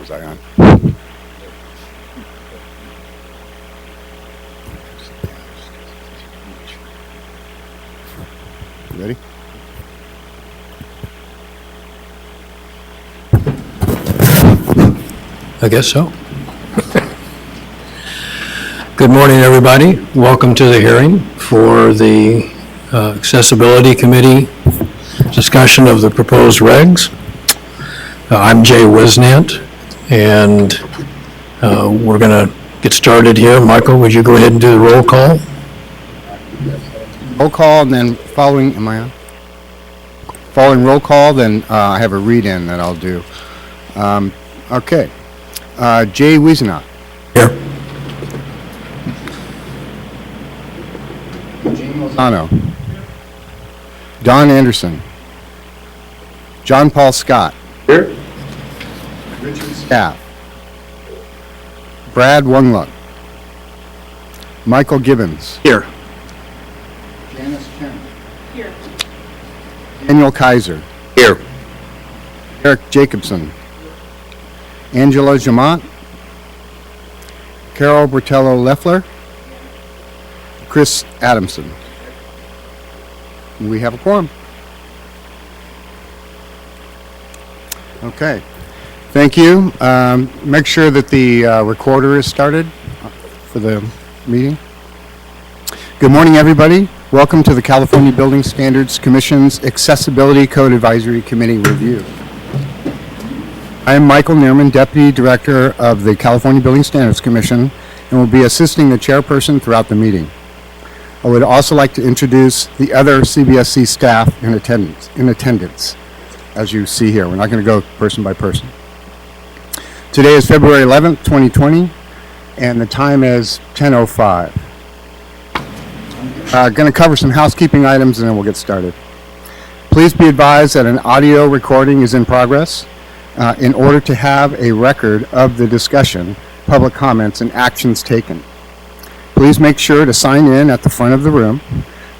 Was I on? You ready? I guess so. Good morning, everybody. Welcome to the hearing for the Accessibility Committee discussion of the proposed regs. I'm Jay Wisnant, and we're going to get started here. Michael, would you go ahead and do the roll call? Roll call, and then following, am I on? Following roll call, then I have a read-in that I'll do. Okay. Jay Wisnant. Here. Eugene Lozano. Don Anderson. John Paul Scott. Here. Richard Scaff. Brad Wunluck. Michael Gibbons. Here. Janice Chen. Here. Daniel Kaiser. Here. Eric Jacobson. Angela Jamont. Carol Bertello Leffler. Chris Adamson. We have a quorum. Okay. Thank you. Make sure that the recorder is started for the meeting. Good morning, everybody. Welcome to the California Building Standards Commission's Accessibility Code Advisory Committee review. I am Michael Neerman, Deputy Director of the California Building Standards Commission, and will be assisting the chairperson throughout the meeting. I would also like to introduce the other CBSC staff in attendance, as you see here. We're not going to go person by person. Today is February 11th, 2020, and the time is 10:05. Going to cover some housekeeping items, and then we'll get started. Please be advised that an audio recording is in progress. In order to have a record of the discussion, public comments, and actions taken. Please make sure to sign in at the front of the room.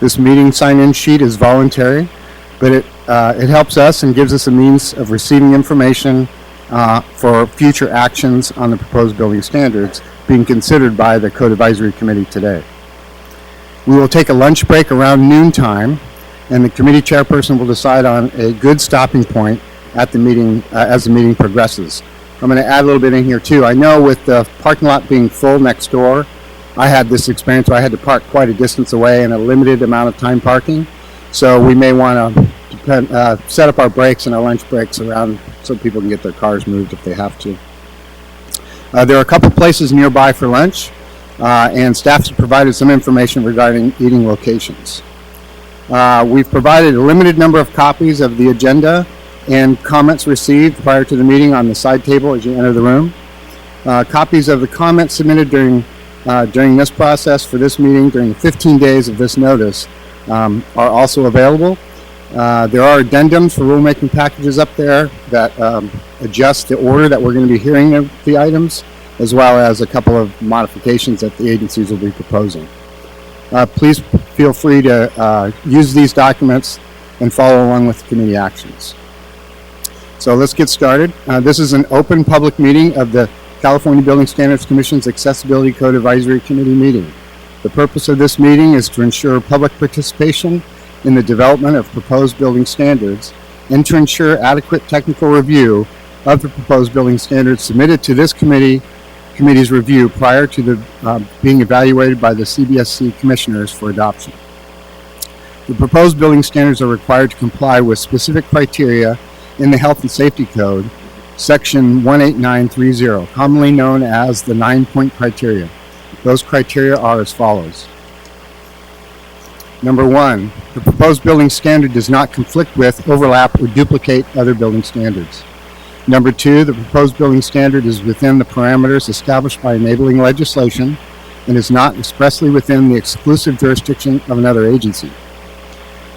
This meeting sign-in sheet is voluntary, but it helps us and gives us a means of receiving information for future actions on the proposed building standards being considered by the Code Advisory Committee today. We will take a lunch break around noontime, and the committee chairperson will decide on a good stopping point at the meeting as the meeting progresses. I'm going to add a little bit in here too. I know with the parking lot being full next door, I had this experience where I had to park quite a distance away and a limited amount of time parking. So we may want to set up our breaks and our lunch breaks around so people can get their cars moved if they have to. There are a couple places nearby for lunch, and staff has provided some information regarding eating locations. We've provided a limited number of copies of the agenda and comments received prior to the meeting on the side table as you enter the room. Copies of the comments submitted during this process for this meeting during the 15 days of this notice are also available. There are addendums for rulemaking packages up there that adjust the order that we're going to be hearing the items, as well as a couple of modifications that the agencies will be proposing. Please feel free to use these documents and follow along with the committee actions. So let's get started. This is an open public meeting of the California Building Standards Commission's Accessibility Code Advisory Committee meeting. The purpose of this meeting is to ensure public participation in the development of proposed building standards and to ensure adequate technical review of the proposed building standards submitted to this committee's review prior to the being evaluated by the CBSC commissioners for adoption. The proposed building standards are required to comply with specific criteria in the Health and Safety Code, Section 18930, commonly known as the 9-point criteria. Those criteria are as follows. Number 1, the proposed building standard does not conflict with, overlap, or duplicate other building standards. Number 2, the proposed building standard is within the parameters established by enabling legislation and is not expressly within the exclusive jurisdiction of another agency.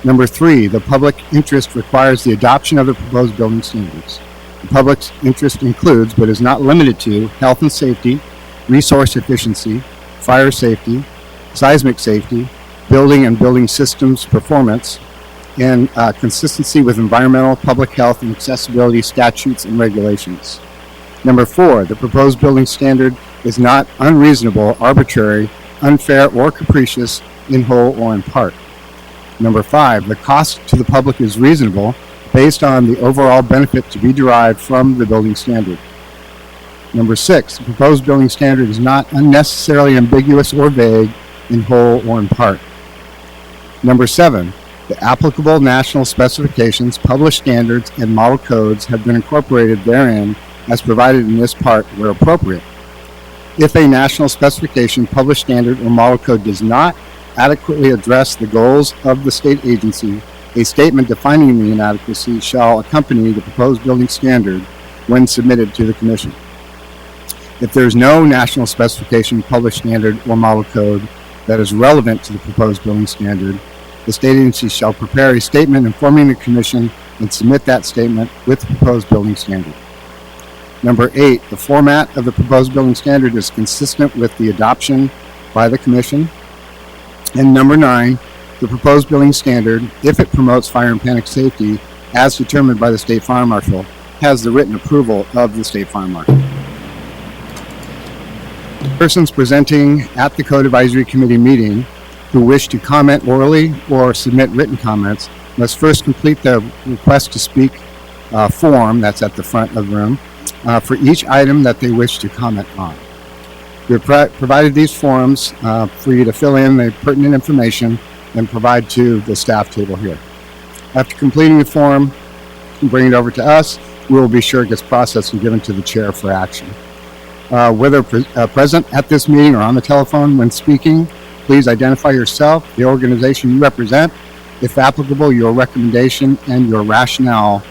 Number 3, the public interest requires the adoption of the proposed building standards. The public's interest includes, but is not limited to, health and safety, resource efficiency, fire safety, seismic safety, building and building systems performance, and consistency with environmental, public health, and accessibility statutes and regulations. Number 4, the proposed building standard is not unreasonable, arbitrary, unfair, or capricious in whole or in part. Number 5, the cost to the public is reasonable based on the overall benefit to be derived from the building standard. Number 6, the proposed building standard is not unnecessarily ambiguous or vague in whole or in part. Number 7, the applicable national specifications, published standards, and model codes have been incorporated therein as provided in this part where appropriate. If a national specification, published standard, or model code does not adequately address the goals of the state agency, a statement defining the inadequacy shall accompany the proposed building standard when submitted to the Commission. If there is no national specification, published standard, or model code that is relevant to the proposed building standard, the state agency shall prepare a statement informing the Commission and submit that statement with the proposed building standard. Number 8, the format of the proposed building standard is consistent with the adoption by the Commission. And number 9, the proposed building standard, if it promotes fire and panic safety as determined by the State Fire Marshal, has the written approval of the State Fire Marshal. Persons presenting at the Code Advisory Committee meeting who wish to comment orally or submit written comments must first complete the request to speak form that's at the front of the room for each item that they wish to comment on. We have provided these forms for you to fill in the pertinent information and provide to the staff table here. After completing the form and bringing it over to us, we will be sure it gets processed and given to the chair for action. Whether present at this meeting or on the telephone when speaking, please identify yourself, the organization you represent, if applicable, your recommendation, and your rationale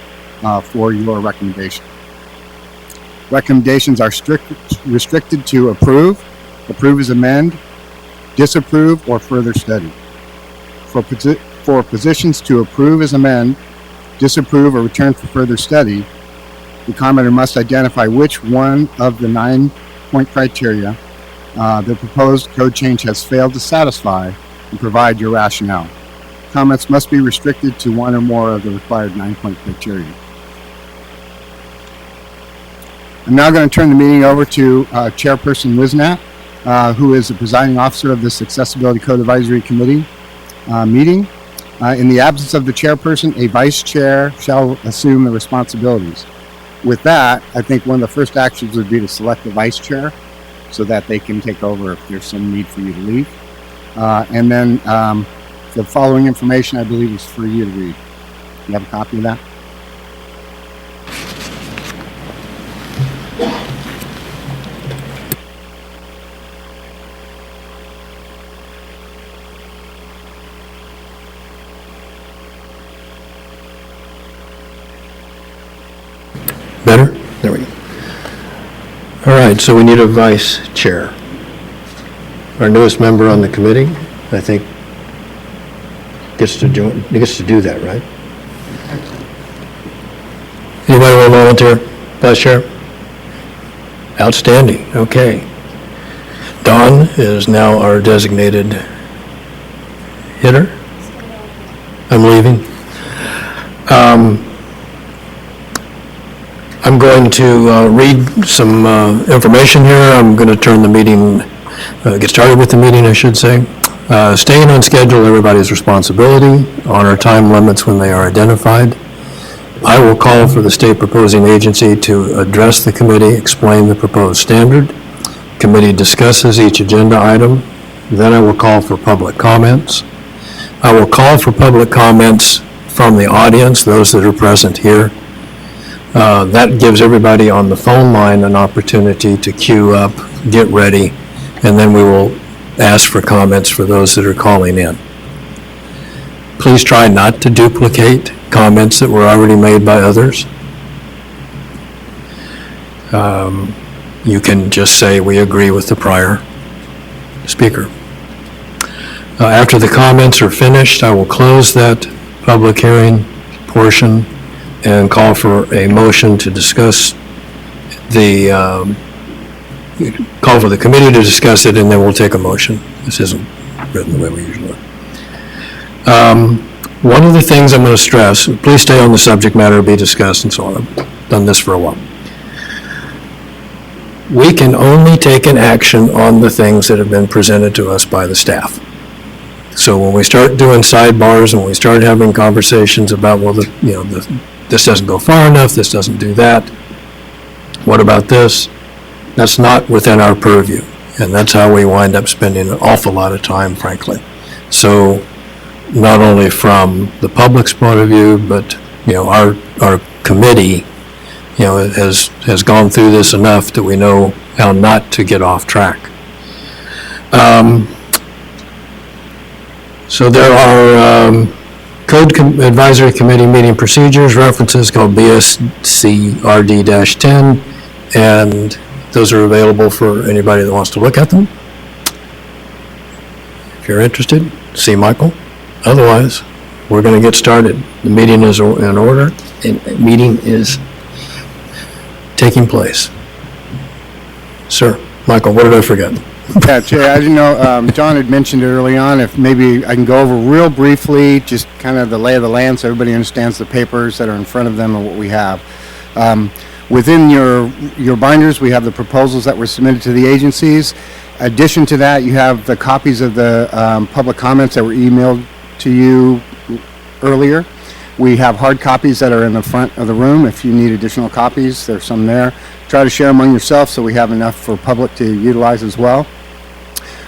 for your recommendation. Recommendations are restricted to approve, approve as amend, disapprove, or further study. For positions to approve as amend, disapprove, or return for further study, the commenter must identify which one of the 9-point criteria the proposed code change has failed to satisfy and provide your rationale. Comments must be restricted to one or more of the required 9-point criteria. I'm now going to turn the meeting over to Chairperson Wisnat, who is the presiding officer of this Accessibility Code Advisory Committee meeting. In the absence of the chairperson, a vice chair shall assume the responsibilities. With that, I think one of the first actions would be to select a vice chair so that they can take over if there's some need for you to leave. And then the following information, I believe, is for you to read. You have a copy of that? Better? There we go. All right, so we need a vice chair. Our newest member on the committee, I think, gets to do that, right? Anybody want to volunteer, vice chair? Outstanding, okay. Dawn is now our designated hitter. I'm leaving. I'm going to read some information here. I'm going to turn the meeting, get started with the meeting, I should say. Staying on schedule, everybody's responsibility. Honor time limits when they are identified. I will call for the state proposing agency to address the committee, explain the proposed standard. Committee discusses each agenda item. Then I will call for public comments. I will call for public comments from the audience, those that are present here. That gives everybody on the phone line an opportunity to queue up, get ready, and then we will ask for comments for those that are calling in. Please try not to duplicate comments that were already made by others. You can just say we agree with the prior speaker. After the comments are finished, I will close that public hearing portion and call for a motion to discuss call for the committee to discuss it, and then we'll take a motion. This isn't written the way we usually do. One of the things I'm going to stress, please stay on the subject matter, be discussed, and so on. I've done this for a while. we can only take an action on the things that have been presented to us by the staff. So when we start doing sidebars and we start having conversations about, well, this doesn't go far enough, this doesn't do that, what about this? That's not within our purview. And that's how we wind up spending an awful lot of time, frankly. So not only from the public's point of view, but, our committee, has gone through this enough that we know how not to get off track. So there are Advisory Committee meeting procedures references called BSCRD-10, and those are available for anybody that wants to look at them. If you're interested, see Michael. Otherwise, we're going to get started. The meeting is in order, and the meeting is taking place. Sir, Michael, what did I forget? Yeah, Jay, as you know, John had mentioned it early on. If maybe I can go over real briefly, just kind of the lay of the land so everybody understands the papers that are in front of them and what we have. Within your binders, we have the proposals that were submitted to the agencies. Addition to that, you have the copies of the public comments that were emailed to you earlier. We have hard copies that are in the front of the room. If you need additional copies, there's some there. Try to share among yourselves so we have enough for public to utilize as well.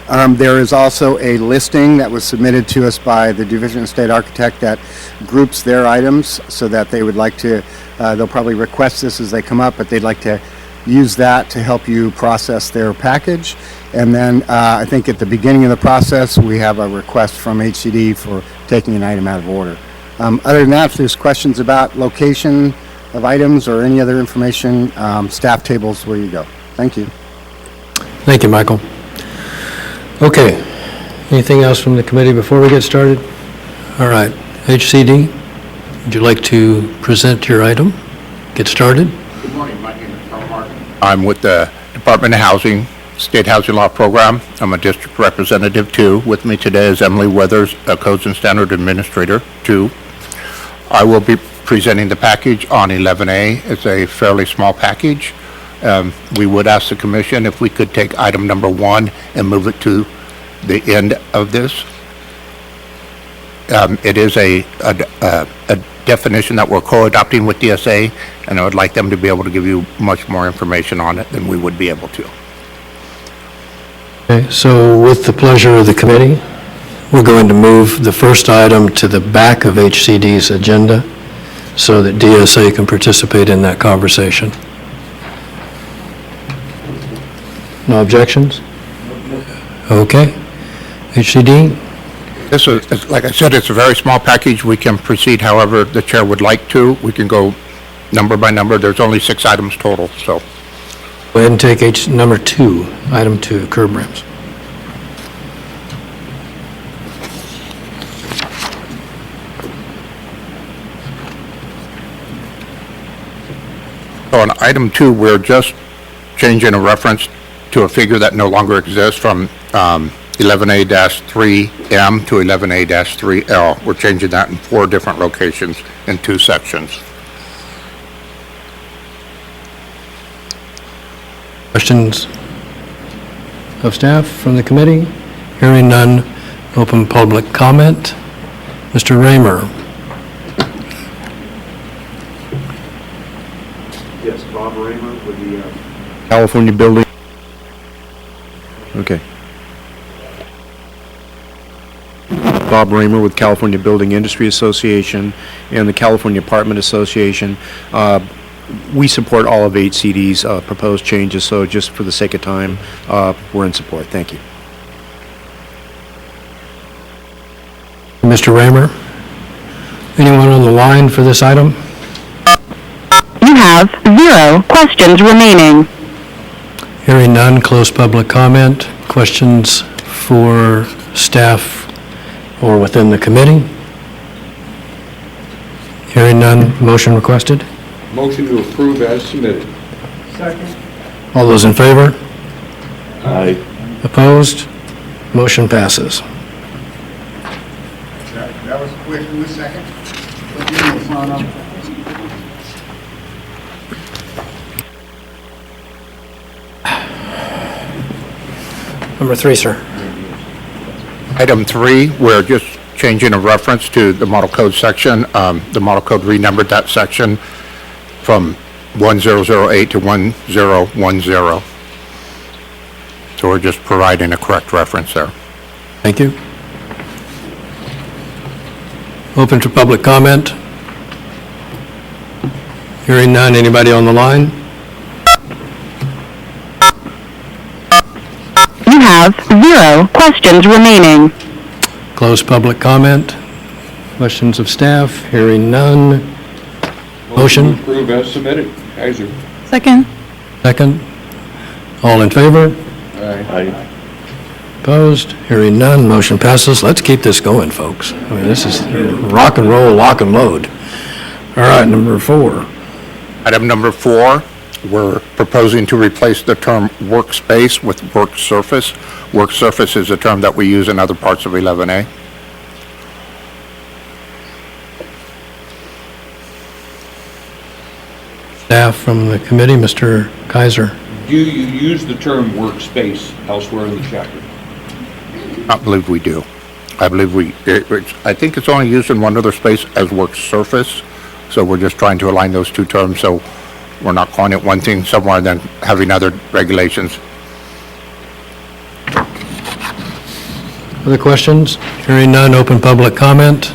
There is also a listing that was submitted to us by the Division of State Architect that groups their items so that they would like to, they'll probably request this as they come up, but they'd like to use that to help you process their package. And then I think at the beginning of the process, we have a request from HCD for taking an item out of order. Other than that, if there's questions about location of items or any other information, staff tables where you go. Thank you. Thank you, Michael. Okay, anything else from the committee before we get started? All right, HCD, would you like to present your item? Get started? Good morning, my name is Tom Martin. I'm with the Department of Housing, State Housing Law Program. I'm a district representative too. With me today is Emily Weathers, a Codes and Standard Administrator too. I will be presenting the package on 11A. It's a fairly small package. We would ask the commission if we could take item number 1 and move it to the end of this. It is a definition that we're co-adopting with DSA, and I would like them to be able to give you much more information on it than we would be able to. Okay, so with the pleasure of the committee, we're going to move the first item to the back of HCD's agenda so that DSA can participate in that conversation. No objections? Okay. HCD? This is, like I said, it's a very small package. We can proceed however the chair would like to. We can go number by number. There's only 6 items total, so. Go ahead and take number 2, item 2, curb ramps. So on item 2, we're just changing a reference to a figure that no longer exists from 11A-3M to 11A-3L. We're changing that in 4 different locations in 2 sections. Questions of staff from the committee? Hearing none, open public comment. Mr. Raymer. Yes, Bob Raymer with the California Building. Okay. Bob Raymer with California Building Industry Association and the California Apartment Association. We support all of HCD's proposed changes, so just for the sake of time, we're in support. Thank you. Mr. Raymer. Anyone on the line for this item? You have 0 questions remaining. Hearing none, close public comment. Questions for staff or within the committee? Hearing none, motion requested. Motion to approve as submitted. All those in favor? Aye. Opposed? Motion passes. That was quick. Who was second? Number 3, sir. Item 3, we're just changing a reference to the model code section. The model code renumbered that section from 1008 to 1010. So we're just providing a correct reference there. Thank you. Open to public comment. Hearing none. Anybody on the line? You have 0 questions remaining. Close public comment. Questions of staff? Hearing none. Motion? to approve as submitted. Kaiser. Second. Second. All in favor? Aye. Opposed? Hearing none. Motion passes. Let's keep this going, folks. I mean, this is rock and roll, lock and load. All right, number 4. Item number 4, we're proposing to replace the term workspace with work surface. Work surface is a term that we use in other parts of 11A. Staff from the committee, Mr. Kaiser. Do you use the term workspace elsewhere in the chapter? I believe we do. I believe I think it's only used in one other space as work surface. So we're just trying to align those two terms, so we're not calling it one thing somewhere and then having other regulations. Other questions? Hearing none. Open public comment.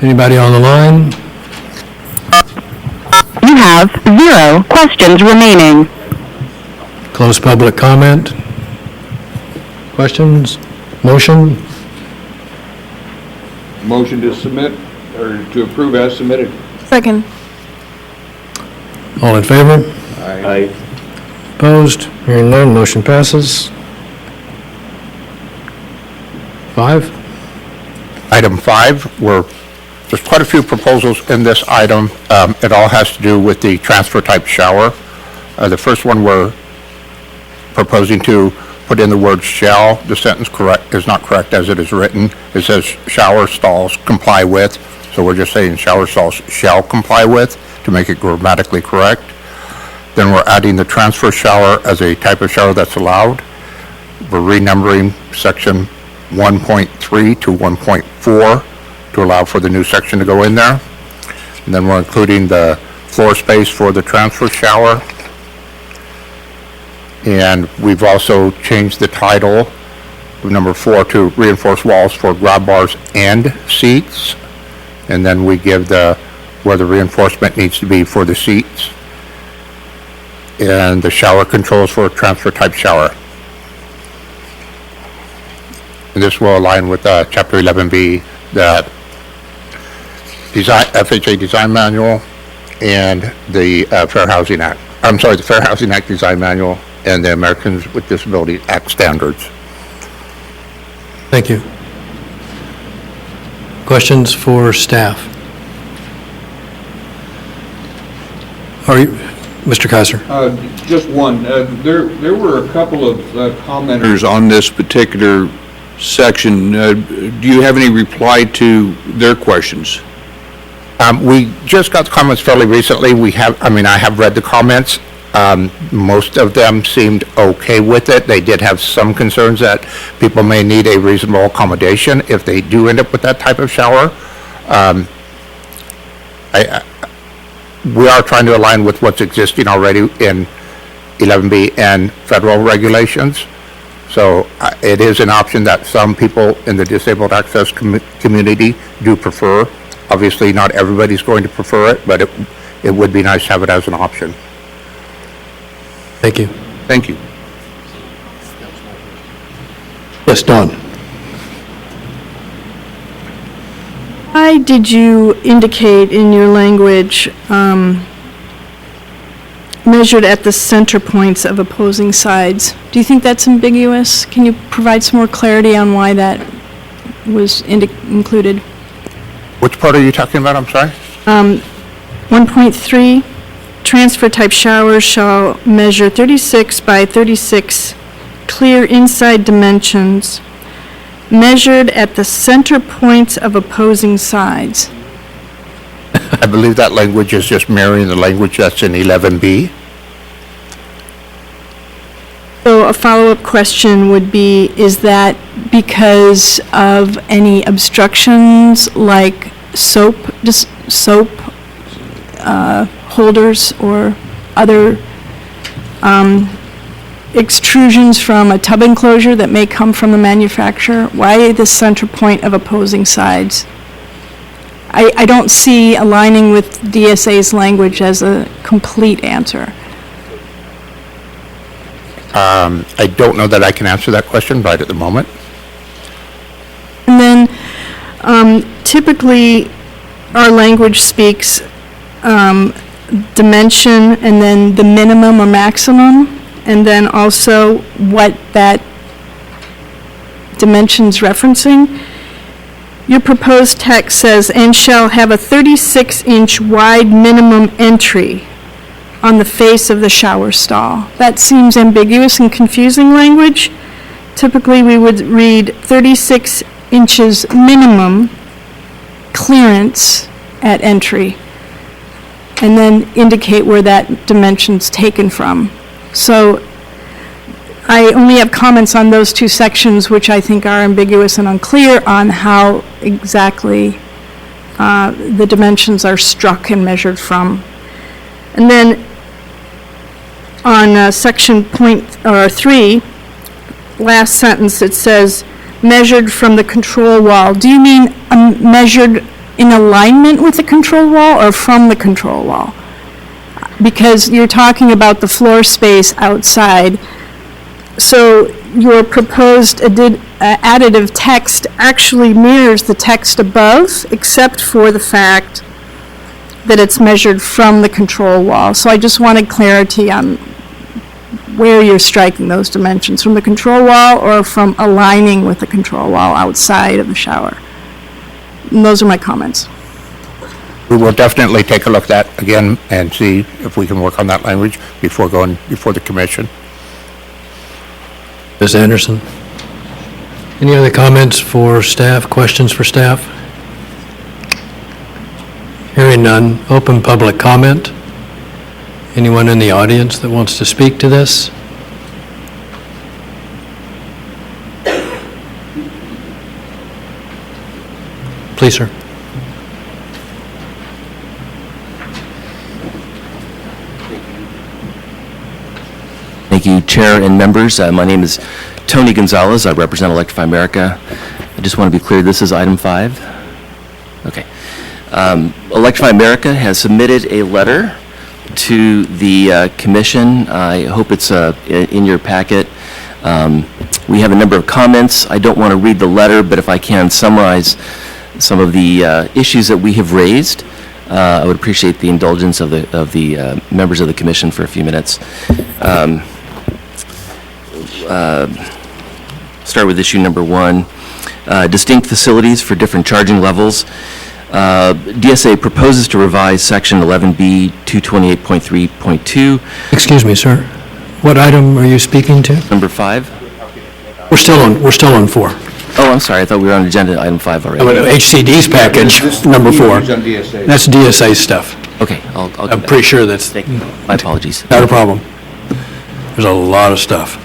Anybody on the line? You have 0 questions remaining. Close public comment. Questions? Motion? Motion to submit, or to approve as submitted. Second. All in favor? Aye. Opposed? Hearing none, motion passes. 5? Item 5, there's quite a few proposals in this item. It all has to do with the transfer type shower. The first one, we're proposing to put in the word shall. The sentence is not correct as it is written. It says shower stalls comply with, so we're just saying shower stalls shall comply with to make it grammatically correct. Then we're adding the transfer shower as a type of shower that's allowed. We're renumbering section 1.3 to 1.4 to allow for the new section to go in there. And then we're including the floor space for the transfer shower. And we've also changed the title of number 4 to reinforced walls for grab bars and seats. And then we give where the reinforcement needs to be for the seats. And the shower controls for a transfer type shower. And this will align with Chapter 11B, the FHA Design Manual and the Fair Housing Act. The Fair Housing Act Design Manual and the Americans with Disabilities Act standards. Thank you. Questions for staff? Mr. Kaiser? Just one. There were a couple of commenters on this particular section. Do you have any reply to their questions? We just got the comments fairly recently. I have read the comments. Most of them seemed okay with it. They did have some concerns that people may need a reasonable accommodation if they do end up with that type of shower. We are trying to align with what's existing already in 11B and federal regulations. So it is an option that some people in the disabled access community do prefer. Obviously, not everybody's going to prefer it, but it would be nice to have it as an option. Thank you. Thank you. Yes, Don? Why did you indicate in your language, measured at the center points of opposing sides? Do you think that's ambiguous? Can you provide some more clarity on why that was included? Which part are you talking about? I'm sorry? 1.3, transfer type showers shall measure 36 by 36 clear inside dimensions, measured at the center points of opposing sides. I believe that language is just mirroring the language that's in 11B. So a follow-up question would be, is that because of any obstructions like soap holders or other extrusions from a tub enclosure that may come from the manufacturer? Why the center point of opposing sides? I don't see aligning with DSA's language as a complete answer. I don't know that I can answer that question right at the moment. And then typically, our language speaks dimension and then the minimum or maximum, and then also what that dimension's referencing. Your proposed text says, "and shall have a 36-inch wide minimum entry on the face of the shower stall." That seems ambiguous and confusing language. Typically, we would read 36 inches minimum clearance at entry, and then indicate where that dimension's taken from. So I only have comments on those two sections, which I think are ambiguous and unclear on how exactly the dimensions are struck and measured from. And then on section 3, last sentence, it says, measured from the control wall. Do you mean measured in alignment with the control wall or from the control wall? Because you're talking about the floor space outside. So your proposed additive text actually mirrors the text above, except for the fact that it's measured from the control wall. So I just wanted clarity on where you're striking those dimensions, from the control wall or from aligning with the control wall outside of the shower. And those are my comments. We will definitely take a look at that again and see if we can work on that language before going before the commission. Ms. Anderson? Any other comments for staff, questions for staff? Hearing none, open public comment. Anyone in the audience that wants to speak to this? Please, sir. Thank you, Chair and members. My name is Tony Gonzalez. I represent Electrify America. I just want to be clear, this is item 5. Okay. Electrify America has submitted a letter to the commission. I hope it's in your packet. We have a number of comments. I don't want to read the letter, but if I can summarize some of the issues that we have raised, I would appreciate the indulgence of the members of the commission for a few minutes. Start with issue number 1, distinct facilities for different charging levels. DSA proposes to revise section 11B 228.3.2. Excuse me, sir. What item are you speaking to? Number 5. We're still on 4. Oh, I'm sorry. I thought we were on agenda item 5 already. HCD's package, number 4. That's DSA stuff. Okay, I'll get I'm back. pretty sure that's Thank you. My apologies. not a problem. There's a lot of stuff.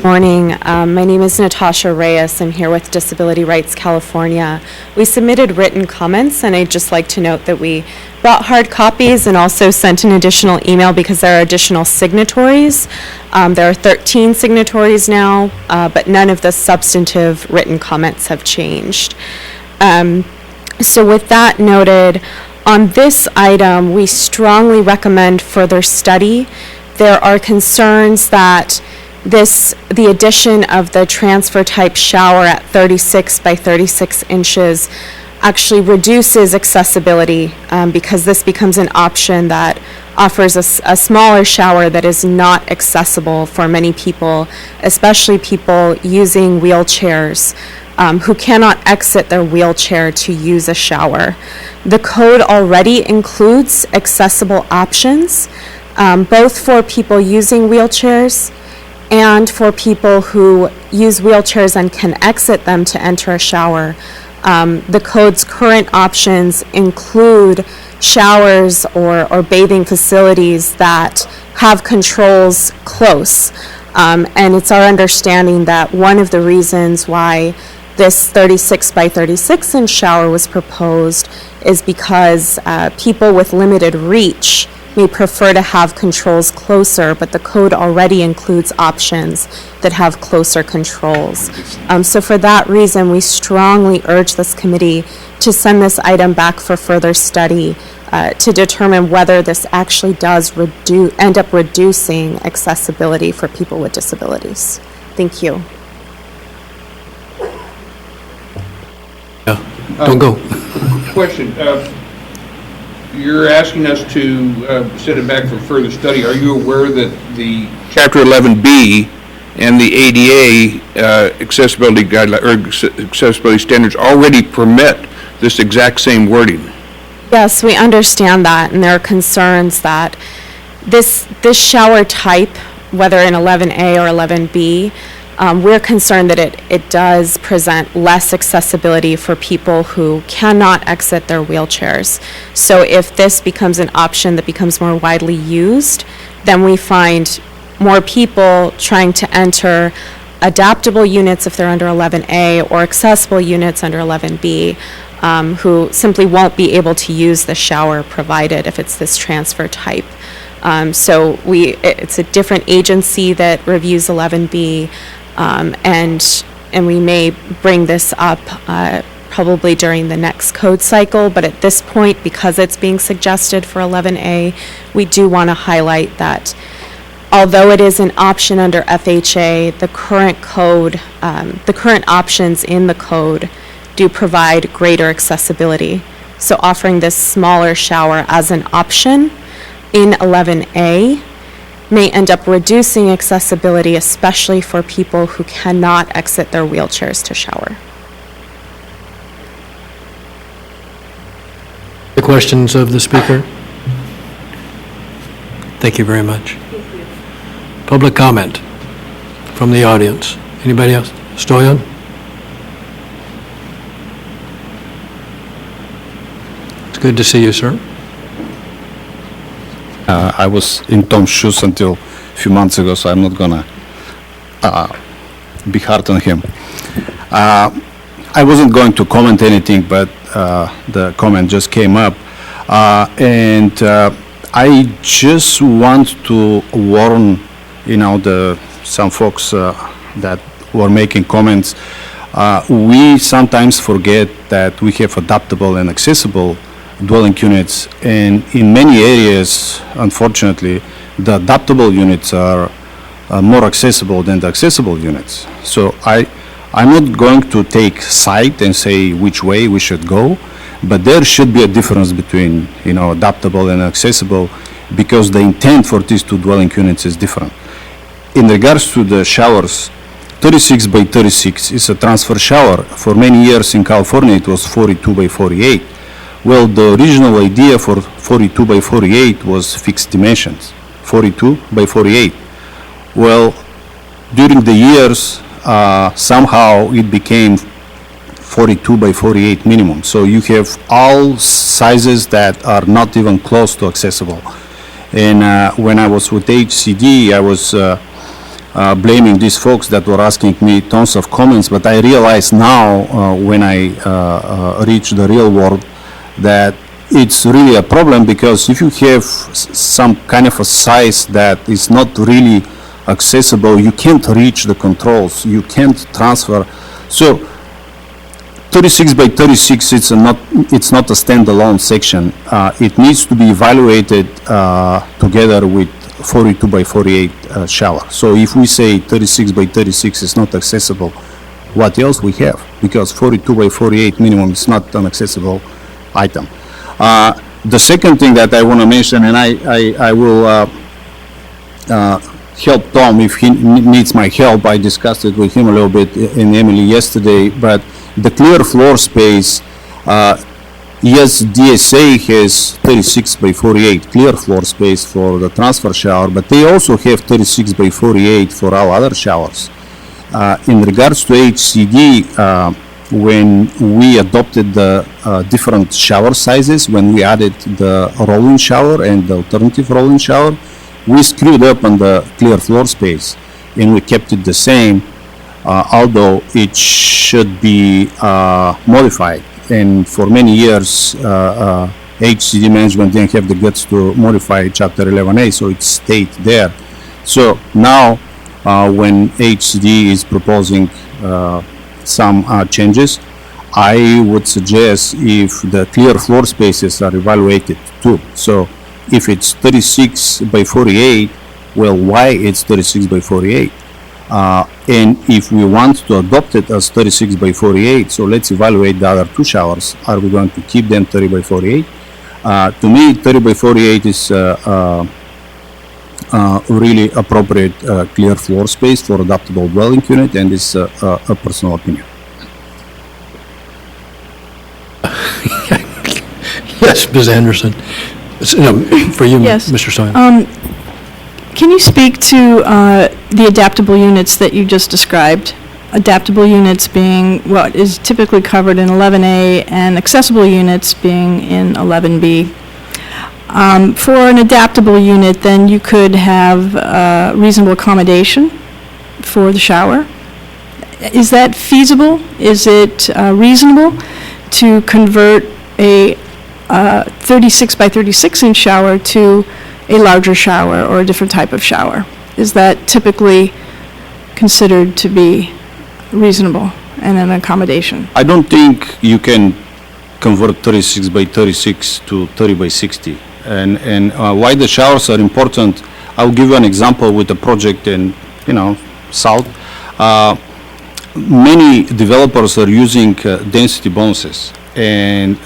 Morning. My name is Natasha Reyes. I'm here with Disability Rights California. We submitted written comments, and I'd just like to note that we brought hard copies and also sent an additional email because there are additional signatories. There are 13 signatories now, but none of the substantive written comments have changed. So with that noted, on this item, we strongly recommend further study. There are concerns that the addition of the transfer type shower at 36 by 36 inches actually reduces accessibility because this becomes an option that offers a smaller shower that is not accessible for many people, especially people using wheelchairs who cannot exit their wheelchair to use a shower. The code already includes accessible options, both for people using wheelchairs and for people who use wheelchairs and can exit them to enter a shower. The code's current options include showers or bathing facilities that have controls close. And it's our understanding that one of the reasons why this 36 by 36 inch shower was proposed is because people with limited reach may prefer to have controls closer, but the code already includes options that have closer controls. So for that reason, we strongly urge this committee to send this item back for further study to determine whether this actually does end up reducing accessibility for people with disabilities. Thank you. Don't go. Question, you're asking us to send it back for further study. Are you aware that the Chapter 11B and the ADA accessibility guidelines, or accessibility standards already permit this exact same wording? Yes, we understand that, and there are concerns that this shower type, whether in 11A or 11B, we're concerned that it does present less accessibility for people who cannot exit their wheelchairs. So if this becomes an option that becomes more widely used, then we find more people trying to enter adaptable units if they're under 11A or accessible units under 11B, who simply won't be able to use the shower provided if it's this transfer type. So it's a different agency that reviews 11B, and we may bring this up probably during the next code cycle, but at this point, because it's being suggested for 11A, we do want to highlight that although it is an option under FHA, the current code, the current options in the code do provide greater accessibility. So offering this smaller shower as an option in 11A may end up reducing accessibility, especially for people who cannot exit their wheelchairs to shower. The questions of the speaker? Thank you very much. Public comment from the audience. Anybody else? Stoyan? It's good to see you, sir. I was in Tom's shoes until a few months ago, so I'm not gonna be hard on him. I wasn't going to comment anything, but the comment just came up. And I just want to warn, some folks that were making comments. We sometimes forget that we have adaptable and accessible dwelling units, and in many areas, unfortunately, the adaptable units are more accessible than the accessible units. So I'm not going to take side and say which way we should go, but there should be a difference between, adaptable and accessible, because the intent for these two dwelling units is different. In regards to the showers, 36 by 36 is a transfer shower. For many years in California, it was 42 by 48. Well, the original idea for 42 by 48 was fixed dimensions, 42 by 48. Well, during the years, somehow it became 42 by 48 minimum. So you have all sizes that are not even close to accessible. And when I was with HCD, I was blaming these folks that were asking me tons of comments, but I realize now when I reach the real world that it's really a problem, because if you have some kind of a size that is not really accessible, you can't reach the controls, you can't transfer. So 36 by 36, it's not a standalone section. It needs to be evaluated together with 42 by 48 shower. So if we say 36 by 36 is not accessible, what else we have? Because 42 by 48 minimum is not an accessible item. The second thing that I want to mention, and I will help Tom if he needs my help. I discussed it with him a little bit in Emily yesterday, but the clear floor space yes, DSA has 36 by 48 clear floor space for the transfer shower, but they also have 36 by 48 for all other showers. In regards to HCD, when we adopted the different shower sizes, when we added the roll-in shower and the alternative roll-in shower, we screwed up on the clear floor space and we kept it the same, although it should be modified. And for many years, HCD management didn't have the guts to modify Chapter 11A, so it stayed there. So now, when HCD is proposing some changes, I would suggest if the clear floor spaces are evaluated too. So if it's 36 by 48, well, why it's 36 by 48? And if we want to adopt it as 36 by 48, so let's evaluate the other two showers. Are we going to keep them 30 by 48? To me, 30 by 48 is really appropriate clear floor space for adaptable dwelling unit, and is a personal opinion. Yes, Ms. Anderson. No, for you, Yes. Mr. Stoyan. Can you speak to the adaptable units that you just described? Adaptable units being what is typically covered in 11A, and accessible units being in 11B. For an adaptable unit, then you could have reasonable accommodation for the shower. Is that feasible? Is it reasonable to convert a 36 by 36 inch shower to a larger shower or a different type of shower? Is that typically considered to be reasonable and an accommodation? I don't think you can convert 36 by 36 to 30 by 60. And why the showers are important, I'll give you an example with a project in, South. Many developers are using density bonuses, and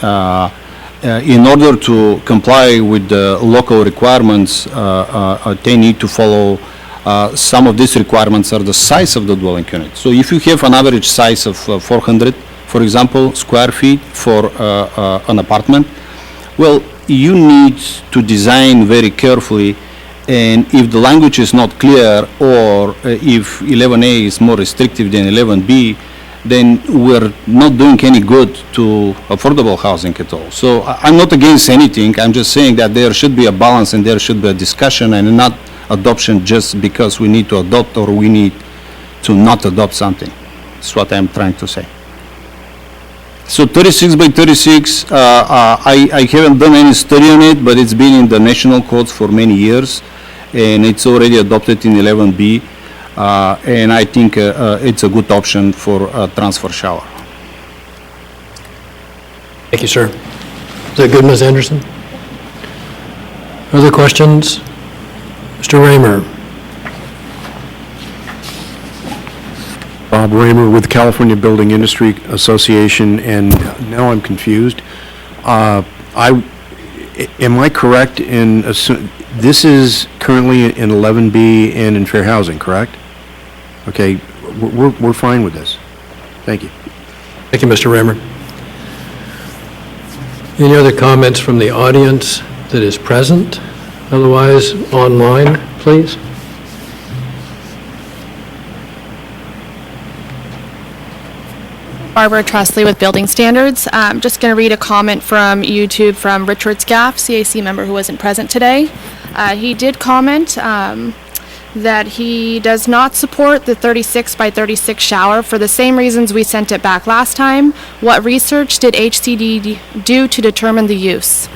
in order to comply with the local requirements, they need to follow some of these requirements are the size of the dwelling unit. So if you have an average size of 400, for example, square feet for an apartment, well, you need to design very carefully, and if the language is not clear, or if 11A is more restrictive than 11B, then we're not doing any good to affordable housing at all. So I'm not against anything, I'm just saying that there should be a balance and there should be a discussion, and not adoption just because we need to adopt or we need to not adopt something. That's what I'm trying to say. So 36 by 36, I haven't done any study on it, but it's been in the national codes for many years, and it's already adopted in 11B, and I think it's a good option for a transfer shower. Thank you, sir. Is that good, Ms. Anderson? Other questions? Mr. Raymer? Bob Raymer with California Building Industry Association, and now I'm confused. Am I correct in this is currently in 11B and in fair housing, correct? Okay, we're fine with this. Thank you. Thank you, Mr. Raymer. Any other comments from the audience that is present? Otherwise, online, please. Barbara Tressley with Building Standards. I'm just going to read a comment from YouTube from Richard Scaff, CAC member who wasn't present today. He did comment that he does not support the 36 by 36 shower for the same reasons we sent it back last time. What research did HCD do to determine the use?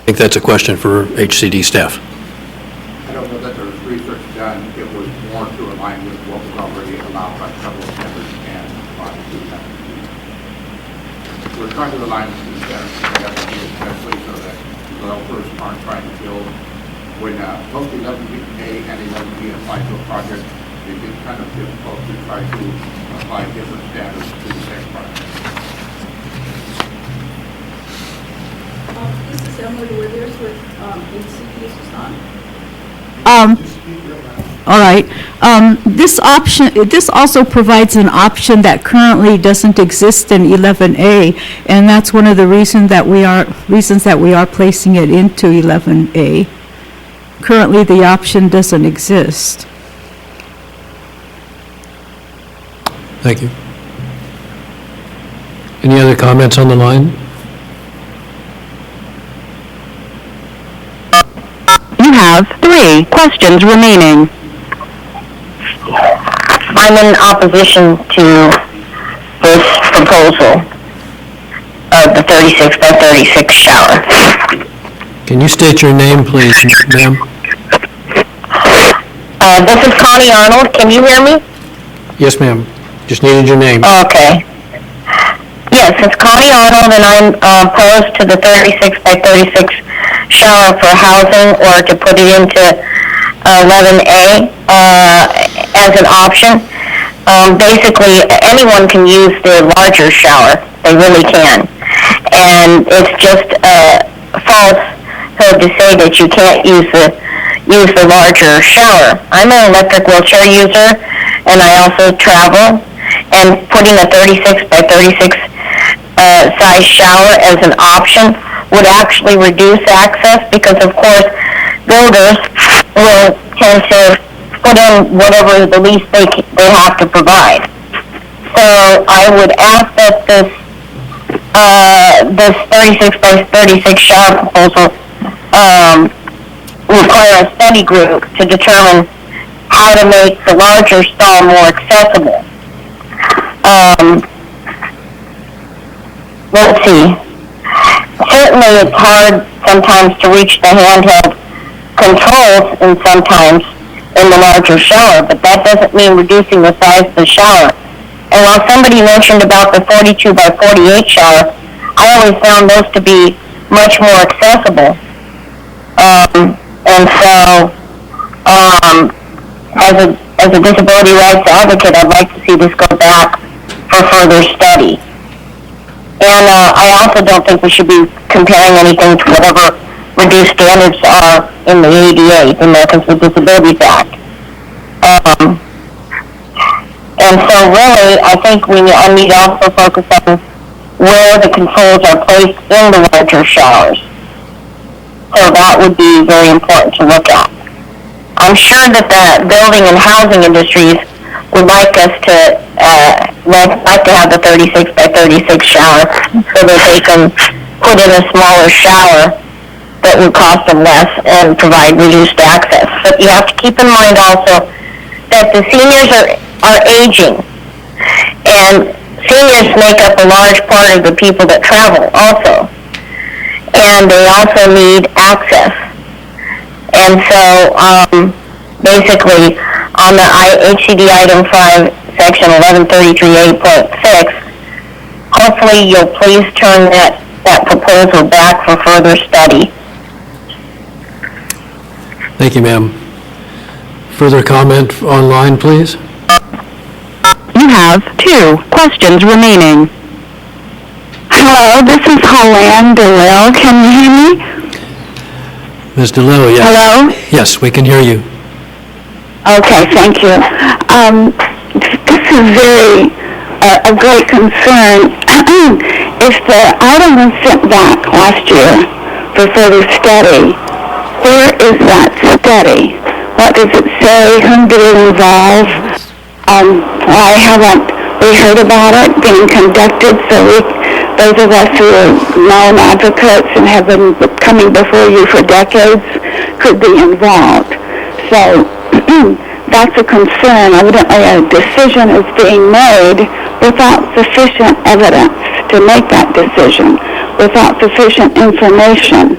I think that's a question for HCD staff. I don't know that there was research done. It was more to align with what was already allowed by federal standards and by the We're trying to align with the standards, especially so that developers aren't trying to build when both 11A and 11B apply to a project. It gets kind of difficult to try to apply different standards to the same project. This is Emily Withers with HCD Assistant. all right. This option, this also provides an option that currently doesn't exist in 11A, and that's one of the reasons that we are placing it into 11A. Currently, the option doesn't exist. Thank you. Any other comments on the line? You have 3 questions remaining. I'm in opposition to this proposal of the 36 by 36 shower. Can you state your name, please, ma'am? This is Connie Arnold. Can you hear me? Yes, ma'am. Just needed your name. Okay. Yes, it's Connie Arnold, and I'm opposed to the 36 by 36 shower for housing, or to put it into 11A as an option. Basically, anyone can use the larger shower. They really can. And it's just falsehood to say that you can't use the larger shower. I'm an electric wheelchair user, and I also travel, and putting a 36 by 36 size shower as an option would actually reduce access, because of course builders will tend to put in whatever the least they have to provide. So I would ask that this 36 by 36 shower proposal require a study group to determine how to make the larger stall more accessible. Let's see. Certainly it's hard sometimes to reach the handheld controls and sometimes in the larger shower, but that doesn't mean reducing the size of the shower. And while somebody mentioned about the 42 by 48 shower, I always found those to be much more accessible. And so, as a disability rights advocate, I'd like to see this go back for further study. And I also don't think we should be comparing anything to whatever reduced standards are in the ADA, the Americans with Disabilities Act. And so really, I think we need to also focus on where the controls are placed in the larger showers. So that would be very important to look at. I'm sure that the building and housing industries would like us to like to have the 36 by 36 shower so that they can put in a smaller shower that would cost them less and provide reduced access. But you have to keep in mind also that the seniors are aging, and seniors make up a large part of the people that travel also, and they also need access. And so basically on the HCD item 5 section 1133.8.6, hopefully you'll please turn that proposal back for further study. Thank you, ma'am. Further comment online, please? You have 2 questions remaining. Hello, this is Holland DeLille. Can you hear me? Ms. DeLille, yes. Hello? Yes, we can hear you. Okay, thank you. This is very a great concern. If the item was sent back last year for further study, where is that study? What does it say? Whom did it involve? Why haven't we heard about it being conducted? So those of us who are known advocates and have been coming before you for decades could be involved. So that's a concern. Evidently a decision is being made without sufficient evidence to make that decision, without sufficient information.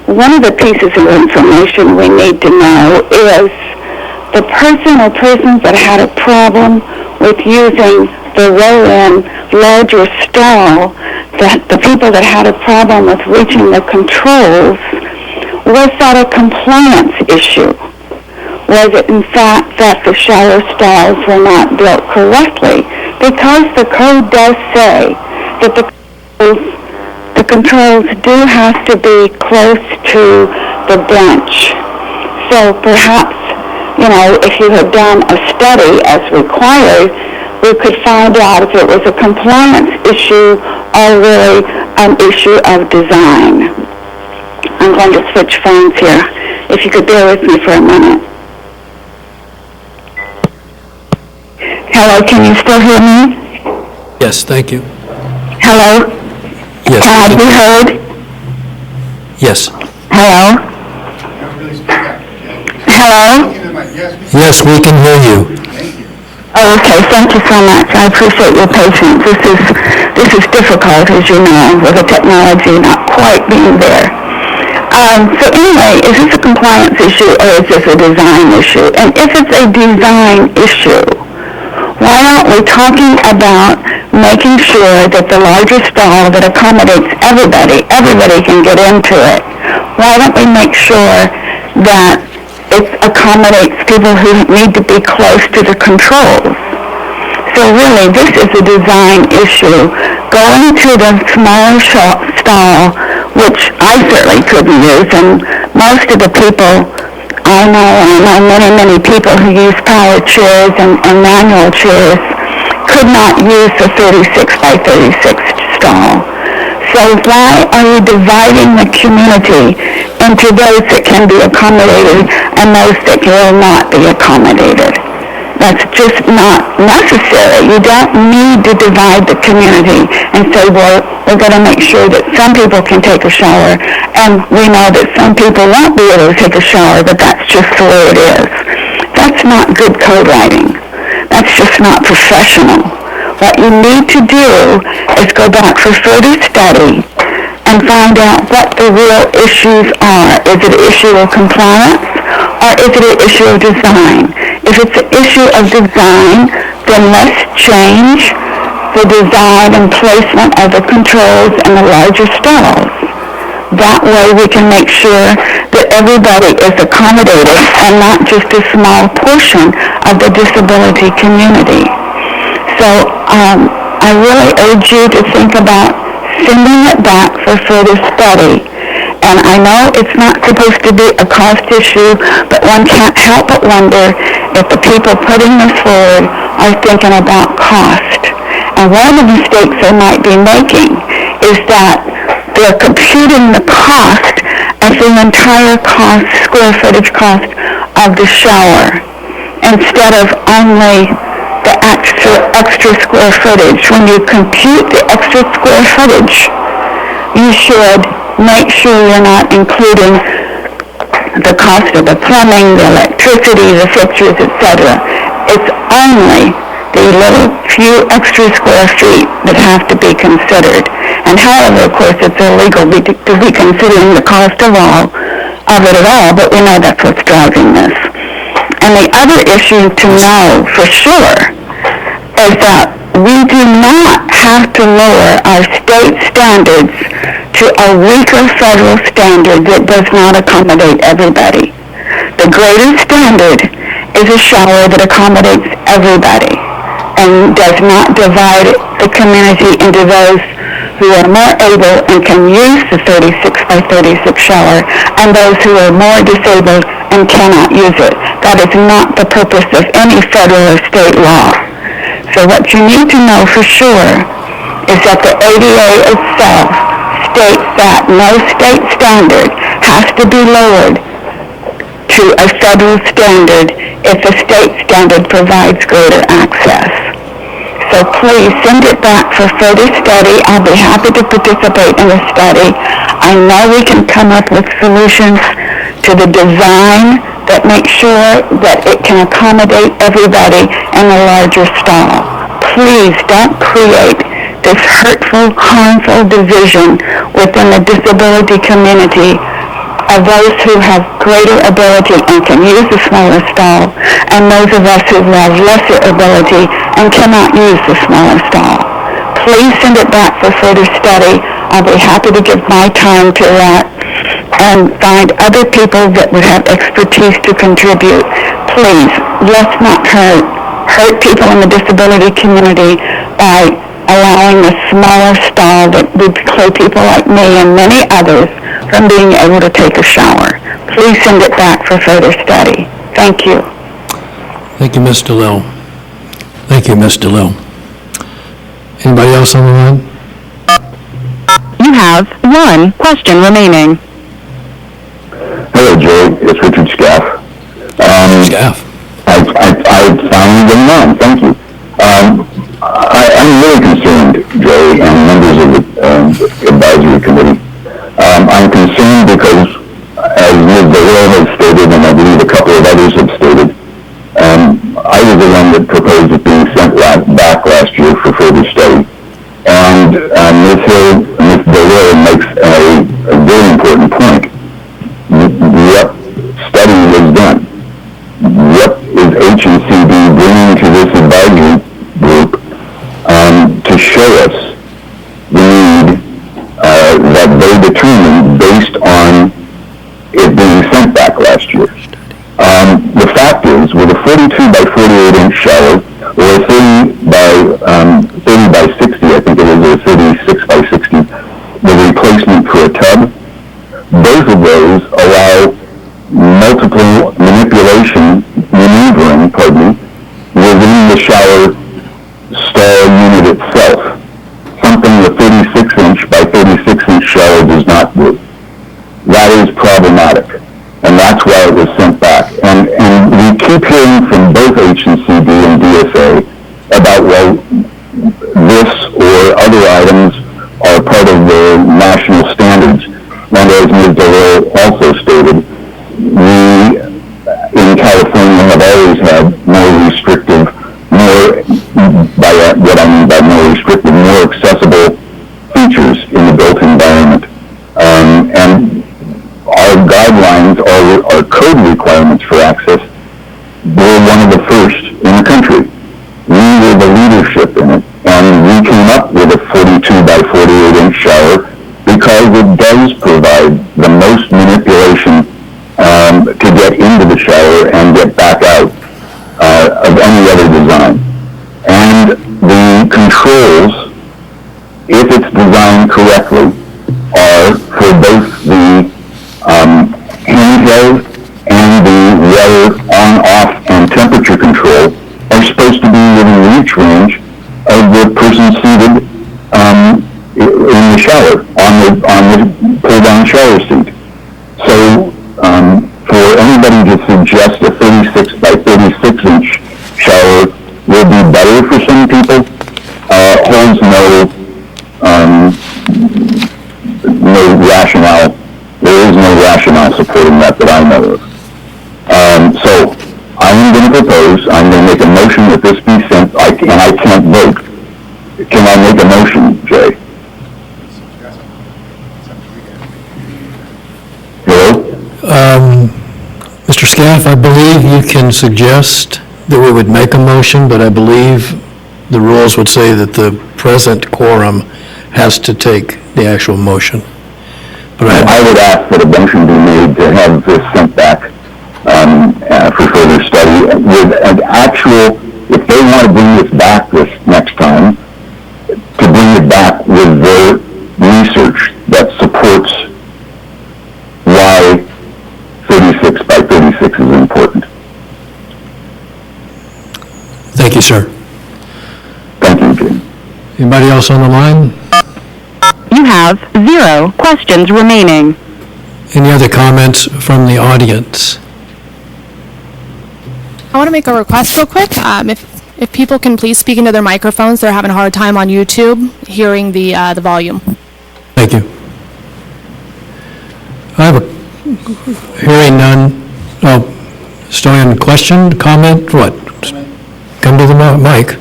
One of the pieces of information we need to know is the person or persons that had a problem with using the roll-in larger stall, that the people that had a problem with reaching the controls, was that a compliance issue? Was it in fact that the shower stalls were not built correctly? Because the code does say that the controls do have to be close to the bench. So perhaps if you had done a study as required, we could find out if it was a compliance issue or really an issue of design. I'm going to switch phones here. If you could bear with me for a minute. Hello, can you still hear me? Yes, thank you. Hello? Yes. Can I be heard? Yes. Hello? Hello? Yes, we can hear you. Oh, okay. Thank you so much. I appreciate your patience. This is difficult, as you know, with the technology not quite being there. So anyway, is this a compliance issue or is this a design issue? And if it's a design issue, why aren't we talking about making sure that the larger stall that accommodates everybody can get into it? Why don't we make sure that it accommodates people who need to be close to the controls? So really, this is a design issue. Going to the smaller stall, which I certainly couldn't use, and most of the people I know many people who use power chairs and manual chairs could not use the 36 by 36 stall. So why are you dividing the community into those that can be accommodated and those that will not be accommodated? That's just not necessary. You don't need to divide the community and say, well, we're going to make sure that some people can take a shower, and we know that some people won't be able to take a shower, but that's just the way it is. That's not good code writing. That's just not professional. What you need to do is go back for further study and find out what the real issues are. Is it an issue of compliance or is it an issue of design? If it's an issue of design, then let's change the design and placement of the controls in the larger stalls. That way we can make sure that everybody is accommodated and not just a small portion of the disability community. So I really urge you to think about sending it back for further study. And I know it's not supposed to be a cost issue, but one can't help but wonder if the people putting this forward are thinking about cost. And one of the mistakes they might be making is that they're computing the cost as the entire cost, square footage cost of the shower, instead of only the extra square footage. When you compute the extra square footage, you should make sure you're not including the cost of the plumbing, the electricity, the fixtures, etc. It's only the little few extra square feet that have to be considered. And however, of course, it's illegal to be considering the cost of it at all, but we know that's what's driving this. And the other issue to know for sure is that we do not have to lower our state standards to a weaker federal standard that does not accommodate everybody. The greater standard is a shower that accommodates everybody and does not divide the community into those who are more able and can use the 36 by 36 shower and those who are more disabled and cannot use it. That is not the purpose of any federal or state law. So what you need to know for sure is that the ADA itself states that no state standard has to be lowered to a federal standard if the state standard provides greater access. So please send it back for further study. I'll be happy to participate in the study. I know we can come up with solutions to the design that make sure that it can accommodate everybody in a larger stall. Please don't create this hurtful, harmful division within the disability community of those who have greater ability and can use the smaller stall, and those of us who have lesser ability and cannot use the smaller stall. Please send it back for further study. I'll be happy to give my time to that and find other people that would have expertise to contribute. Please, let's not hurt people in the disability community by allowing a smaller stall that would close people like me and many others from being able to take a shower. Please send it back for further study. Thank you. Thank you, Ms. DeLille. Thank you, Ms. DeLille. Anybody else on the line? You have one question remaining. Hello, Joe. It's Richard Scaff. Staff. I finally been on. Thank you. I'm really concerned, Joe, and members of the advisory committee. I'm concerned because, as Ms. DeLille has stated, and I believe a couple of others have stated, I was the one that proposed it being sent back last year for further study. And Ms. DeLille makes a very important point. What study was done? What is H&CD bringing to this advisory group to show us the need that they determined based on it being sent back last year? The fact is, with a 42 by 48 inch shower, or a 30 by 60, I think it is, or 36 by 60, the replacement for a tub, both of those allow multiple maneuvering, within the shower stall unit itself. Something the 36 inch by 36 inch shower does not do. That is problematic, and that's why it was sent back. And we keep hearing from both H&CD and DSA about, well, this or other items are part of the national standards. And as Ms. DeLille also stated, we in California have always had more restrictive, more accessible features in the built environment. And our guidelines, our code requirements for access, were one of the first in the country. We were the leadership in it, and we came up with a 42 by 48 inch shower because it does provide the most manipulation to get into the shower and get back out of any other design. And the controls, if it's designed correctly, are for both the handheld and the weather on-off and temperature control are supposed to be within reach range of the person seated in the shower, on the pull-down shower seat. So for anybody to suggest a 36 by 36 inch shower will be better for some people holds no rationale. There is no rationale supporting that I know of. So I'm going to propose, I'm going to make a motion that this be sent, and I can't vote. Can I make a motion, Jay? Hello? Mr. Scaff, I believe you can suggest that we would make a motion, but I believe the rules would say that the present quorum has to take the actual motion. But I would ask that a motion be made to have this sent back for further study with an actual, if they want to bring this back this next time, to bring it back with their research that supports why 36 by 36 is important. Thank you, sir. Thank you, Jim. Anybody else on the line? You have 0 questions remaining. Any other comments from the audience? I want to make a request real quick. If people can please speak into their microphones, they're having a hard time on YouTube hearing the volume. Thank you. I have a, hearing none, Stoyan, question, comment, what? Come to the mic.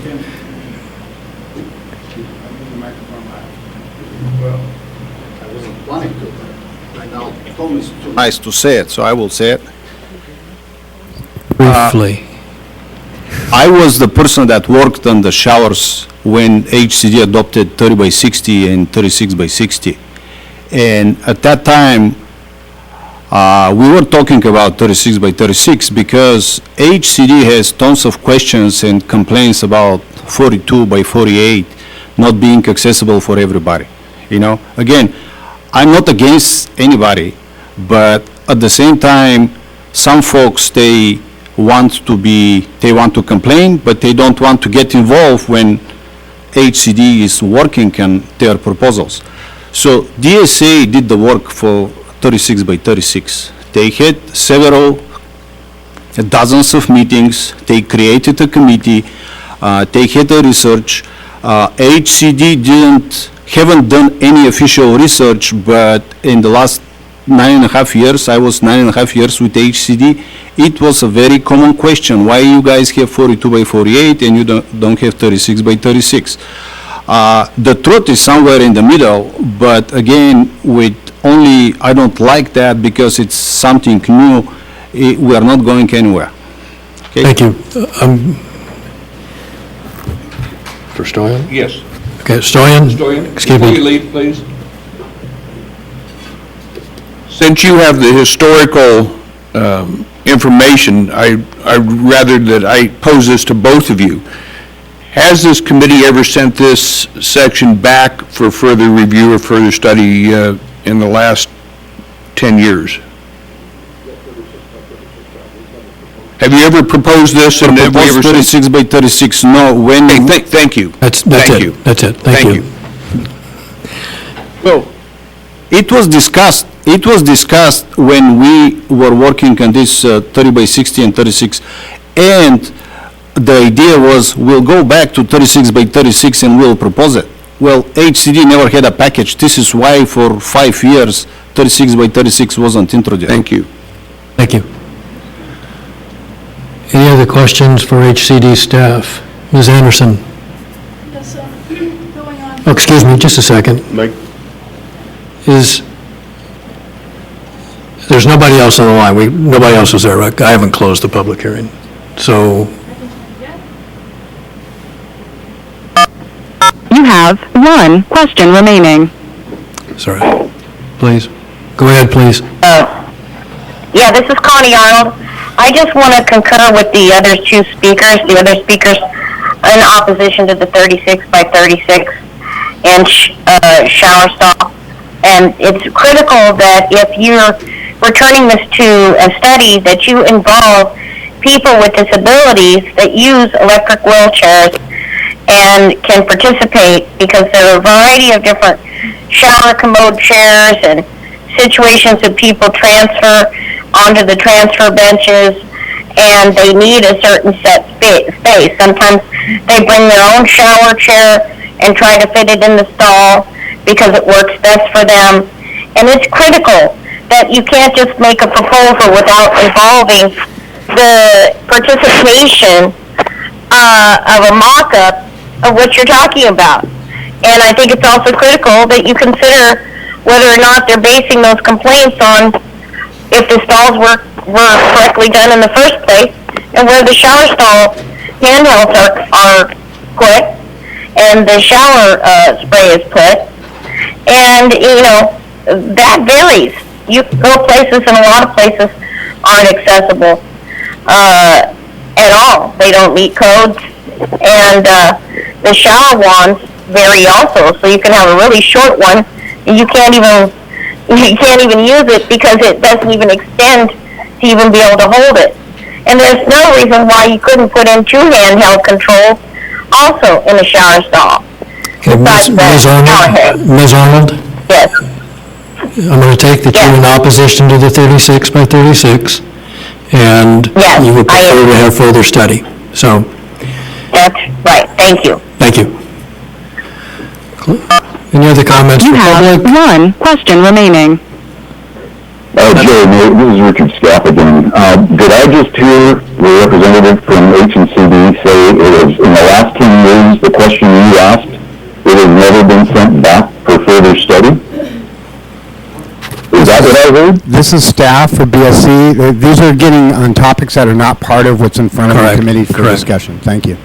Nice to say it, so I will say it. Briefly. I was the person that worked on the showers when HCD adopted 30 by 60 and 36 by 60. And at that time, we were talking about 36 by 36 because HCD has tons of questions and complaints about 42 by 48 not being accessible for everybody. You know, again, I'm not against anybody, but at the same time, some folks, they they want to complain, but they don't want to get involved when HCD is working on their proposals. So DSA did the work for 36 by 36. They had dozens of meetings, they created a committee, they had the research. HCD haven't done any official research, but in the last 9.5 years, I was 9.5 years with HCD, it was a very common question, why you guys have 42 by 48 and you don't have 36 by 36? The truth is somewhere in the middle, but again, I don't like that because it's something new, we are not going anywhere. Okay? Thank you. For Stoyan? Yes. Okay, Stoyan? Stoyan, Excuse before me. you leave, please. Since you have the historical information, I'd rather that I pose this to both of you. Has this committee ever sent this section back for further review or further study in the last 10 years? Have you ever proposed this? And have we ever Proposed 36 by 36, no, when... Thank you. That's Thank it. you. That's it. Thank you. Well, it was discussed when we were working on this 30 by 60 and 36, and the idea was we'll go back to 36 by 36 and we'll propose it. Well, HCD never had a package. This is why for 5 years 36 by 36 wasn't introduced. Thank you. Thank you. Any other questions for HCD staff? Ms. Anderson? Oh, excuse me, just a second. Mike? There's nobody else on the line. Nobody else was there, right? I haven't closed the public hearing. So, You have one question remaining. sorry. Please. Go ahead, please. Yeah, this is Connie Arnold. I just want to concur with the other speakers in opposition to the 36 by 36 and shower stall. And it's critical that if you're returning this to a study, that you involve people with disabilities that use electric wheelchairs and can participate, because there are a variety of different shower commode chairs and situations that people transfer onto the transfer benches, and they need a certain set space. Sometimes they bring their own shower chair and try to fit it in the stall because it works best for them. And it's critical that you can't just make a proposal without involving the participation of a mock-up of what you're talking about. And I think it's also critical that you consider whether or not they're basing those complaints on if the stalls were correctly done in the first place, and where the shower stall handhelds are put and the shower spray is put. And, that varies. You go places, and a lot of places aren't accessible at all. They don't meet codes. And the shower wands vary also, so you can have a really short one, and you can't even use it because it doesn't even extend to even be able to hold it. And there's no reason why you couldn't put in 2 handheld controls also in the shower stall. Okay, Ms. Arnold? Yes. I'm going to take that you're in opposition to the 36 by 36, and you would prefer to have further study. So. That's right. Thank you. Thank you. Any other comments You for have public? one question remaining. Joe, this is Richard Scaff again. Did I just hear the representative from H&CD say it was, in the last 10 years, the question you asked, it has never been sent back for further study? Is that what I heard? This is staff for BSC. These are getting on topics that are not part of what's in front of the committee for discussion. Thank you.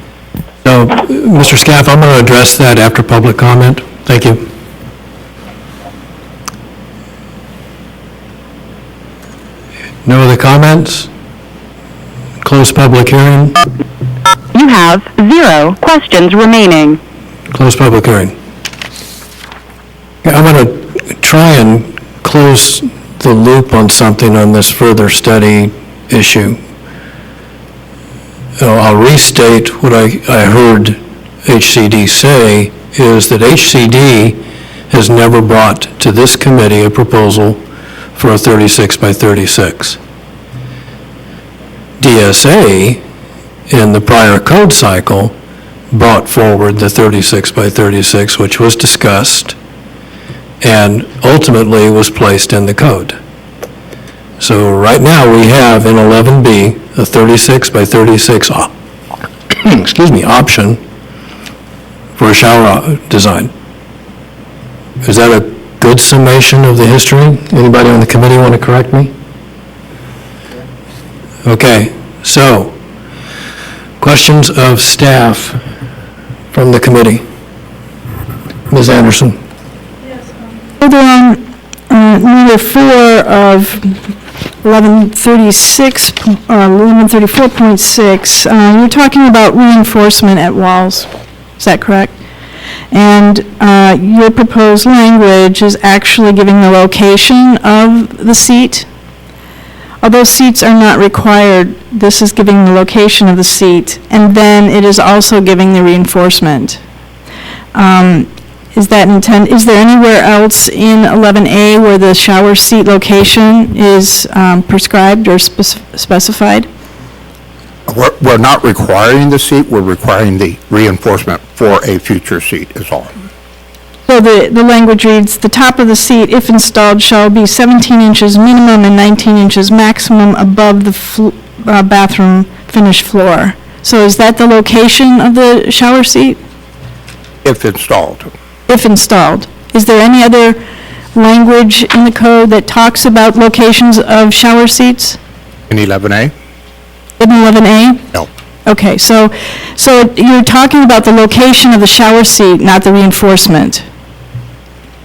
So, Mr. Scaff, I'm going to address that after public comment. Thank you. No other comments? Close public hearing. You have 0 questions remaining. Close public hearing. I'm going to try and close the loop on something on this further study issue. I'll restate what I heard HCD say, is that HCD has never brought to this committee a proposal for a 36 by 36. DSA, in the prior code cycle, brought forward the 36 by 36, which was discussed, and ultimately was placed in the code. So right now, we have in 11B, a 36 by 36, excuse me, option for a shower design. Is that a good summation of the history? Anybody on the committee want to correct me? Okay, so, questions of staff from the committee? Ms. Anderson? Further on, number 4 of 1134.6, you're talking about reinforcement at walls. Is that correct? And your proposed language is actually giving the location of the seat. Although seats are not required, this is giving the location of the seat, and then it is also giving the reinforcement. Is that is there anywhere else in 11A where the shower seat location is prescribed or specified? We're not requiring the seat, we're requiring the reinforcement for a future seat is all. So the language reads, "The top of the seat, if installed, shall be 17 inches minimum and 19 inches maximum above the bathroom finish floor." So is that the location of the shower seat? If installed. If installed. Is there any other language in the code that talks about locations of shower seats? In 11A? In 11A? No. Okay, so you're talking about the location of the shower seat, not the reinforcement.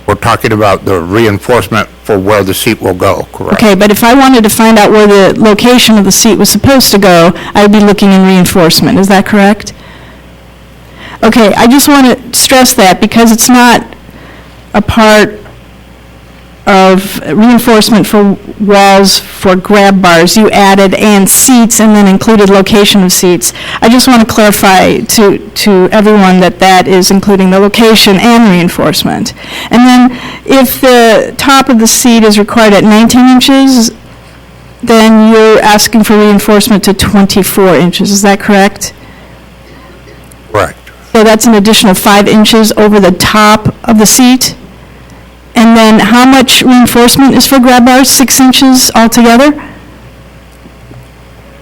We're talking about the reinforcement for where the seat will go, correct? Okay, but if I wanted to find out where the location of the seat was supposed to go, I'd be looking in reinforcement. Is that correct? Okay, I just want to stress that because it's not a part of reinforcement for walls for grab bars. You added and seats and then included location of seats. I just want to clarify to everyone that that is including the location and reinforcement. And then if the top of the seat is required at 19 inches, then you're asking for reinforcement to 24 inches. Is that correct? Correct. So that's an additional 5 inches over the top of the seat? And then how much reinforcement is for grab bars? 6 inches altogether?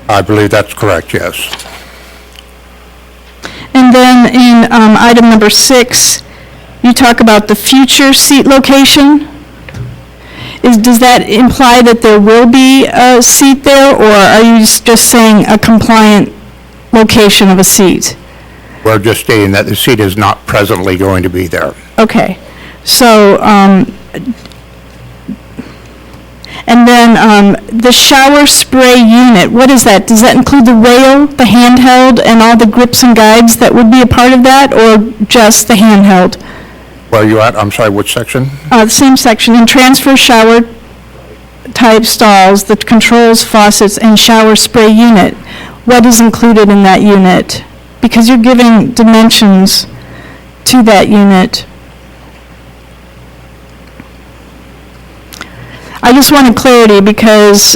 I believe that's correct, yes. And then in item number 6, you talk about the future seat location. Does that imply that there will be a seat there, or are you just saying a compliant location of a seat? We're just stating that the seat is not presently going to be there. Okay, so, and then the shower spray unit, what is that? Does that include the rail, the handheld, and all the grips and guides that would be a part of that, or just the handheld? Where are you at? I'm sorry, which section? The same section, in transfer shower type stalls, the controls, faucets, and shower spray unit. What is included in that unit? Because you're giving dimensions to that unit. I just wanted clarity because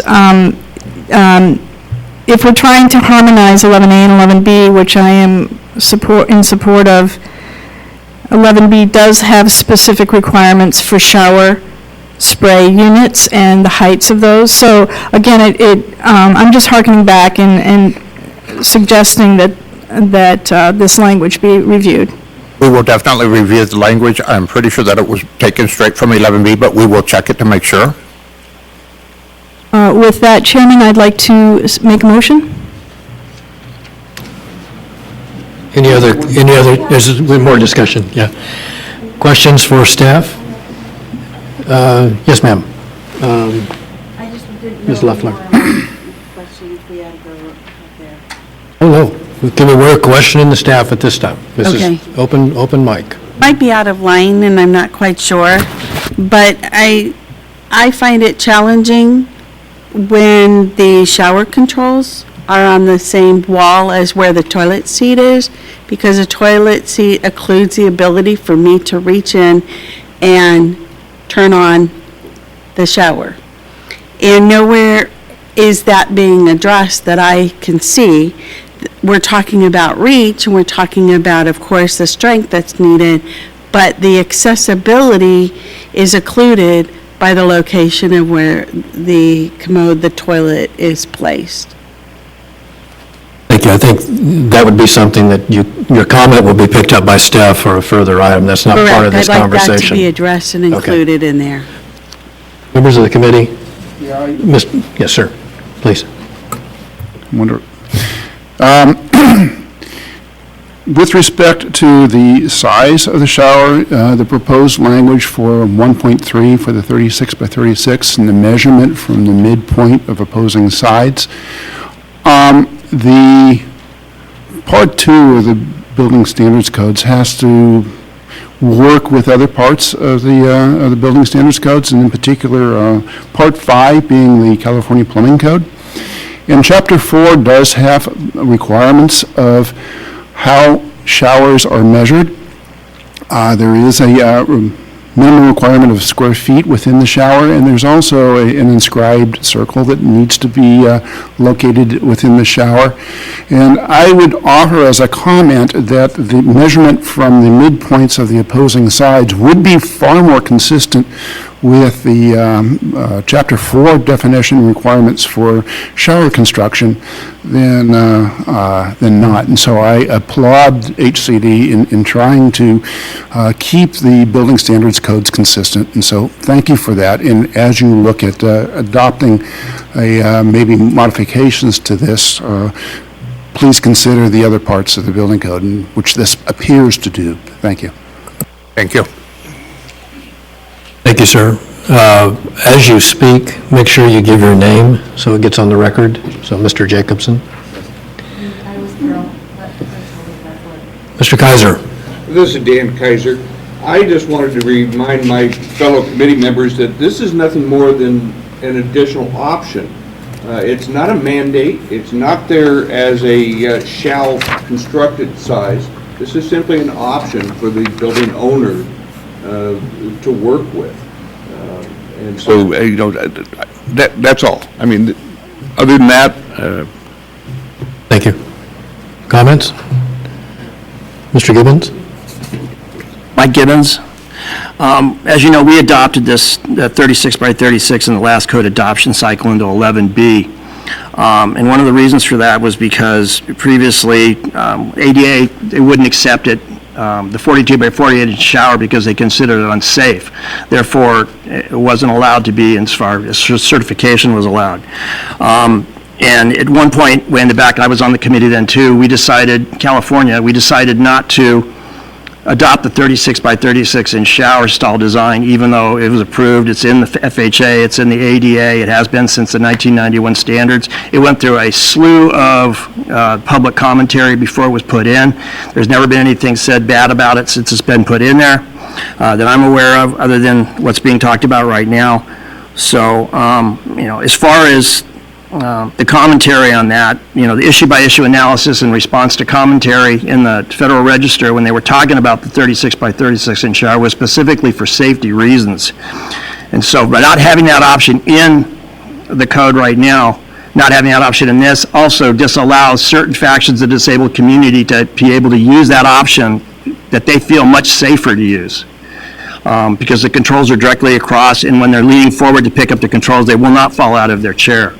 if we're trying to harmonize 11A and 11B, which I am in support of, 11B does have specific requirements for shower spray units and the heights of those. So again, I'm just harkening back and suggesting that this language be reviewed. We will definitely review the language. I'm pretty sure that it was taken straight from 11B, but we will check it to make sure. With that, Chairman, I'd like to make a motion. Any other, there's more discussion, yeah. Questions for staff? Yes, ma'am. Ms. Leffler. Oh, no. We're questioning the staff at this time. This Okay. is open mic. Might be out of line, and I'm not quite sure, but I find it challenging when the shower controls are on the same wall as where the toilet seat is, because a toilet seat occludes the ability for me to reach in and turn on the shower. And nowhere is that being addressed that I can see. We're talking about reach, and we're talking about, of course, the strength that's needed, but the accessibility is occluded by the location of where the commode, the toilet is placed. Thank you. I think that would be something that your comment will be picked up by staff for a further item. That's not part of this Correct. I'd like that to conversation. be addressed and Okay. included in there. Members of the committee? Yes, sir. Please. Wonder, with respect to the size of the shower, the proposed language for 1.3 for the 36 by 36 and the measurement from the midpoint of opposing sides, the Part 2 of the Building Standards Codes has to work with other parts of the Building Standards Codes, and in particular, Part 5 being the California Plumbing Code. And Chapter 4 does have requirements of how showers are measured. There is a minimum requirement of square feet within the shower, and there's also an inscribed circle that needs to be located within the shower. And I would offer as a comment that the measurement from the midpoints of the opposing sides would be far more consistent with the Chapter 4 definition requirements for shower construction than not. And so I applaud HCD in trying to keep the building standards codes consistent. And so thank you for that. And as you look at adopting maybe modifications to this, please consider the other parts of the building code, which this appears to do. Thank you. Thank you. Thank you, sir. As you speak, make sure you give your name so it gets on the record. So, Mr. Jacobson. Mr. Kaiser. This is Dan Kaiser. I just wanted to remind my fellow committee members that this is nothing more than an additional option. It's not a mandate. It's not there as a shall constructed size. This is simply an option for the building owner to work with. And so, that's all. I mean, other than that... Thank you. Comments? Mr. Gibbons? Mike Gibbons. As you know, we adopted this 36 by 36 in the last code adoption cycle into 11B. And one of the reasons for that was because previously ADA, they wouldn't accept it, the 42 by 48 inch shower, because they considered it unsafe. Therefore, it wasn't allowed to be as far as certification was allowed. And at one point, way in the back, I was on the committee then too, we decided not to adopt the 36 by 36 inch shower stall design, even though it was approved. It's in the FHA, it's in the ADA, it has been since the 1991 standards. It went through a slew of public commentary before it was put in. There's never been anything said bad about it since it's been put in there that I'm aware of, other than what's being talked about right now. So, as far as the commentary on that, the issue-by-issue analysis in response to commentary in the Federal Register when they were talking about the 36 by 36 inch shower was specifically for safety reasons. And so by not having that option in the code right now, not having that option in this also disallows certain factions of the disabled community to be able to use that option that they feel much safer to use. Because the controls are directly across, and when they're leaning forward to pick up the controls, they will not fall out of their chair.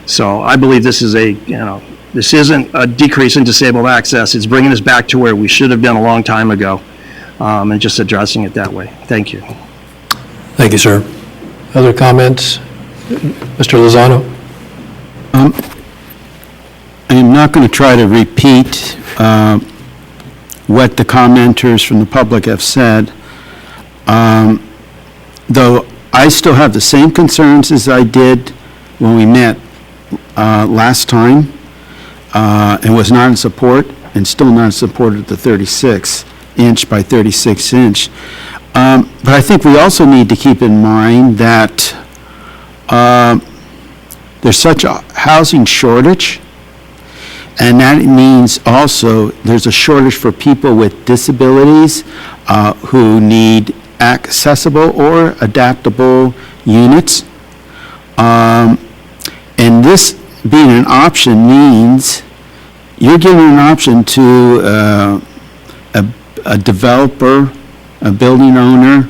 So I believe this is this isn't a decrease in disabled access. It's bringing us back to where we should have been a long time ago, and just addressing it that way. Thank you. Thank you, sir. Other comments? Mr. Lozano? I am not going to try to repeat what the commenters from the public have said, though I still have the same concerns as I did when we met last time, and was not in support, and still not in support of the 36 inch by 36 inch. But I think we also need to keep in mind that there's such a housing shortage And that means also there's a shortage for people with disabilities who need accessible or adaptable units. And this being an option means you're giving an option to a developer, a building owner,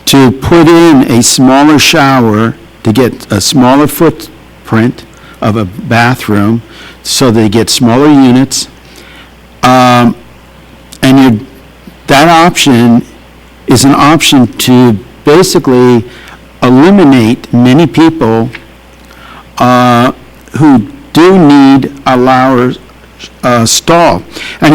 to put in a smaller shower to get a smaller footprint of a bathroom, so they get smaller units. And that option is an option to basically eliminate many people who do need a lower stall. And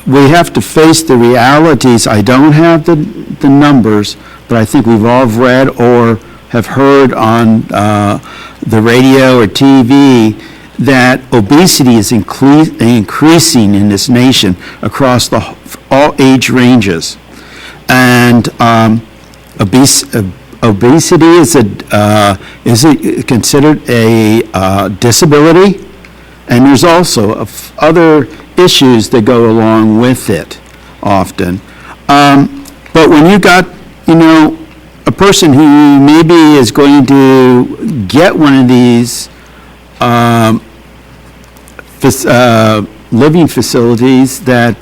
we have to face the realities. I don't have the numbers, but I think we've all read or have heard on the radio or TV that obesity is increasing in this nation across all age ranges. And obesity is considered a disability, and there's also other issues that go along with it often. But when you got, a person who maybe is going to get one of these living facilities that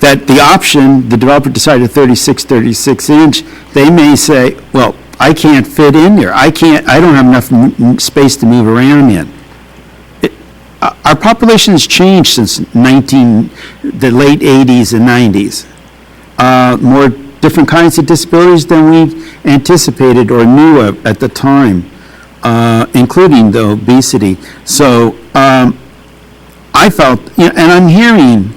the option, the developer decided 36 inch, they may say, well, I can't fit in there. I don't have enough space to move around in. Our population has changed since the late 80s and 90s. More different kinds of disabilities than we anticipated or knew of at the time, including the obesity. So I felt, and I'm hearing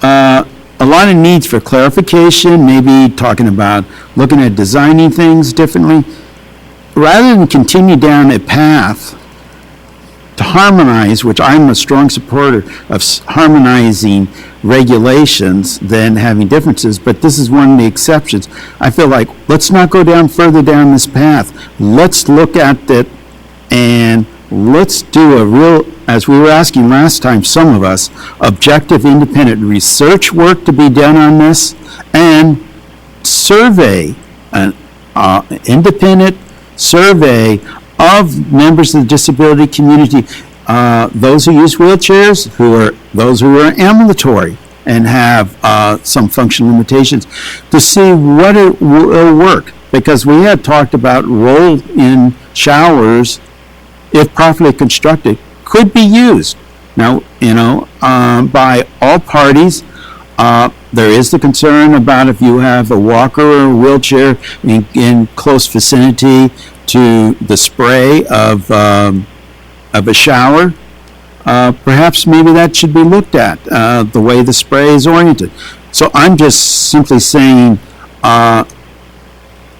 a lot of needs for clarification, maybe talking about looking at designing things differently, rather than continue down a path to harmonize, which I'm a strong supporter of harmonizing regulations than having differences, but this is one of the exceptions. I feel like, let's not go further down this path. Let's look at it and let's do a real, as we were asking last time, some of us, objective, independent research work to be done on this, and survey, an independent survey of members of the disability community, those who use wheelchairs, those who are ambulatory and have some functional limitations, to see what it will work. Because we had talked about roll-in showers, if properly constructed, could be used. Now, by all parties. There is the concern about if you have a walker or a wheelchair in close vicinity to the spray of a shower, perhaps maybe that should be looked at, the way the spray is oriented. So I'm just simply saying,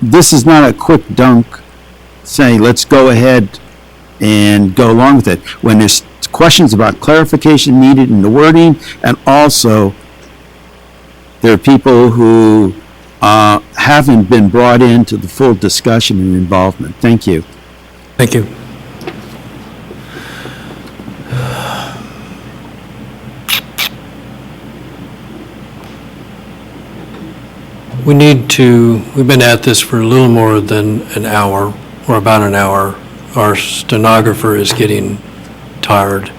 this is not a quick dunk, say, let's go ahead and go along with it. When there's questions about clarification needed in the wording, and also there are people who haven't been brought into the full discussion and involvement. Thank you. Thank you. We've been at this for a little more than an hour, or about an hour. Our stenographer is getting tired.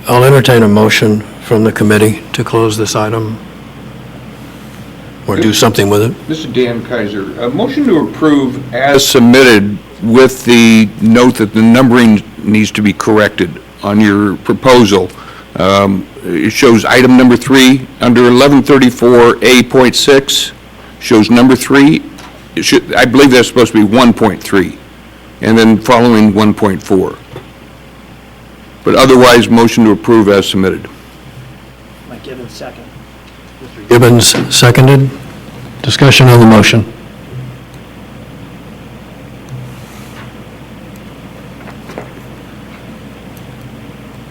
I'll entertain a motion from the committee to close this item, or do something with it. This is Dan Kaiser. A motion to approve as submitted with the note that the numbering needs to be corrected on your proposal. It shows item number 3 under 1134A.6, shows number 3. I believe that's supposed to be 1.3, and then following 1.4. But otherwise, motion to approve as submitted. Mike Gibbons, second. Gibbons, seconded. Discussion on the motion.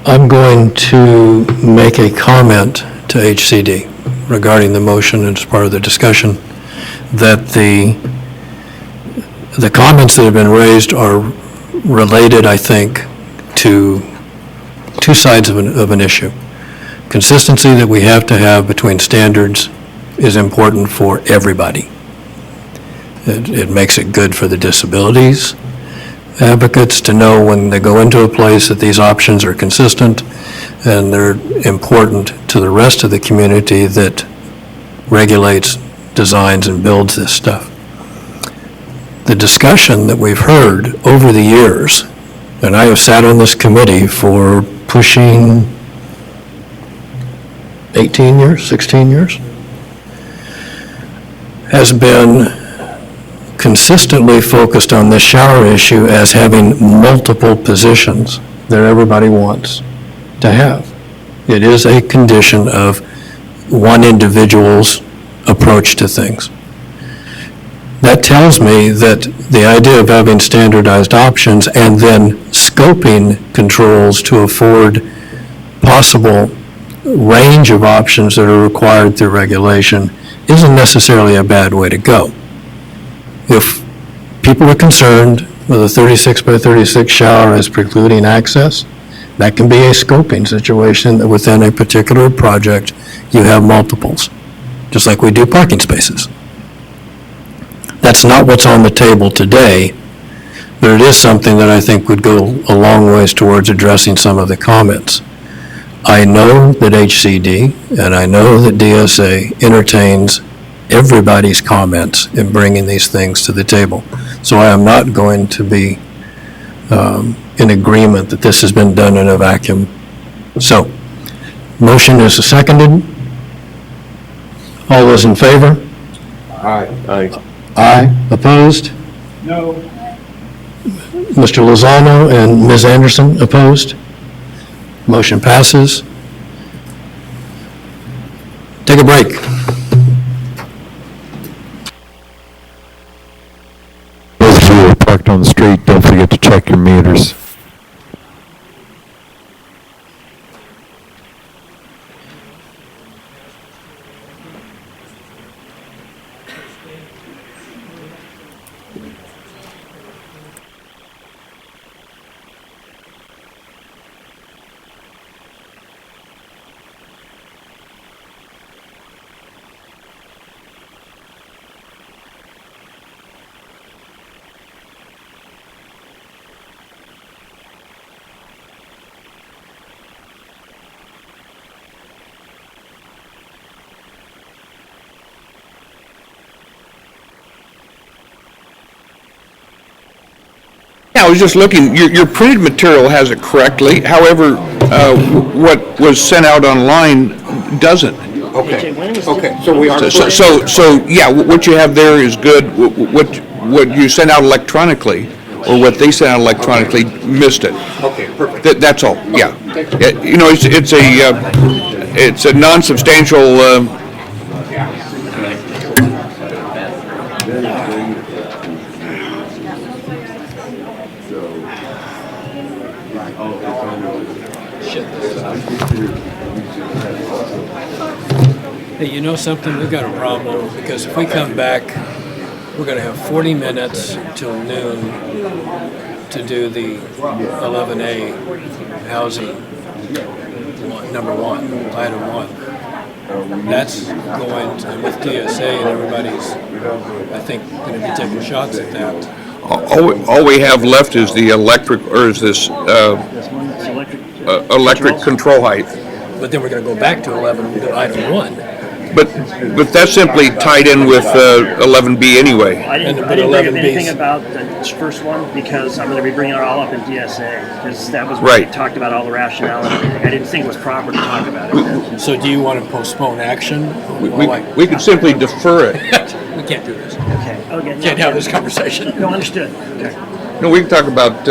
I'm going to make a comment to HCD regarding the motion as part of the discussion. that the comments that have been raised are related, I think, to two sides of an issue. Consistency that we have to have between standards is important for everybody. It makes it good for the disabilities advocates to know when they go into a place that these options are consistent, and they're important to the rest of the community that regulates, designs, and builds this stuff. The discussion that we've heard over the years, and I have sat on this committee for pushing 18 years, 16 years, has been consistently focused on this shower issue as having multiple positions that everybody wants to have. It is a condition of one individual's approach to things. That tells me that the idea of having standardized options and then scoping controls to afford possible range of options that are required through regulation isn't necessarily a bad way to go. If people are concerned with a 36 by 36 shower as precluding access, that can be a scoping situation that within a particular project, you have multiples, just like we do parking spaces. That's not what's on the table today, but it is something that I think would go a long ways towards addressing some of the comments. I know that HCD and I know that DSA entertains everybody's comments in bringing these things to the table. So I am not going to be in agreement that this has been done in a vacuum. So, motion is seconded. All those in favor? Aye. Aye. Opposed? No. Mr. Lozano and Ms. Anderson, opposed? Motion passes. Take a break. Those of you who are parked on the street, don't forget to check your meters. Yeah, I was just looking, your printed material has it correctly, however, what was sent out online doesn't. Okay, okay, so we are. So, yeah, what you have there is good. What you sent out electronically, or what they sent out electronically, missed it. Okay, perfect. That's all, yeah. You know, it's a non-substantial, Hey, you know something? We've got a problem, because if we come back, we're going to have 40 minutes till noon to do the 11A housing, number one, item one. That's going to, with DSA and everybody's, I think, going to be taking shots at that. all we have left is the electric, or is this, electric control height. But then we're going to go back to item one. But that's simply tied in with 11B anyway. I didn't bring up anything about the first one because I'm going to be bringing it all up in DSA because that was what we talked about, all the rationale and everything. I didn't think it was proper to talk about it. So do you want to postpone action? We could simply defer it. We can't do this. Okay. Can't have this conversation. No, understood. Okay. No, we can talk about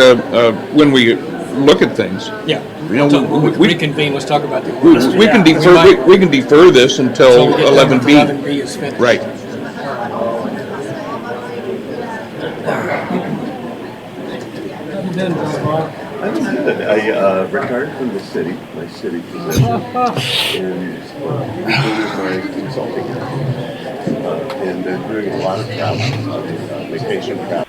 when we look at things. Yeah. You know, So we reconvene, let's talk about the. We can defer. We can defer this until 11B. 11B is finished. Right. I'm good. I retired from the city, my city position, and completed my consulting. And they're doing a lot of travel, vacation travel.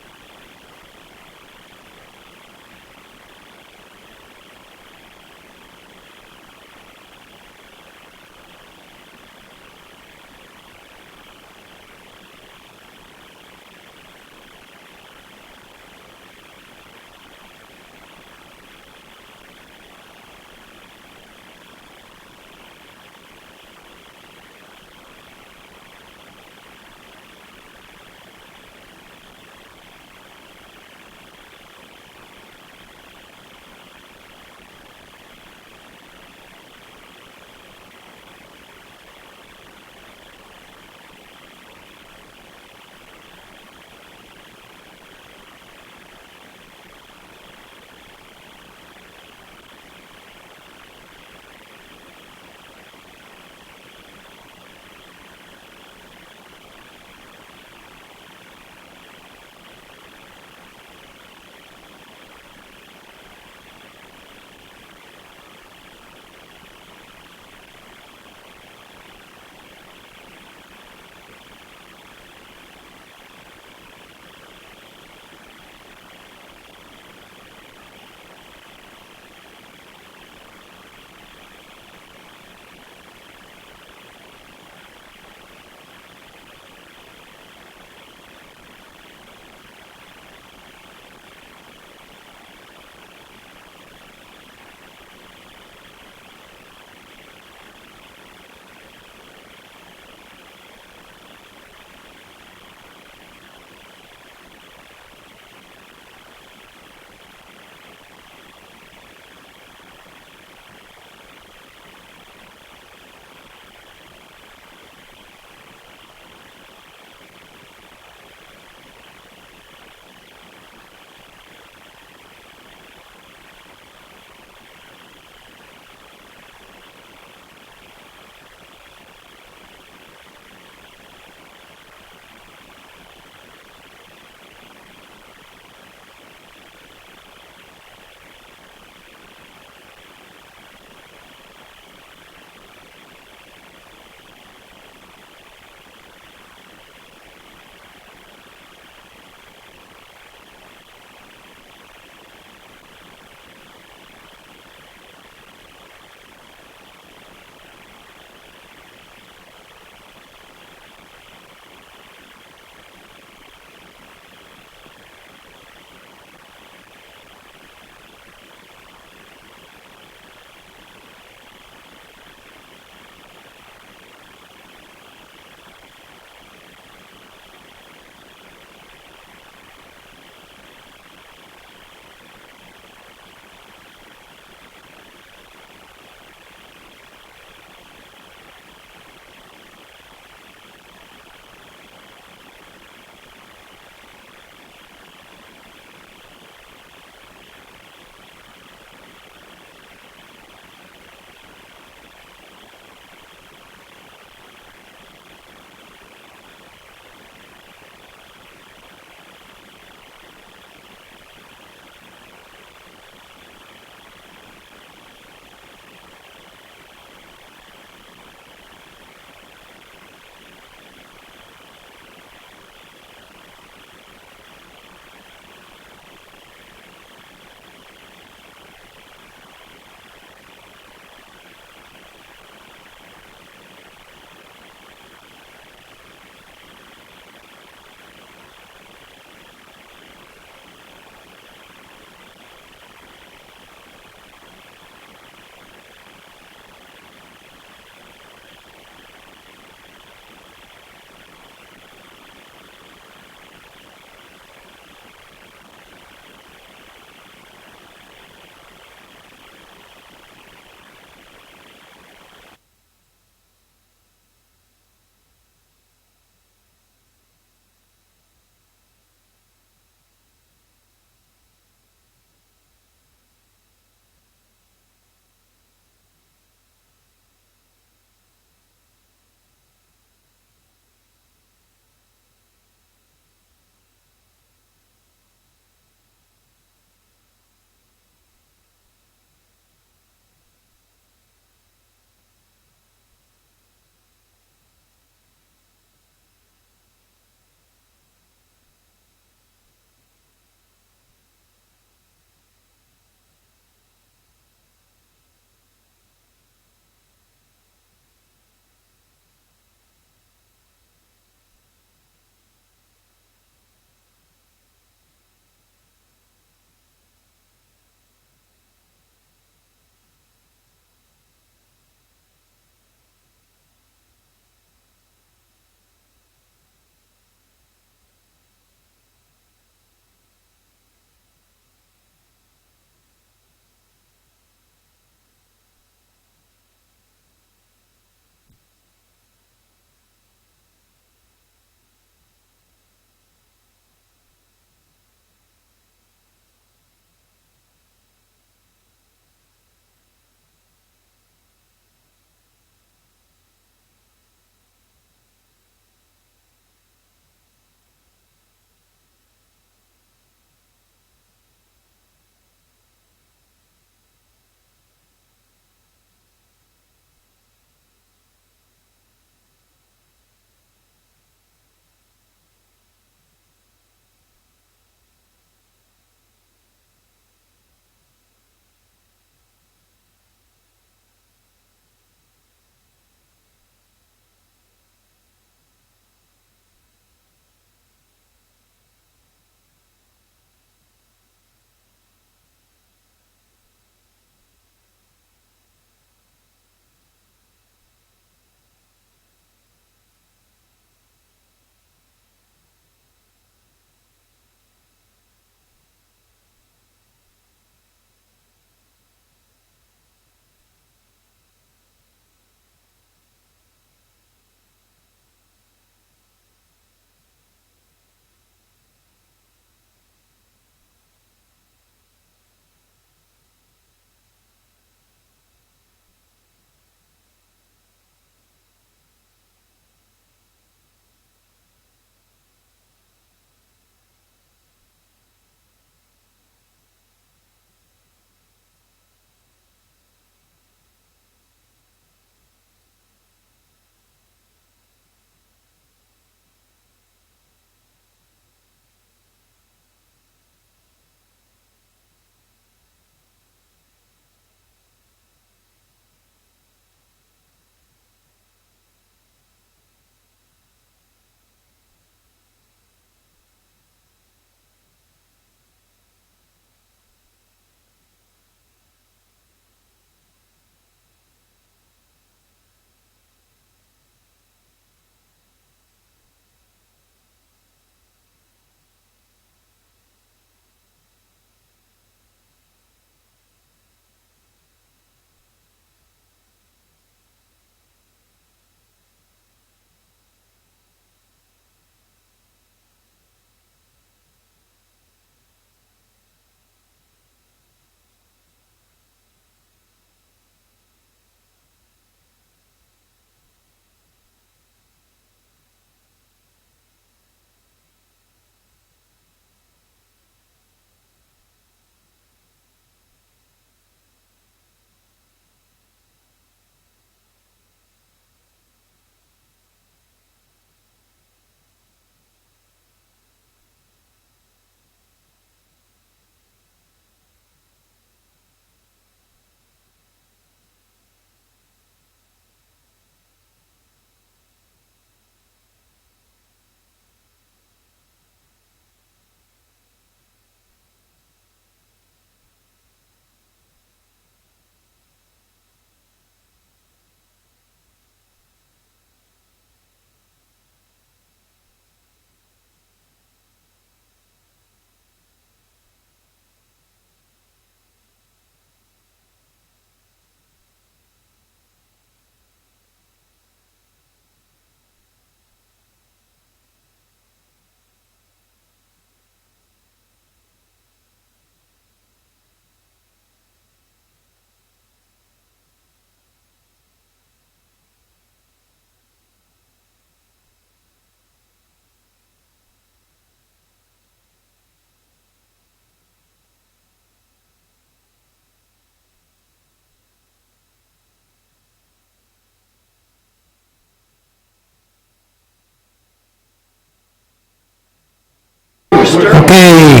Okay,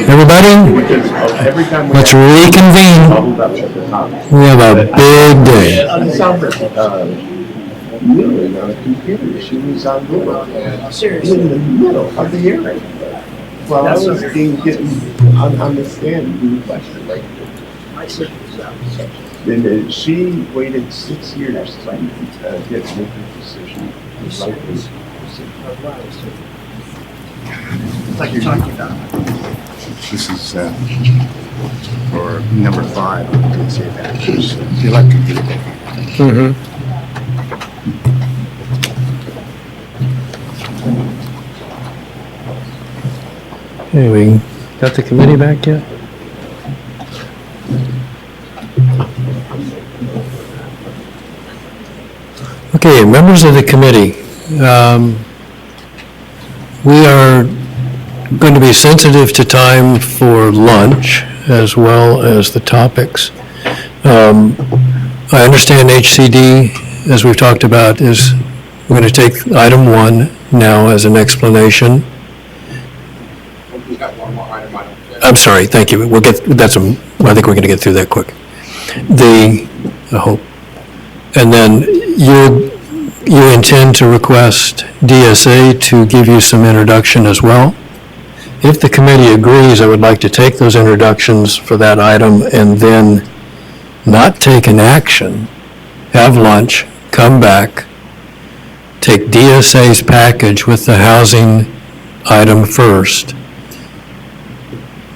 everybody, let's reconvene. We have a big day. Literally on a computer, she was on Google, in the middle of the hearing. Well, I was getting on the stand, doing questions like, then she waited 6 years to get to make a decision. Like you're talking about. This is for number 5. I didn't say that. The electric vehicle. Okay, we got the committee back yet? Okay, members of the committee, we are going to be sensitive to time for lunch as well as the topics. I understand HCD, as we've talked about, is we're going to take item 1 now as an explanation. We got one more item. I'm sorry, thank you. We'll get, I think we're going to get through that quick. I hope. And then you intend to request DSA to give you some introduction as well. If the committee agrees, I would like to take those introductions for that item and then not take an action, have lunch, come back, take DSA's package with the housing item first,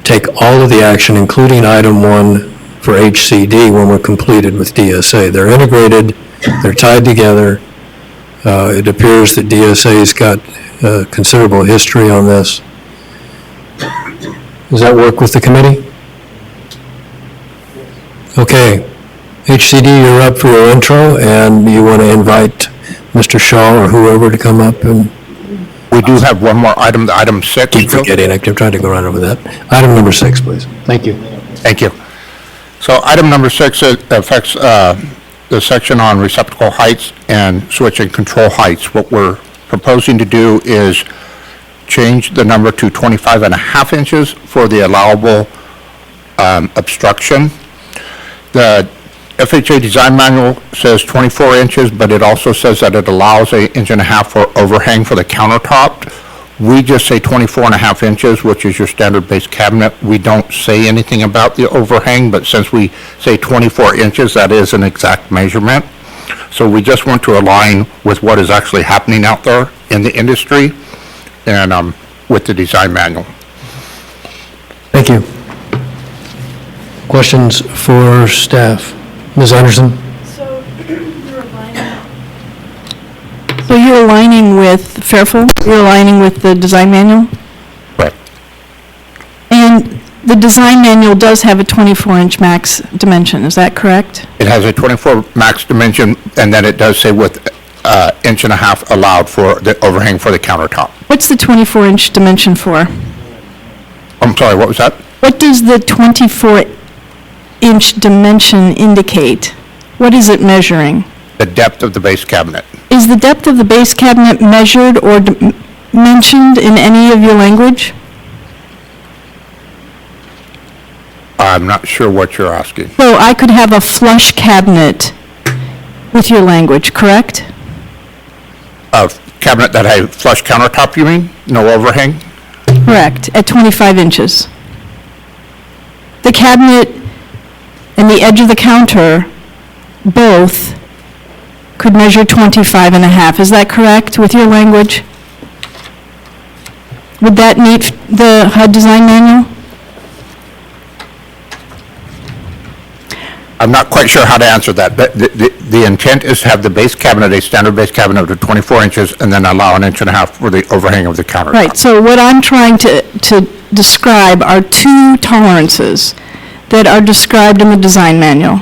take all of the action, including item 1 for HCD when we're completed with DSA. They're integrated, they're tied together. It appears that DSA's got considerable history on this. Does that work with the committee? Okay. HCD, you're up for your intro, and you want to invite Mr. Shaw or whoever to come up and... We do have one more item, item 6. Keep forgetting, I'm trying to go right over that. Item number 6, please. Thank you. Thank you. So item number 6 affects the section on receptacle heights and switch and control heights. What we're proposing to do is change the number to 25.5 inches for the allowable obstruction. The FHA design manual says 24 inches, but it also says that it allows an 1.5 inches for overhang for the countertop. We just say 24.5 inches, which is your standard base cabinet. We don't say anything about the overhang, but since we say 24 inches, that is an exact measurement. So we just want to align with what is actually happening out there in the industry and with the design manual. Thank you. Questions for staff? Ms. Anderson? So you're aligning with Fairfield? You're aligning with the design manual? Right. And the design manual does have a 24-inch max dimension, is that correct? It has a 24 max dimension, and then it does say with 1.5 inches allowed for the overhang for the countertop. What's the 24-inch dimension for? I'm sorry, what was that? What does the 24-inch dimension indicate? What is it measuring? The depth of the base cabinet. Is the depth of the base cabinet measured or mentioned in any of your language? I'm not sure what you're asking. So I could have a flush cabinet with your language, correct? A cabinet that had flush countertop, you mean? No overhang? Correct, at 25 inches. The cabinet and the edge of the counter both could measure 25.5. Is that correct with your language? Would that meet the HUD design manual? I'm not quite sure how to answer that, but the intent is to have the base cabinet, a standard base cabinet of 24 inches, and then allow 1.5 inches for the overhang of the countertop. Right, so what I'm trying to describe are 2 tolerances that are described in the design manual.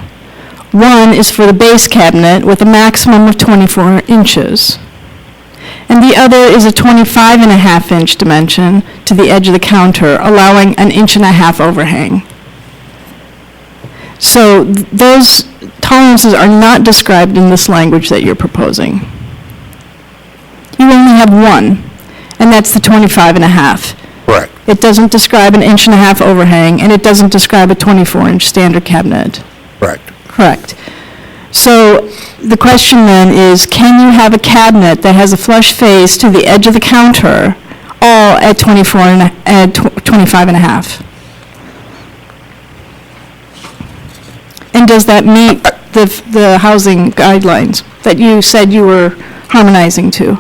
One is for the base cabinet with a maximum of 24 inches. And the other is a 25.5 inch dimension to the edge of the counter, allowing 1.5 inches overhang. So those tolerances are not described in this language that you're proposing. You only have one, and that's the 25.5. Correct. It doesn't describe an 1.5 overhang, and it doesn't describe a 24-inch standard cabinet. Correct. Correct. So the question then is, can you have a cabinet that has a flush face to the edge of the counter, all at 25.5? And does that meet the housing guidelines that you said you were harmonizing to?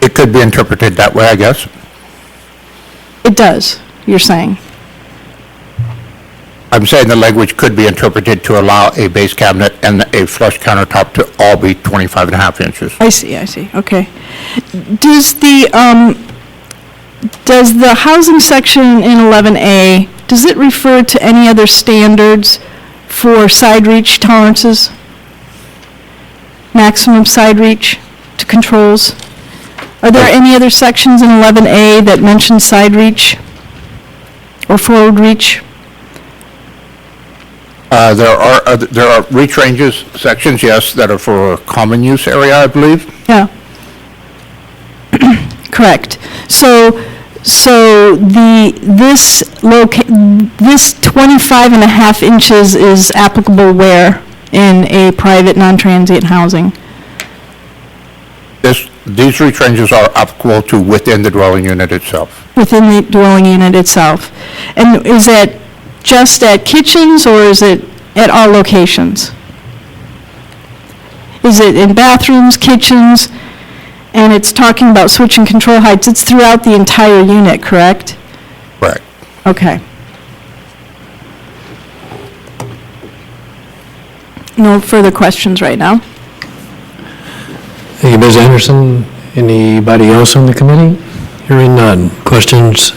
It could be interpreted that way, I guess. It does, you're saying? I'm saying the language could be interpreted to allow a base cabinet and a flush countertop to all be 25.5 inches. I see, okay. Does the housing section in 11A, does it refer to any other standards for side reach tolerances? Maximum side reach to controls? Are there any other sections in 11A that mention side reach or forward reach? There are reach ranges sections, yes, that are for common use area, I believe. Yeah. Correct. So this 25.5 inches is applicable where in a private non-transient housing? These reach ranges are applicable to within the dwelling unit itself. Within the dwelling unit itself. And is that just at kitchens, or is it at all locations? Is it in bathrooms, kitchens, and it's talking about switching control heights? It's throughout the entire unit, correct? Correct. Okay. No further questions right now. Thank you, Ms. Anderson. Anybody else on the committee? Hearing none. Questions,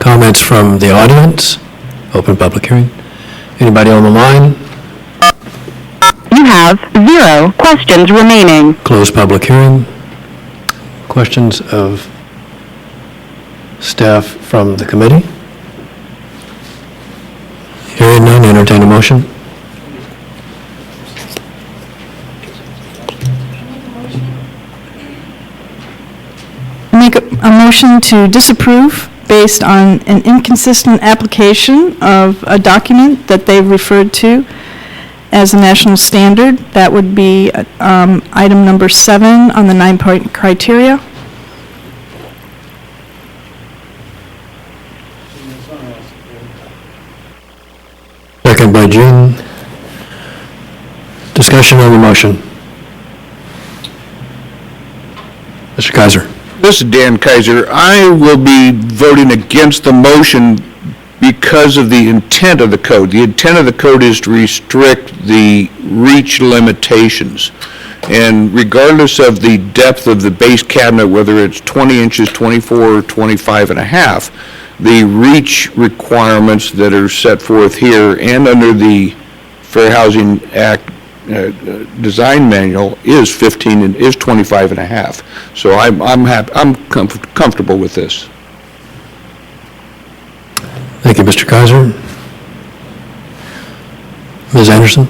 comments from the audience? Open public hearing. Anybody on the line? You have 0 questions remaining. Close public hearing. Questions of staff from the committee? Hearing none, entertain a motion. Make a motion to disapprove based on an inconsistent application of a document that they've referred to as a national standard. That would be item number 7 on the 9-point criteria. Second by Jean. Discussion on the motion. Mr. Kaiser. This is Dan Kaiser. I will be voting against the motion because of the intent of the code. The intent of the code is to restrict the reach limitations. And regardless of the depth of the base cabinet, whether it's 20 inches, 24, or 25.5, the reach requirements that are set forth here and under the Fair Housing Act design manual is 25.5. So I'm comfortable with this. Thank you, Mr. Kaiser. Ms. Anderson?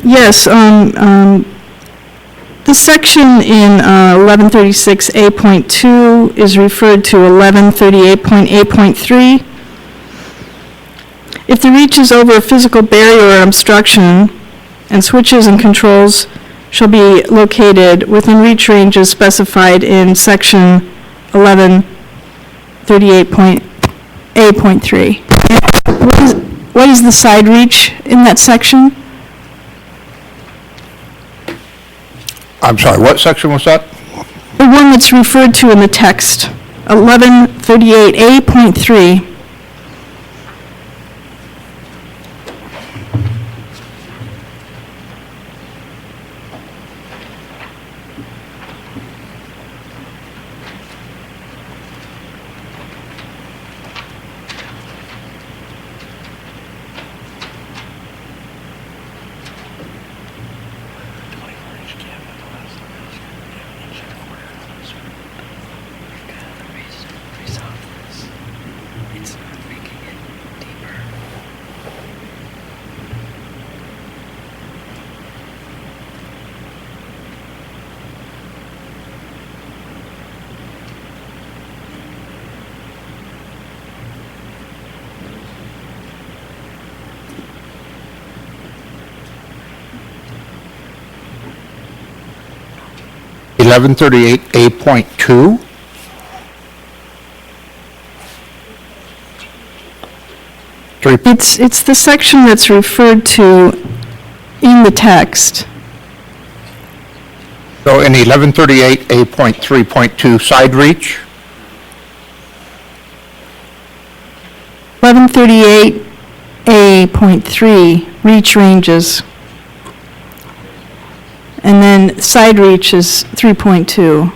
Yes, the section in 1136A.2 is referred to 1138.8.3. If the reach is over a physical barrier or obstruction, and switches and controls shall be located within reach ranges specified in section 1138.8.3. What is the side reach in that section? I'm sorry, what section was that? The one that's referred to in the text, 1138A.3. 1138A.2. It's the section that's referred to in the text. So in 1138A.3.2, side reach, 1138A.3, reach ranges. And then side reach is 3.2.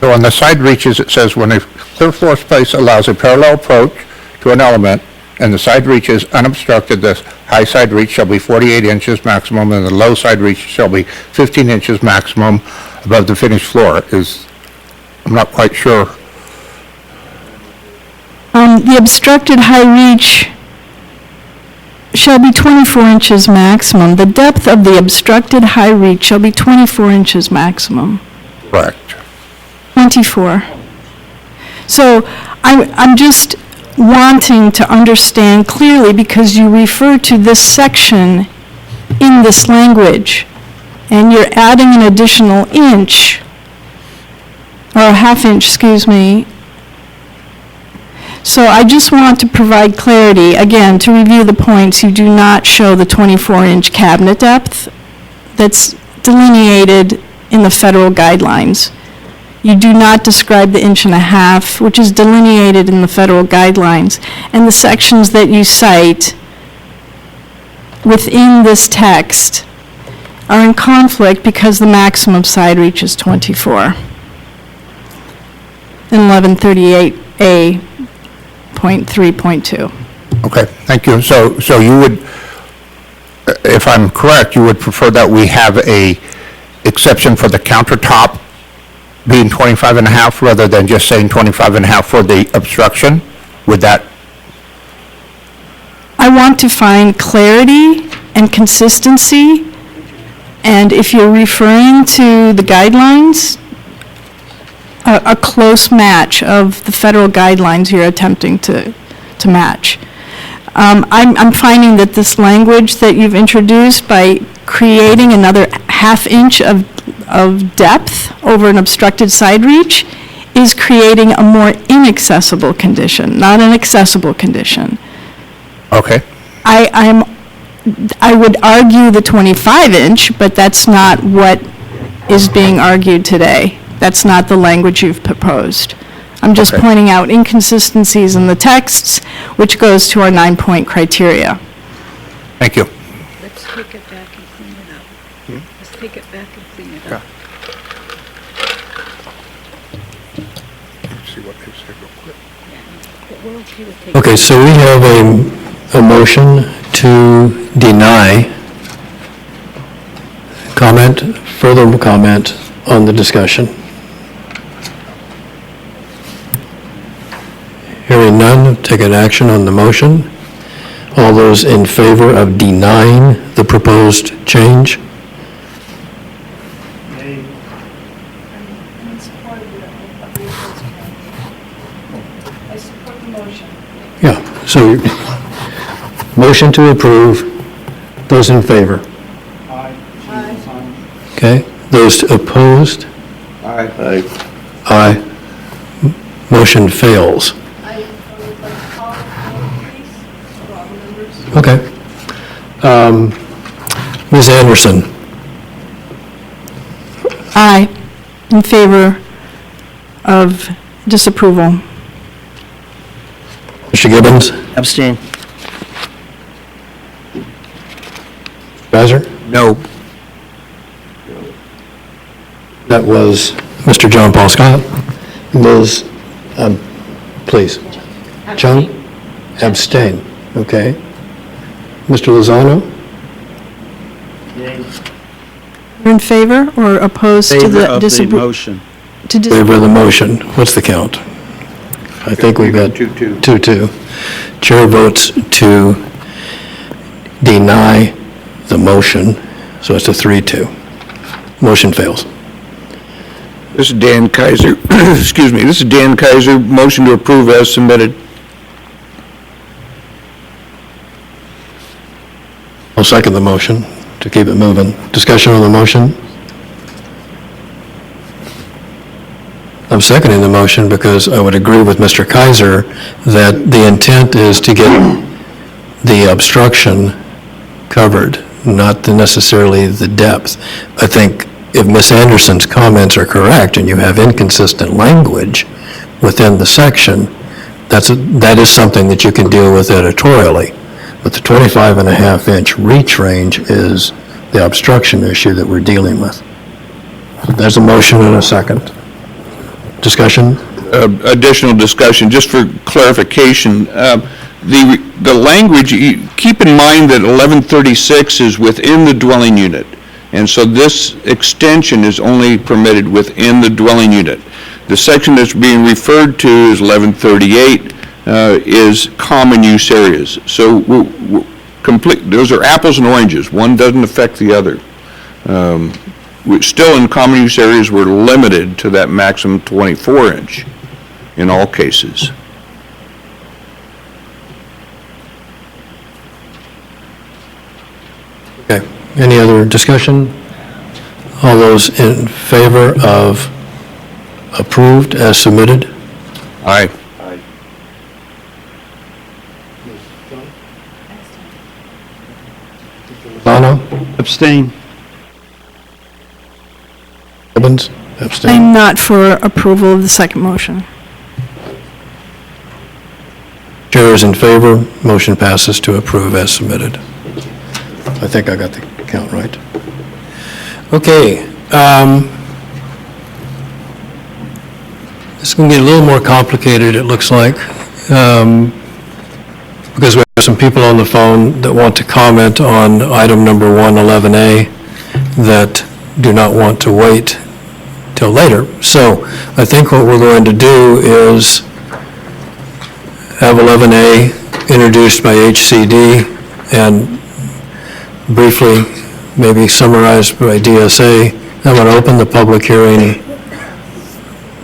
so on the side reaches, it says when a clear floor space allows a parallel approach to an element and the side reach is unobstructed, the high side reach shall be 48 inches maximum and the low side reach shall be 15 inches maximum above the finished floor. I'm not quite sure. The obstructed high reach shall be 24 inches maximum. The depth of the obstructed high reach shall be 24 inches maximum. Correct. 24. So I'm just wanting to understand clearly, because you refer to this section in this language, and you're adding an additional inch, or a half inch, excuse me. So I just want to provide clarity. Again, to review the points, you do not show the 24-inch cabinet depth that's delineated in the federal guidelines. You do not describe the 1.5 inches, which is delineated in the federal guidelines. And the sections that you cite within this text are in conflict because the maximum side reach is 24 in 1138A.3.2. Okay, thank you. So you would, if I'm correct, you would prefer that we have a exception for the countertop being 25.5 rather than just saying 25.5 for the obstruction? Would that? I want to find clarity and consistency, and if you're referring to the guidelines, a close match of the federal guidelines you're attempting to match. I'm finding that this language that you've introduced by creating another half inch of depth over an obstructed side reach is creating a more inaccessible condition, not an accessible condition. Okay. I would argue the 25-inch, but that's not what is being argued today. That's not the language you've proposed. I'm just Okay. pointing out inconsistencies in the texts, which goes to our 9-point criteria. Thank you. Let's take it back and clean it up. Let's take it back and clean it up. See what they say real quick. But we're okay with taking. Okay, so we have a motion to deny further comment on the discussion. Hearing none, take an action on the motion. All those in favor of denying the proposed change? I support the motion. Yeah, so motion to approve. Those in favor? Okay, those opposed? Aye. Aye. Motion fails. I would like to call the vote, please, for all the members. Okay. Ms. Anderson? Aye, in favor of disapproval. Mr. Gibbons? Abstain. Geiser? No. That was Mr. John Paul Scott. Ms., please. John? Abstain. Okay. Mr. Lozano? You're in favor or opposed to the disapproval? motion. Favor of the motion. What's the count? I think we've got 2-2. 2-2. Chair votes to deny the motion, so it's a 3-2. Motion fails. This is Dan Kaiser. Excuse me. This is Dan Kaiser. Motion to approve as submitted. I'll second the motion to keep it moving. Discussion on the motion? I'm seconding the motion because I would agree with Mr. Kaiser that the intent is to get the obstruction covered, not necessarily the depth. I think if Ms. Anderson's comments are correct and you have inconsistent language within the section, that is something that you can deal with editorially. But the 25.5-inch reach range is the obstruction issue that we're dealing with. There's a motion and a second. Discussion? Additional discussion, just for clarification. The language, keep in mind that 1136 is within the dwelling unit. And so this extension is only permitted within the dwelling unit. The section that's being referred to as 1138 is common use areas. So those are apples and oranges. One doesn't affect the other. We're still in common use areas, we're limited to that maximum 24-inch in all cases. Okay. Any other discussion? All those in favor of approved as submitted? Aye. Bono? Abstain. Evans? Abstain. I'm not for approval of the second motion. Chair is in favor. Motion passes to approve as submitted. I think I got the count right. Okay. This is going to get a little more complicated, it looks like, because we have some people on the phone that want to comment on item number 111A that do not want to wait till later. So I think what we're going to do is have 11A introduced by HCD and briefly maybe summarized by DSA. I'm going to open the public hearing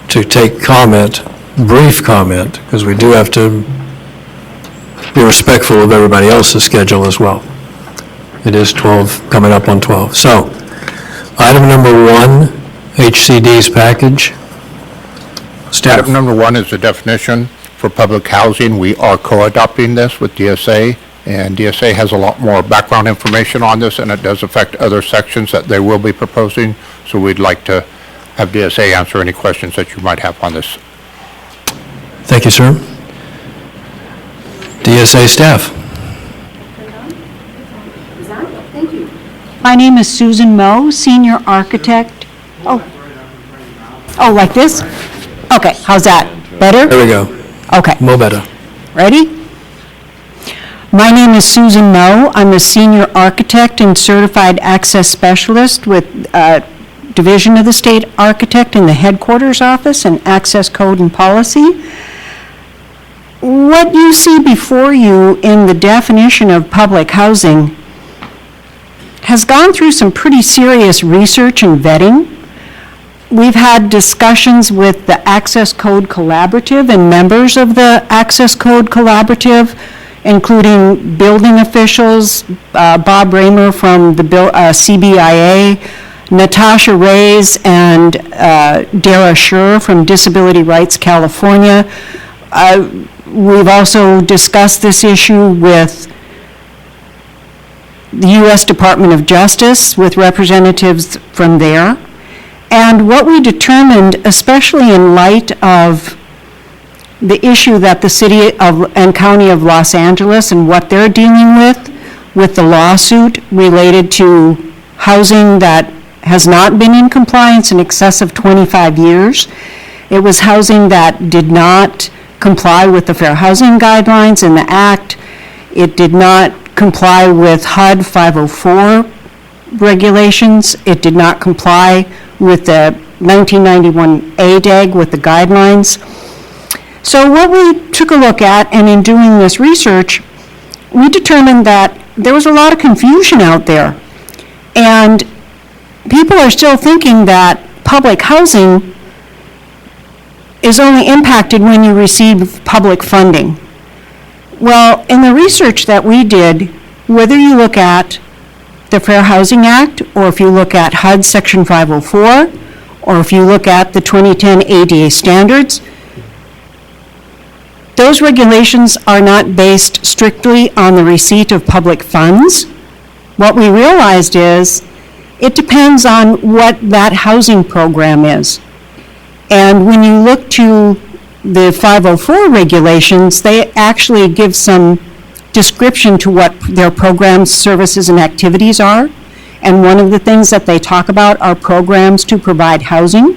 to take comment, brief comment, because we do have to be respectful of everybody else's schedule as well. It is 12, coming up on 12. So, item number 1, HCD's package. Staff. Item number 1 is the definition for public housing. We are co-adopting this with DSA, and DSA has a lot more background information on this, and it does affect other sections that they will be proposing, so we'd like to have DSA answer any questions that you might have on this. Thank you, sir. DSA staff. My name is Susan Moe, Senior Architect. Oh, like this? Okay, how's that? Better? There we go. Okay. Mo better. Ready? My name is Susan Moe. I'm a Senior Architect and Certified Access Specialist with Division of the State Architect in the Headquarters Office and Access Code and Policy. What you see before you in the definition of public housing has gone through some pretty serious research and vetting. We've had discussions with the Access Code Collaborative and members of the Access Code Collaborative, including building officials, Bob Raymer from the CBIA, Natasha Reyes and Dara Schur from Disability Rights California. We've also discussed this issue with the U.S. Department of Justice, with representatives from there. And what we determined, especially in light of the issue that the City of and County of Los Angeles and what they're dealing with the lawsuit related to housing that has not been in compliance in excess of 25 years. It was housing that did not comply with the Fair Housing Guidelines in the Act. It did not comply with HUD 504 regulations. It did not comply with the 1991 ADAG with the guidelines. So what we took a look at, and in doing this research, we determined that there was a lot of confusion out there. And people are still thinking that public housing is only impacted when you receive public funding. Well, in the research that we did, whether you look at the Fair Housing Act, or if you look at HUD Section 504, or if you look at the 2010 ADA standards, those regulations are not based strictly on the receipt of public funds. What we realized is it depends on what that housing program is. And when you look to the 504 regulations, they actually give some description to what their programs, services, and activities are. And one of the things that they talk about are programs to provide housing.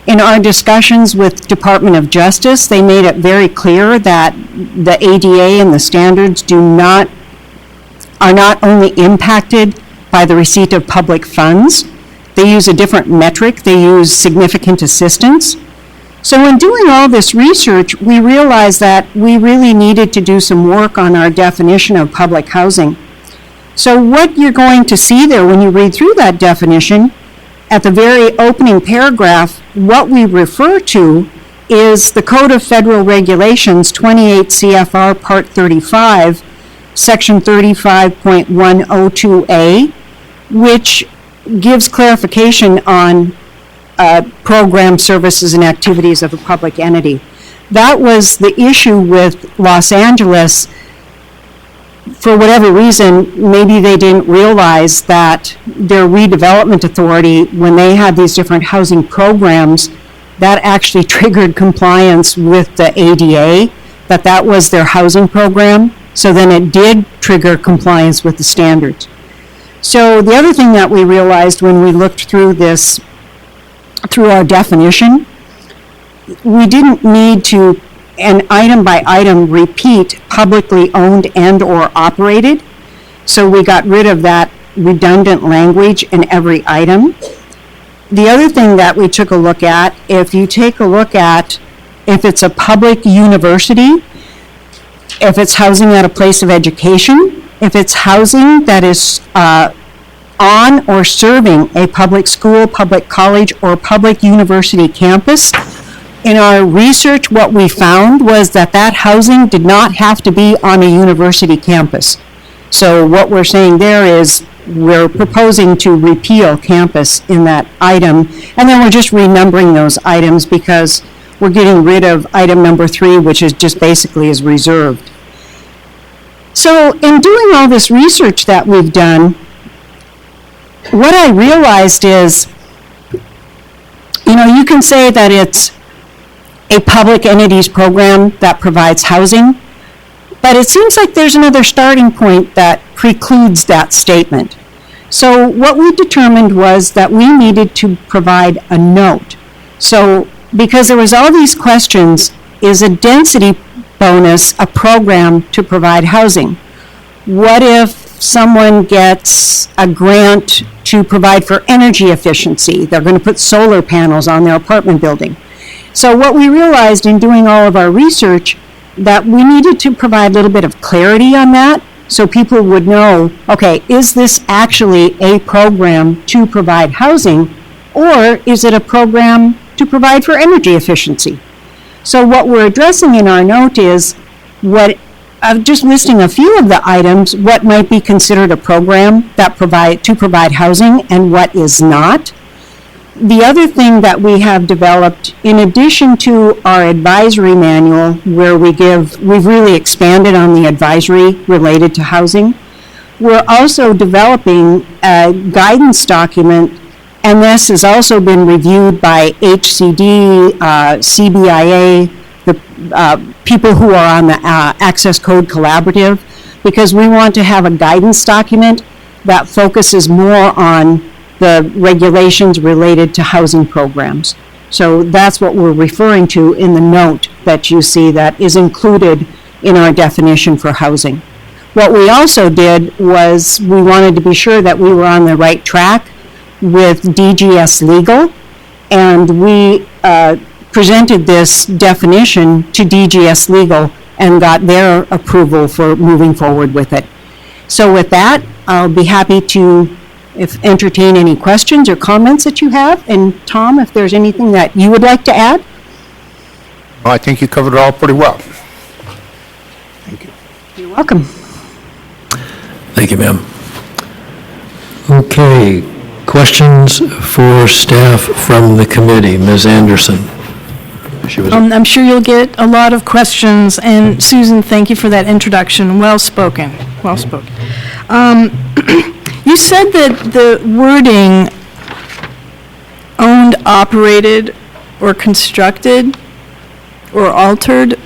In our discussions with Department of Justice, they made it very clear that the ADA and the standards are not only impacted by the receipt of public funds. They use a different metric. They use significant assistance. So in doing all this research, we realized that we really needed to do some work on our definition of public housing. So what you're going to see there when you read through that definition, at the very opening paragraph, what we refer to is the Code of Federal Regulations, 28 CFR Part 35, Section 35.102A, which gives clarification on program, services, and activities of a public entity. That was the issue with Los Angeles. For whatever reason, maybe they didn't realize that their redevelopment authority, when they had these different housing programs, that actually triggered compliance with the ADA, that was their housing program. So then it did trigger compliance with the standards. So the other thing that we realized when we looked through this, through our definition, we didn't need to, an item by item, repeat publicly owned and or operated. So we got rid of that redundant language in every item. The other thing that we took a look at, if you take a look at if it's a public university, if it's housing at a place of education, if it's housing that is on or serving a public school, public college, or public university campus. In our research, what we found was that housing did not have to be on a university campus. So what we're saying there is we're proposing to repeal campus in that item, and then we're just renumbering those items because we're getting rid of item number 3, which is just basically is reserved. So in doing all this research that we've done, what I realized is, you can say that it's a public entities program that provides housing, but it seems like there's another starting point that precludes that statement. So what we determined was that we needed to provide a note. So because there was all these questions, is a density bonus a program to provide housing? What if someone gets a grant to provide for energy efficiency? They're going to put solar panels on their apartment building. So what we realized in doing all of our research, that we needed to provide a little bit of clarity on that so people would know, okay, is this actually a program to provide housing, or is it a program to provide for energy efficiency? So what we're addressing in our note is just listing a few of the items, what might be considered a program that provide housing and what is not. The other thing that we have developed, in addition to our advisory manual, where we've really expanded on the advisory related to housing, we're also developing a guidance document, and this has also been reviewed by HCD, CBIA, the people who are on the Access Code Collaborative, because we want to have a guidance document that focuses more on the regulations related to housing programs. So that's what we're referring to in the note that you see that is included in our definition for housing. What we also did was we wanted to be sure that we were on the right track with DGS Legal, and we presented this definition to DGS Legal and got their approval for moving forward with it. So with that, I'll be happy to entertain any questions or comments that you have. And Tom, if there's anything that you would like to add? Well, I think you covered it all pretty well. You're welcome. Thank you, ma'am. Okay, questions for staff from the committee? Ms. Anderson? She was. I'm sure you'll get a lot of questions, and Susan, thank you for that introduction. Well spoken, well spoken. You said that the wording owned, operated, or constructed, or altered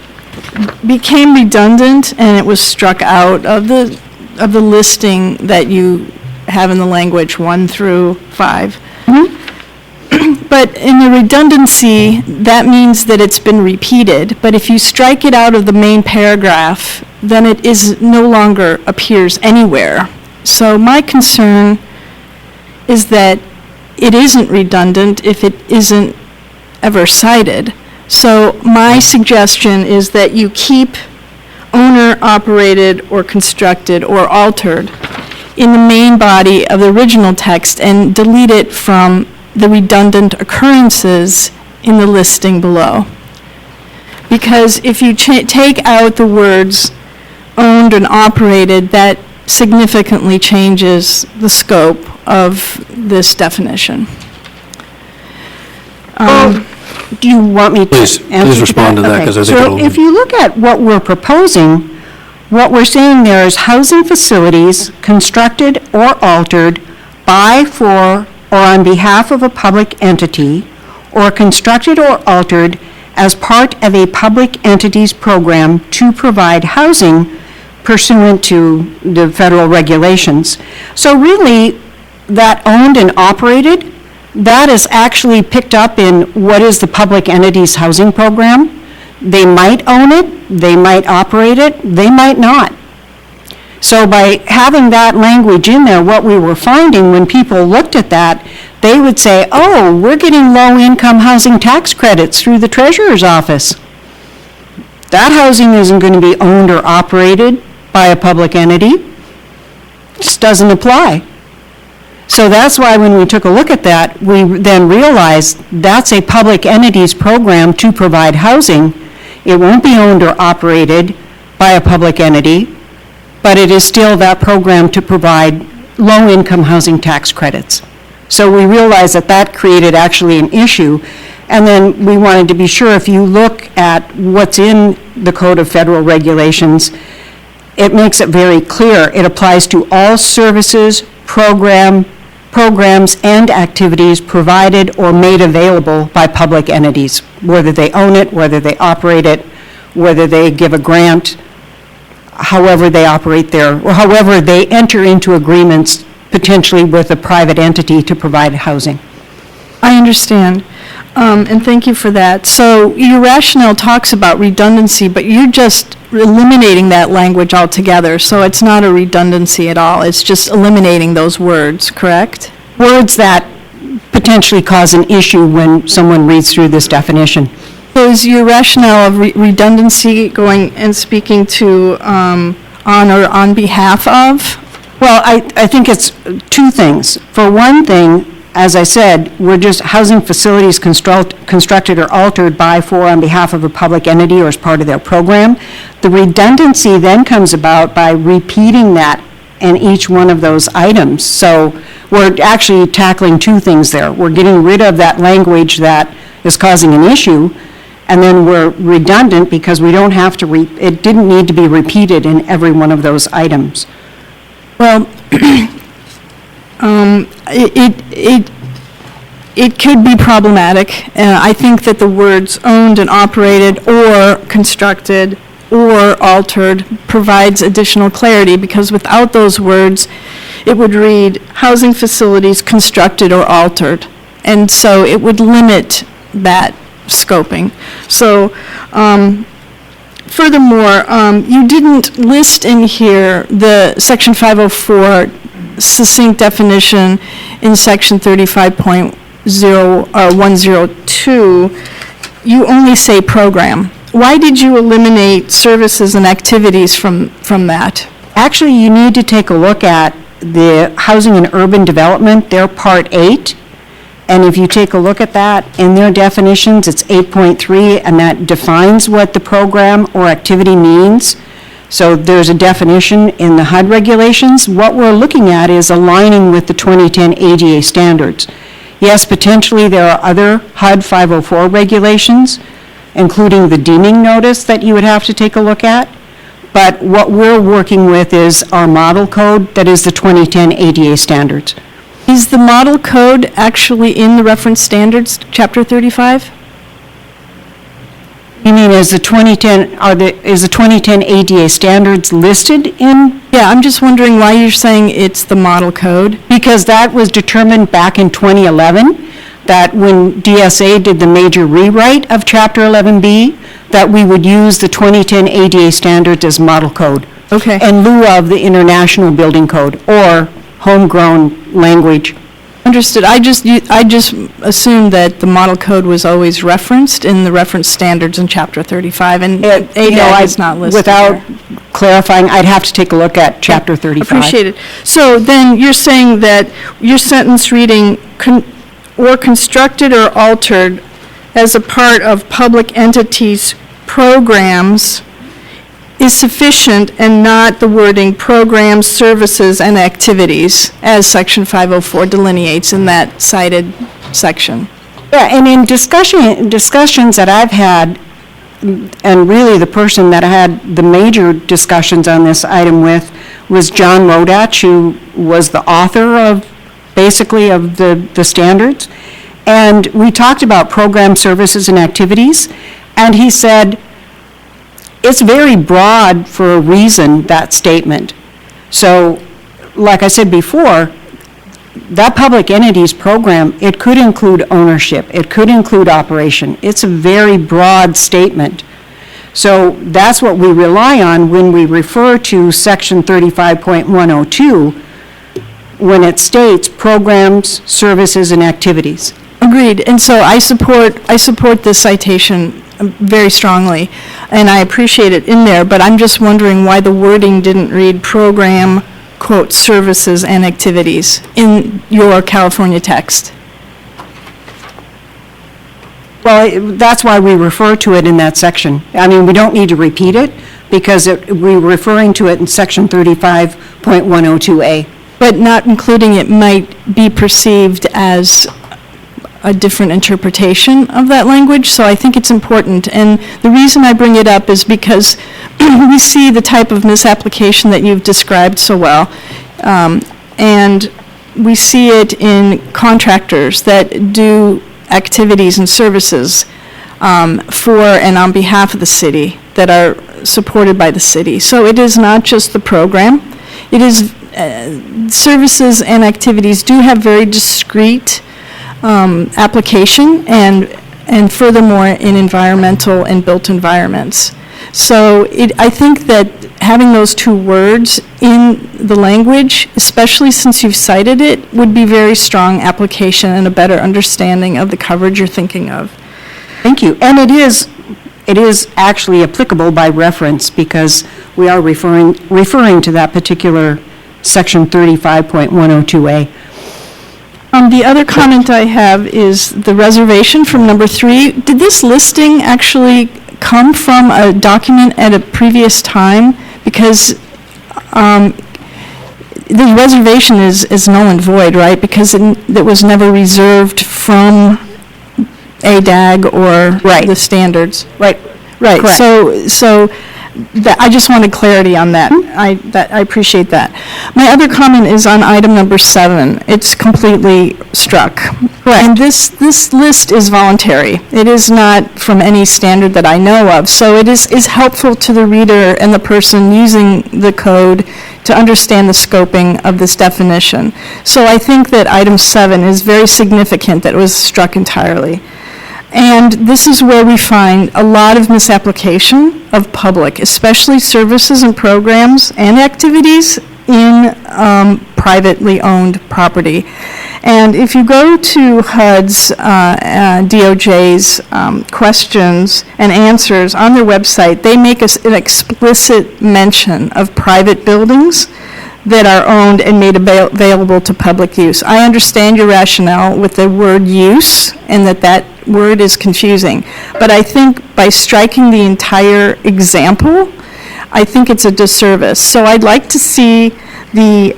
became redundant, and it was struck out of the listing that you have in the language 1 through 5. But in the redundancy, that means that it's been repeated. But if you strike it out of the main paragraph, then it is no longer appears anywhere. So my concern is that it isn't redundant if it isn't ever cited. So my suggestion is that you keep owner, operated, or constructed, or altered in the main body of the original text and delete it from the redundant occurrences in the listing below. Because if you take out the words owned and operated, that significantly changes the scope of this definition. Do you want me to answer Please respond to that, Okay. because I think So it'll... if you look at what we're proposing, what we're saying there is housing facilities constructed or altered by, for, or on behalf of a public entity, or constructed or altered as part of a public entity's program to provide housing pursuant to the federal regulations. So really, that owned and operated, that is actually picked up in what is the public entity's housing program. They might own it, they might operate it, they might not. So by having that language in there, what we were finding when people looked at that, they would say, oh, we're getting low-income housing tax credits through the treasurer's office. That housing isn't going to be owned or operated by a public entity. Just doesn't apply. So that's why when we took a look at that, we then realized that's a public entity's program to provide housing. It won't be owned or operated by a public entity, but it is still that program to provide low-income housing tax credits. So we realized that that created actually an issue. And then we wanted to be sure, if you look at what's in the Code of Federal Regulations, it makes it very clear. It applies to all services, programs, and activities provided or made available by public entities, whether they own it, whether they operate it, whether they give a grant, however they operate there, or however they enter into agreements potentially with a private entity to provide housing. I understand, and thank you for that. So your rationale talks about redundancy, but you're just eliminating that language altogether, so it's not a redundancy at all. It's just eliminating those words, correct? Words that potentially cause an issue when someone reads through this definition. So is your rationale of redundancy going and speaking to on or on behalf of? Well, I think it's two things. For one thing, as I said, we're just housing facilities constructed or altered by, for, on behalf of a public entity or as part of their program. The redundancy then comes about by repeating that in each one of those items. So we're actually tackling two things there. We're getting rid of that language that is causing an issue, and then we're redundant because we don't have to, it didn't need to be repeated in every one of those items. Well, it could be problematic. I think that the words owned and operated or constructed or altered provides additional clarity, because without those words, it would read housing facilities constructed or altered. And so it would limit that scoping. So furthermore, you didn't list in here the Section 504 succinct definition in Section 35.102. You only say program. Why did you eliminate services and activities from that? Actually, you need to take a look at the Housing and Urban Development, their Part 8, And if you take a look at that, in their definitions, it's 8.3, and that defines what the program or activity means. So there's a definition in the HUD regulations. What we're looking at is aligning with the 2010 ADA standards. Yes, potentially there are other HUD 504 regulations, including the deeming notice that you would have to take a look at. But what we're working with is our model code that is the 2010 ADA standards. Is the model code actually in the reference standards, chapter 35? You mean is the 2010, is the 2010 ADA standards listed in? Yeah, I'm just wondering why you're saying it's the model code. Because that was determined back in 2011, that when DSA did the major rewrite of Chapter 11B, that we would use the 2010 ADA standards as model code. Okay. In lieu of the International Building Code or homegrown language. Understood. I just assumed that the model code was always referenced in the reference standards in chapter 35, and ADAG is not listed Without there. clarifying, I'd have to take a look at Chapter 35. Appreciate it. So then you're saying that your sentence reading, or constructed or altered as a part of public entities' programs is sufficient and not the wording programs, services, and activities, as Section 504 delineates in that cited section. Yeah, and in discussions that I've had, and really the person that I had the major discussions on this item with was John Rodach, who was the author of, basically, of the standards. And we talked about program, services, and activities, and he said, it's very broad for a reason, that statement. So, like I said before, that public entities program, it could include ownership, it could include operation. It's a very broad statement. So that's what we rely on when we refer to Section 35.102, when it states programs, services, and activities. Agreed. And so I support this citation very strongly, and I appreciate it in there, but I'm just wondering why the wording didn't read program, quote, services and activities in your California text. Well, that's why we refer to it in that section. I mean, we don't need to repeat it, because we're referring to it in Section 35.102A. But not including it might be perceived as a different interpretation of that language, so I think it's important. And the reason I bring it up is because we see the type of misapplication that you've described so well, and we see it in contractors that do activities and services for and on behalf of the city that are supported by the city. So it is not just the program. It is services and activities do have very discrete application, and furthermore in environmental and built environments. So I think that having those two words in the language, especially since you've cited it, would be very strong application and a better understanding of the coverage you're thinking of. Thank you. And it is actually applicable by reference, because we are referring to that particular Section 35.102A. The other comment I have is the reservation from number 3. Did this listing actually come from a document at a previous time? Because the reservation is null and void, right? Because it was never reserved from ADAG or the standards. Right. Right. Correct. So I just wanted clarity on that. I appreciate that. My other comment is on item number 7. It's completely struck. Correct. And this list is voluntary. It is not from any standard that I know of. So it is helpful to the reader and the person using the code to understand the scoping of this definition. So I think that item 7 is very significant that it was struck entirely. And this is where we find a lot of misapplication of public, especially services and programs and activities in privately owned property. And if you go to HUD's, DOJ's questions and answers on their website, they make an explicit mention of private buildings that are owned and made available to public use. I understand your rationale with the word use and that word is confusing. But I think by striking the entire example, I think it's a disservice. So I'd like to see the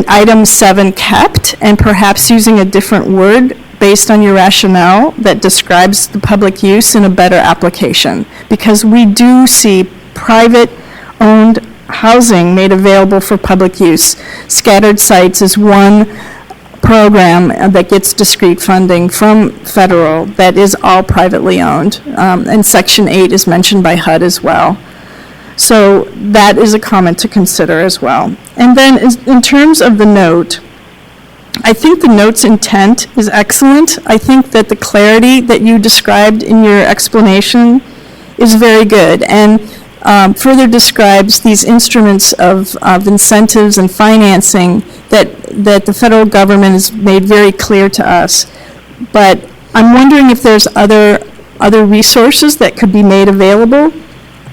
item 7 kept and perhaps using a different word based on your rationale that describes the public use in a better application. Because we do see private-owned housing made available for public use. Scattered Sites is one program that gets discrete funding from federal that is all privately owned. And Section 8 is mentioned by HUD as well. So that is a comment to consider as well. And then in terms of the note, I think the note's intent is excellent. I think that the clarity that you described in your explanation is very good and further describes these instruments of incentives and financing that the federal government has made very clear to us. But I'm wondering if there's other resources that could be made available.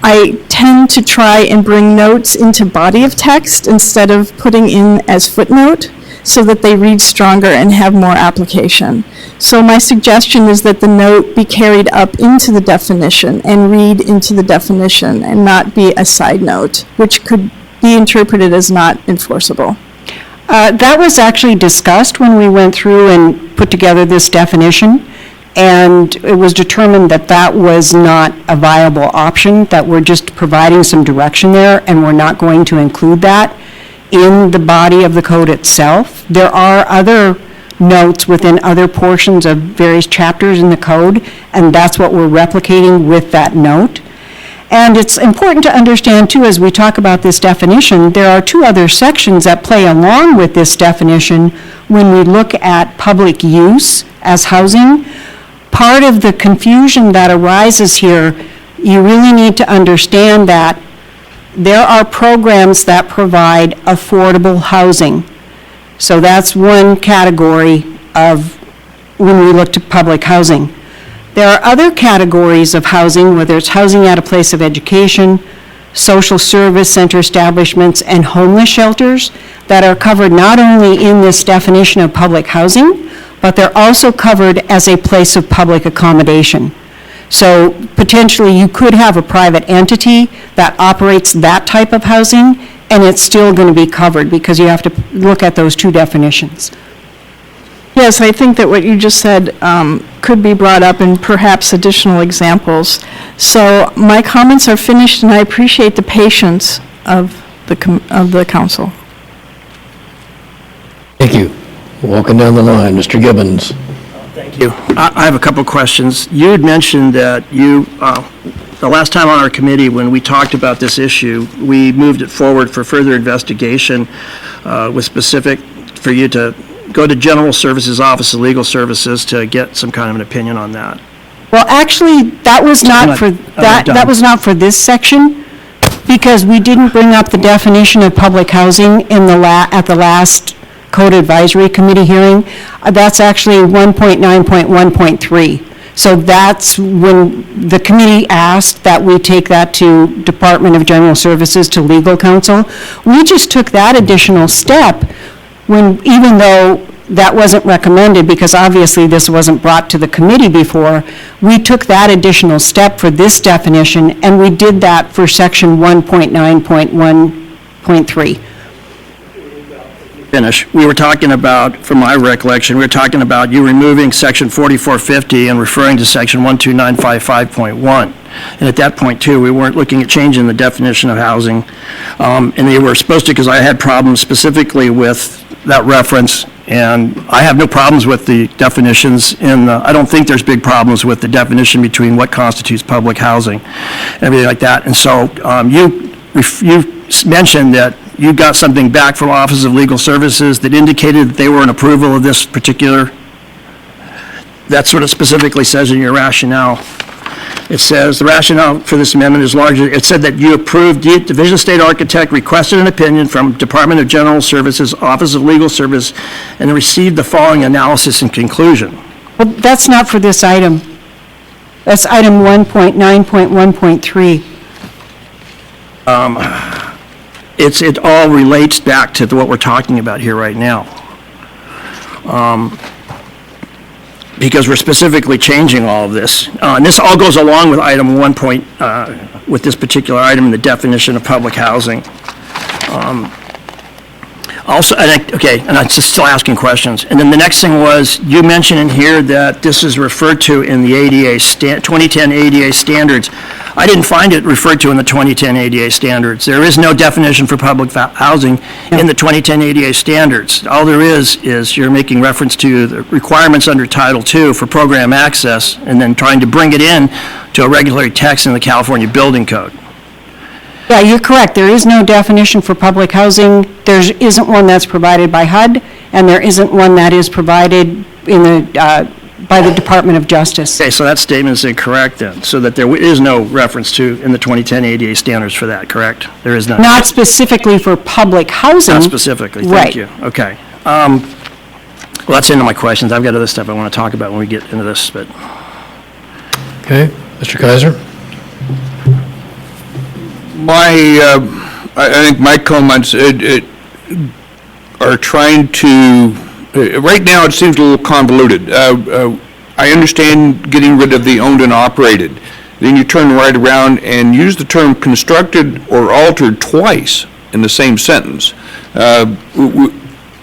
I tend to try and bring notes into body of text instead of putting in as footnote so that they read stronger and have more application. So my suggestion is that the note be carried up into the definition and read into the definition and not be a side note, which could be interpreted as not enforceable. That was actually discussed when we went through and put together this definition, and it was determined that that was not a viable option, that we're just providing some direction there, and we're not going to include that in the body of the code itself. There are other notes within other portions of various chapters in the code, and that's what we're replicating with that note. And it's important to understand, too, as we talk about this definition, there are 2 other sections that play along with this definition when we look at public use as housing. Part of the confusion that arises here, you really need to understand that there are programs that provide affordable housing. So that's one category of when we look to public housing. There are other categories of housing, whether it's housing at a place of education, social service center establishments, and homeless shelters that are covered not only in this definition of public housing, but they're also covered as a place of public accommodation. So potentially you could have a private entity that operates that type of housing, and it's still going to be covered because you have to look at those 2 definitions. Yes, I think that what you just said could be brought up in perhaps additional examples. So my comments are finished, and I appreciate the patience of the council. Thank you. Walking down the line, Mr. Gibbons. Thank you. I have a couple of questions. You had mentioned that the last time on our committee, when we talked about this issue, we moved it forward for further investigation with specific for you to go to General Services Office of Legal Services to get some kind of an opinion on that. Well, actually, that was not for that was not for this section, because we didn't bring up the definition of public housing in at the last Code Advisory Committee hearing. That's actually 1.9.1.3. So that's when the committee asked that we take that to Department of General Services, to Legal Counsel. We just took that additional step when, even though that wasn't recommended, because obviously this wasn't brought to the committee before, we took that additional step for this definition, and we did that for section 1.9.1.3. Finish. We were talking about, from my recollection, we were talking about you removing section 4450 and referring to section 12955.1. And at that point, too, we weren't looking at changing the definition of housing. And they were supposed to, because I had problems specifically with that reference, and I have no problems with the definitions I don't think there's big problems with the definition between what constitutes public housing and everything like that. And so you mentioned that you got something back from Office of Legal Services that indicated that they were in approval of this particular, that's what it specifically says in your rationale. It says, the rationale for this amendment is largely, it said that you approved, Division of State Architect requested an opinion from Department of General Services, Office of Legal Service, and received the following analysis and conclusion. Well, that's not for this item. That's item 1.9.1.3. it all relates back to what we're talking about here right now. Because we're specifically changing all of this. And this all goes along with item 1 point, with this particular item, the definition of public housing. Also, and I'm just still asking questions. And then the next thing was, you mentioned in here that this is referred to in the ADA, 2010 ADA standards. I didn't find it referred to in the 2010 ADA standards. There is no definition for public housing in the 2010 ADA standards. All there is you're making reference to the requirements under Title II for program access, and then trying to bring it in to a regulatory text in the California Building Code. Yeah, you're correct. There is no definition for public housing. There isn't one that's provided by HUD, and there isn't one that is provided in the, by the Department of Justice. Okay, so that statement is incorrect then, so that there is no reference to in the 2010 ADA standards for that, correct? There is none. Not specifically for public housing. Not specifically, thank Right. you. Okay. Well, that's the end of my questions. I've got other stuff I want to talk about when we get into this, but. Okay, Mr. Kaiser? I think my comments are trying to, right now it seems a little convoluted. I understand getting rid of the owned and operated. Then you turn right around and use the term constructed or altered twice in the same sentence. I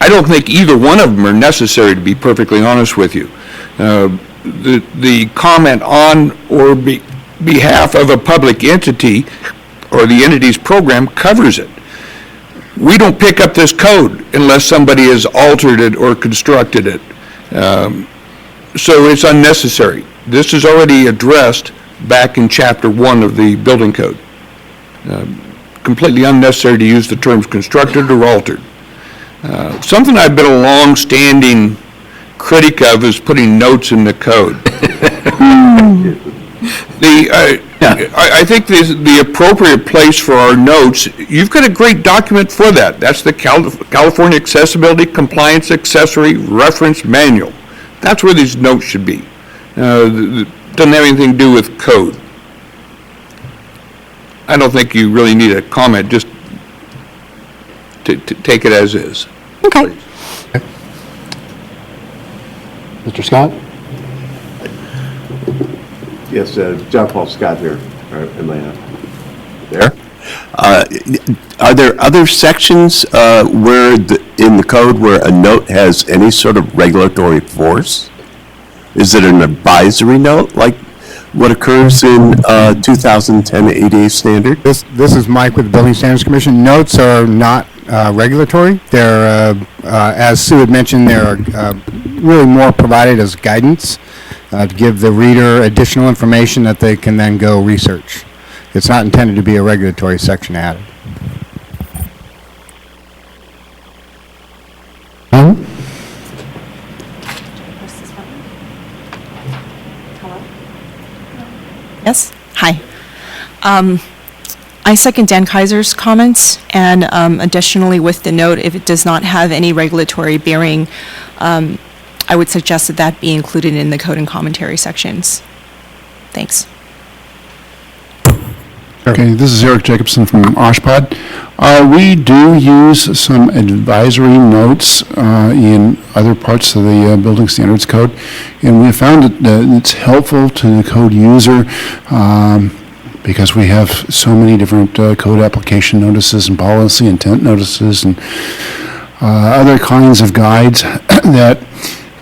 don't think either one of them are necessary, to be perfectly honest with you. The comment on or behalf of a public entity or the entity's program covers it. We don't pick up this code unless somebody has altered it or constructed it. So it's unnecessary. This is already addressed back in Chapter 1 of the Building Code. Completely unnecessary to use the terms constructed or altered. Something I've been a long-standing critic of is putting notes in the code. I think the appropriate place for our notes, you've got a great document for that. That's the California Accessibility Compliance Accessory Reference Manual. That's where these notes should be. Doesn't have anything to do with code. I don't think you really need a comment, just to take it as is. Okay. Mr. Scott? Yes, John Paul Scott here, Atlanta. There. Are there other sections where in the code where a note has any sort of regulatory force? Is it an advisory note like what occurs in 2010 ADA standard? This is Mike with the Building Standards Commission. Notes are not regulatory. They're, as Sue had mentioned, they're really more provided as guidance to give the reader additional information that they can then go research. It's not intended to be a regulatory section added. Yes, hi. I second Dan Kaiser's comments, and additionally with the note, if it does not have any regulatory bearing, I would suggest that that be included in the code and commentary sections. Thanks. Okay, this is Eric Jacobson from Oshpod. We do use some advisory notes in other parts of the Building Standards Code, and we found that it's helpful to the code user because we have so many different code application notices and policy intent notices and other kinds of guides that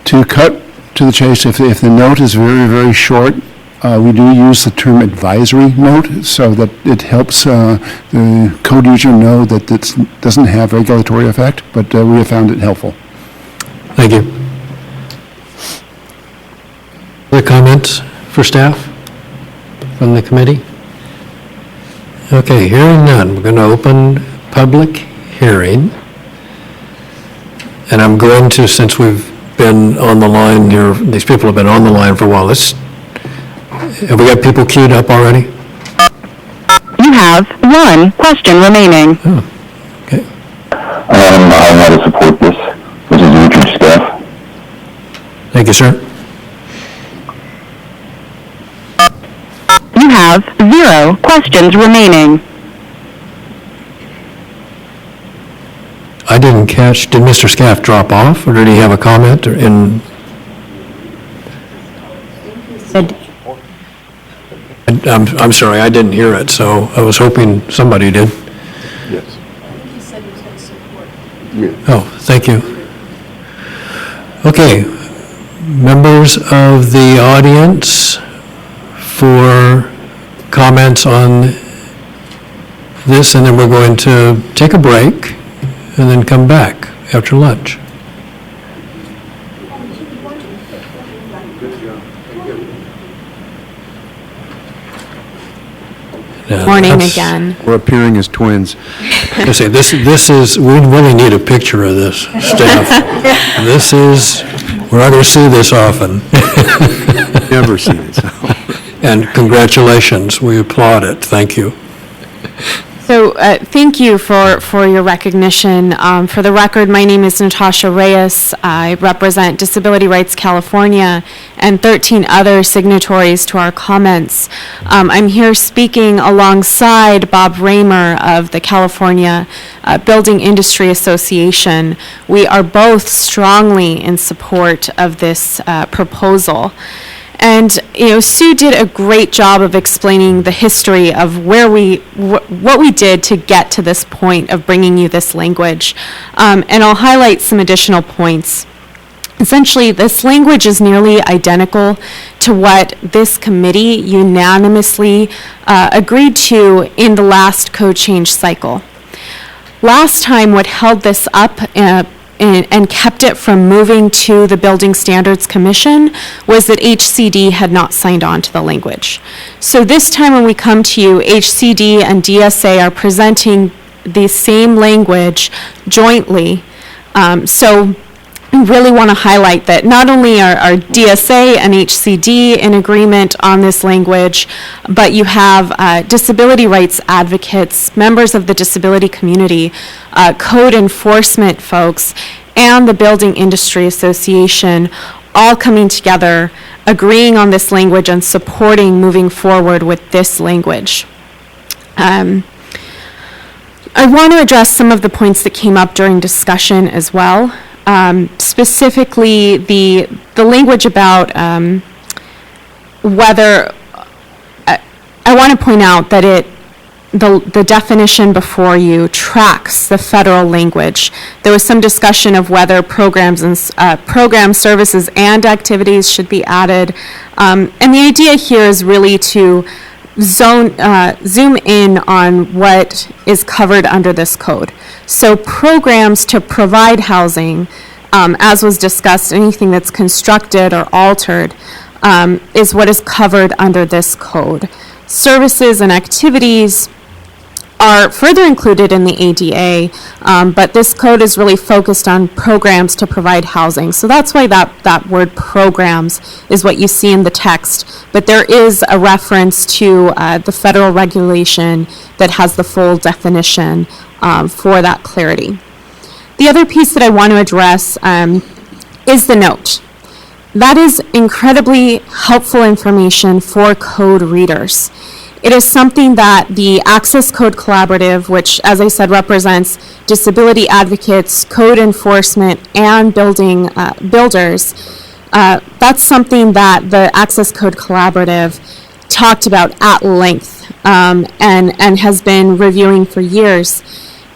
to cut to the chase, if the note is very, very short, we do use the term advisory note so that it helps the code user know that it doesn't have regulatory effect, but we have found it helpful. Thank you. Other comments for staff from the committee? Okay, hearing none, we're going to open public hearing. And I'm going to, since we've been on the line here, these people have been on the line for a while, have we got people queued up already? You have one question remaining. Okay. I want to support this. This is Richard Scaff. Thank you, sir. You have 0 questions remaining. didn't catch, did Mr. Scaff drop off, or did he have a comment or in? I'm sorry, I didn't hear it, so I was hoping somebody did. Yes. Oh, thank you. Okay, members of the audience for comments on this, and then we're going to take a break and then come back after lunch. Yeah, Morning that's- again. We're appearing as twins. I say, this is, we really need a picture of this, staff. This is, we're not going to see this often. Never seen it. And congratulations, we applaud it, thank you. So thank you for your recognition. For the record, my name is Natasha Reyes. I represent Disability Rights California and 13 other signatories to our comments. I'm here speaking alongside Bob Raymer of the California Building Industry Association. We are both strongly in support of this proposal. And, Sue did a great job of explaining the history of where what we did to get to this point of bringing you this language. And I'll highlight some additional points. Essentially, this language is nearly identical to what this committee unanimously agreed to in the last code change cycle. Last time, what held this up and kept it from moving to the Building Standards Commission was that HCD had not signed on to the language. So this time when we come to you, HCD and DSA are presenting the same language jointly. So we really want to highlight that not only are DSA and HCD in agreement on this language, but you have disability rights advocates, members of the disability community, code enforcement folks, and the Building Industry Association all coming together, agreeing on this language and supporting moving forward with this language. I want to address some of the points that came up during discussion as well. Specifically, the language about whether, I want to point out that the definition before you tracks the federal language. There was some discussion of whether programs and program services and activities should be added. And the idea here is really to zoom in on what is covered under this code. So programs to provide housing, as was discussed, anything that's constructed or altered is what is covered under this code. Services and activities are further included in the ADA, but this code is really focused on programs to provide housing. So that's why that word programs is what you see in the text. But there is a reference to the federal regulation that has the full definition for that clarity. The other piece that I want to address is the note. That is incredibly helpful information for code readers. It is something that the Access Code Collaborative, which, as I said, represents disability advocates, code enforcement, and builders, that's something that the Access Code Collaborative talked about at length and has been reviewing for years.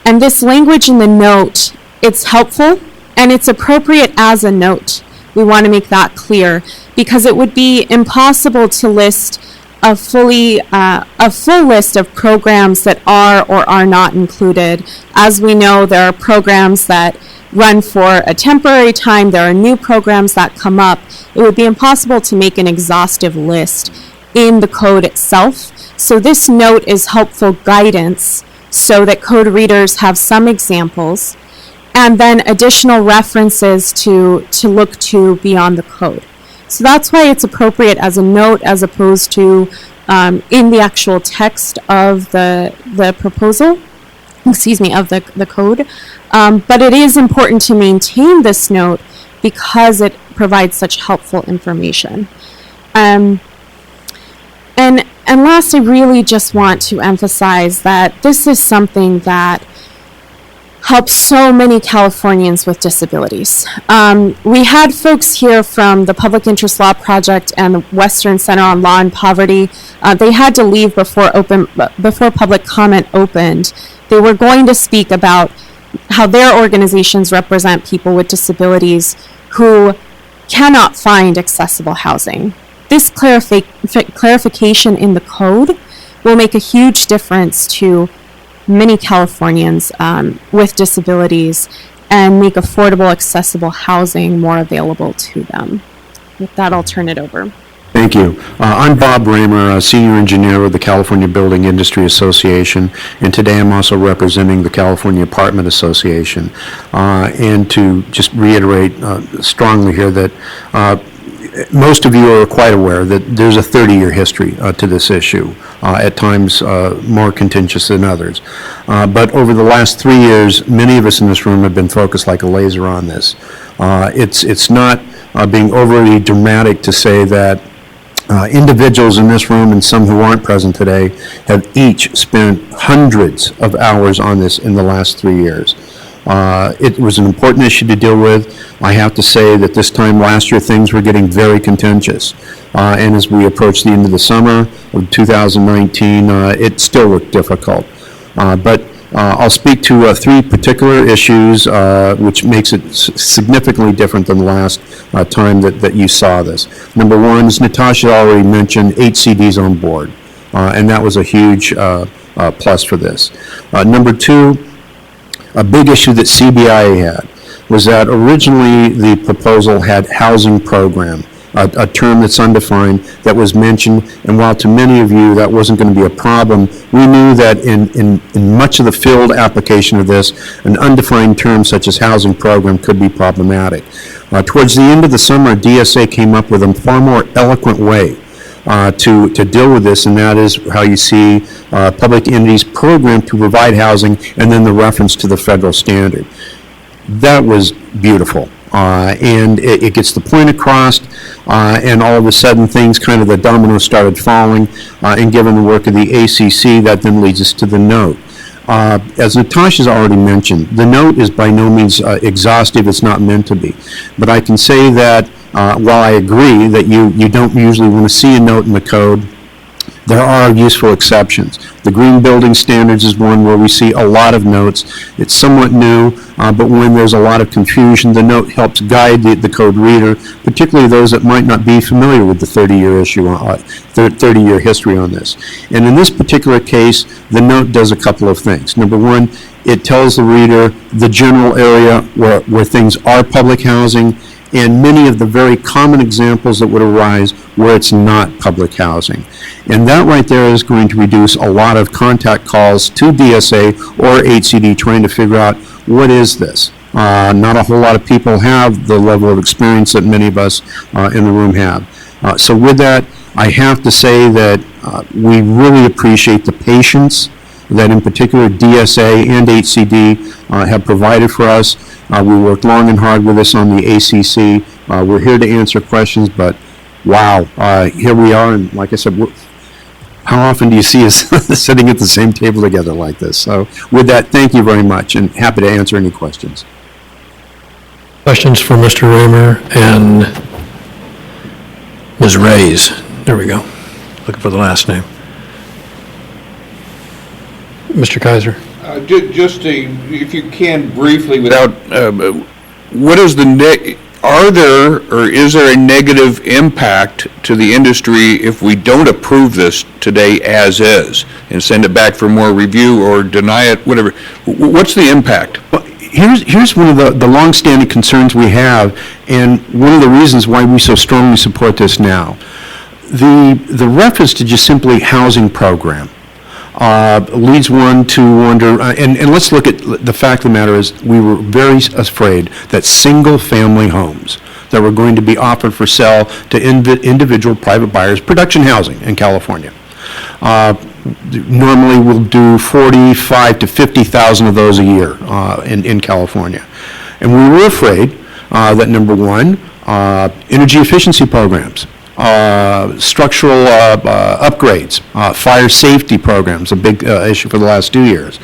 And this language in the note, it's helpful and it's appropriate as a note. We want to make that clear because it would be impossible to list a full list of programs that are or are not included. As we know, there are programs that run for a temporary time. There are new programs that come up. It would be impossible to make an exhaustive list in the code itself. So this note is helpful guidance so that code readers have some examples and then additional references to look to beyond the code. So that's why it's appropriate as a note as opposed to in the actual text of the proposal, of the code. But it is important to maintain this note because it provides such helpful information. And last, I really just want to emphasize that this is something that help so many Californians with disabilities. We had folks here from the Public Interest Law Project and the Western Center on Law and Poverty. They had to leave before public comment opened. They were going to speak about how their organizations represent people with disabilities who cannot find accessible housing. This clarification in the code will make a huge difference to many Californians with disabilities and make affordable, accessible housing more available to them. With that, I'll turn it over. Thank you. I'm Bob Raymer, Senior Engineer with the California Building Industry Association, and today I'm also representing the California Apartment Association. And to just reiterate strongly here that most of you are quite aware that there's a 30-year history to this issue, at times more contentious than others. But over the last 3 years, many of us in this room have been focused like a laser on this. It's not being overly dramatic to say that individuals in this room and some who aren't present today have each spent hundreds of hours on this in the last 3 years. It was an important issue to deal with. I have to say that this time last year, things were getting very contentious. And as we approached the end of the summer of 2019, it still looked difficult. But I'll speak to three particular issues, which makes it significantly different than the last time that you saw this. Number one, as Natasha already mentioned, 8 CDs on board. And that was a huge plus for this. Number two, a big issue that CBIA had was that originally the proposal had housing program, a term that's undefined, that was mentioned, and while to many of you that wasn't going to be a problem, we knew that in much of the field application of this, an undefined term such as housing program could be problematic. Towards the end of the summer, DSA came up with a far more eloquent way to deal with this, and that is how you see public entities program to provide housing, and then the reference to the federal standard. That was beautiful. And it gets the point across, and all of a sudden things kind of the dominoes started falling, and given the work of the ACC, that then leads us to the note. As Natasha's already mentioned, the note is by no means exhaustive. It's not meant to be. But I can say that while I agree that you don't usually want to see a note in the code, there are useful exceptions. The Green Building Standards is one where we see a lot of notes. It's somewhat new, but when there's a lot of confusion, the note helps guide the code reader, particularly those that might not be familiar with the 30-year issue, 30-year history on this. And in this particular case, the note does a couple of things. Number one, it tells the reader the general area where things are public housing, and many of the very common examples that would arise where it's not public housing. And that right there is going to reduce a lot of contact calls to DSA or HCD trying to figure out, what is this? Not a whole lot of people have the level of experience that many of us in the room have. So with that, I have to say that we really appreciate the patience that in particular DSA and HCD have provided for us. We worked long and hard with this on the ACC. We're here to answer questions, but wow, here we are, and like I said, how often do you see us sitting at the same table together like this? So with that, thank you very much, and happy to answer any questions. Questions for Mr. Raymer and Ms. Reyes? There we go. Looking for the last name. Mr. Kaiser. Just if you can briefly, without, what is are there or is there a negative impact to the industry if we don't approve this today as is and send it back for more review or deny it, whatever? What's the impact? Well, here's one of the longstanding concerns we have, and one of the reasons why we so strongly support this now. The reference to just simply housing program leads one to wonder, and let's look at the fact of the matter is we were very afraid that single-family homes that were going to be offered for sale to individual private buyers, production housing in California, normally we'll do 45 to 50,000 of those a year in California. And we were afraid that, number one, energy efficiency programs structural upgrades, fire safety programs, a big issue for the last 2 years,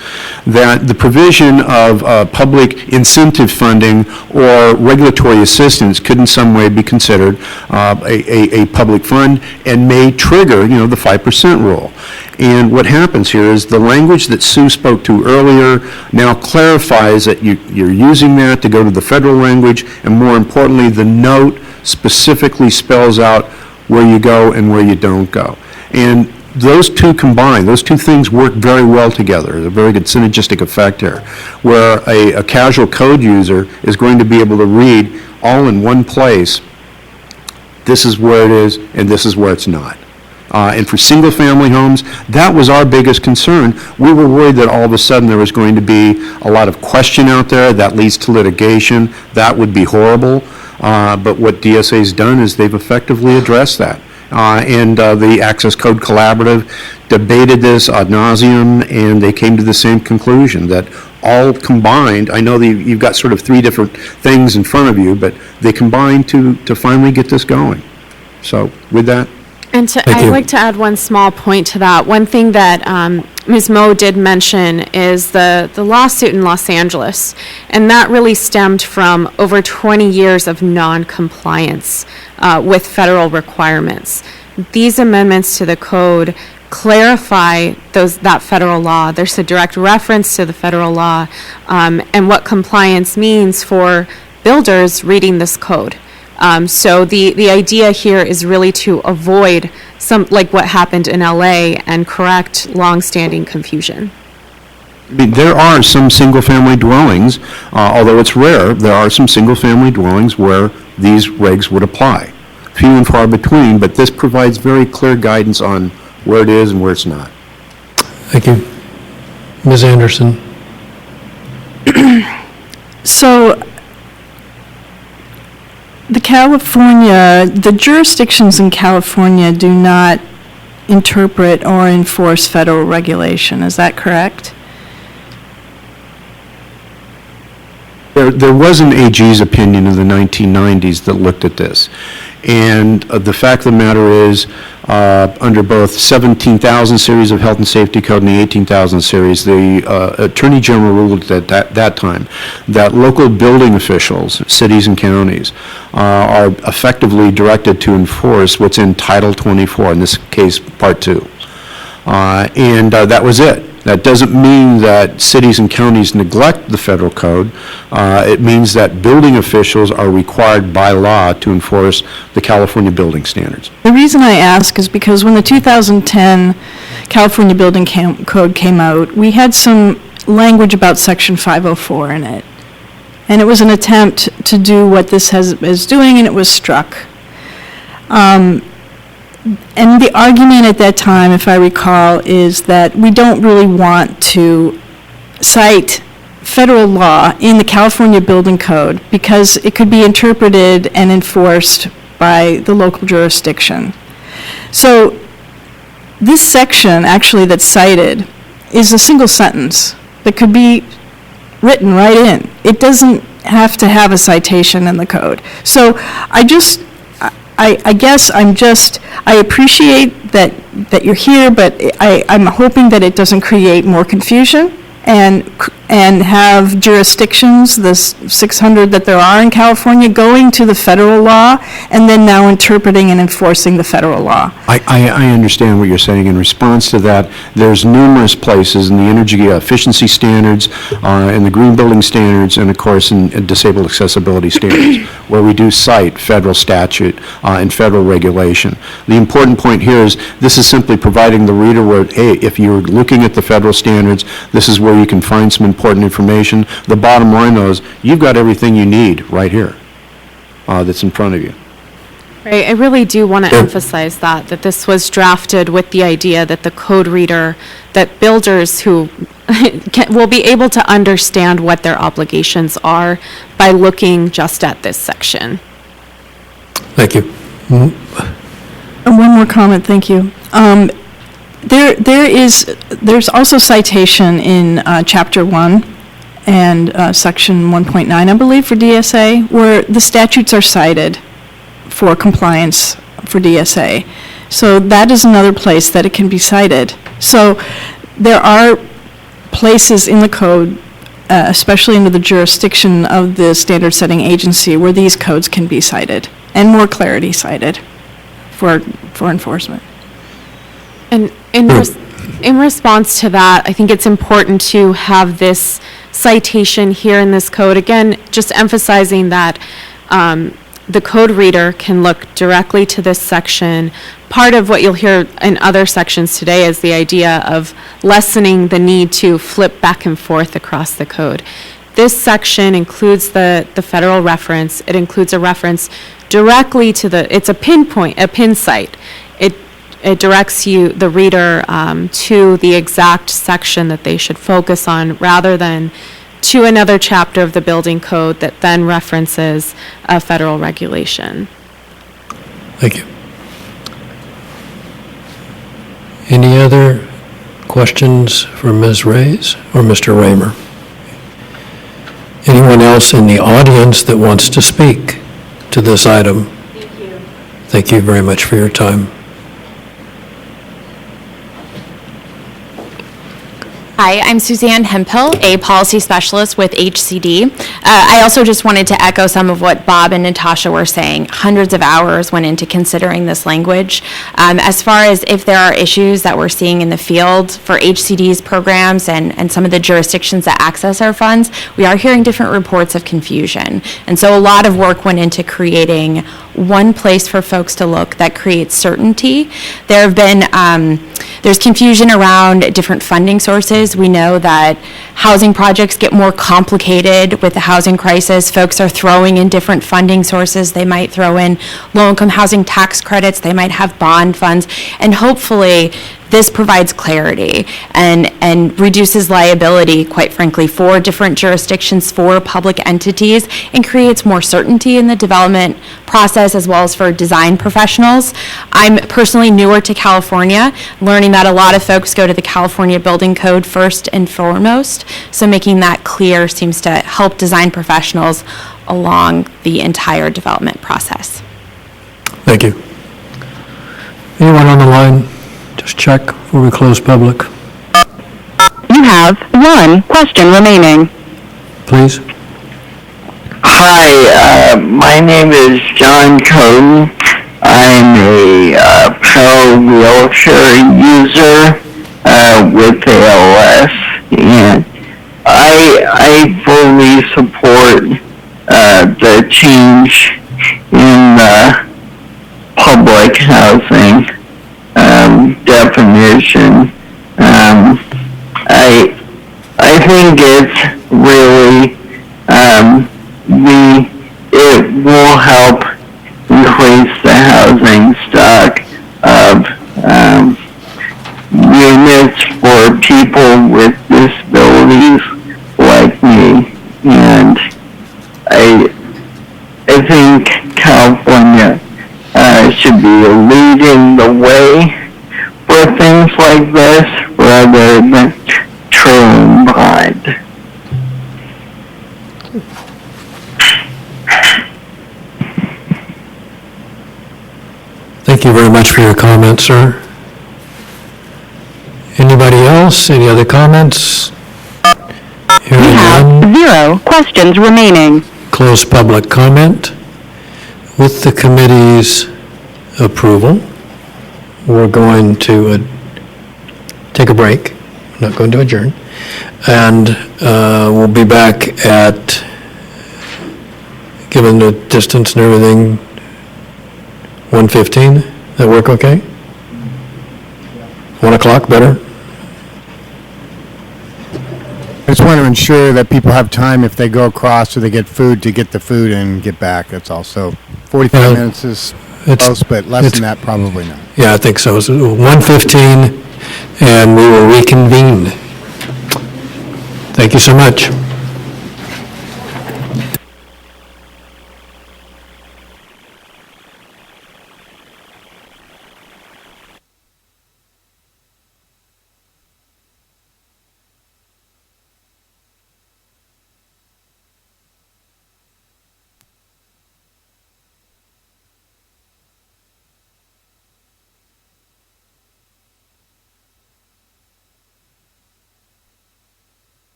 that the provision of public incentive funding or regulatory assistance could in some way be considered a public fund and may trigger, the 5% rule. And what happens here is the language that Sue spoke to earlier now clarifies that you're using that to go to the federal language, and more importantly, the note specifically spells out where you go and where you don't go. And those two combined, those two things work very well together. There's a very good synergistic effect here, where a casual code user is going to be able to read all in one place, this is where it is and this is where it's not. And for single-family homes, that was our biggest concern. We were worried that all of a sudden there was going to be a lot of question out there that leads to litigation. That would be horrible. But what DSA's done is they've effectively addressed that. And the Access Code Collaborative debated this ad nauseum, and they came to the same conclusion, that all combined, I know that you've got sort of three different things in front of you, but they combined to finally get this going. So with that. And I'd like to add one small point to that. One thing that Ms. Moe did mention is the lawsuit in Los Angeles, and that really stemmed from over 20 years of non-compliance with federal requirements. These amendments to the code clarify that federal law. There's a direct reference to the federal law and what compliance means for builders reading this code. So the idea here is really to avoid like what happened in LA and correct longstanding confusion. I mean, there are some single-family dwellings, although it's rare, there are some single-family dwellings where these regs would apply. Few and far between, but this provides very clear guidance on where it is and where it's not. Thank you. Ms. Anderson? So, the jurisdictions in California do not interpret or enforce federal regulation, is that correct? There was an AG's opinion in the 1990s that looked at this. And the fact of the matter is, under both 17,000 series of Health and Safety Code and the 18,000 series, the Attorney General ruled at that time that local building officials, cities and counties, are effectively directed to enforce what's in Title 24, in this case, Part 2. And that was it. That doesn't mean that cities and counties neglect the federal code. It means that building officials are required by law to enforce the California building standards. The reason I ask is because when the 2010 California Building Code came out, we had some language about Section 504 in it. And it was an attempt to do what this is doing, and it was struck. And the argument at that time, if I recall, is that we don't really want to cite federal law in the California Building Code because it could be interpreted and enforced by the local jurisdiction. So this section, actually, that's cited is a single sentence that could be written right in. It doesn't have to have a citation in the code. So I guess I appreciate that you're here, but I'm hoping that it doesn't create more confusion and have jurisdictions, the 600 that there are in California, going to the federal law and then now interpreting and enforcing the federal law. I understand what you're saying. In response to that, there's numerous places in the energy efficiency standards, in the green building standards, and of course in disabled accessibility standards, where we do cite federal statute and federal regulation. The important point here is this is simply providing the reader where, hey, if you're looking at the federal standards, this is where you can find some important information. The bottom line, though, is you've got everything you need right here that's in front of you. Right, I really do want to emphasize that this was drafted with the idea that the code reader, that builders who will be able to understand what their obligations are by looking just at this section. Thank you. And one more comment, thank you. There's also citation in Chapter 1 and Section 1.9, I believe, for DSA, where the statutes are cited for compliance for DSA. So that is another place that it can be cited. So there are places in the code, especially under the jurisdiction of the standard setting agency, where these codes can be cited and more clarity cited for enforcement. And in response to that, I think it's important to have this citation here in this code. Again, just emphasizing that the code reader can look directly to this section. Part of what you'll hear in other sections today is the idea of lessening the need to flip back and forth across the code. This section includes the federal reference. It includes a reference directly to it's a pinpoint, a pin site. It directs the reader to the exact section that they should focus on, rather than to another chapter of the building code that then references a federal regulation. Thank you. Any other questions for Ms. Reyes or Mr. Raymer? Anyone else in the audience that wants to speak to this item? Thank you. Thank you very much for your time. Hi, I'm Suzanne Hemphill, a policy specialist with HCD. I also just wanted to echo some of what Bob and Natasha were saying. Hundreds of hours went into considering this language. As far as if there are issues that we're seeing in the field for HCD's programs and some of the jurisdictions that access our funds, we are hearing different reports of confusion. And so a lot of work went into creating one place for folks to look that creates certainty. There have been, there's confusion around different funding sources. We know that housing projects get more complicated with the housing crisis. Folks are throwing in different funding sources. They might throw in low-income housing tax credits. They might have bond funds. And hopefully, this provides clarity and reduces liability, quite frankly, for different jurisdictions, for public entities, and creates more certainty in the development process as well as for design professionals. I'm personally newer to California, learning that a lot of folks go to the California Building Code first and foremost, so making that clear seems to help design professionals along the entire development process. Thank you. Anyone on the line? Just check before we close public. You have one question remaining. Please. Hi, my name is John Coden. I'm a pro wheelchair user with ALS, and I fully support the change in public housing definition. I think it's really it will help increase the housing stock of units for people with disabilities like me, and I think California should be leading the way for things like this rather than trailing behind. Thank you very much for your comments, sir. Anybody else? Any other comments? Hearing none. 0 questions remaining. Close public comment. With the committee's approval, we're going to take a break. We're not going to adjourn. And we'll be back at, given the distance and everything, 1:15. That work okay? 1 o'clock better? I just want to ensure that people have time if they go across or they get food to get the food and get back. That's all. So 45 minutes is close, but less than that, probably not. Yeah, I think so. It's 1:15, and we will reconvene. Thank you so much.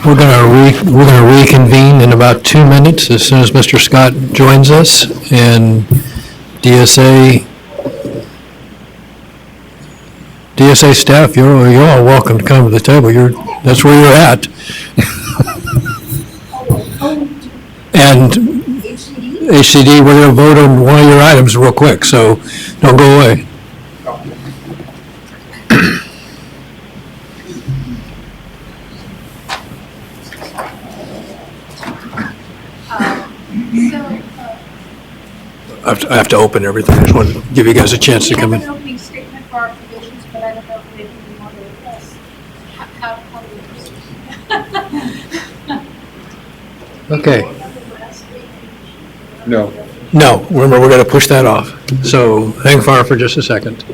We're gonna reconvene in about 2 minutes as soon as Mr. Scott joins us, and DSA staff, you're all welcome to come to the table. That's where you're at. And HCD, we're gonna vote on one of your items real quick, so don't go away. I have to open everything. I just wanted to give you guys a chance to come in. We have an opening statement for our provisions, but I don't know if maybe we want to address how do we proceed? Okay. No. No, remember, we're going to push that off. So hang fire for just a second.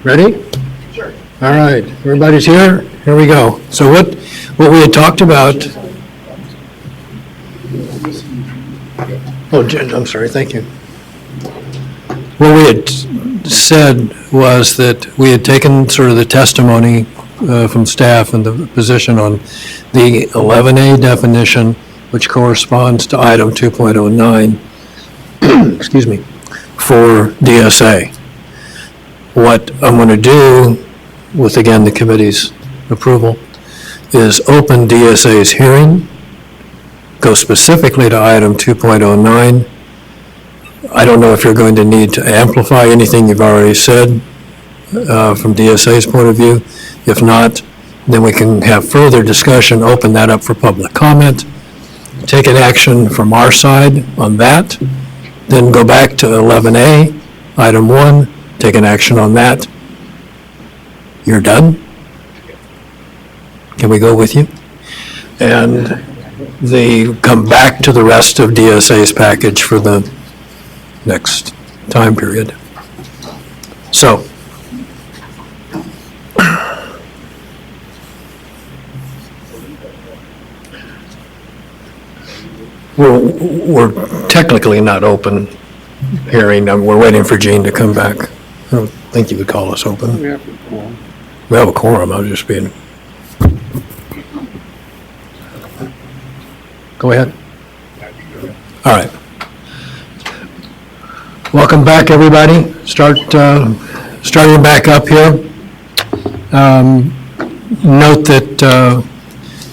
Ready? Sure. All right, everybody's here? Here we go. So what we had talked about... Oh, Jen, I'm sorry, thank you. What we had said was that we had taken sort of the testimony from staff and the position on the 11A definition, which corresponds to item 2.09, excuse me, for DSA. What I'm going to do, with again the committee's approval, is open DSA's hearing, go specifically to item 2.09. I don't know if you're going to need to amplify anything you've already said from DSA's point of view. If not, then we can have further discussion, open that up for public comment, take an action from our side on that, then go back to 11A, item 1, take an action on that. You're done? Can we go with you? And they come back to the rest of DSA's package for the next time period. So, we're technically not open hearing. We're waiting for Gene to come back. I don't think you would call us open. We have a quorum. I was just being... Go ahead. All right. Welcome back, everybody. Starting back up here. Note that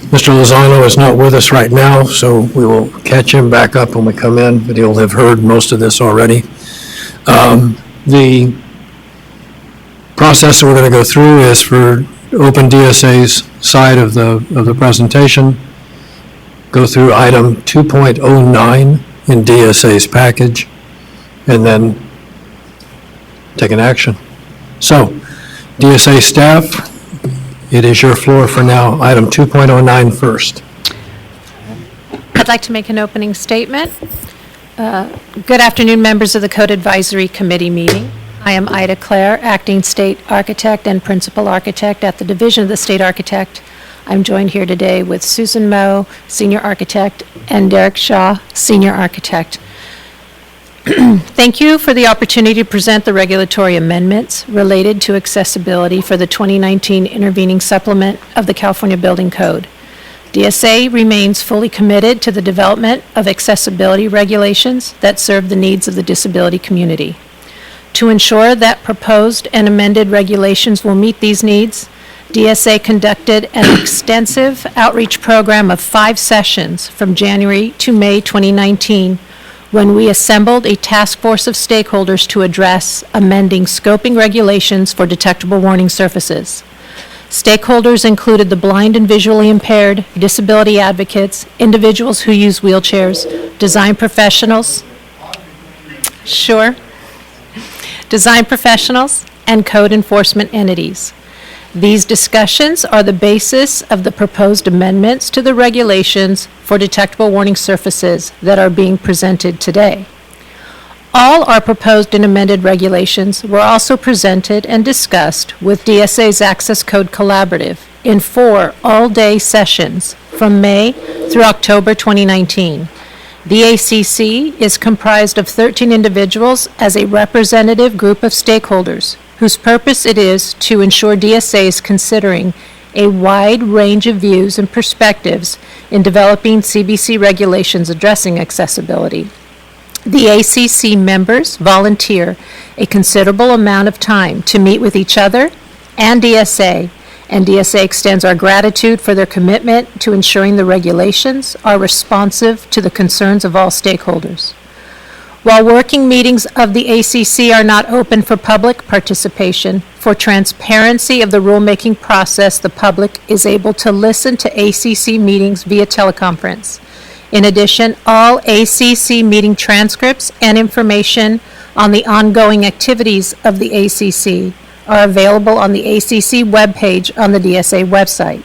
Mr. Lozano is not with us right now, so we will catch him back up when we come in, but he'll have heard most of this already. The process that we're going to go through is for open DSA's side of the presentation, go through item 2.09 in DSA's package, and then take an action. So, DSA staff, it is your floor for now. Item 2.09 first. I'd like to make an opening statement. Good afternoon, members of the Code Advisory Committee meeting. I am Ida Clare, Acting State Architect and Principal Architect at the Division of the State Architect. I'm joined here today with Susan Moe, Senior Architect, and Derek Shaw, Senior Architect. Thank you for the opportunity to present the regulatory amendments related to accessibility for the 2019 intervening supplement of the California Building Code. DSA remains fully committed to the development of accessibility regulations that serve the needs of the disability community. To ensure that proposed and amended regulations will meet these needs, DSA conducted an extensive outreach program of 5 sessions from January to May 2019, when we assembled a task force of stakeholders to address amending scoping regulations for detectable warning surfaces. Stakeholders included the blind and visually impaired, disability advocates, individuals who use wheelchairs, design professionals, and code enforcement entities. These discussions are the basis of the proposed amendments to the regulations for detectable warning surfaces that are being presented today. All our proposed and amended regulations were also presented and discussed with DSA's Access Code Collaborative in 4 all-day sessions from May through October 2019. The ACC is comprised of 13 individuals as a representative group of stakeholders whose purpose it is to ensure DSA is considering a wide range of views and perspectives in developing CBC regulations addressing accessibility. The ACC members volunteer a considerable amount of time to meet with each other and DSA, and DSA extends our gratitude for their commitment to ensuring the regulations are responsive to the concerns of all stakeholders. While working meetings of the ACC are not open for public participation, for transparency of the rulemaking process, the public is able to listen to ACC meetings via teleconference. In addition, all ACC meeting transcripts and information on the ongoing activities of the ACC are available on the ACC webpage on the DSA website.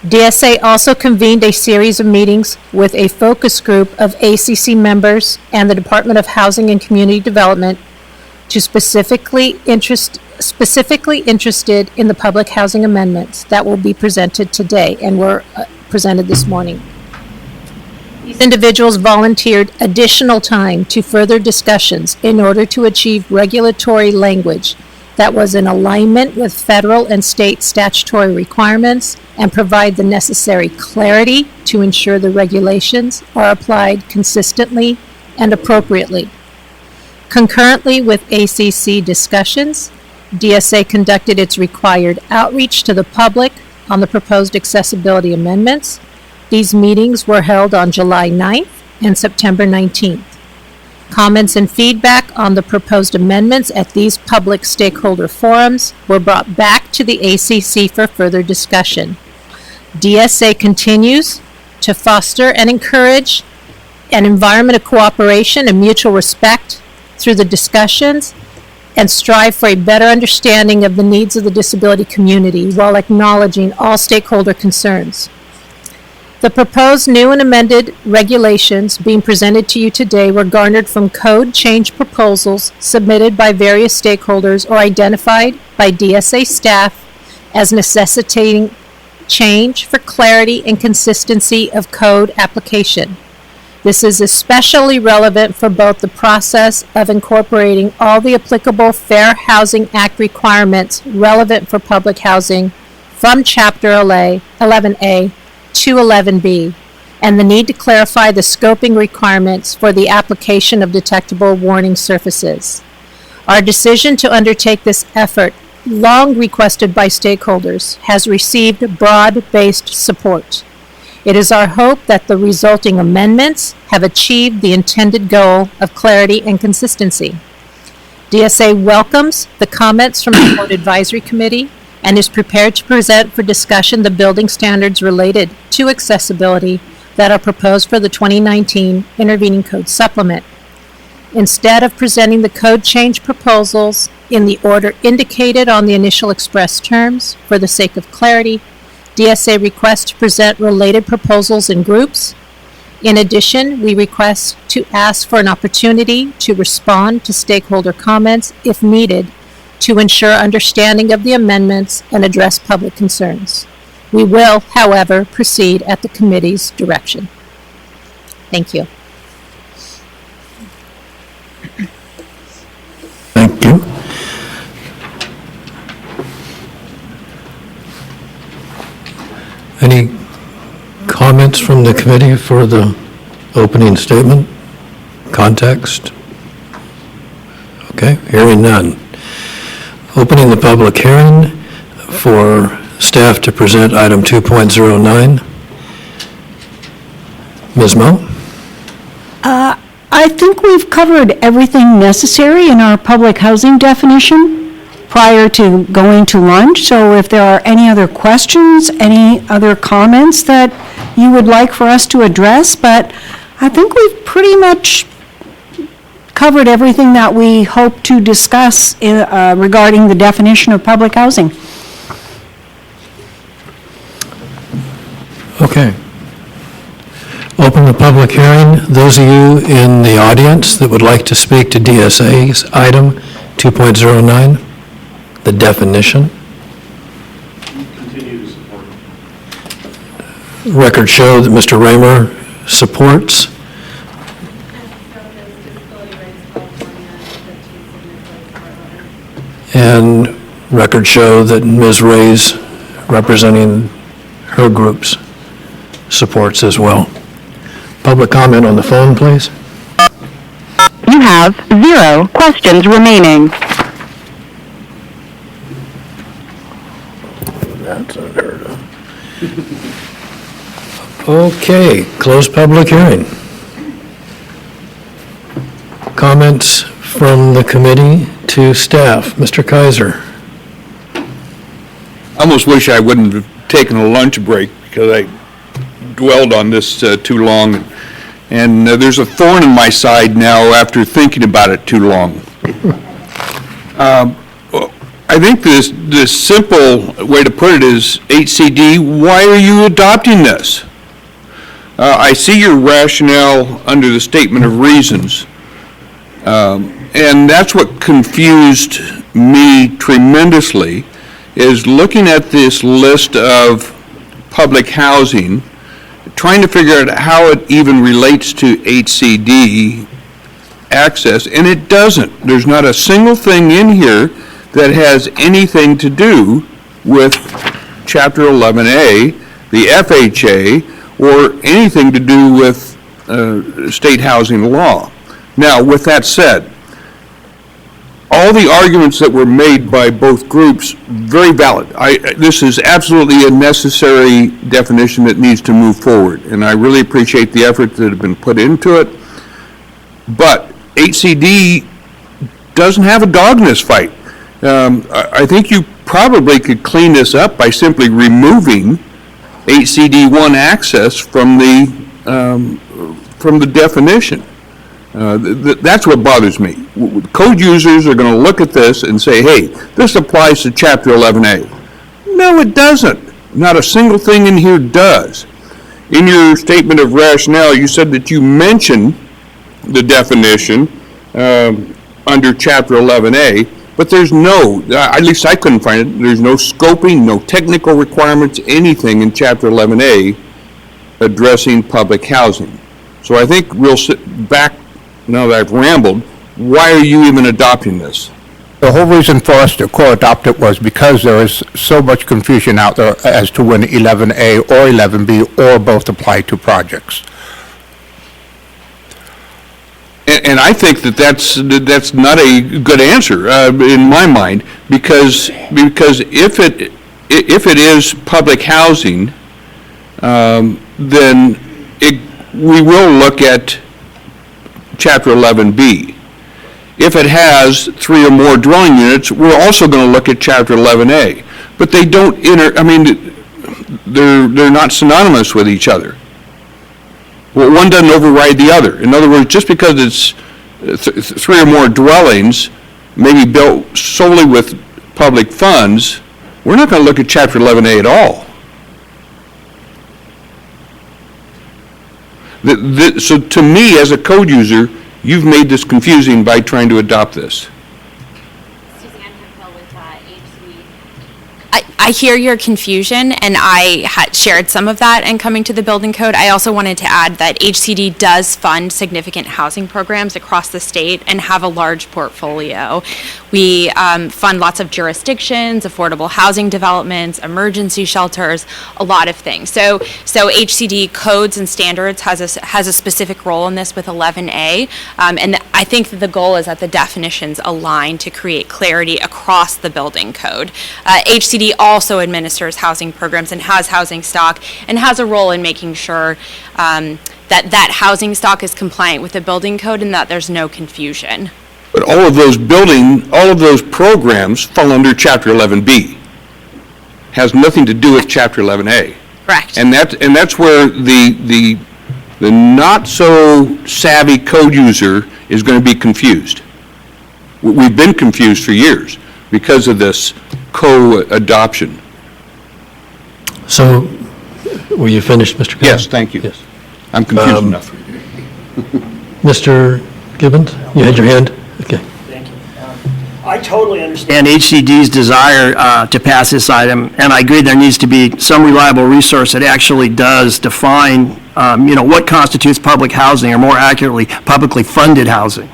DSA also convened a series of meetings with a focus group of ACC members and the Department of Housing and Community Development to specifically interested in the public housing amendments that will be presented today and were presented this morning. These individuals volunteered additional time to further discussions in order to achieve regulatory language that was in alignment with federal and state statutory requirements and provide the necessary clarity to ensure the regulations are applied consistently and appropriately. Concurrently with ACC discussions, DSA conducted its required outreach to the public on the proposed accessibility amendments. These meetings were held on July 9th and September 19th. Comments and feedback on the proposed amendments at these public stakeholder forums were brought back to the ACC for further discussion. DSA continues to foster and encourage an environment of cooperation and mutual respect through the discussions and strive for a better understanding of the needs of the disability community while acknowledging all stakeholder concerns. The proposed new and amended regulations being presented to you today were garnered from code change proposals submitted by various stakeholders or identified by DSA staff as necessitating change for clarity and consistency of code application. This is especially relevant for both the process of incorporating all the applicable Fair Housing Act requirements relevant for public housing from Chapter 11A to 11B, and the need to clarify the scoping requirements for the application of detectable warning surfaces. Our decision to undertake this effort, long requested by stakeholders, has received broad-based support. It is our hope that the resulting amendments have achieved the intended goal of clarity and consistency. DSA welcomes the comments from the Code Advisory Committee and is prepared to present for discussion the building standards related to accessibility that are proposed for the 2019 Intervening Code Supplement. Instead of presenting the code change proposals in the order indicated on the initial express terms, for the sake of clarity, DSA requests to present related proposals in groups. In addition, we request to ask for an opportunity to respond to stakeholder comments if needed to ensure understanding of the amendments and address public concerns. We will, however, proceed at the committee's direction. Thank you. Thank you. Any comments from the committee for the opening statement? Context? Okay, hearing none. Opening the public hearing for staff to present item 2.09. Ms. Mo? I think we've covered everything necessary in our public housing definition prior to going to lunch. So if there are any other questions, any other comments that you would like for us to address, but I think we've pretty much covered everything that we hope to discuss regarding the definition of public housing. Okay. Open the public hearing. Those of you in the audience that would like to speak to DSA's item 2.09, the definition. Continue to support. Record show that Mr. Raymer supports. And record show that Ms. Ray's representing her group's supports as well. Public comment on the phone, please. You have 0 questions remaining. That's unheard of. Okay, close public hearing. Comments from the committee to staff. Mr. Kaiser. I almost wish I wouldn't have taken a lunch break because I dwelled on this too long. And there's a thorn in my side now after thinking about it too long. I think the simple way to put it is, HCD, why are you adopting this? I see your rationale under the statement of reasons. And that's what confused me tremendously, is looking at this list of public housing, trying to figure out how it even relates to HCD access, and it doesn't. There's not a single thing in here that has anything to do with Chapter 11A, the FHA, or anything to do with state housing law. Now, with that said, all the arguments that were made by both groups, very valid. This is absolutely a necessary definition that needs to move forward, and I really appreciate the effort that have been put into it. But HCD doesn't have a dog in this fight. I think you probably could clean this up by simply removing HCD1 access from the definition. That's what bothers me. Code users are going to look at this and say, hey, this applies to Chapter 11A. No, it doesn't. Not a single thing in here does. In your statement of rationale, you said that you mentioned the definition under Chapter 11A, but there's no, at least I couldn't find it, there's no scoping, no technical requirements, anything in Chapter 11A addressing public housing. So I think we'll sit back, now that I've rambled, why are you even adopting this? The whole reason for us to co-adopt it was because there is so much confusion out there as to when 11A or 11B or both apply to projects. And I think that's not a good answer in my mind, because if it is public housing, then we will look at Chapter 11B. If it has 3 or more dwelling units, we're also going to look at Chapter 11A. But they don't they're not synonymous with each other. Well, one doesn't override the other. In other words, just because it's 3 or more dwellings, maybe built solely with public funds, we're not going to look at Chapter 11A at all. So to me, as a code user, you've made this confusing by trying to adopt this. I hear your confusion, and I had shared some of that in coming to the building code. I also wanted to add that HCD does fund significant housing programs across the state and have a large portfolio. We fund lots of jurisdictions, affordable housing developments, emergency shelters, a lot of things. So HCD codes and standards has a specific role in this with 11A, and I think that the goal is that the definitions align to create clarity across the building code. HCD also administers housing programs and has housing stock and has a role in making sure that housing stock is compliant with the building code and that there's no confusion. But all of those programs fall under Chapter 11B. Has nothing to do with Chapter 11A. Correct. And that's where the not so savvy code user is going to be confused. We've been confused for years because of this co-adoption. So, were you finished, Mr. Kaiser? Yes, thank you. Yes. I'm confused enough. Mr. Gibbons, you had your hand? Okay. Thank you. I totally understand HCD's desire to pass this item, and I agree there needs to be some reliable resource that actually does define, what constitutes public housing, or more accurately, publicly funded housing.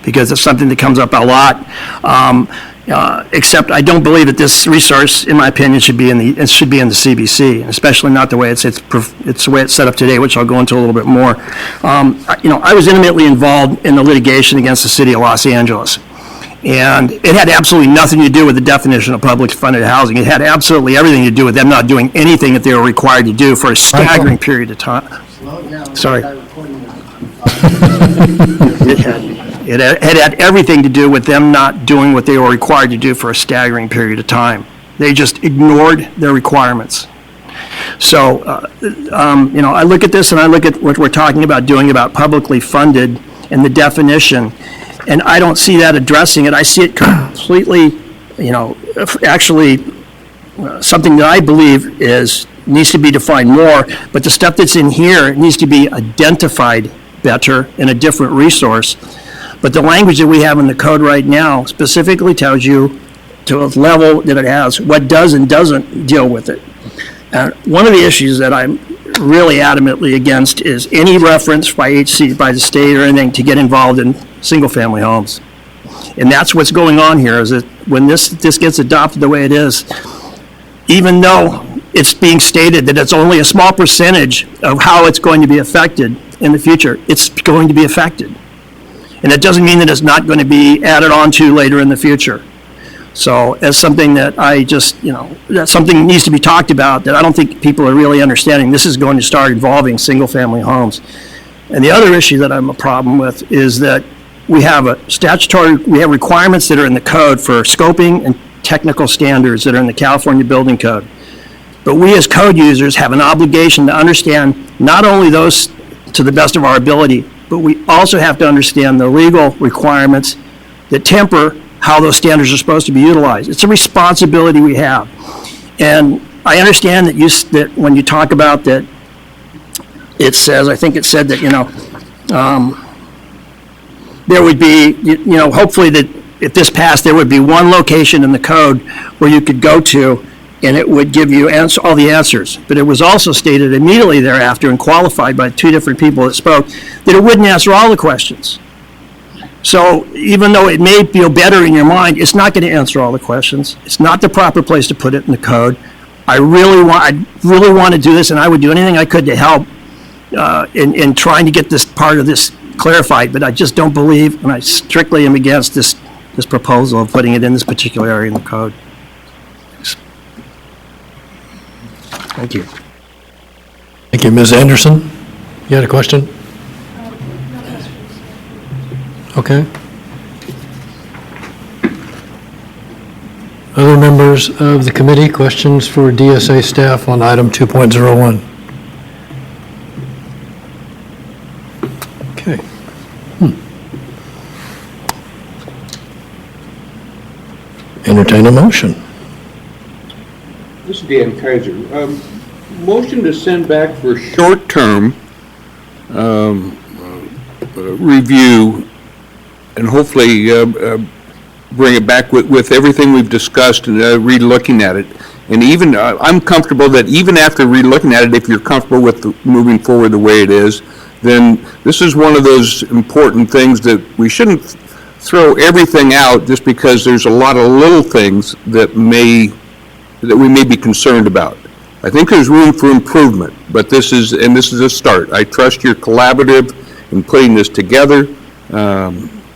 because it's something that comes up a lot. Except I don't believe that this resource, in my opinion, should be in the CBC, especially not the way it's the way it's set up today, which I'll go into a little bit more. I was intimately involved in the litigation against the city of Los Angeles. And it had absolutely nothing to do with the definition of public funded housing. It had absolutely everything to do with them not doing anything that they were required to do for a staggering period of time. Sorry. It had everything to do with them not doing what they were required to do for a staggering period of time. They just ignored their requirements. So, I look at this and I look at what we're talking about doing about publicly funded and the definition, and I don't see that addressing it. I see it completely, actually something that I believe needs to be defined more, but the stuff that's in here needs to be identified better in a different resource. But the language that we have in the code right now specifically tells you to a level that it has what does and doesn't deal with it. And one of the issues that I'm really adamantly against is any reference by the state or anything to get involved in single-family homes. And that's what's going on here, is that when this gets adopted the way it is, even though it's being stated that it's only a small percentage of how it's going to be affected in the future, it's going to be affected. And it doesn't mean that it's not going to be added on to later in the future. So as something that that's something that needs to be talked about that I don't think people are really understanding. This is going to start involving single-family homes. And the other issue that I'm a problem with is that we have requirements that are in the code for scoping and technical standards that are in the California Building Code. But we as code users have an obligation to understand not only those to the best of our ability, but we also have to understand the legal requirements that temper how those standards are supposed to be utilized. It's a responsibility we have. And I understand that when you talk about that, it says, I think it said that, there would be, hopefully that if this passed, there would be one location in the code where you could go to and it would give you all the answers. But it was also stated immediately thereafter and qualified by two different people that spoke that it wouldn't answer all the questions. So even though it may feel better in your mind, it's not going to answer all the questions. It's not the proper place to put it in the code. I really want to do this, and I would do anything I could to help in trying to get this part of this clarified, but I just don't believe, and I strictly am against this proposal of putting it in this particular area in the code. Thank you. Thank you. Ms. Anderson, you had a question? Okay. Other members of the committee, questions for DSA staff on item 2.01? Okay. Entertain a motion. This is Dan Kaiser. Motion to send back for short-term review and hopefully bring it back with everything we've discussed and re-looking at it. And even, I'm comfortable that even after re-looking at it, if you're comfortable with moving forward the way it is, then this is one of those important things that we shouldn't throw everything out just because there's a lot of little things that we may be concerned about. I think there's room for improvement, but this is a start. I trust you're collaborative in putting this together.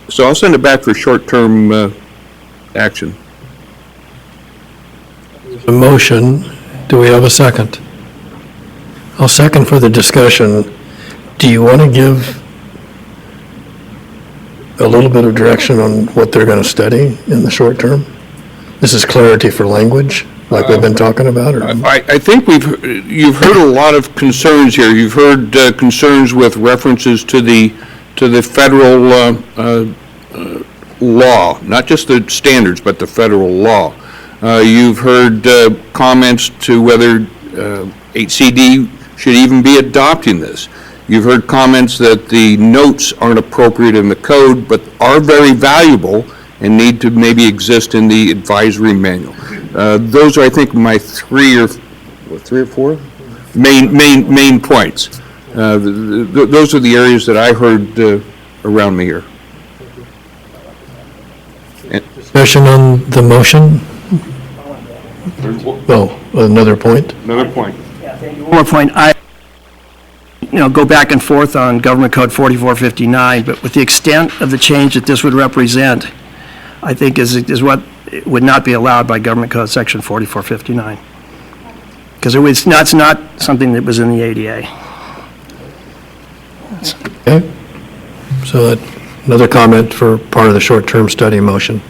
So I'll send it back for short-term action. A motion. Do we have a second? I'll second for the discussion. Do you want to give a little bit of direction on what they're going to study in the short term? This is clarity for language, like we've been talking about? Or? I think you've heard a lot of concerns here. You've heard concerns with references to the federal law, not just the standards, but the federal law. You've heard comments to whether HCD should even be adopting this. You've heard comments that the notes aren't appropriate in the code, but are very valuable and need to maybe exist in the advisory manual. Those are, I think, my three or four main points. Those are the areas that I heard around me here. Discussion on the motion? Oh, another point? Another point. One more point, go back and forth on Government Code 4459, but with the extent of the change that this would represent, I think is what would not be allowed by Government Code Section 4459. Because it's not something that was in the ADA. Okay. So another comment for part of the short-term study motion.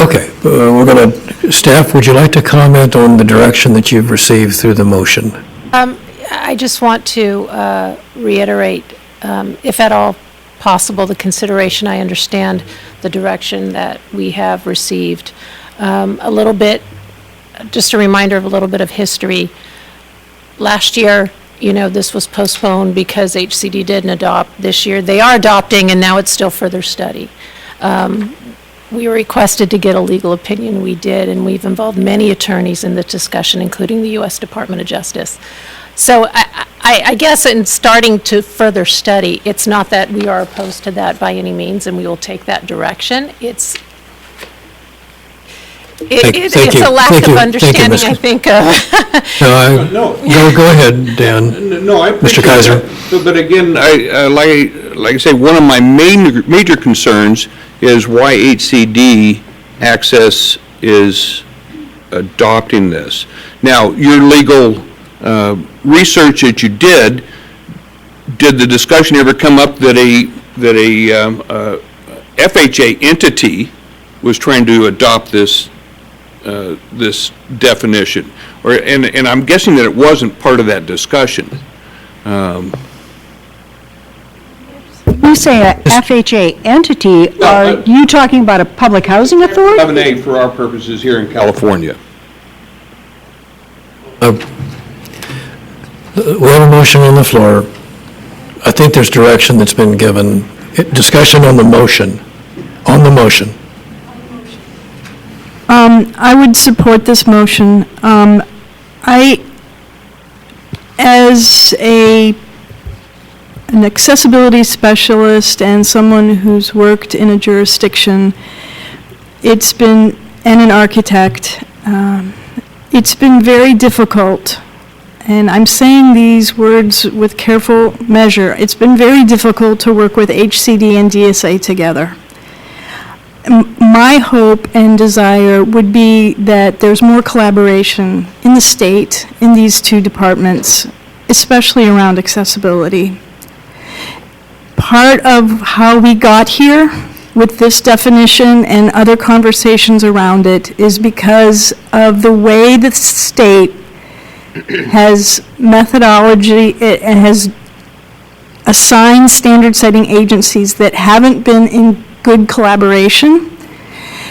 Okay, we're going to, staff, would you like to comment on the direction that you've received through the motion? I just want to reiterate, if at all possible, the consideration. I understand the direction that we have received. A little bit, just a reminder of a little bit of history. Last year, this was postponed because HCD didn't adopt. This year, they are adopting, and now it's still further study. We were requested to get a legal opinion. We did, and we've involved many attorneys in the discussion, including the U.S. Department of Justice. So I guess in starting to further study, it's not that we are opposed to that by any means, and we will take that direction. It's a lack of understanding, I think. Go ahead, Dan. No, I appreciate that. But again, like I say, one of my major concerns is why HCD Access is adopting this. Now, your legal research that you did the discussion ever come up that a FHA entity was trying to adopt this definition? And I'm guessing that it wasn't part of that discussion. You say a FHA entity, are you talking about a public housing authority? 11A for our purposes here in California. We have a motion on the floor. I think there's direction that's been given. Discussion on the motion. On the motion. I would support this motion. As an accessibility specialist and someone who's worked in a jurisdiction, and an architect, it's been very difficult, and I'm saying these words with careful measure, it's been very difficult to work with HCD and DSA together. My hope and desire would be that there's more collaboration in the state, in these two departments, especially around accessibility. Part of how we got here with this definition and other conversations around it is because of the way the state has methodology, it has assigned standard-setting agencies that haven't been in good collaboration.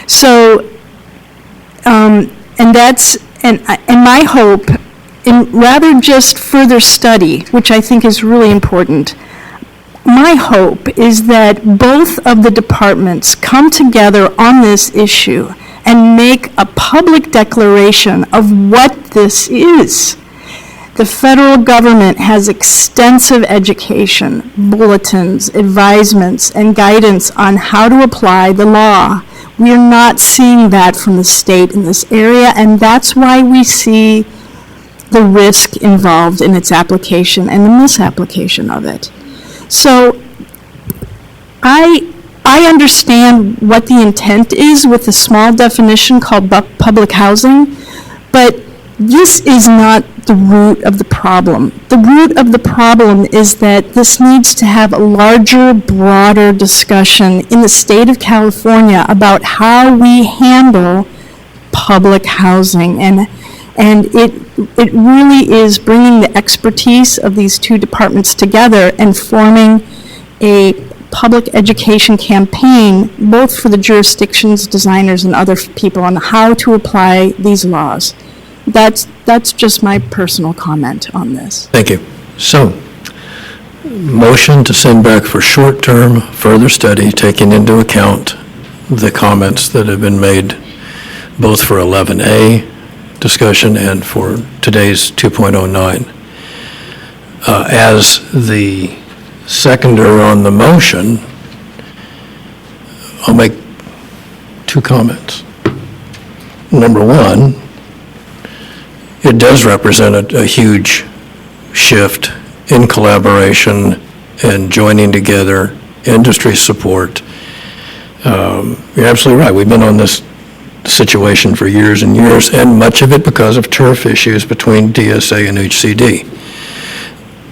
So, and my hope, in rather just further study, which I think is really important, my hope is that both of the departments come together on this issue and make a public declaration of what this is. The federal government has extensive education, bulletins, advisements, and guidance on how to apply the law. We are not seeing that from the state in this area, and that's why we see the risk involved in its application and the misapplication of it. So I understand what the intent is with the small definition called public housing, but this is not the root of the problem. The root of the problem is that this needs to have a larger, broader discussion in the state of California about how we handle public housing. And it really is bringing the expertise of these two departments together and forming a public education campaign, both for the jurisdictions, designers, and other people on how to apply these laws. That's just my personal comment on this. Thank you. So, motion to send back for short-term further study, taking into account the comments that have been made both for 11A discussion and for today's 2.09. As the seconder on the motion, I'll make two comments. Number one, it does represent a huge shift in collaboration and joining together, industry support. You're absolutely right. We've been on this situation for years and years, and much of it because of turf issues between DSA and HCD.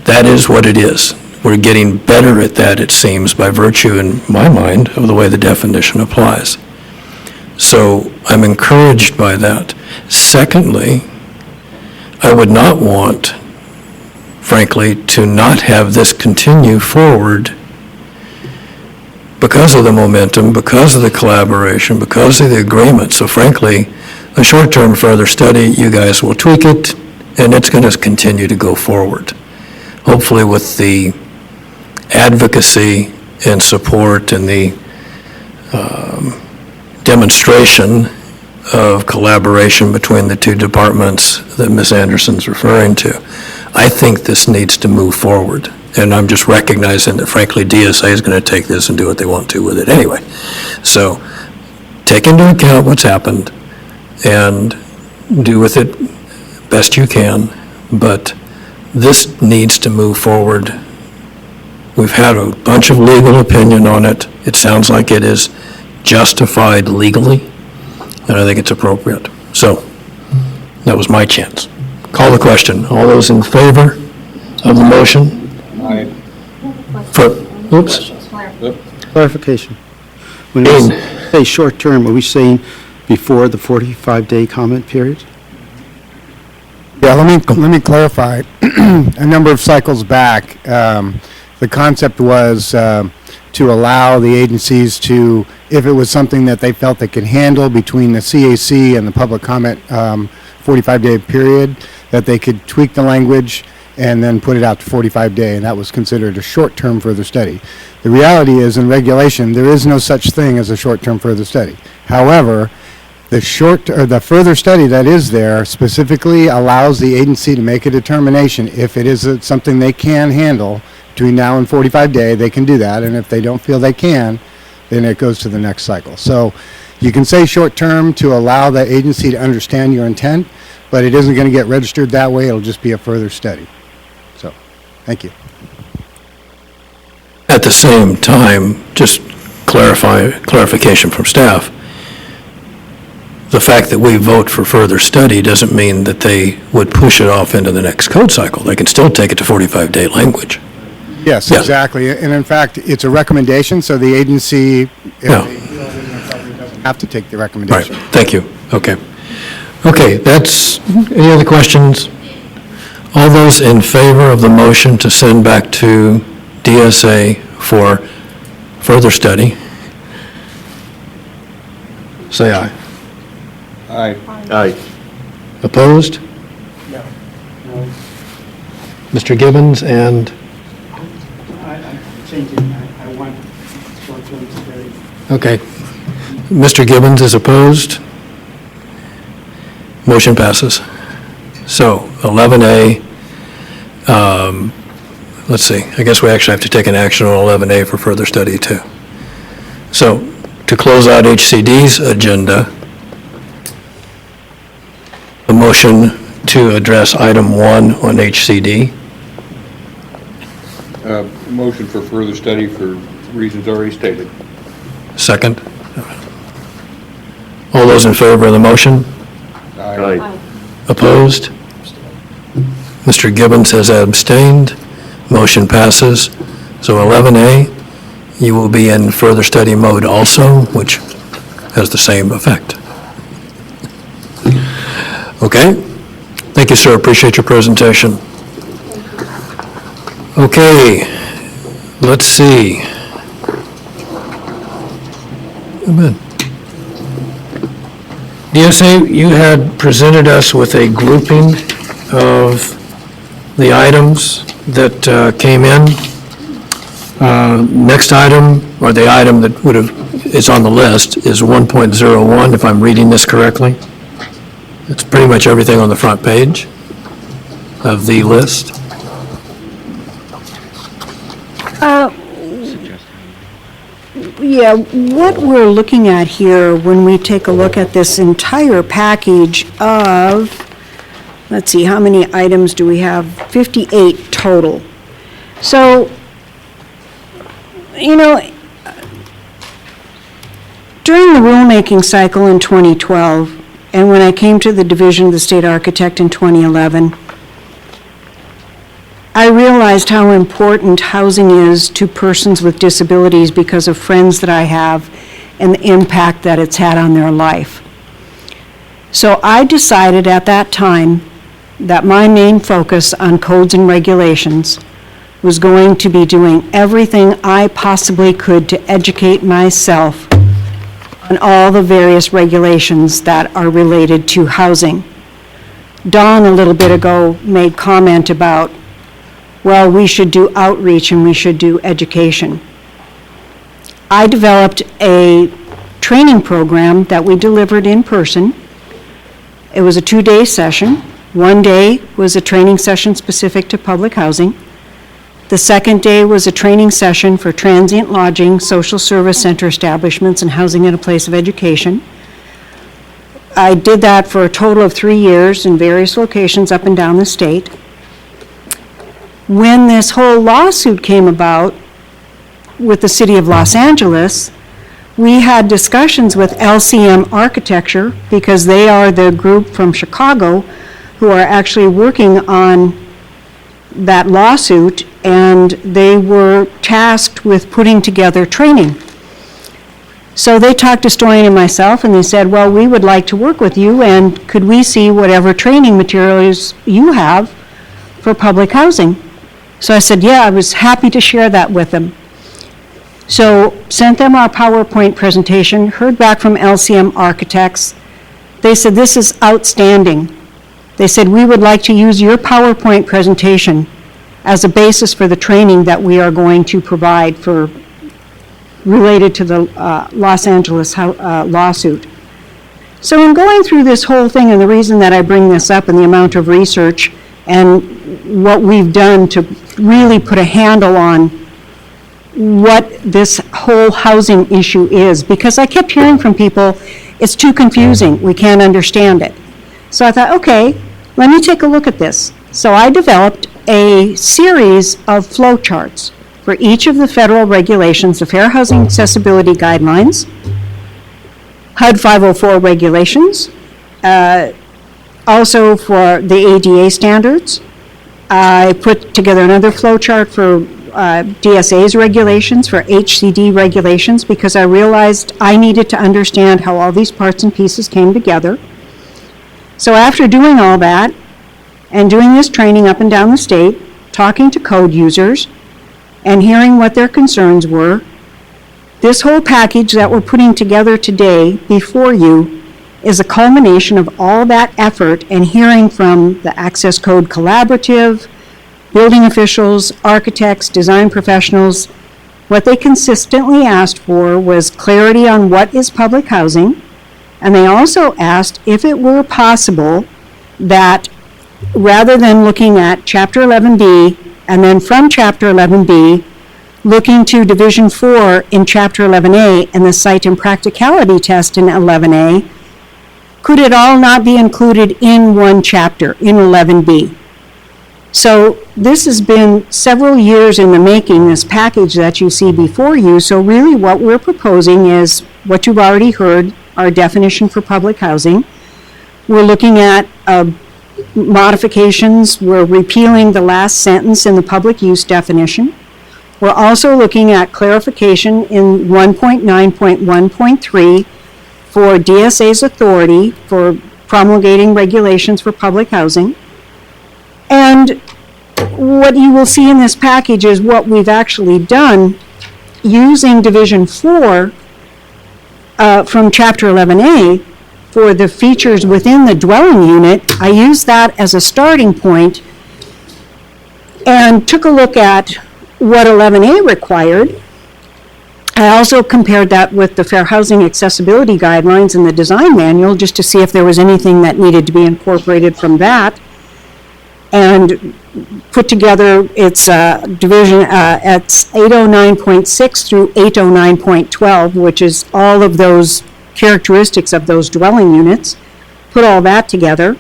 That is what it is. We're getting better at that, it seems, by virtue, in my mind, of the way the definition applies. So I'm encouraged by that. Secondly, I would not want, frankly, to not have this continue forward because of the momentum, because of the collaboration, because of the agreement. So frankly, a short-term further study, you guys will tweak it, and it's going to continue to go forward. Hopefully with the advocacy and support and the demonstration of collaboration between the two departments that Ms. Anderson's referring to. I think this needs to move forward. And I'm just recognizing that frankly DSA is going to take this and do what they want to with it anyway. So take into account what's happened and do with it best you can, but this needs to move forward. We've had a bunch of legal opinion on it. It sounds like it is justified legally, and I think it's appropriate. So that was my chance. Call the question. All those in favor of the motion? Aye. Oops. Clarification. When we say short-term, are we saying before the 45-day comment period? Yeah, let me clarify. A number of cycles back, the concept was to allow the agencies to, if it was something that they felt they could handle between the CAC and the public comment 45-day period, that they could tweak the language and then put it out to 45-day, and that was considered a short-term further study. The reality is, in regulation, there is no such thing as a short-term further study. However, the further study that is there specifically allows the agency to make a determination if it is something they can handle between now and 45-day, they can do that, and if they don't feel they can, then it goes to the next cycle. So you can say short-term to allow the agency to understand your intent, but it isn't going to get registered that way. It'll just be a further study. So, thank you. At the same time, just clarification from staff, the fact that we vote for further study doesn't mean that they would push it off into the next code cycle. They can still take it to 45-day language. Yes, exactly. And in fact, it's a recommendation, so the agency doesn't have to take the recommendation. Right, thank you. Okay. Okay, that's, any other questions? All those in favor of the motion to send back to DSA for further study, say aye. Aye. Aye. Opposed? No. Mr. Gibbons and, I'm changing, I want short-term study. okay. Mr. Gibbons is opposed. Motion passes. So 11A, let's see, I guess we actually have to take an action on 11A for further study too. So to close out HCD's agenda, a motion to address item 1 on HCD. Motion for further study for reasons already stated. Second. All those in favor of the motion? Aye. Opposed? Mr. Gibbons has abstained. Motion passes. So 11A, you will be in further study mode also, which has the same effect. Okay? Thank you, sir. Appreciate your presentation. Okay, let's see. Amen. DSA, you had presented us with a grouping of the items that came in. Next item, or the item that is on the list, is 1.01, if I'm reading this correctly. It's pretty much everything on the front page of the list. Yeah, what we're looking at here when we take a look at this entire package of, let's see, how many items do we have? 58 total. So, you know, during the rulemaking cycle in 2012, and when I came to the Division of the State Architect in 2011, I realized how important housing is to persons with disabilities because of friends that I have and the impact that it's had on their life. So I decided at that time that my main focus on codes and regulations was going to be doing everything I possibly could to educate myself on all the various regulations that are related to housing. Dawn a little bit ago made comment about, well, we should do outreach and we should do education. I developed a training program that we delivered in person. It was a 2-day session. One day was a training session specific to public housing. The second day was a training session for transient lodging, social service center establishments, and housing in a place of education. I did that for a total of 3 years in various locations up and down the state. When this whole lawsuit came about with the city of Los Angeles, we had discussions with LCM Architecture because they are the group from Chicago who are actually working on that lawsuit, and they were tasked with putting together training. So they talked to Storian and myself, and they said, well, we would like to work with you, and could we see whatever training materials you have for public housing? So I said, yeah, I was happy to share that with them. So sent them our PowerPoint presentation, heard back from LCM Architects. They said, this is outstanding. They said, we would like to use your PowerPoint presentation as a basis for the training that we are going to provide for related to the Los Angeles lawsuit. So in going through this whole thing, and the reason that I bring this up and the amount of research and what we've done to really put a handle on what this whole housing issue is, because I kept hearing from people, it's too confusing, we can't understand it. So I thought, okay, let me take a look at this. So I developed a series of flow charts for each of the federal regulations, the Fair Housing Accessibility Guidelines, HUD 504 regulations, also for the ADA standards. I put together another flow chart for DSA's regulations, for HCD regulations, because I realized I needed to understand how all these parts and pieces came together. So after doing all that, and doing this training up and down the state, talking to code users, and hearing what their concerns were, this whole package that we're putting together today before you is a culmination of all that effort and hearing from the Access Code Collaborative, building officials, architects, design professionals. What they consistently asked for was clarity on what is public housing, and they also asked if it were possible that rather than looking at Chapter 11B and then from Chapter 11B, looking to Division 4 in Chapter 11A and the site and practicality test in 11A, could it all not be included in one chapter, in 11B? So this has been several years in the making, this package that you see before you. So really what we're proposing is what you've already heard, our definition for public housing. We're looking at modifications. We're repealing the last sentence in the public use definition. We're also looking at clarification in 1.9.1.3 for DSA's authority for promulgating regulations for public housing. And what you will see in this package is what we've actually done using Division 4 from Chapter 11A for the features within the dwelling unit. I used that as a starting point and took a look at what 11A required. I also compared that with the Fair Housing Accessibility Guidelines and the Design Manual just to see if there was anything that needed to be incorporated from that. and put together its division, it's 809.6 through 809.12, which is all of those characteristics of those dwelling units, put all that together.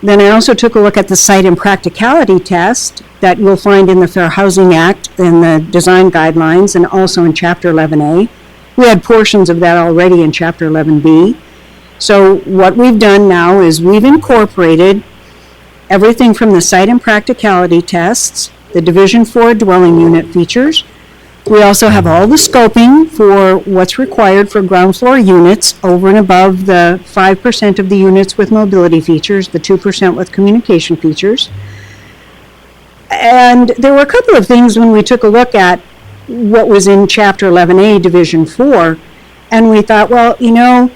Then I also took a look at the site and practicality test that you'll find in the Fair Housing Act and the design guidelines and also in Chapter 11A. We had portions of that already in Chapter 11B. So what we've done now is we've incorporated everything from the site and practicality tests, the Division 4 dwelling unit features. We also have all the scoping for what's required for ground floor units over and above the 5% of the units with mobility features, the 2% with communication features. And there were a couple of things when we took a look at what was in Chapter 11A, Division 4, and we thought, well, you know,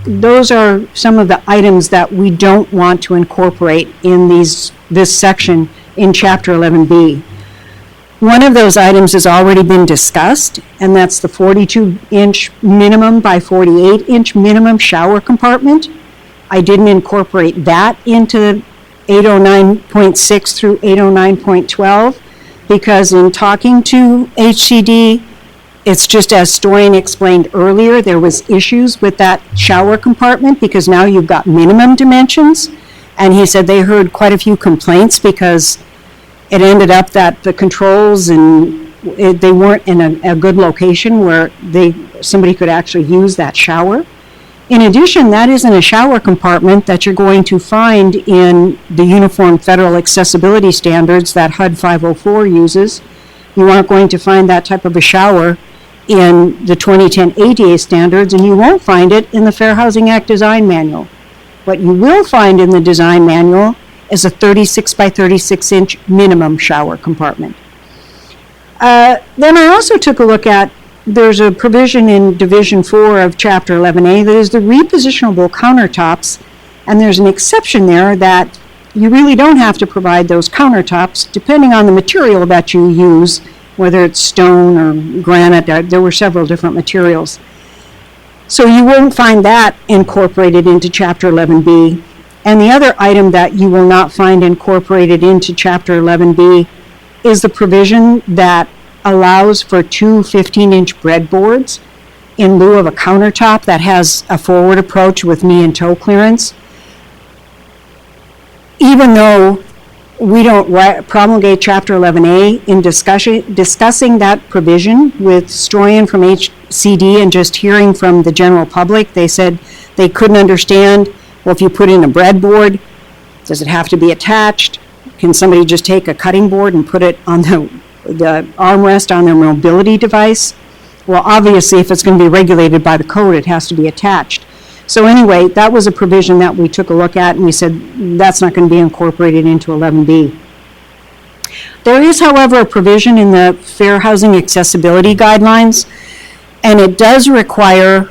those are some of the items that we don't want to incorporate in this section in Chapter 11B. One of those items has already been discussed, and that's the 42-inch minimum by 48-inch minimum shower compartment. I didn't incorporate that into 809.6 through 809.12 because in talking to HCD, it's just as Storian explained earlier, there was issues with that shower compartment because now you've got minimum dimensions. And he said they heard quite a few complaints because it ended up that the controls and they weren't in a good location where somebody could actually use that shower. In addition, that isn't a shower compartment that you're going to find in the Uniform Federal Accessibility Standards that HUD 504 uses. You aren't going to find that type of a shower in the 2010 ADA standards, and you won't find it in the Fair Housing Act Design Manual. What you will find in the design manual is a 36 by 36 inch minimum shower compartment. Then I also took a look at, there's a provision in Division 4 of Chapter 11A that is the repositionable countertops, and there's an exception there that you really don't have to provide those countertops depending on the material that you use, whether it's stone or granite. There were several different materials. So you won't find that incorporated into Chapter 11B. And the other item that you will not find incorporated into Chapter 11B is the provision that allows for two 15-inch breadboards in lieu of a countertop that has a forward approach with knee and toe clearance. Even though we don't promulgate Chapter 11A, in discussing that provision with Storian from HCD and just hearing from the general public, they said they couldn't understand, well, if you put in a breadboard, does it have to be attached? Can somebody just take a cutting board and put it on the armrest on their mobility device? Well, obviously, if it's going to be regulated by the code, it has to be attached. So anyway, that was a provision that we took a look at, and we said that's not going to be incorporated into 11B. There is, however, a provision in the Fair Housing Accessibility Guidelines, and it does require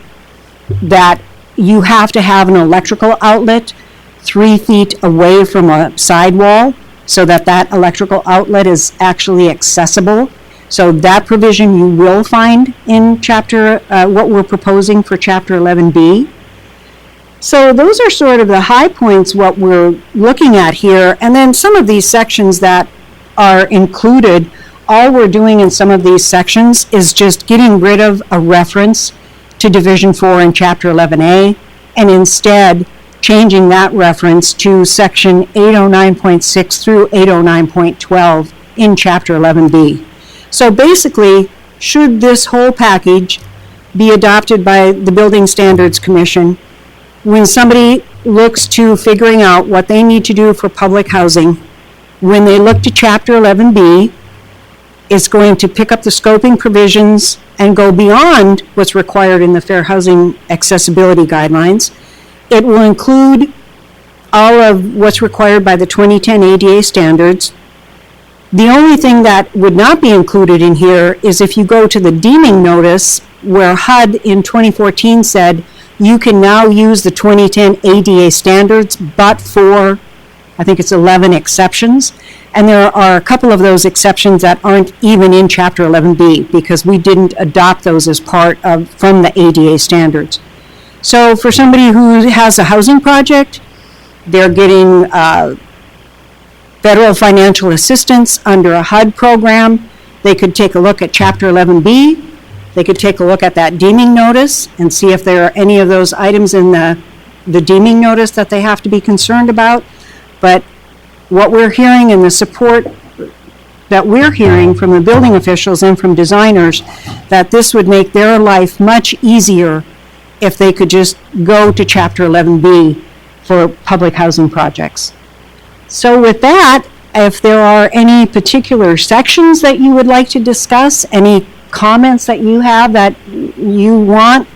that you have to have an electrical outlet 3 feet away from a sidewall so that that electrical outlet is actually accessible. So that provision you will find in what we're proposing for Chapter 11B. So those are sort of the high points, what we're looking at here. And then some of these sections that are included, all we're doing in some of these sections is just getting rid of a reference to Division 4 in Chapter 11A, and instead changing that reference to Section 809.6 through 809.12 in Chapter 11B. So basically, should this whole package be adopted by the Building Standards Commission, when somebody looks to figuring out what they need to do for public housing, when they look to Chapter 11B, it's going to pick up the scoping provisions and go beyond what's required in the Fair Housing Accessibility Guidelines. It will include all of what's required by the 2010 ADA standards. The only thing that would not be included in here is if you go to the deeming notice where HUD in 2014 said you can now use the 2010 ADA standards, but for, I think it's 11 exceptions. And there are a couple of those exceptions that aren't even in Chapter 11B because we didn't adopt those as part of, from the ADA standards. So for somebody who has a housing project, they're getting federal financial assistance under a HUD program. They could take a look at Chapter 11B. They could take a look at that deeming notice and see if there are any of those items in the deeming notice that they have to be concerned about. But what we're hearing and the support that we're hearing from the building officials and from designers, that this would make their life much easier if they could just go to Chapter 11B for public housing projects. So with that, if there are any particular sections that you would like to discuss, any comments that you have that you want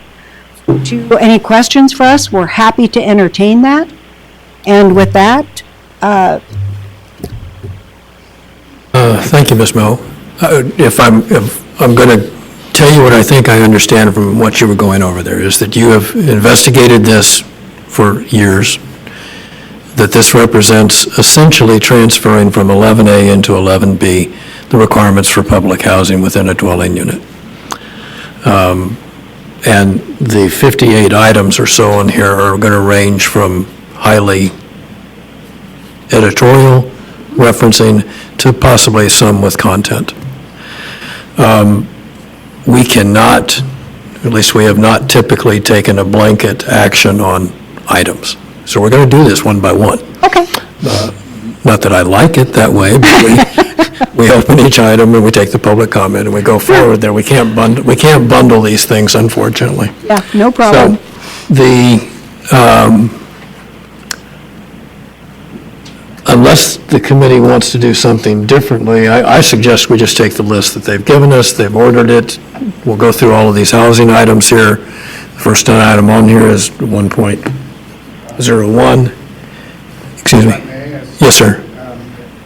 to, any questions for us, we're happy to entertain that. And with that, Thank you, Ms. Moe. If I'm going to tell you what I think I understand from what you were going over there, is that you have investigated this for years, that this represents essentially transferring from 11A into 11B, the requirements for public housing within a dwelling unit. And the 58 items or so in here are going to range from highly editorial referencing to possibly some with content. We cannot, at least we have not typically taken a blanket action on items. So we're going to do this one by one. Okay. Not that I like it that way, but we open each item and we take the public comment and we go forward there. We can't bundle these things, unfortunately. Yeah, no problem. So unless the committee wants to do something differently, I suggest we just take the list that they've given us, they've ordered it. We'll go through all of these housing items here. The first item on here is 1.01. Excuse me. Yes, sir.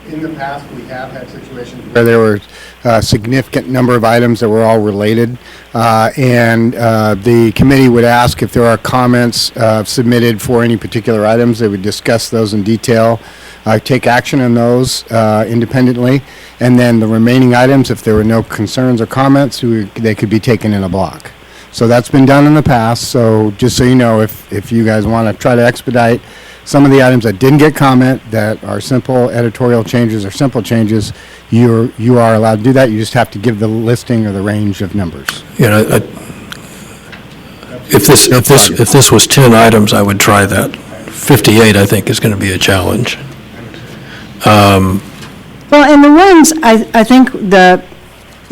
In the past, we have had situations where there were a significant number of items that were all related, and the committee would ask if there are comments submitted for any particular items. They would discuss those in detail, take action on those independently, and then the remaining items, if there were no concerns or comments, they could be taken in a block. So that's been done in the past, so just so you know, if you guys want to try to expedite some of the items that didn't get comment, that are simple editorial changes or simple changes, you are allowed to do that. You just have to give the listing or the range of numbers. You know, if this was 10 items, I would try that. 58, I think, is going to be a challenge. Well, and the ones, I think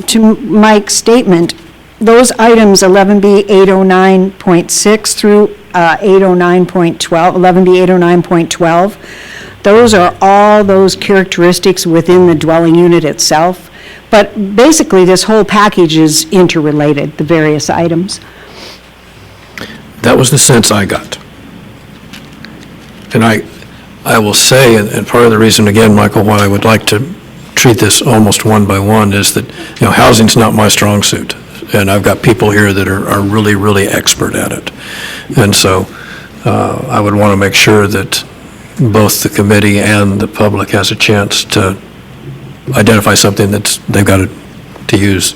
to Mike's statement, those items 11B 809.6 through 809.12, 11B 809.12, those are all those characteristics within the dwelling unit itself. But basically, this whole package is interrelated, the various items. That was the sense I got. And I will say, and part of the reason, again, Michael, why I would like to treat this almost one by one is that, you know, housing's not my strong suit. And I've got people here that are really, really expert at it. And so I would want to make sure that both the committee and the public has a chance to identify something that they've got to use.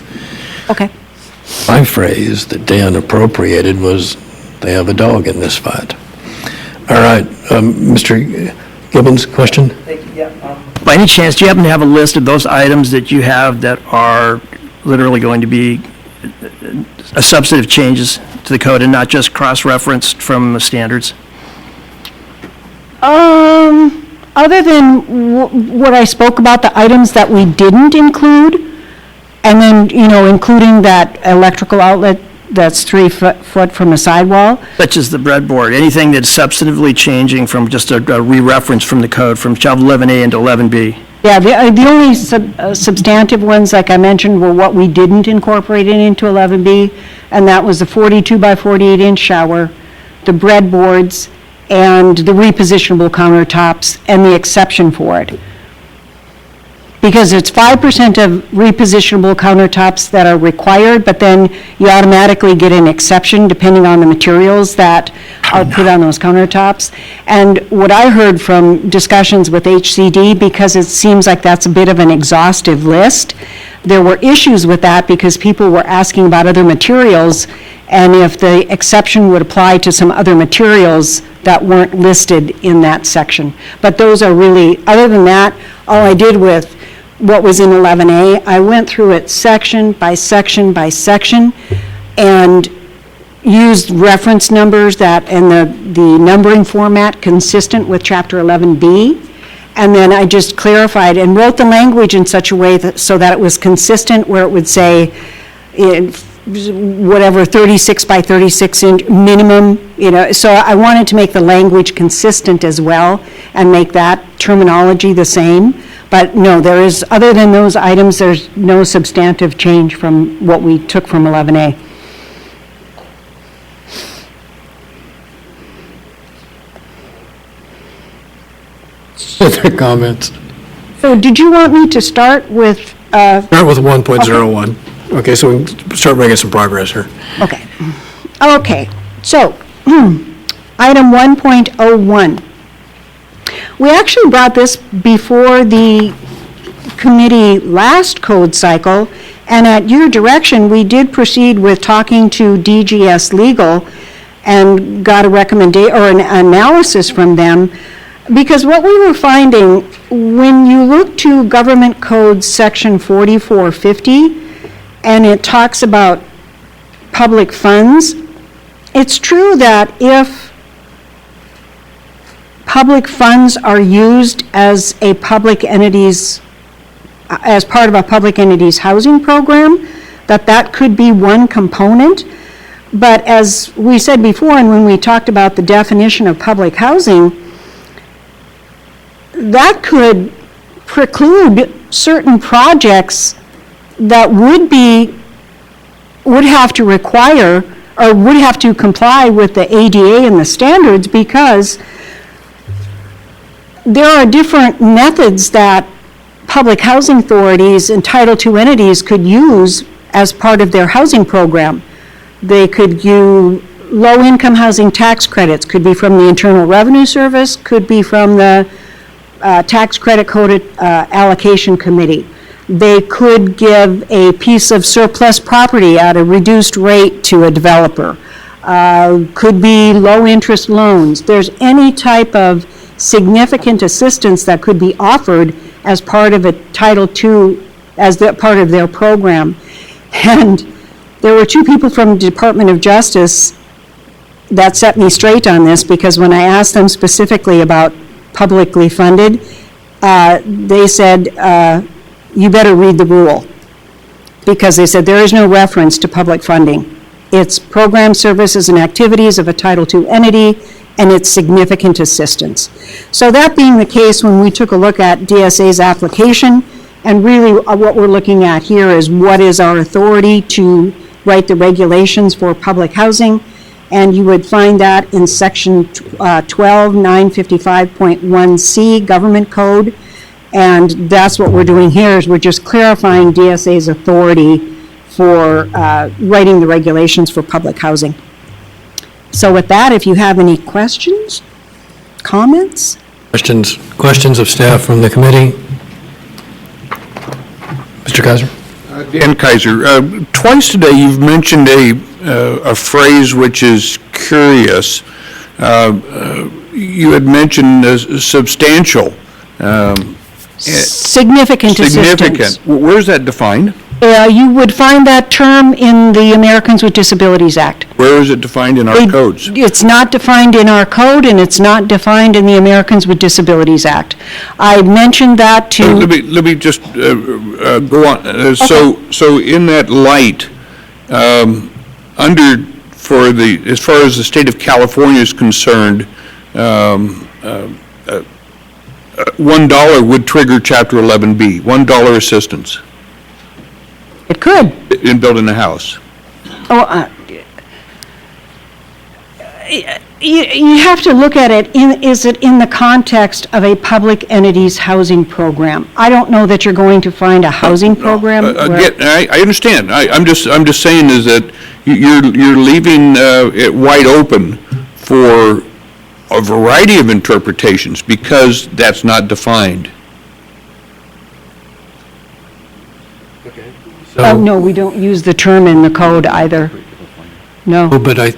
Okay. My phrase that Dan appropriated was, they have a dog in this fight. All right, Mr. Gibbons, question? By any chance, do you happen to have a list of those items that you have that are literally going to be substantive changes to the code and not just cross-referenced from the standards? Other than what I spoke about, the items that we didn't include, and then, you know, including that electrical outlet that's 3 foot from a sidewall. Such as the breadboard, anything that's substantively changing from just a re-reference from the code, from 11A into 11B? Yeah, the only substantive ones, like I mentioned, were what we didn't incorporate into 11B, and that was the 42 by 48 inch shower, the breadboards, and the repositionable countertops, and the exception for it. Because it's 5% of repositionable countertops that are required, but then you automatically get an exception depending on the materials that are put on those countertops. And what I heard from discussions with HCD, because it seems like that's a bit of an exhaustive list, there were issues with that because people were asking about other materials, and if the exception would apply to some other materials, that weren't listed in that section. But those are really, other than that, all I did with what was in 11A, I went through it section by section by section and used reference numbers that, and the numbering format consistent with Chapter 11B. And then I just clarified and wrote the language in such a way that, so that it was consistent, where it would say, whatever, 36 by 36 inch minimum, so I wanted to make the language consistent as well and make that terminology the same. But no, there is, other than those items, there's no substantive change from what we took from 11A. Other comments? So did you want me to start with, Start with 1.01. Okay, so we can start making some progress here. Okay. Okay, so, item 1.01. We actually brought this before the committee last code cycle, and at your direction, we did proceed with talking to DGS Legal and got a recommendation, or an analysis from them, because what we were finding, when you look to Government Code Section 4450, and it talks about public funds, it's true that if public funds are used as a public entity's, as part of a public entity's housing program, that could be one component. But as we said before, and when we talked about the definition of public housing, that could preclude certain projects that would have to require, or would have to comply with the ADA and the standards, because there are different methods that public housing authorities and Title II entities could use as part of their housing program. They could use low-income housing tax credits, could be from the Internal Revenue Service, could be from the Tax Credit Code Allocation Committee. They could give a piece of surplus property at a reduced rate to a developer. Could be low-interest loans. There's any type of significant assistance that could be offered as part of a Title II, as part of their program. And there were two people from the Department of Justice that set me straight on this, because when I asked them specifically about publicly funded, they said, you better read the rule, because they said there is no reference to public funding. It's program services and activities of a Title II entity, and it's significant assistance. So that being the case, when we took a look at DSA's application, and really what we're looking at here is what is our authority to write the regulations for public housing, and you would find that in section 12-955.1C Government Code, and that's what we're doing here, is we're just clarifying DSA's authority for writing the regulations for public housing. So with that, if you have any questions, comments? Questions of staff from the committee? Mr. Kaiser? Dan Kaiser, twice today you've mentioned a phrase which is curious. You had mentioned substantial. Significant assistance. Significant. Where is that defined? You would find that term in the Americans with Disabilities Act. Where is it defined in our codes? It's not defined in our code, and it's not defined in the Americans with Disabilities Act. I mentioned that to... Let me just go on. So in that light, as far as the state of California is concerned, $1 would trigger Chapter 11B, $1 assistance. It could. In building a house. You have to look at it, is it in the context of a public entity's housing program? I don't know that you're going to find a housing program. I understand. I'm just saying is that you're leaving it wide open for a variety of interpretations because that's not defined. No, we don't use the term in the code either. No. But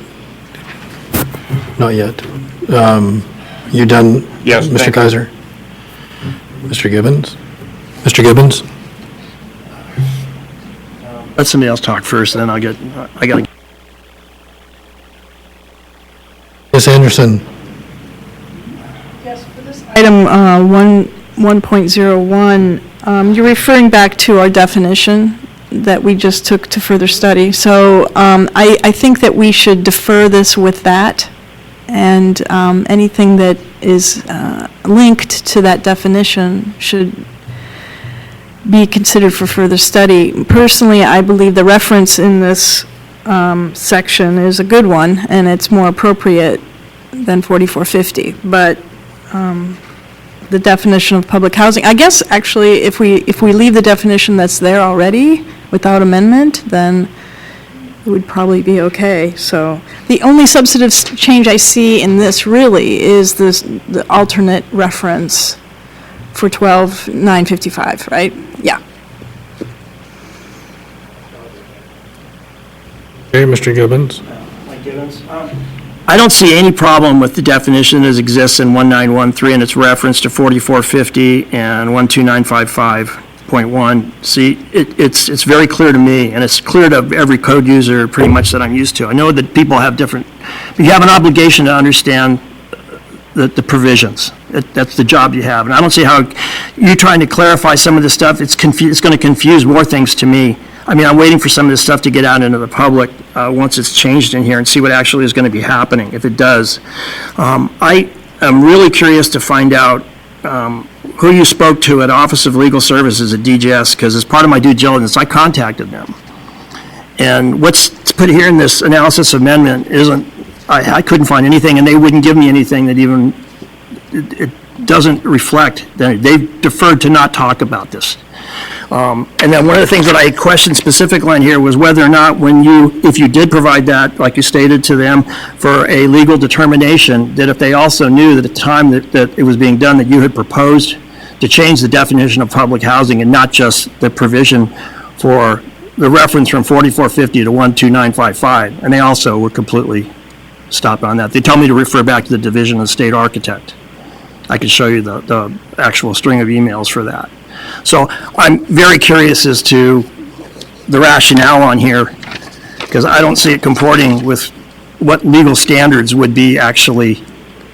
not yet. You done? Yes, Mr. thank you. Kaiser? Mr. Gibbons? Mr. Gibbons? Let somebody else talk first, then I gotta. Ms. Anderson? Item 1.01, you're referring back to our definition that we just took to further study. So I think that we should defer this with that, and anything that is linked to that definition should be considered for further study. Personally, I believe the reference in this section is a good one, and it's more appropriate than 4450. But the definition of public housing, I guess, actually, if we leave the definition that's there already without amendment, then it would probably be okay. So the only substantive change I see in this really is the alternate reference for 12.955, right? Yeah. Okay, Mr. Gibbons? I don't see any problem with the definition as exists in 1913 and its reference to 4450 and 12955.1. See, it's very clear to me, and it's clear to every code user pretty much that I'm used to. I know that people have different, but you have an obligation to understand the provisions. That's the job you have. And I don't see how you trying to clarify some of this stuff, it's going to confuse more things to me. I mean, I'm waiting for some of this stuff to get out into the public once it's changed in here and see what actually is going to be happening, if it does. I am really curious to find out who you spoke to at Office of Legal Services at DGS, because as part of my due diligence, I contacted them. And what's put here in this analysis amendment isn't, I couldn't find anything, and they wouldn't give me anything that even, it doesn't reflect, they've deferred to not talk about this. And then one of the things that I questioned specifically on here was whether or not if you did provide that, like you stated to them, for a legal determination, that if they also knew that at the time that it was being done, that you had proposed to change the definition of public housing and not just the provision for the reference from 4450 to 12955. And they also were completely stopped on that. They told me to refer back to the Division of State Architect. I could show you the actual string of emails for that. So I'm very curious as to the rationale on here, because I don't see it comporting with what legal standards would be actually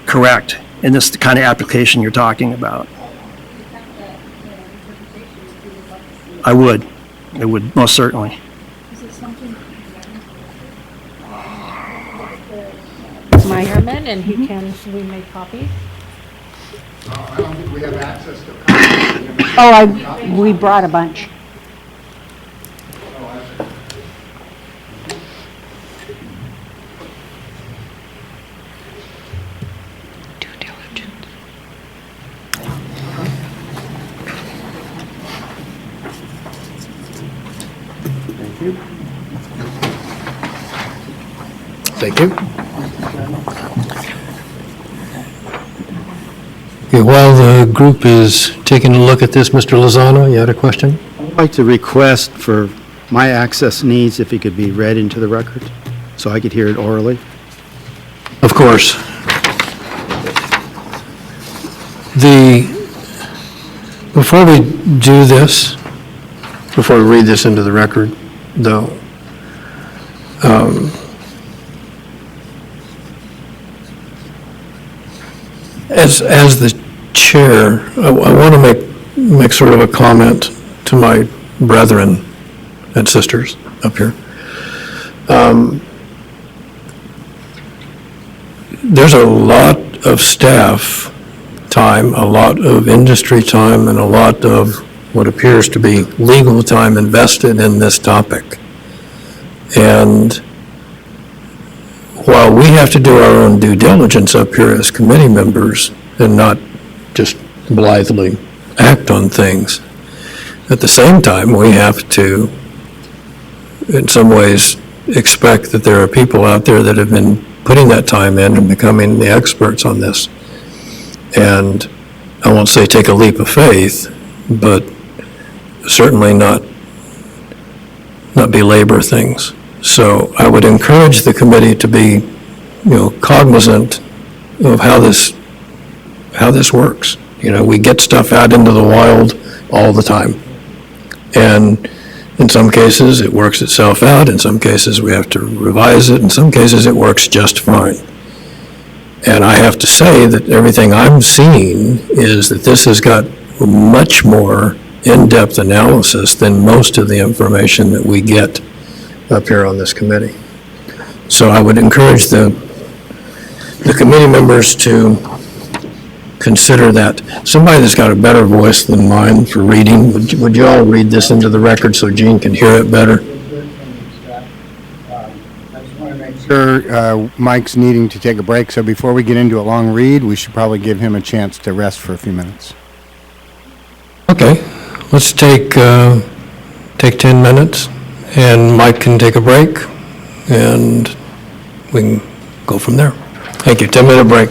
correct in this kind of application you're talking about. I would most certainly. Chairman, and he can, we make copies? I don't think we have access to. Oh, we brought a bunch. Due diligence. Thank you. Okay, while the group is taking a look at this, Mr. Lozano, you had a question? I'd like to request for my access needs if it could be read into the record, so I could hear it orally. Of course. Before we do this, before we read this into the record, though, as the chair, I want to make sort of a comment to my brethren and sisters up here. There's a lot of staff time, a lot of industry time, and a lot of what appears to be legal time invested in this topic. And while we have to do our own due diligence up here as committee members and not just blithely act on things, at the same time, we have to, in some ways, expect that there are people out there that have been putting that time in and becoming the experts on this. And I won't say take a leap of faith, but certainly not belabor things. So I would encourage the committee to be, cognizant of how this works. You know, we get stuff out into the wild all the time. And in some cases, it works itself out. In some cases, we have to revise it. In some cases, it works just fine. And I have to say that everything I'm seeing is that this has got much more in-depth analysis than most of the information that we get up here on this committee. So I would encourage the committee members to consider that. Somebody that's got a better voice than mine for reading, would you all read this into the record so Gene can hear it better? Sure, Mike's needing to take a break, so before we get into a long read, we should probably give him a chance to rest for a few minutes. Okay, let's take 10 minutes, and Mike can take a break, and we can go from there. Thank you, 10-minute break.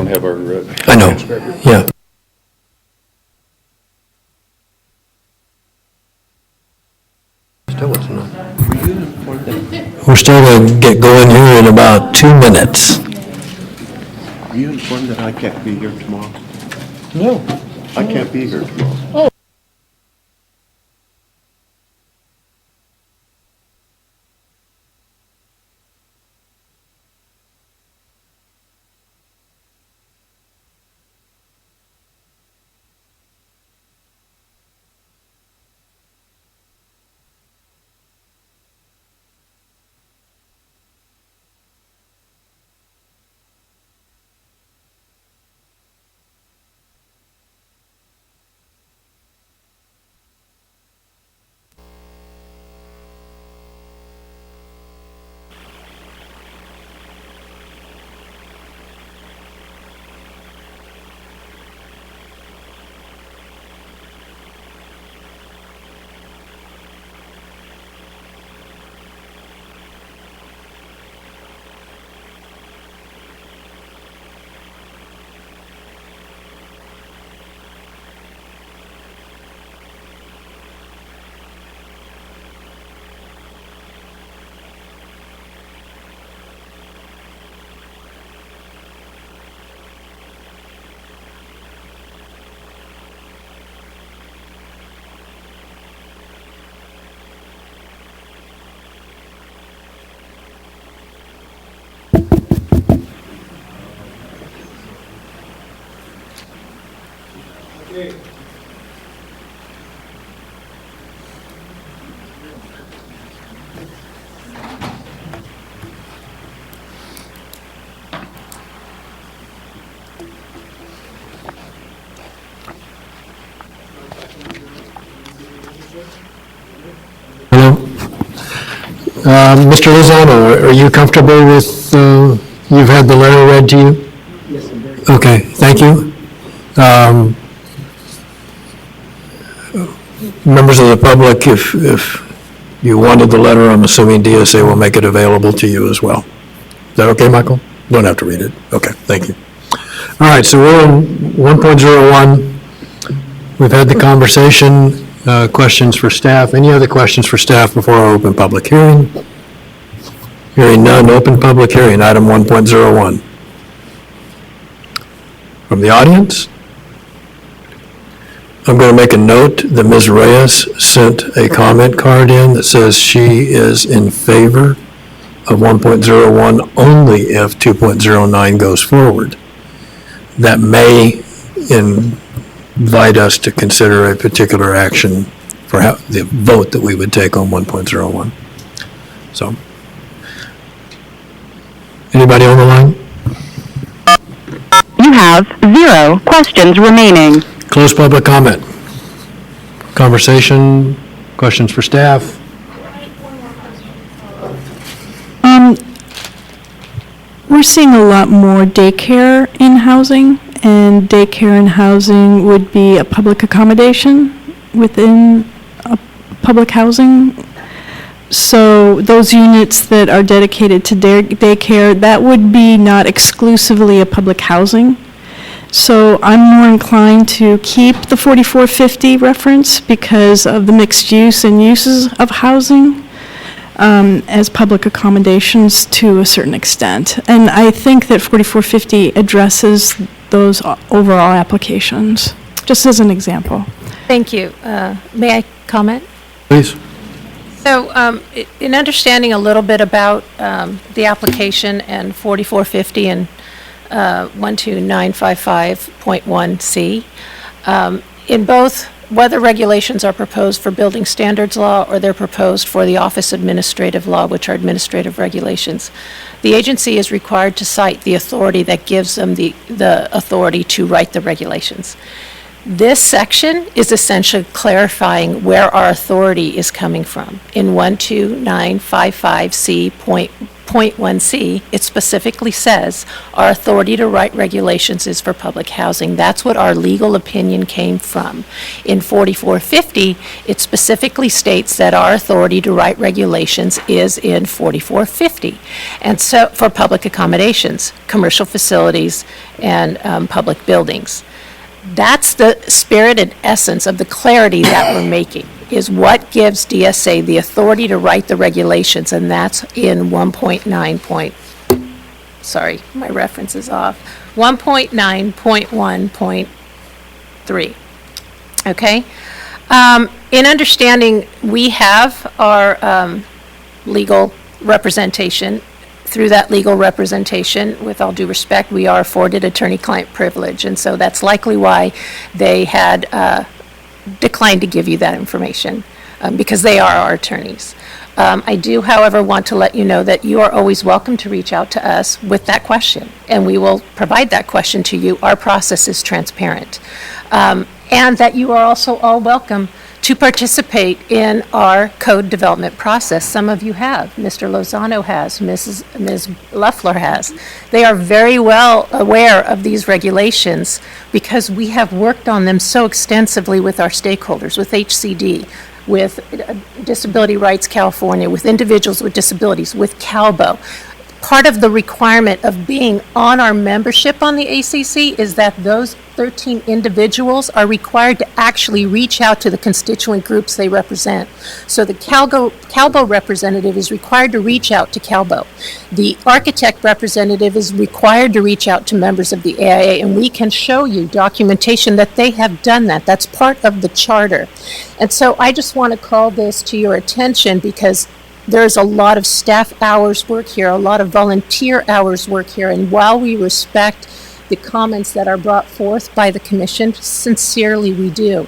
have our. I know, yeah. Still isn't on. We're still going to get going here in about 2 minutes. Are you informed that I can't be here tomorrow? No. I can't be here tomorrow. Mr. Lozano, are you comfortable with, you've had the letter read to you? Yes, I'm very. Okay, thank you. Members of the public, if you wanted the letter, I'm assuming DSA will make it available to you as well. Is that okay, Michael? Don't have to read it. Okay, thank you. All right, so we're on 1.01. We've had the conversation. Questions for staff? Any other questions for staff before our open public hearing? Hearing none, open public hearing, item 1.01. From the audience? I'm going to make a note that Ms. Reyes sent a comment card in that says she is in favor of 1.01 only if 2.09 goes forward. That may invite us to consider a particular action for the vote that we would take on 1.01. So, anybody on the line? You have 0 questions remaining. Close public comment. Conversation, questions for staff? We're seeing a lot more daycare in housing, and daycare in housing would be a public accommodation within a public housing. So those units that are dedicated to daycare, that would be not exclusively a public housing. So I'm more inclined to keep the 4450 reference because of the mixed use and uses of housing as public accommodations to a certain extent. And I think that 4450 addresses those overall applications, just as an example. Thank you. May I comment? Please. So, in understanding a little bit about the application and 4450 and 12955.1C, in both, whether regulations are proposed for building standards law or they're proposed for the office administrative law, which are administrative regulations, the agency is required to cite the authority that gives them the authority to write the regulations. This section is essentially clarifying where our authority is coming from. In 12955C.1C, it specifically says our authority to write regulations is for public housing. That's what our legal opinion came from. In 4450, it specifically states that our authority to write regulations is in 4450. And so, for public accommodations, commercial facilities, and public buildings. That's the spirit and essence of the clarity that we're making, is what gives DSA the authority to write the regulations, and that's in 1.9. Sorry, my reference is off. 1.9.1.3. Okay? In understanding, we have our legal representation. Through that legal representation, with all due respect, we are afforded attorney-client privilege, and so that's likely why they had declined to give you that information, because they are our attorneys. I do, however, want to let you know that you are always welcome to reach out to us with that question, and we will provide that question to you. Our process is transparent. And that you are also all welcome to participate in our code development process. Some of you have. Mr. Lozano has. Ms. Loeffler has. They are very well aware of these regulations because we have worked on them so extensively with our stakeholders, with HCD, with Disability Rights California, with individuals with disabilities, with CALBO. Part of the requirement of being on our membership on the ACC is that those 13 individuals are required to actually reach out to the constituent groups they represent. So the CALBO representative is required to reach out to CALBO. The architect representative is required to reach out to members of the AIA, and we can show you documentation that they have done that. That's part of the charter. And so I just want to call this to your attention because there's a lot of staff hours work here, a lot of volunteer hours work here, and while we respect the comments that are brought forth by the commission, sincerely we do.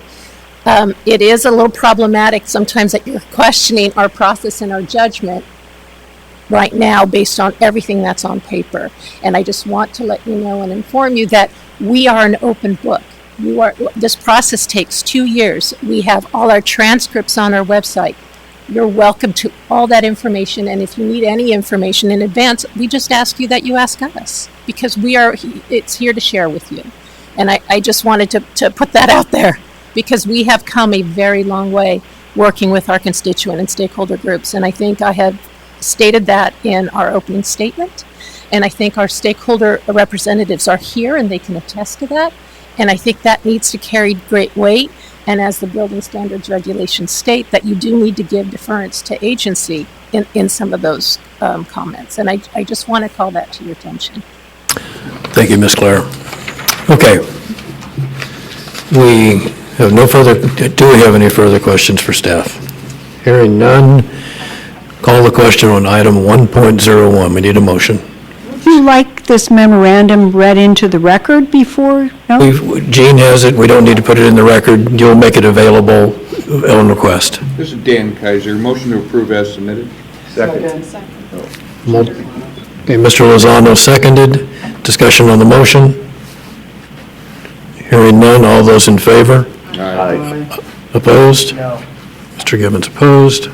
It is a little problematic sometimes that you're questioning our process and our judgment right now based on everything that's on paper. And I just want to let you know and inform you that we are an open book. This process takes 2 years. We have all our transcripts on our website. You're welcome to all that information, and if you need any information in advance, we just ask you that you ask us, because it's here to share with you. And I just wanted to put that out there, because we have come a very long way working with our constituent and stakeholder groups, and I think I have stated that in our opening statement, and I think our stakeholder representatives are here and they can attest to that, and I think that needs to carry great weight. And as the building standards regulations state, that you do need to give deference to agency in some of those comments. And I just want to call that to your attention. Thank you, Ms. Claire. Okay. We have no further, do we have any further questions for staff? Hearing none, call the question on item 1.01. We need a motion. Would you like this memorandum read into the record before? No? Jean has it. We don't need to put it in the record. You'll make it available on request. This is Dan Kaiser. Motion to approve as submitted. Second. Okay, Mr. Lozano seconded. Discussion on the motion. Hearing none. All those in favor? Aye. Opposed? No. Mr. Gibbons opposed.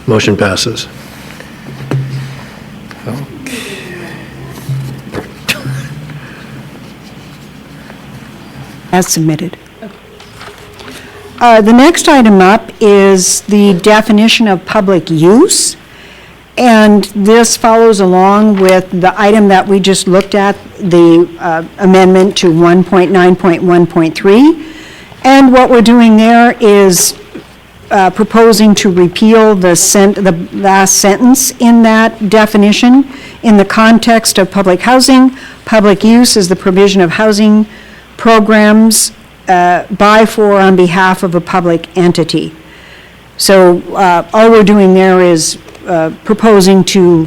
Motion passes. As submitted. The next item up is the definition of public use. And this follows along with the item that we just looked at, the amendment to 1.9.1.3. And what we're doing there is proposing to repeal the last sentence in that definition. In the context of public housing, public use is the provision of housing programs by, for, on behalf of a public entity. So all we're doing there is proposing to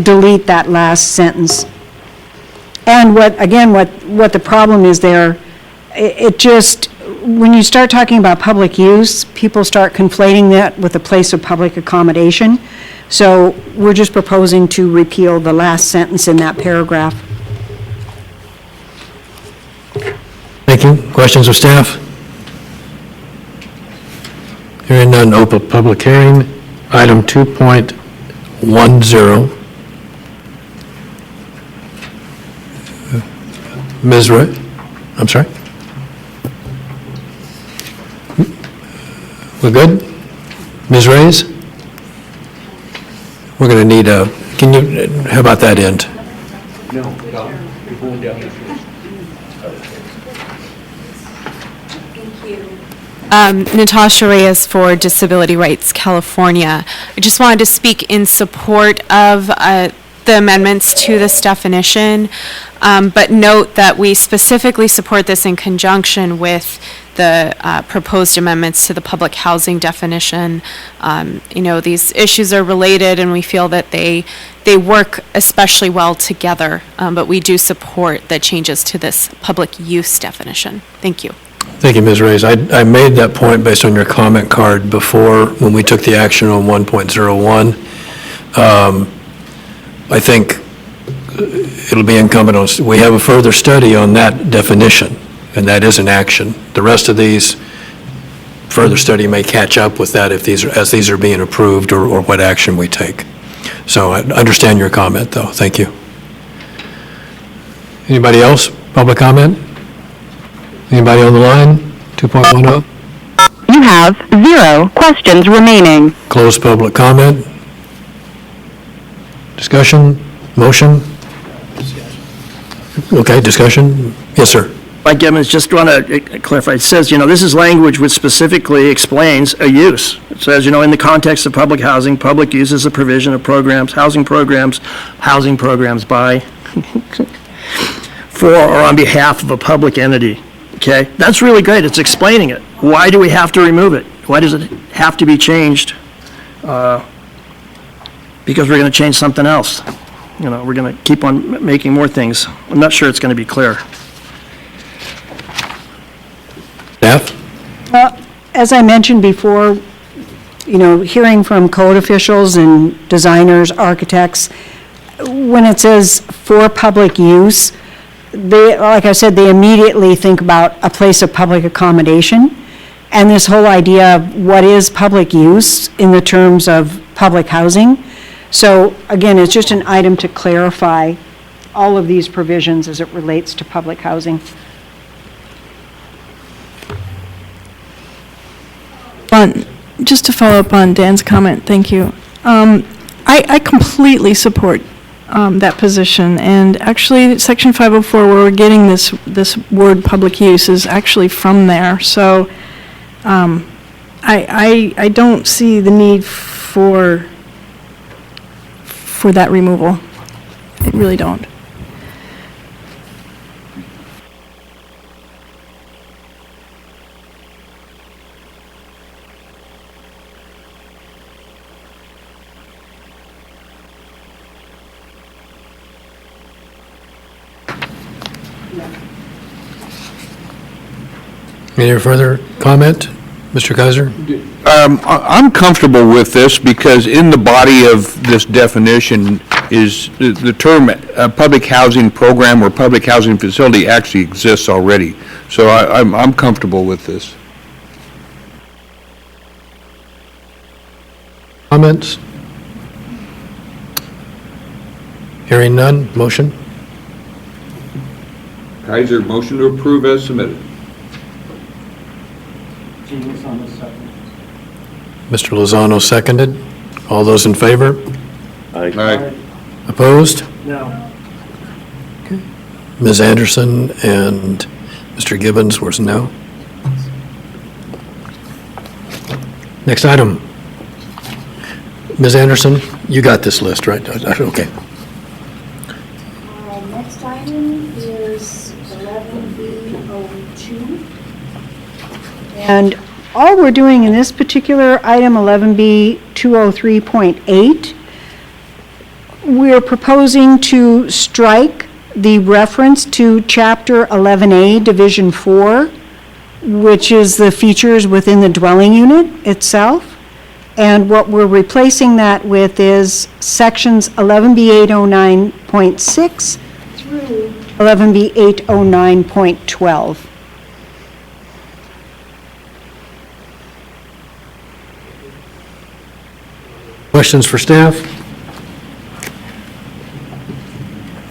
delete that last sentence. And what the problem is there, it just, when you start talking about public use, people start conflating that with a place of public accommodation. So we're just proposing to repeal the last sentence in that paragraph. Thank Thank you. Questions of staff? Hearing none, open public hearing. Item 2.10. Ms. Ray, I'm sorry? We're good? Ms. Reyes? We're going to need a, can you, how about that end? No, you're going down here. Natasha Reyes for Disability Rights California. I just wanted to speak in support of the amendments to this definition, but note that we specifically support this in conjunction with the proposed amendments to the public housing definition. These issues are related, and we feel that they work especially well together, but we do support the changes to this public use definition. Thank you. Thank you, Ms. Reyes. I made that point based on your comment card before when we took the action on 1.01. I think it'll be incumbent on us. We have a further study on that definition, and that is an action. The rest of these, further study may catch up with that if as these are being approved or what action we take. So I understand your comment, though. Thank you. Anybody else? Public comment? Anybody on the line? 2.10? You have 0 questions remaining. Close public comment. Discussion? Motion? Okay, discussion? Yes, sir. Mike Gibbons, just want to clarify, it says, this is language which specifically explains a use. It says, in the context of public housing, public use is a provision of programs by, for or on behalf of a public entity. Okay, that's really great. It's explaining it. Why do we have to remove it? Why does it have to be changed? Because we're going to change something else. We're going to keep on making more things. I'm not sure it's going to be clear. Staff? Well, as I mentioned before, hearing from code officials and designers, architects, when it says for public use, like I said, they immediately think about a place of public accommodation. And this whole idea of what is public use in the terms of public housing. So again, it's just an item to clarify all of these provisions as it relates to public housing. Just to follow up on Dan's comment, thank you. I completely support that position, and actually Section 504, where we're getting this word public use, is actually from there. So I don't see the need for that removal. I really don't. Any further comment? Mr. Kaiser? I'm comfortable with this because in the body of this definition is the term public housing program or public housing facility actually exists already. So I'm comfortable with this. Comments? Hearing none, motion? Kaiser, motion to approve as submitted. Mr. Lozano seconded. All those in favor? Aye. Opposed? No. Ms. Anderson and Mr. Gibbons was no. Next item. Ms. Anderson, you got this list, right? Okay. Next item is 11B02. And all we're doing in this particular item, 11B 203.8, we're proposing to strike the reference to Chapter 11A, Division 4, which is the features within the dwelling unit itself. And what we're replacing that with is sections 11B 809.6 through 11B 809.12. Questions for staff?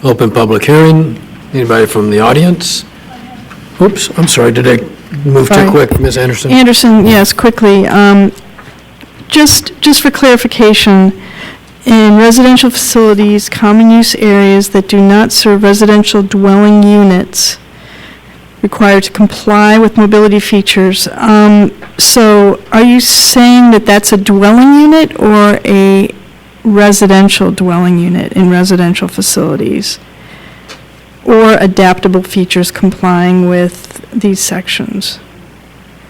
Open public hearing. Anybody from the audience? Oops, I'm sorry, did I move too Sorry. quick, Ms. Anderson? Anderson, yes, quickly. Just for clarification, in residential facilities, common use areas that do not serve residential dwelling units required to comply with mobility features. So are you saying that that's a dwelling unit or a residential dwelling unit in residential facilities? Or adaptable features complying with these sections?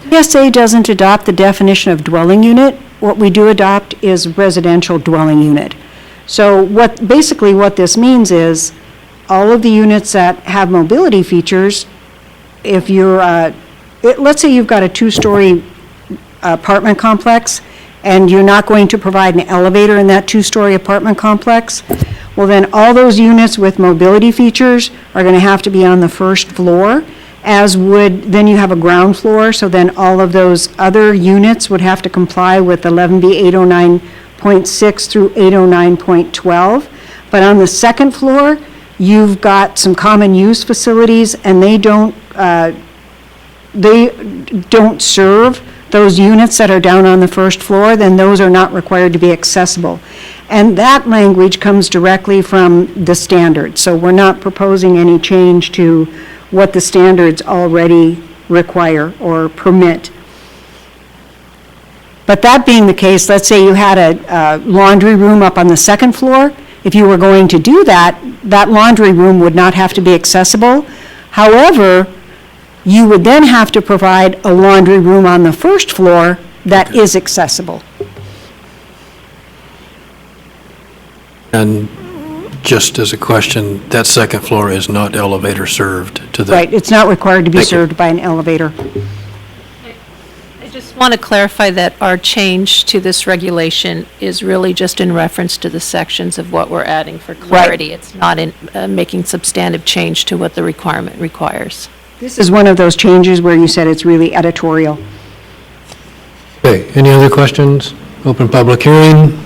PSA doesn't adopt the definition of dwelling unit. What we do adopt is residential dwelling unit. So basically what this means is, all of the units that have mobility features, if you're, let's say you've got a 2-story apartment complex, and you're not going to provide an elevator in that 2-story apartment complex, well then all those units with mobility features are going to have to be on the first floor, then you have a ground floor, so then all of those other units would have to comply with 11B 809.6 through 809.12. But on the second floor, you've got some common use facilities, and they don't serve those units that are down on the first floor, then those are not required to be accessible. And that language comes directly from the standards. So we're not proposing any change to what the standards already require or permit. But that being the case, let's say you had a laundry room up on the second floor. If you were going to do that, that laundry room would not have to be accessible. However, you would then have to provide a laundry room on the first floor that is accessible. And just as a question, that second floor is not elevator served to the... Right, it's not required to be Thank you. served by an elevator. I just want to clarify that our change to this regulation is really just in reference to the sections of what we're adding for clarity. It's not in making substantive change to what the requirement requires. This is one of those changes where you said it's really editorial. Okay, any other questions? Open public hearing.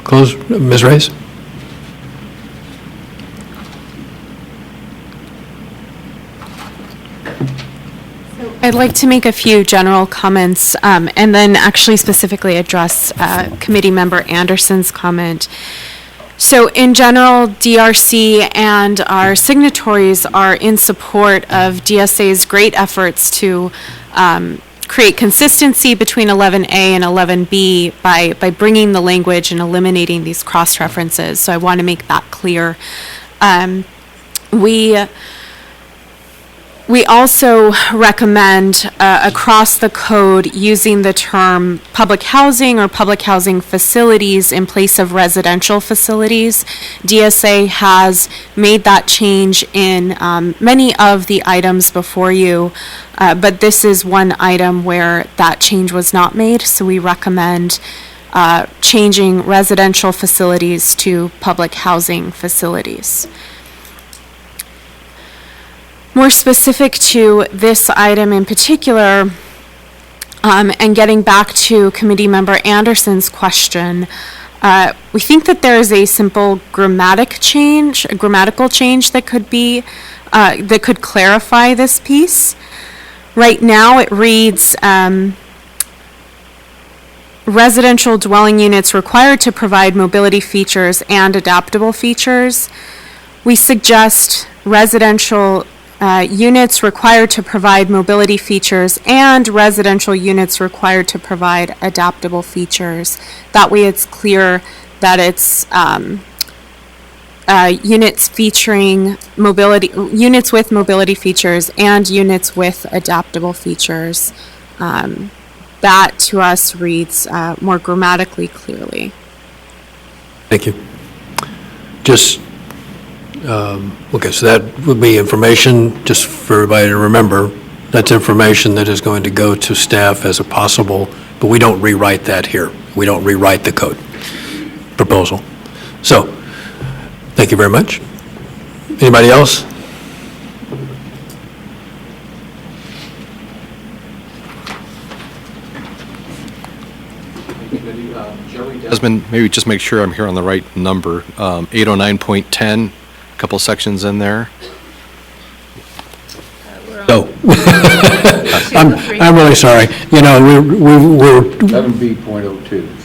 Close, Ms. Reyes? I'd like to make a few general comments and then actually specifically address Committee Member Anderson's comment. So in general, DRC and our signatories are in support of DSA's great efforts to create consistency between 11A and 11B by bringing the language and eliminating these cross-references. So I want to make that clear. We also recommend across the code using the term public housing or public housing facilities in place of residential facilities. DSA has made that change in many of the items before you, but this is one item where that change was not made, so we recommend changing residential facilities to public housing facilities. More specific to this item in particular, and getting back to Committee Member Anderson's question, we think that there is a simple grammatical change that could be, that could clarify this piece. Right now, it reads, residential dwelling units required to provide mobility features and adaptable features. We suggest residential units required to provide mobility features and residential units required to provide adaptable features. That way it's clear that it's units featuring units with mobility features and units with adaptable features. That to us reads more grammatically clearly. Thank you. Just, okay, so that would be information, just for everybody to remember, that's information that is going to go to staff as a possible, but we don't rewrite that here. We don't rewrite the code proposal. So, thank you very much. Anybody else? Desmond, maybe just make sure I'm here on the right number. 809.10, a couple sections in there. No. I'm really sorry. You know, we're 11B.02.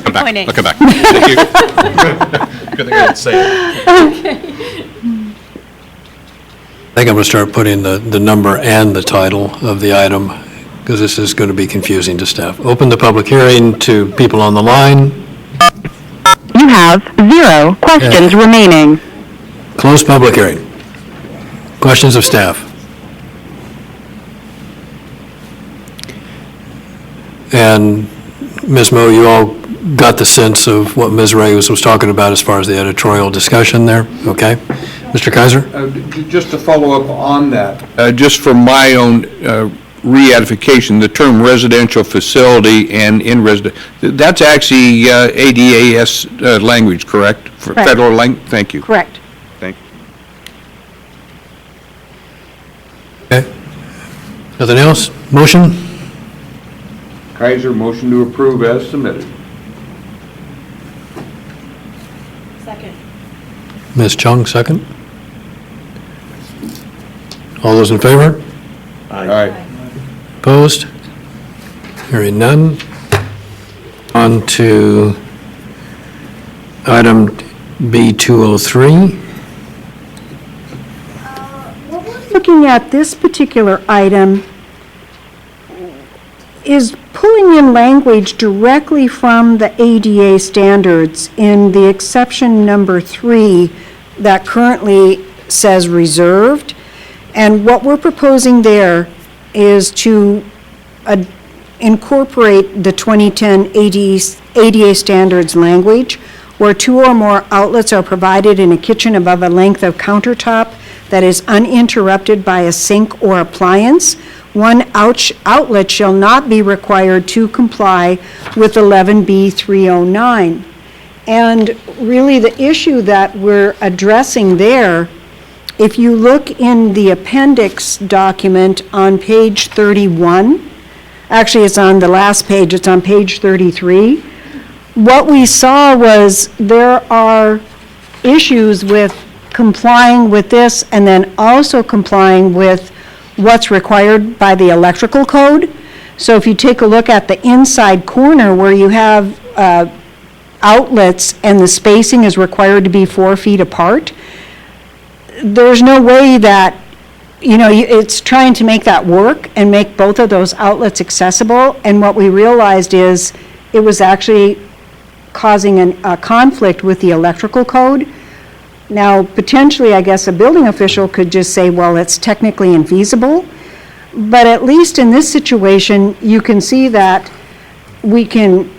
Come back. I'll come back. Thank you. Good thing I didn't say it. I think I'm going to start putting the number and the title of the item, because this is going to be confusing to staff. Open the public hearing to people on the line. You have 0 questions remaining. Close public hearing. Questions of staff? And Ms. Moe, you all got the sense of what Ms. Ray was talking about as far as the editorial discussion there, okay? Mr. Kaiser? Just to follow up on that, just for my own re-edification, the term residential facility and in resident, that's actually ADAS language, correct? For Correct. Federal language? Thank you. Correct. Thank you. Okay. Nothing else? Motion? Kaiser, motion to approve as submitted. Ms. Chung, second. All those in favor? Aye. Opposed? Hearing none. On to item B203. Looking at this particular item is pulling in language directly from the ADA standards in the exception number 3 that currently says reserved. And what we're proposing there is to incorporate the 2010 ADA standards language, where 2 or more outlets are provided in a kitchen above a length of countertop that is uninterrupted by a sink or appliance. One outlet shall not be required to comply with 11B 309. And really the issue that we're addressing there, if you look in the appendix document on page 31, actually it's on the last page, it's on page 33, what we saw was there are issues with complying with this and then also complying with what's required by the electrical code. So if you take a look at the inside corner where you have outlets and the spacing is required to be 4 feet apart, there's no way that, you know, it's trying to make that work and make both of those outlets accessible. And what we realized is it was actually causing a conflict with the electrical code. Now, potentially, I guess a building official could just say, well, it's technically infeasible. But at least in this situation, you can see that we can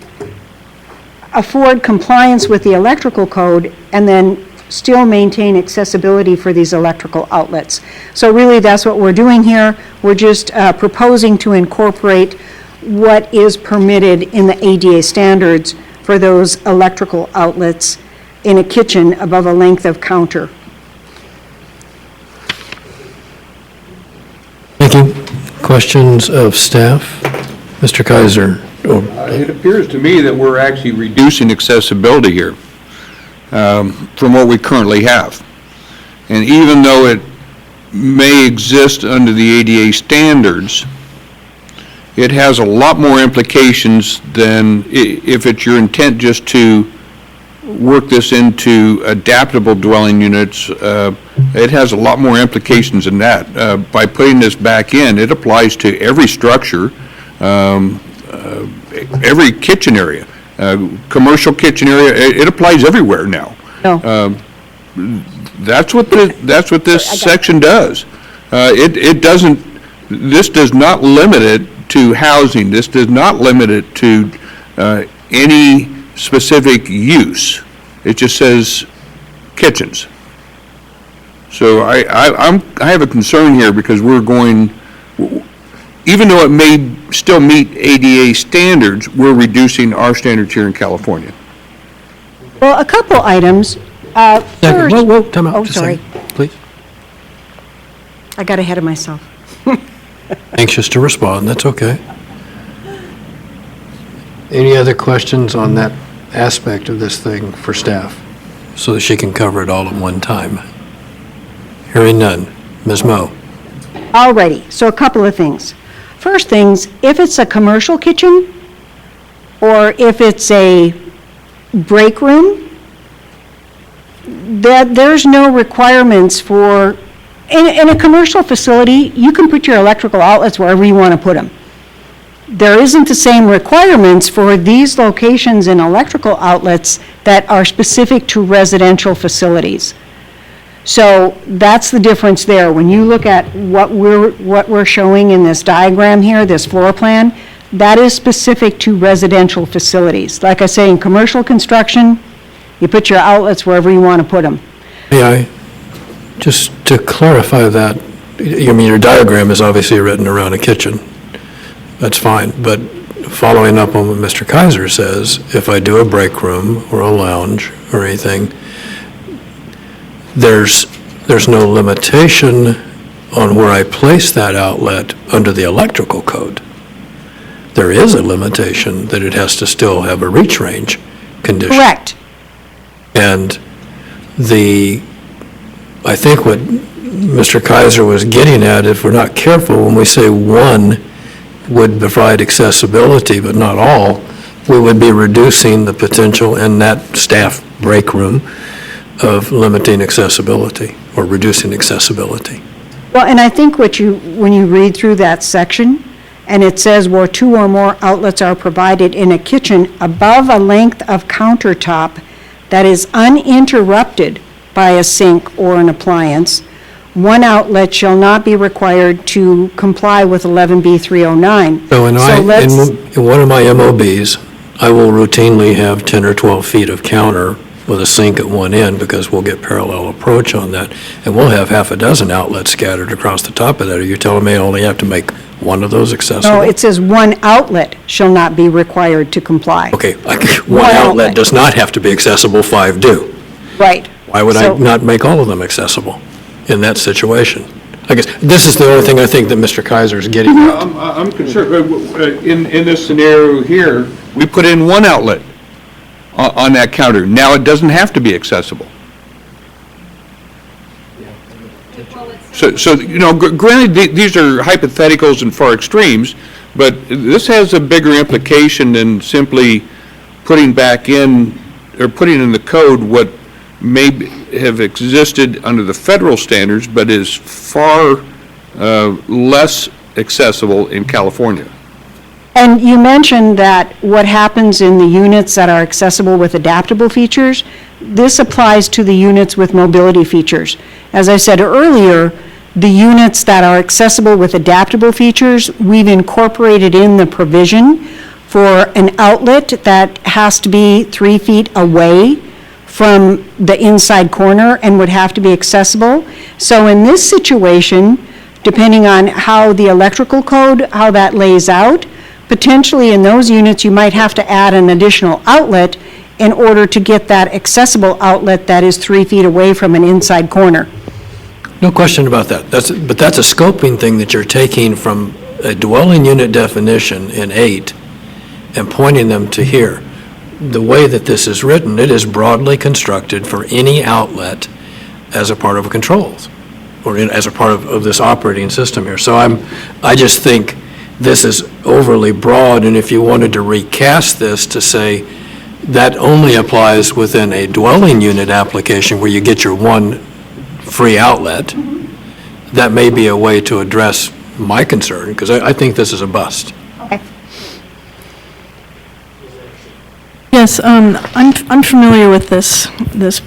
afford compliance with the electrical code and then still maintain accessibility for these electrical outlets. So really, that's what we're doing here. We're just proposing to incorporate what is permitted in the ADA standards for those electrical outlets in a kitchen above a length of counter. Thank you. Questions of staff? Mr. Kaiser? It appears to me that we're actually reducing accessibility here from what we currently have. And even though it may exist under the ADA standards, it has a lot more implications than if it's your intent just to work this into adaptable dwelling units. It has a lot more implications than that. By putting this back in, it applies to every structure, every kitchen area, commercial kitchen area. It applies everywhere now. That's what this section does. It doesn't. This does not limit it to housing. This does not limit it to any specific use. It just says kitchens. So I have a concern here because we're going, even though it may still meet ADA standards, we're reducing our standards here in California. Well, a couple items. First, whoa, time out. Oh, Just a sorry. second, please. I got ahead of myself. Anxious to respond, that's okay. Any other questions on that aspect of this thing for staff? So that she can cover it all at one time. Hearing none. Ms. Moe? Alrighty, so a couple of things. First things, if it's a commercial kitchen, or if it's a break room, that there's no requirements for, in a commercial facility, you can put your electrical outlets wherever you want to put them. There isn't the same requirements for these locations in electrical outlets that are specific to residential facilities. So that's the difference there. When you look at what we're showing in this diagram here, this floor plan, that is specific to residential facilities. Like I say, in commercial construction, you put your outlets wherever you want to put them. May I, just to clarify that, I mean, your diagram is obviously written around a kitchen. That's fine, but following up on what Mr. Kaiser says, if I do a break room or a lounge or anything, there's no limitation on where I place that outlet under the electrical code. There is a limitation that it has to still have a reach range condition. Correct. And I think what Mr. Kaiser was getting at, if we're not careful, when we say one would provide accessibility, but not all, we would be reducing the potential in that staff break room of limiting accessibility or reducing accessibility. Well, and I think when you read through that section, and it says where 2 or more outlets are provided in a kitchen above a length of countertop that is uninterrupted by a sink or an appliance, one outlet shall not be required to comply with 11B 309. So in one of my MOBs, I will routinely have 10 or 12 feet of counter with a sink at one end because we'll get parallel approach on that. And we'll have half a dozen outlets scattered across the top of that. Are you telling me I only have to make one of those accessible? No, it says one outlet shall not be required to comply. Okay, one outlet does not have to be accessible, 5 do. Right. Why would I not make all of them accessible in that situation? I guess this is the only thing I think that Mr. Kaiser is getting at. I'm concerned, in this scenario here, we put in one outlet on that counter. Now it doesn't have to be accessible. So granted, these are hypotheticals and far extremes, but this has a bigger implication than simply putting back in, or putting in the code what may have existed under the federal standards, but is far less accessible in California. And you mentioned that what happens in the units that are accessible with adaptable features, this applies to the units with mobility features. As I said earlier, the units that are accessible with adaptable features, we've incorporated in the provision for an outlet that has to be 3 feet away from the inside corner and would have to be accessible. So in this situation, depending on how the electrical code, how that lays out, potentially in those units, you might have to add an additional outlet in order to get that accessible outlet that is 3 feet away from an inside corner. No question about that. But that's a scoping thing that you're taking from a dwelling unit definition in 8 and pointing them to here. The way that this is written, it is broadly constructed for any outlet as a part of a controls or as a part of this operating system here. So I just think this is overly broad, and if you wanted to recast this to say that only applies within a dwelling unit application where you get your one free outlet, that may be a way to address my concern, because I think this is a bust. Okay. Yes, I'm familiar with this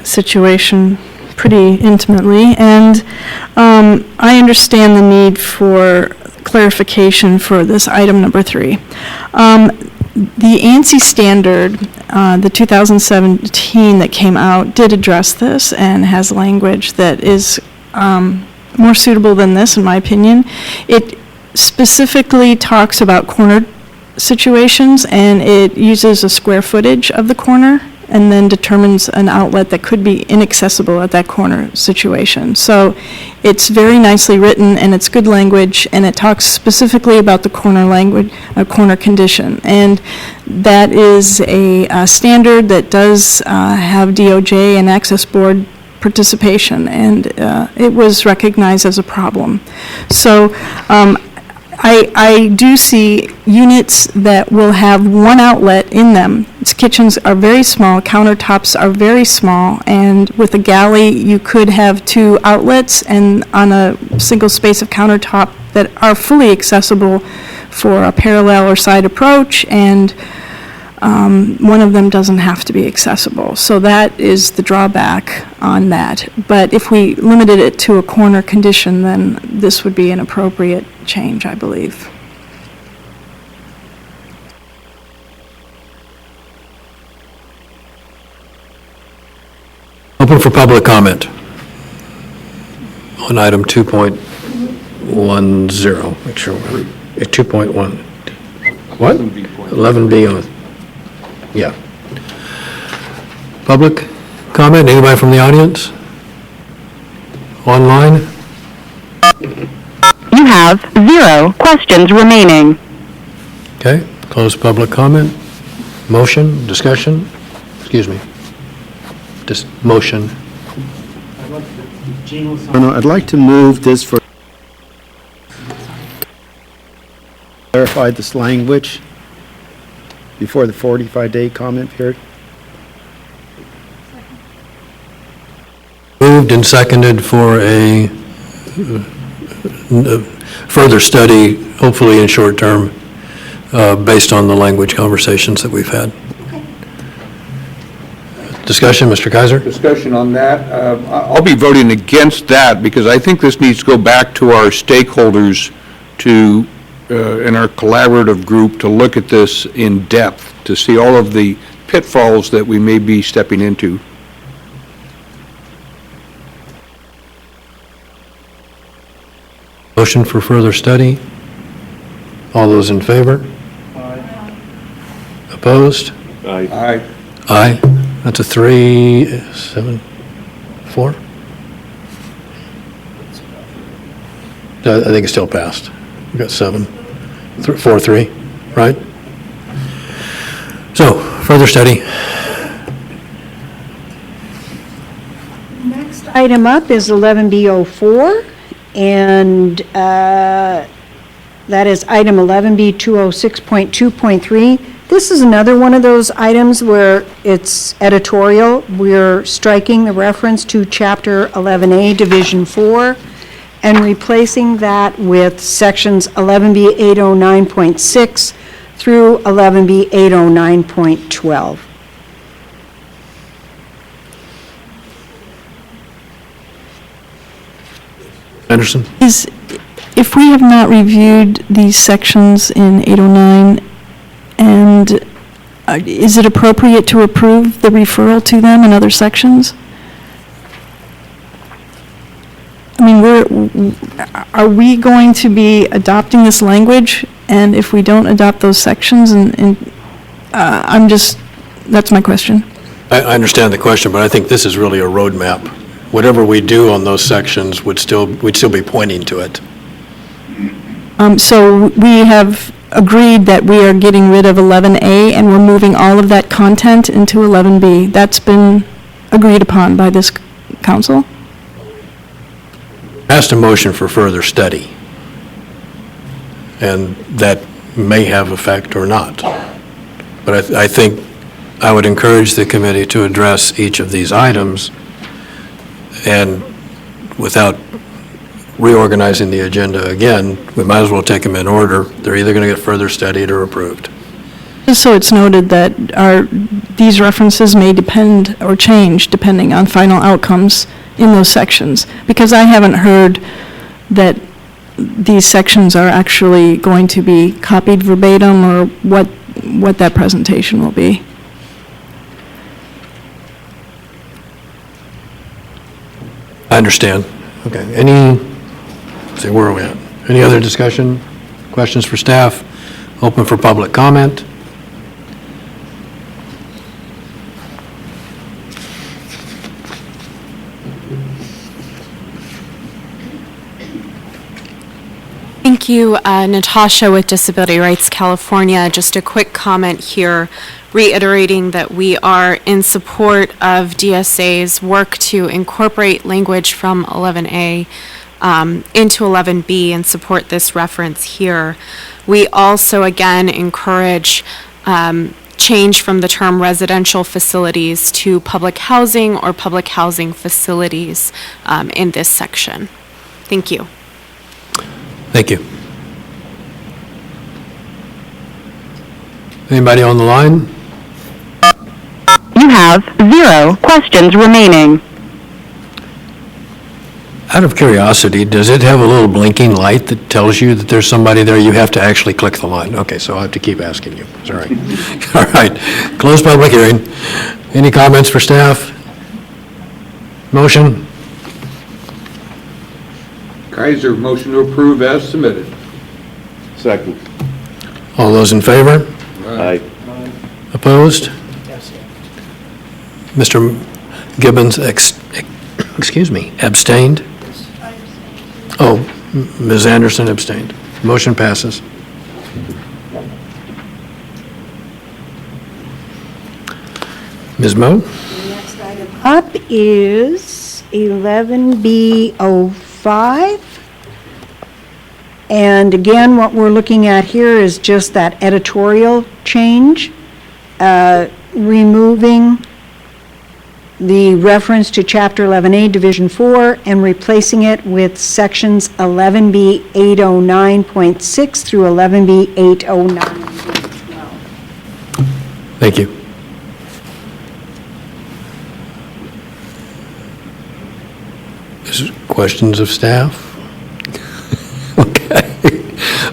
situation pretty intimately, and I understand the need for clarification for this item number 3. The ANSI standard, the 2017 that came out, did address this and has language that is more suitable than this, in my opinion. It specifically talks about corner situations, and it uses a square footage of the corner and then determines an outlet that could be inaccessible at that corner situation. So it's very nicely written, and it's good language, and it talks specifically about the corner language, corner condition. And That is a standard that does have DOJ and Access Board participation, and it was recognized as a problem. So I do see units that will have one outlet in them. Its kitchens are very small, countertops are very small, and with a galley, you could have 2 outlets and on a single space of countertop that are fully accessible for a parallel or side approach, and one of them doesn't have to be accessible. So that is the drawback on that. But if we limited it to a corner condition, then this would be an appropriate change, I believe. Open for public comment on item 2.10. Make sure we're at 2.1. What? 11B on. Yeah. Public comment? Anybody from the audience? Online? You have 0 questions remaining. Okay, close public comment. Motion, discussion? Excuse me. Motion. I'd like to move this for clarify this language before the 45-day comment period. Moved and seconded for a further study, hopefully in short term, based on the language conversations that we've had. Discussion, Mr. Kaiser? Discussion on that. I'll be voting against that because I think this needs to go back to our stakeholders to, in our collaborative group, to look at this in depth, to see all of the pitfalls that we may be stepping into. Motion for further study. All those in favor? Aye. Opposed? Aye. Aye. That's a 3, 7, 4? I think it's still passed. We got 7, 4, 3, right? So, further study. Next item up is 11B04, and that is item 11B206.2.3. This is another one of those items where it's editorial. We're striking the reference to Chapter 11A, Division 4, and replacing that with sections 11B809.6 through 11B809.12. Anderson? If we have not reviewed these sections in 809, and is it appropriate to approve the referral to them in other sections? I mean, are we going to be adopting this language? And if we don't adopt those sections, that's my question. I understand the question, but I think this is really a roadmap. Whatever we do on those sections we'd still be pointing to it. So we have agreed that we are getting rid of 11A and we're moving all of that content into 11B. That's been agreed upon by this council? Passed a motion for further study. And that may have effect or not. But I think I would encourage the committee to address each of these items, and without reorganizing the agenda again, we might as well take them in order. They're either going to get further studied or approved. Just so it's noted that these references may depend or change depending on final outcomes in those sections, because I haven't heard that these sections are actually going to be copied verbatim or what that presentation will be. I understand. Okay. Let's see, where are we at? Any other discussion? Questions for staff? Open for public comment? Thank Thank you, Natasha with Disability Rights California. Just a quick comment here, reiterating that we are in support of DSA's work to incorporate language from 11A into 11B and support this reference here. We also, again, encourage change from the term residential facilities to public housing or public housing facilities in this section. Thank you. Thank you. Anybody on the line? You have 0 questions remaining. Out of curiosity, does it have a little blinking light that tells you that there's somebody there? You have to actually click the line. Okay, so I'll have to keep asking you. Sorry. All right. Close public hearing. Any comments for staff? Motion? Kaiser, motion to approve as submitted. Second. All those in favor? Aye. Opposed? Mr. Gibbons, abstained? Oh, Ms. Anderson abstained. Motion passes. Ms. Moe? Up is 11B05. And again, what we're looking at here is just that editorial change, removing the reference to Chapter 11A, Division 4, and replacing it with sections 11B 809.6 through 11B 809. Thank you. Questions of staff? Okay.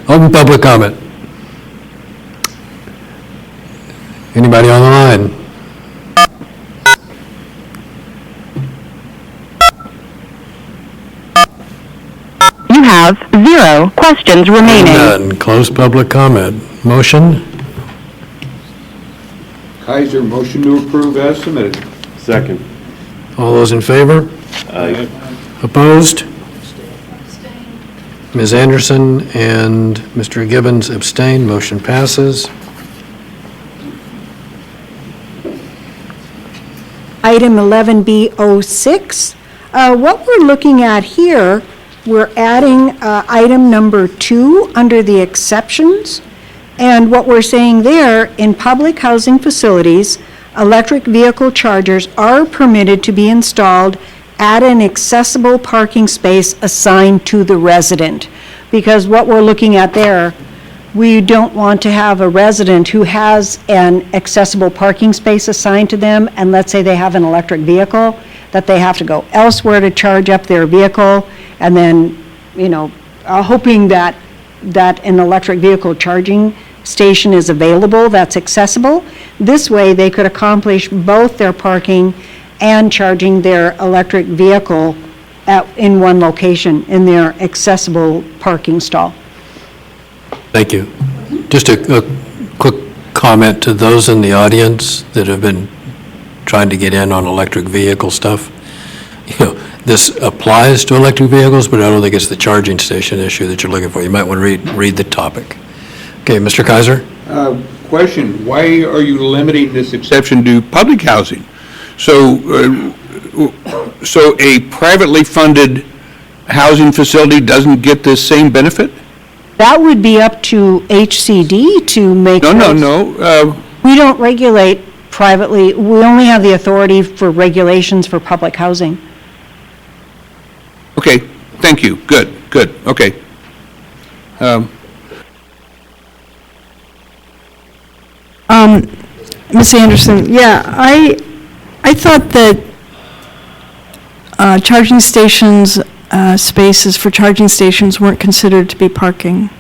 Open public comment. Anybody on the line? You have 0 questions remaining. None. Close public comment. Motion? Kaiser, motion to approve as submitted. Second. All those in favor? Aye. Opposed? Ms. Anderson and Mr. Gibbons abstain. Motion passes. Item 11B06. What we're looking at here, we're adding item number 2 under the exceptions. And what we're saying there, in public housing facilities, electric vehicle chargers are permitted to be installed at an accessible parking space assigned to the resident. Because what we're looking at there, we don't want to have a resident who has an accessible parking space assigned to them, and let's say they have an electric vehicle, that they have to go elsewhere to charge up their vehicle, and then, hoping that an electric vehicle charging station is available that's accessible. This way, they could accomplish both their parking and charging their electric vehicle in one location, in their accessible parking stall. Thank you. Just a quick comment to those in the audience that have been trying to get in on electric vehicle stuff. This applies to electric vehicles, but I don't think it's the charging station issue that you're looking for. You might want to read the topic. Okay, Mr. Kaiser? Question, why are you limiting this exception to public housing? So a privately funded housing facility doesn't get this same benefit? That would be up to HCD to make. No. We don't regulate privately. We only have the authority for regulations for public housing. Okay, thank you. Good, okay. Ms. Anderson, yeah, I thought that charging stations, spaces for charging stations weren't considered to be parking.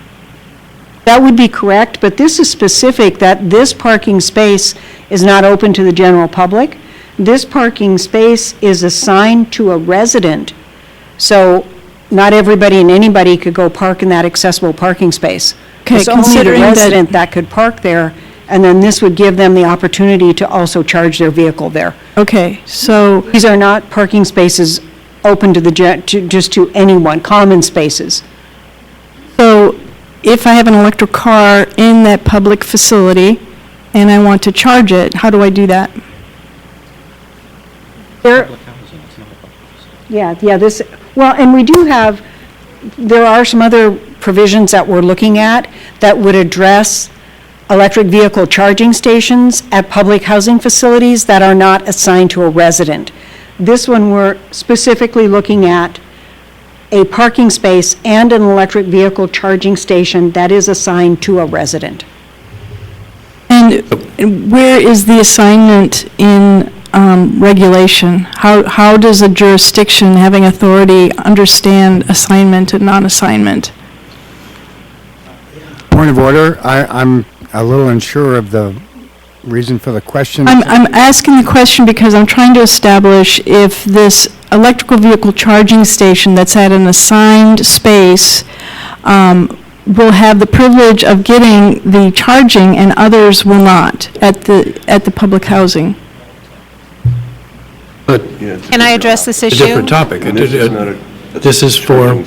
That would be correct, but this is specific that this parking space is not open to the general public. This parking space is assigned to a resident, so not everybody and anybody could go park in that accessible parking space. Okay, It's only the considering that- resident that could park there, and then this would give them the opportunity to also charge their vehicle there. Okay, so, These are not parking spaces open to just to anyone, common spaces. so if I have an electric car in that public facility and I want to charge it, how do I do that? And we do have, there are some other provisions that we're looking at that would address electric vehicle charging stations at public housing facilities that are not assigned to a resident. This one, we're specifically looking at a parking space and an electric vehicle charging station that is assigned to a resident. And where is the assignment in regulation? How does a jurisdiction having authority understand assignment and non-assignment? Point of order, I'm a little unsure of the reason for the question. I'm asking the question because I'm trying to establish if this electrical vehicle charging station that's at an assigned space will have the privilege of getting the charging and others will not at the public housing. But Can I address this a issue? different topic. This is for,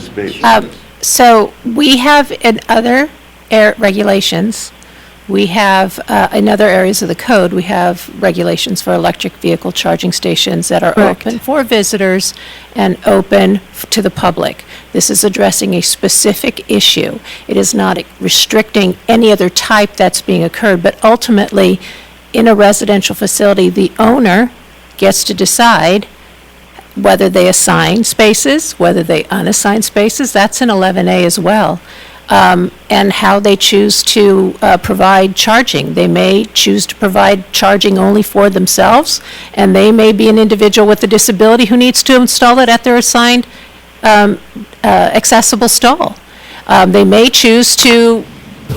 So we have in other regulations, we have in other areas of the code, we have regulations for electric vehicle charging stations that are Correct. open for visitors and open to the public. This is addressing a specific issue. It is not restricting any other type that's being occurred, but ultimately, in a residential facility, the owner gets to decide whether they assign spaces, whether they unassign spaces. That's in 11A as well. And how they choose to provide charging. They may choose to provide charging only for themselves, and they may be an individual with a disability who needs to install it at their assigned accessible stall. They may choose to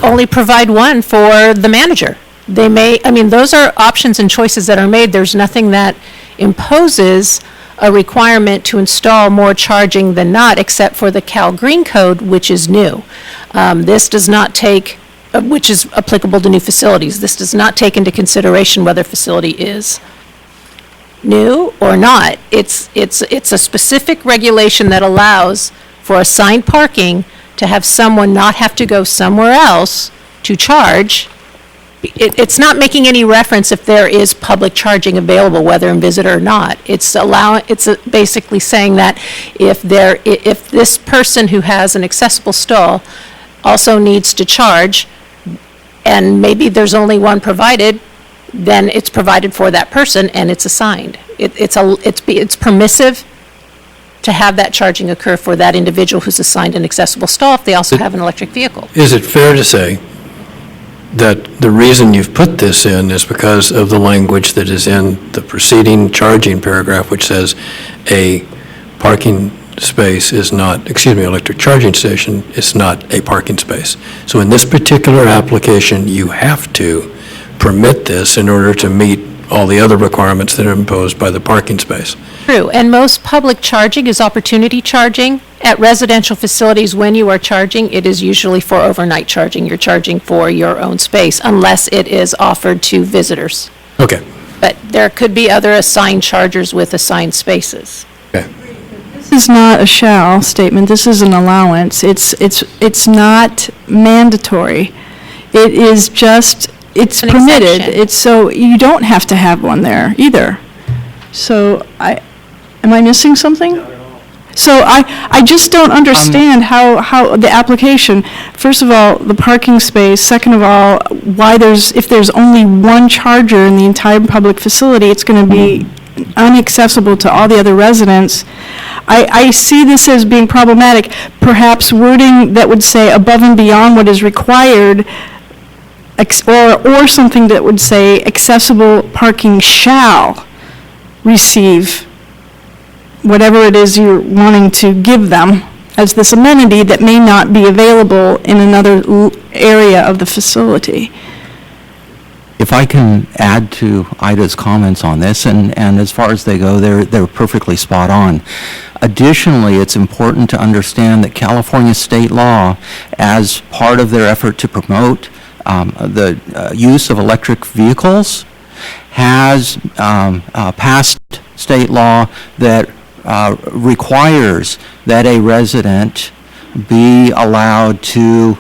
only provide one for the manager. They may, those are options and choices that are made. There's nothing that imposes a requirement to install more charging than not, except for the Cal Green Code, which is new. This does not take, which is applicable to new facilities. This does not take into consideration whether facility is new or not. It's a specific regulation that allows for assigned parking to have someone not have to go somewhere else to charge. It's not making any reference if there is public charging available, whether in visitor or not. It's basically saying that if this person who has an accessible stall also needs to charge, and maybe there's only one provided, then it's provided for that person and it's assigned. It's permissive to have that charging occur for that individual who's assigned an accessible stall if they also have an electric vehicle. is it fair to say that the reason you've put this in is because of the language that is in the preceding charging paragraph, which says a parking space is not, electric charging station is not a parking space. So in this particular application, you have to permit this in order to meet all the other requirements that are imposed by the parking space. True, and most public charging is opportunity charging. At residential facilities, when you are charging, it is usually for overnight charging. You're charging for your own space, unless it is offered to visitors. Okay. But there could be other assigned chargers with assigned spaces. This is not a shall statement, this is an allowance. It's not mandatory. It is just, it's An permitted. exception. It's so, you don't have to have one there either. So am I missing something? So I just don't understand how the application, first of all, the parking space, second of all, why if there's only one charger in the entire public facility, it's going to be inaccessible to all the other residents. I see this as being problematic. Perhaps wording that would say above and beyond what is required, or something that would say accessible parking shall receive whatever it is you're wanting to give them as this amenity that may not be available in another area of the facility. If I can add to Ida's comments on this, and as far as they go, they're perfectly spot on. Additionally, it's important to understand that California state law, as part of their effort to promote the use of electric vehicles, has passed state law that requires that a resident be allowed to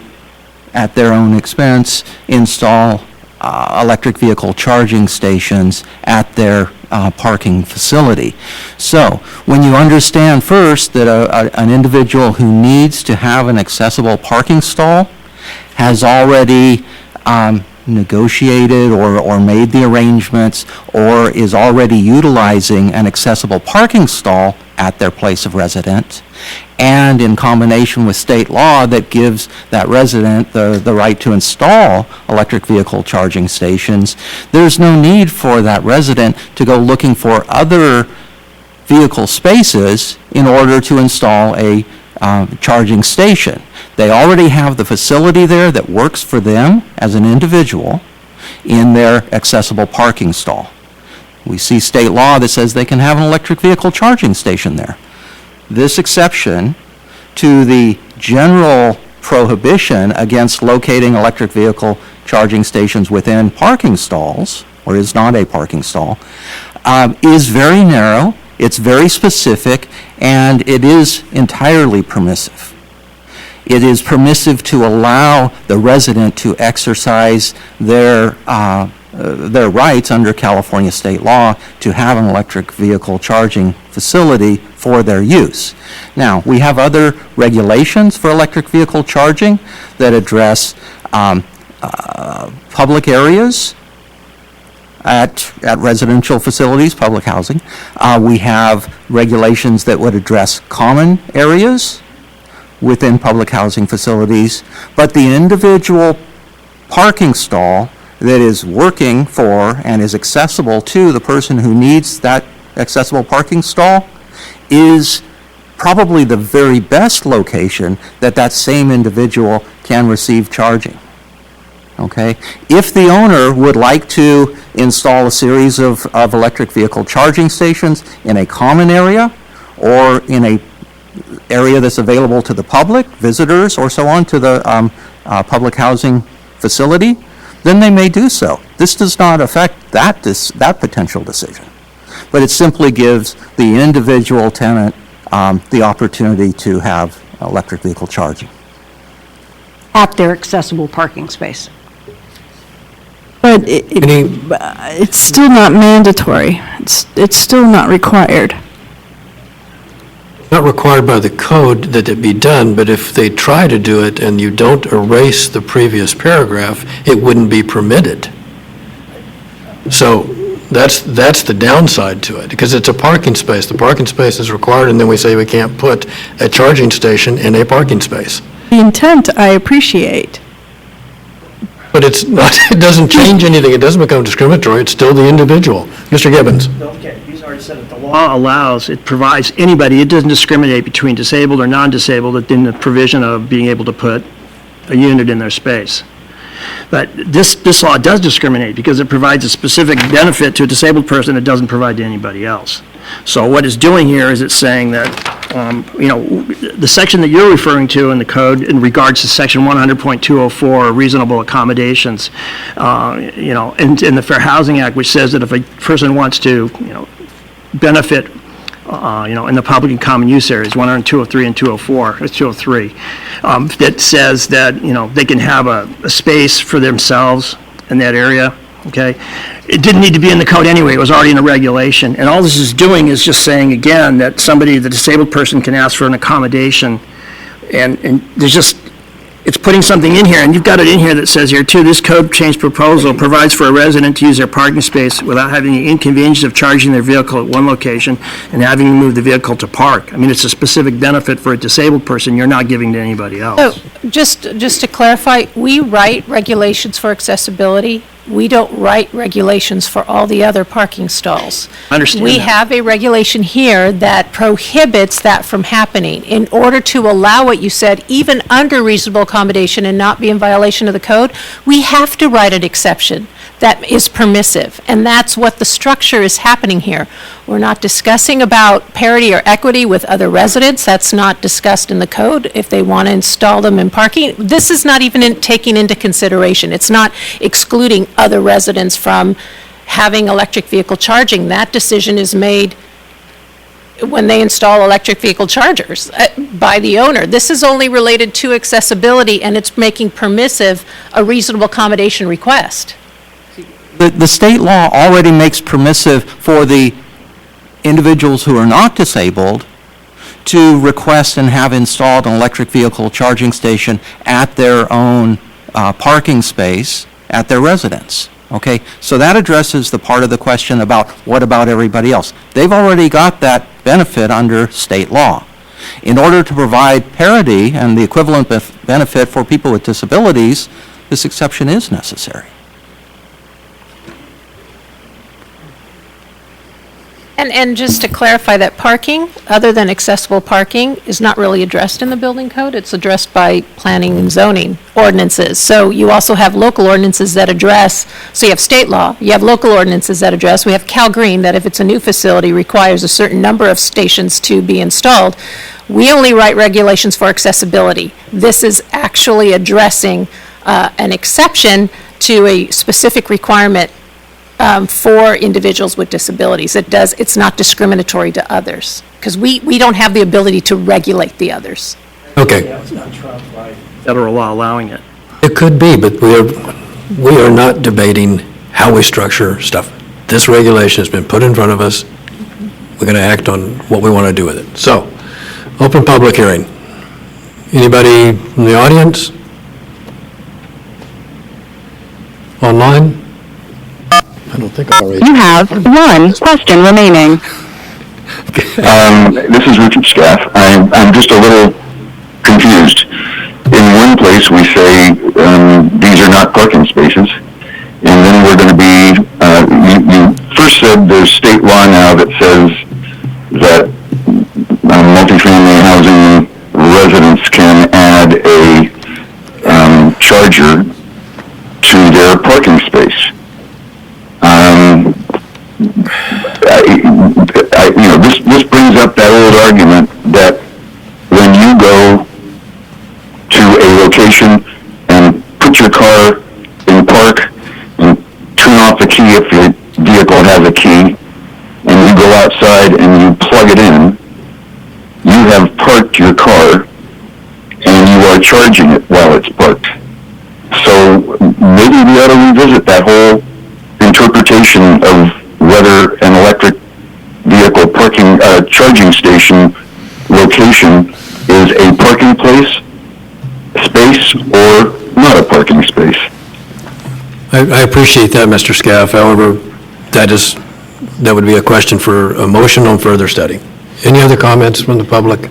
at their own expense, install electric vehicle charging stations at their parking facility. So, when you understand first that an individual who needs to have an accessible parking stall has already negotiated or made the arrangements or is already utilizing an accessible parking stall at their place of residence, and in combination with state law that gives that resident the right to install electric vehicle charging stations, there's no need for that resident to go looking for other vehicle spaces in order to install a charging station. They already have the facility there that works for them as an individual in their accessible parking stall. We see state law that says they can have an electric vehicle charging station there. This exception to the general prohibition against locating electric vehicle charging stations within parking stalls, or is not a parking stall, is very narrow, it's very specific, and it is entirely permissive. It is permissive to allow the resident to exercise their rights under California state law to have an electric vehicle charging facility for their use. Now, we have other regulations for electric vehicle charging that address public areas at residential facilities, public housing. We have regulations that would address common areas within public housing facilities, but the individual parking stall that is working for and is accessible to the person who needs that accessible parking stall is probably the very best location that that same individual can receive charging. Okay? If the owner would like to install a series of electric vehicle charging stations in a common area or in a area that's available to the public, visitors or so on, to the public housing facility, then they may do so. This does not affect that potential decision, but it simply gives the individual tenant the opportunity to have electric vehicle charging. At their accessible parking space. But it's still not mandatory. It's still not required. Not required by the code that it be done, but if they try to do it and you don't erase the previous paragraph, it wouldn't be permitted. So that's the downside to it, because it's a parking space. The parking space is required, and then we say we can't put a charging station in a parking space. The intent I appreciate. But it's not, it doesn't change anything. It doesn't become discriminatory. It's still the individual. Mr. Gibbons. Okay, he's already said it. The law allows, it provides anybody, it doesn't discriminate between disabled or non-disabled in the provision of being able to put a unit in their space. But this law does discriminate because it provides a specific benefit to a disabled person it doesn't provide to anybody else. So what it's doing here is it's saying that, the section that you're referring to in the code in regards to section 100.204, reasonable accommodations, in the Fair Housing Act, which says that if a person wants to, benefit, in the public and common use areas, 10203 and 204, it's 203, that says that, they can have a space for themselves in that area, okay? It didn't need to be in the code anyway, it was already in the regulation, and all this is doing is just saying, again, that the disabled person can ask for an accommodation, and there's just, it's putting something in here, and you've got it in here that says here too, this code change proposal provides for a resident to use their parking space without having the inconvenience of charging their vehicle at one location and having to move the vehicle to park. I mean, it's a specific benefit for a disabled person you're not giving to anybody else. So, just to clarify, we write regulations for accessibility. We don't write regulations for all the other parking stalls. I understand We that. have a regulation here that prohibits that from happening. In order to allow what you said, even under reasonable accommodation and not be in violation of the code, we have to write an exception that is permissive, and that's what the structure is happening here. We're not discussing about parity or equity with other residents. That's not discussed in the code if they want to install them in parking. This is not even taking into consideration. It's not excluding other residents from having electric vehicle charging. That decision is made when they install electric vehicle chargers by the owner. This is only related to accessibility, and it's making permissive a reasonable accommodation request. The state law already makes permissive for the individuals who are not disabled to request and have installed an electric vehicle charging station at their own parking space at their residence. Okay, so that addresses the part of the question about what about everybody else? They've already got that benefit under state law. In order to provide parity and the equivalent benefit for people with disabilities, this exception is necessary. And just to clarify that parking, other than accessible parking, is not really addressed in the building code. It's addressed by planning and zoning ordinances. So you also have local ordinances that address, so you have state law, you have local ordinances that address, we have Cal Green that if it's a new facility requires a certain number of stations to be installed. We only write regulations for accessibility. This is actually addressing an exception to a specific requirement for individuals with disabilities. It's not discriminatory to others, because we don't have the ability to regulate the others. Okay. Federal law allowing it. It could be, but we are not debating how we structure stuff. This regulation has been put in front of us. We're going to act on what we want to do with it. So, open public hearing. Anybody from the audience? Online? I don't think I already. You have one question remaining. This is Richard Scaff. I'm just a little confused. In one place, we say these are not parking spaces, and then we're going to be, you first said there's state law now that says that multifamily housing residents can add a charger to their parking space. This brings up that old argument that when you go to a location and put your car in park and turn off the key if your vehicle has a key, and you go outside and you plug it in, you have parked your car and you are charging it while it's parked. So maybe we ought to revisit that whole interpretation of whether an electric vehicle parking charging station location is a parking space or not a parking space. I appreciate that, Mr. Scaff. However, that would be a question for a motion on further study. Any other comments from the public?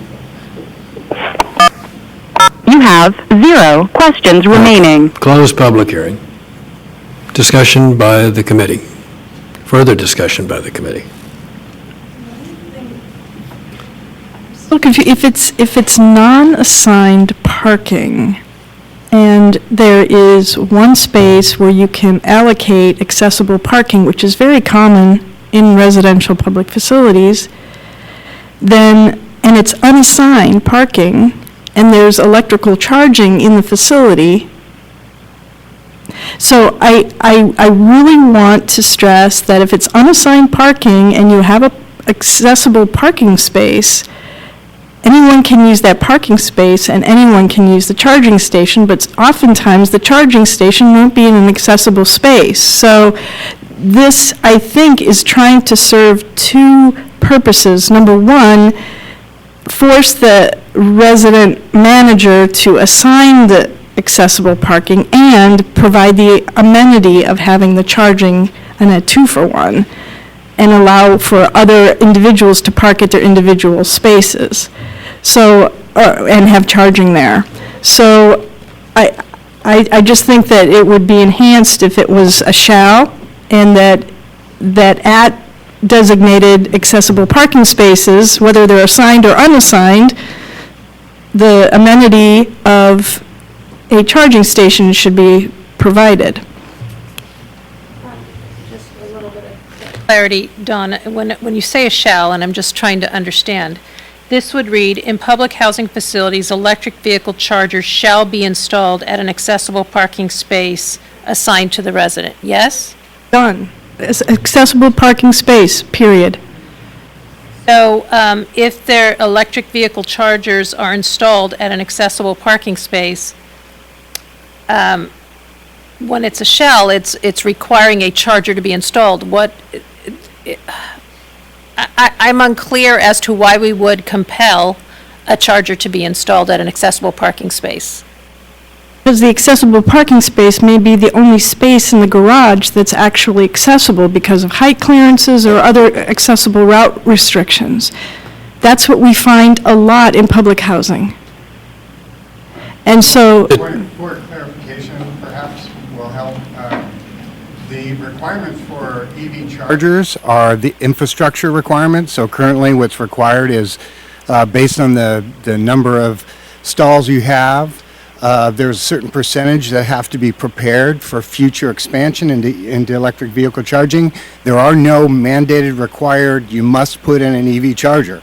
You have 0 questions remaining. Close public hearing. Discussion by the committee. Further discussion by the committee. Look, if it's non-assigned parking, and there is one space where you can allocate accessible parking, which is very common in residential public facilities, then, and it's unassigned parking, and there's electrical charging in the facility. So I really want to stress that if it's unassigned parking and you have a accessible parking space, anyone can use that parking space and anyone can use the charging station, but oftentimes the charging station won't be in an accessible space. So this, I think, is trying to serve 2 purposes. Number one, force the resident manager to assign the accessible parking and provide the amenity of having the charging and a 2-for-1, and allow for other individuals to park at their individual spaces. So, and have charging there. So I just think that it would be enhanced if it was a shall, and that at designated accessible parking spaces, whether they're assigned or unassigned, the amenity of a charging station should be provided. Just a little bit of clarity, Dawn. When you say a shall, and I'm just trying to understand, this would read, in public housing facilities, electric vehicle chargers shall be installed at an accessible parking space assigned to the resident. Yes? Done. It's accessible parking space, period. So if their electric vehicle chargers are installed at an accessible parking space, when it's a shell, it's requiring a charger to be installed. I'm unclear as to why we would compel a charger to be installed at an accessible parking space. Because the accessible parking space may be the only space in the garage that's actually accessible because of height clearances or other accessible route restrictions. That's what we find a lot in public housing. And so, For clarification, perhaps will help. The requirements for EV chargers are the infrastructure requirements. So currently what's required is based on the number of stalls you have, there's a certain percentage that have to be prepared for future expansion into electric vehicle charging. There are no mandated required, you must put in an EV charger.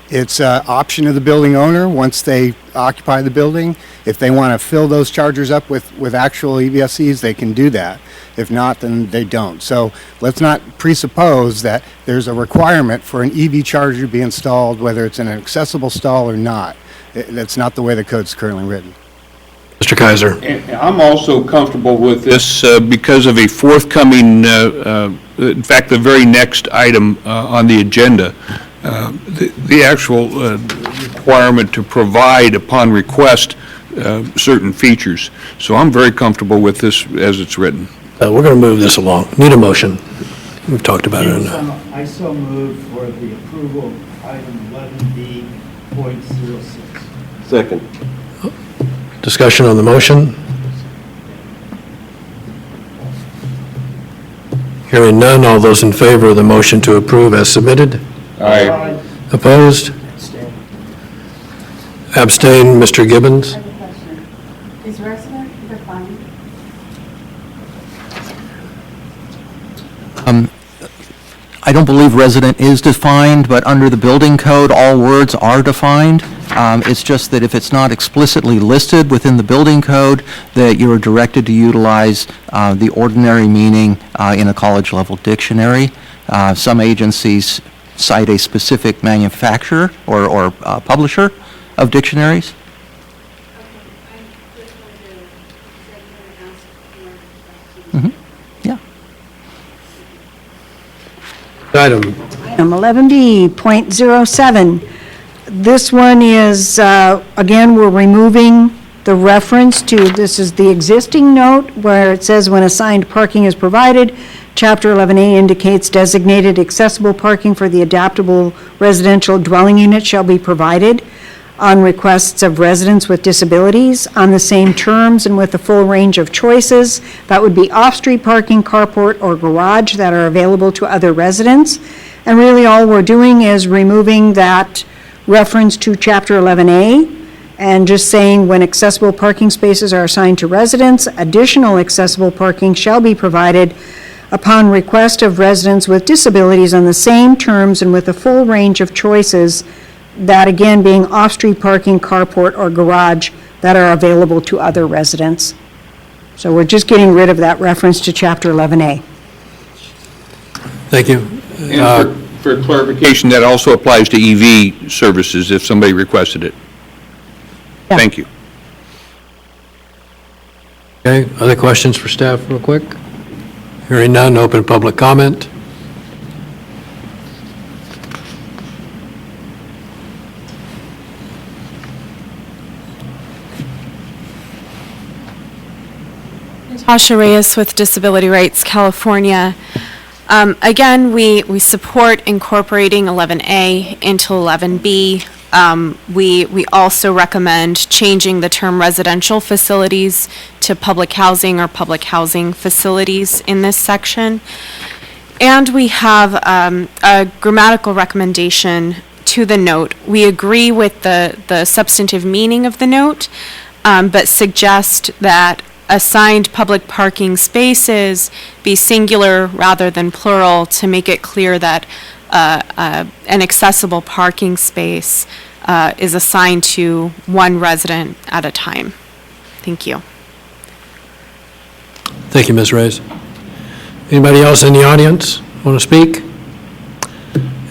It's an option of the building owner once they occupy the building. If they want to fill those chargers up with actual EVSEs, they can do that. If not, then they don't. So let's not presuppose that there's a requirement for an EV charger to be installed, whether it's in an accessible stall or not. That's not the way the code's currently written. Mr. Kaiser. And I'm also comfortable with this because of a forthcoming, in fact, the very next item on the agenda, the actual requirement to provide upon request certain features. So I'm very comfortable with this as it's written. We're going to move this along. Need a motion. We've talked about it enough. I so move for the approval of item 11B.06. Second. Discussion on the motion? Hearing none, all those in favor of the motion to approve as submitted? Aye. Opposed? Abstain, Mr. Gibbons? Is resident defined? I don't believe resident is defined, but under the building code, all words are defined. It's just that if it's not explicitly listed within the building code, that you are directed to utilize the ordinary meaning in a college-level dictionary. Some agencies cite a specific manufacturer or publisher of dictionaries. Yeah. Item. Item 11B.07. This one is, again, we're removing the reference to, this is the existing note where it says when assigned parking is provided, Chapter 11A indicates designated accessible parking for the adaptable residential dwelling unit shall be provided on requests of residents with disabilities on the same terms and with a full range of choices. That would be off-street parking, carport, or garage that are available to other residents. And really all we're doing is removing that reference to Chapter 11A and just saying when accessible parking spaces are assigned to residents, additional accessible parking shall be provided upon request of residents with disabilities on the same terms and with a full range of choices, that again being off-street parking, carport, or garage that are available to other residents. So we're just getting rid of that reference to Chapter 11A. Thank you. And for clarification, that also applies to EV services if somebody requested it. Yeah. Thank you. Okay, other questions for staff real quick? Hearing none, open public comment. Natasha Reyes with Disability Rights California. Again, we support incorporating 11A into 11B. We also recommend changing the term residential facilities to public housing or public housing facilities in this section. And we have a grammatical recommendation to the note. We agree with the substantive meaning of the note, but suggest that assigned public parking spaces be singular rather than plural to make it clear that an accessible parking space is assigned to one resident at a time. Thank you. Thank you, Ms. Reyes. Anybody else in the audience want to speak?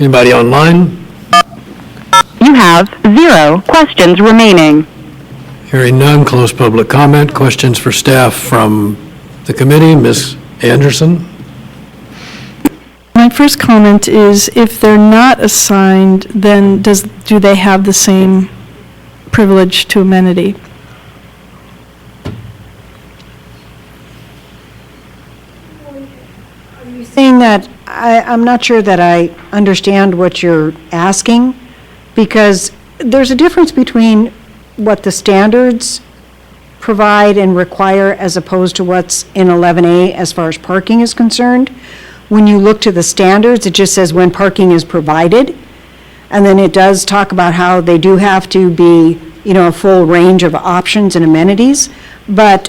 Anybody online? have 0 questions remaining. Hearing none, close public comment. Questions for staff from the committee? Ms. Anderson? My first comment is, if they're not assigned, then do they have the same privilege to amenity? Saying that, I'm not sure that I understand what you're asking, because there's a difference between what the standards provide and require as opposed to what's in 11A as far as parking is concerned. When you look to the standards, it just says when parking is provided, and then it does talk about how they do have to be, a full range of options and amenities, but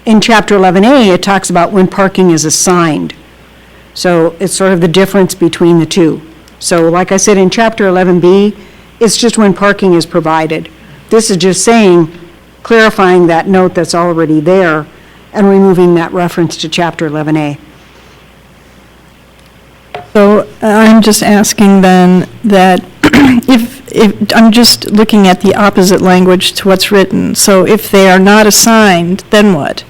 in Chapter 11A, it talks about when parking is assigned. So it's sort of the difference between the two. So like I said, in Chapter 11B, it's just when parking is provided. This is just saying, clarifying that note that's already there and removing that reference to Chapter 11A. So I'm just asking then that if I'm just looking at the opposite language to what's written. So if they are not assigned, then what?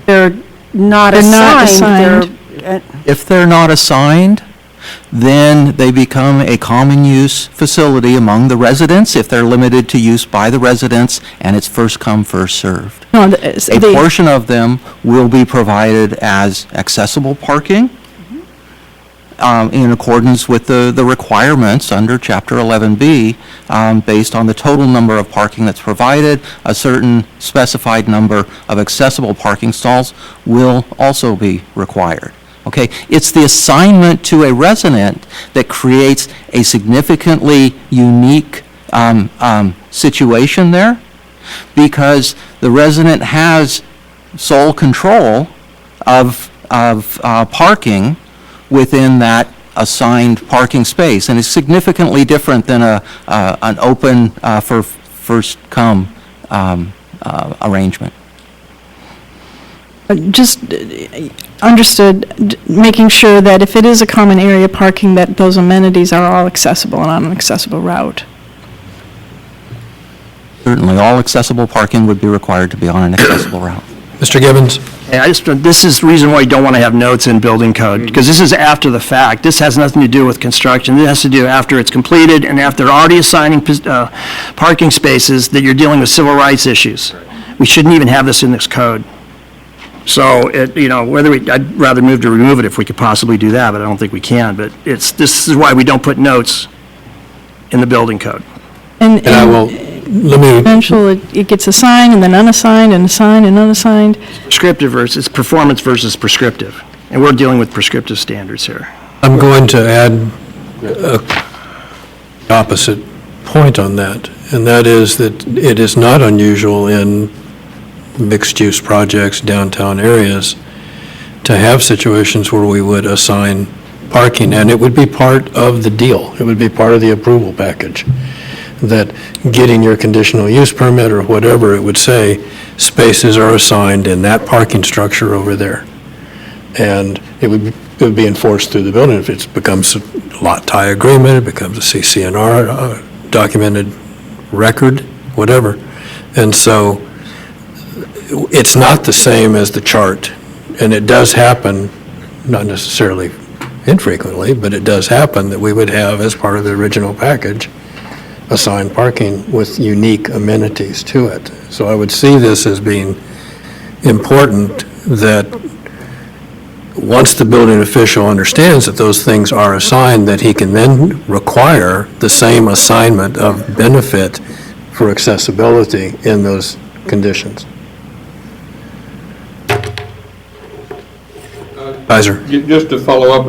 They're not assigned. If they're not assigned, then they become a common use facility among the residents if they're limited to use by the residents, and it's first come, first served. No, A portion of them will be provided as accessible parking in accordance with the requirements under Chapter 11B, based on the total number of parking that's provided. A certain specified number of accessible parking stalls will also be required. Okay, it's the assignment to a resident that creates a significantly unique situation there, because the resident has sole control of parking within that assigned parking space, and it's significantly different than an open for first come arrangement. Just understood, making sure that if it is a common area parking, that those amenities are all accessible and on an accessible route. Certainly, all accessible parking would be required to be on an accessible route. Mr. Gibbons? Hey, this is the reason why you don't want to have notes in building code, because this is after the fact. This has nothing to do with construction. This has to do after it's completed and after they're already assigning parking spaces, that you're dealing with civil rights issues. We shouldn't even have this in this code. So, I'd rather move to remove it if we could possibly do that, but I don't think we can. But this is why we don't put notes in the building code. And I will, let me, eventually, it gets assigned and then unassigned and assigned and unassigned. Prescriptive versus performance versus prescriptive. And we're dealing with prescriptive standards here. I'm going to add an opposite point on that, and that is that it is not unusual in mixed-use projects, downtown areas, to have situations where we would assign parking, and it would be part of the deal. It would be part of the approval package, that getting your conditional use permit or whatever, it would say spaces are assigned in that parking structure over there. And it would be enforced through the building. If it becomes a lot tie agreement, it becomes a CCNR documented record, whatever. And so it's not the same as the chart, and it does happen, not necessarily infrequently, but it does happen that we would have, as part of the original package, assigned parking with unique amenities to it. So I would see this as being important, that once the building official understands that those things are assigned, that he can then require the same assignment of benefit for accessibility in those conditions. Kaiser. Just to follow up,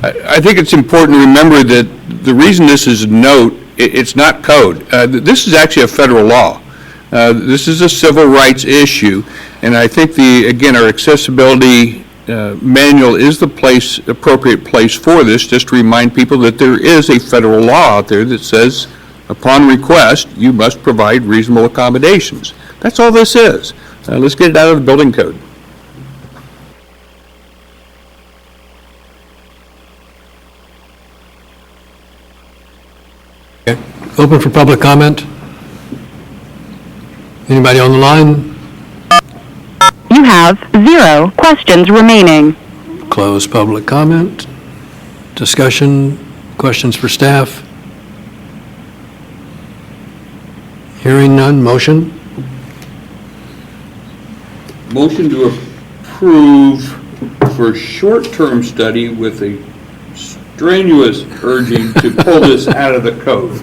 I think it's important to remember that the reason this is a note, it's not code. This is actually a federal law. This is a civil rights issue, and I think our accessibility manual is the appropriate place for this, just to remind people that there is a federal law out there that says, upon request, you must provide reasonable accommodations. That's all this is. Let's get it out of the building code. Open for public comment? Anybody on the line? You have 0 questions remaining. Close public comment. Discussion, questions for staff? Hearing none, motion? Motion to approve for short-term study with a strenuous urging to pull this out of the code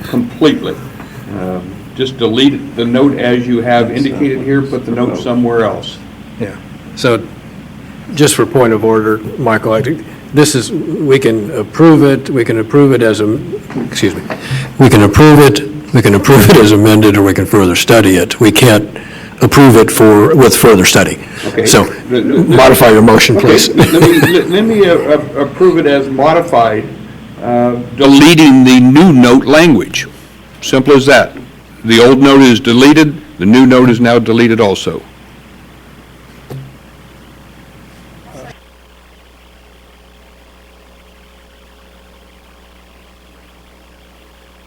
completely. Just delete the note as you have indicated here, put the note somewhere else. Yeah. So, just for point of order, Michael, I think this is, we can approve it as a, excuse me, we can approve it as amended, or we can further study it. We can't approve it with further study. Okay. So, modify your motion, please. Okay, let me approve it as modified, deleting the new note language. Simple as that. The old note is deleted, the new note is now deleted also.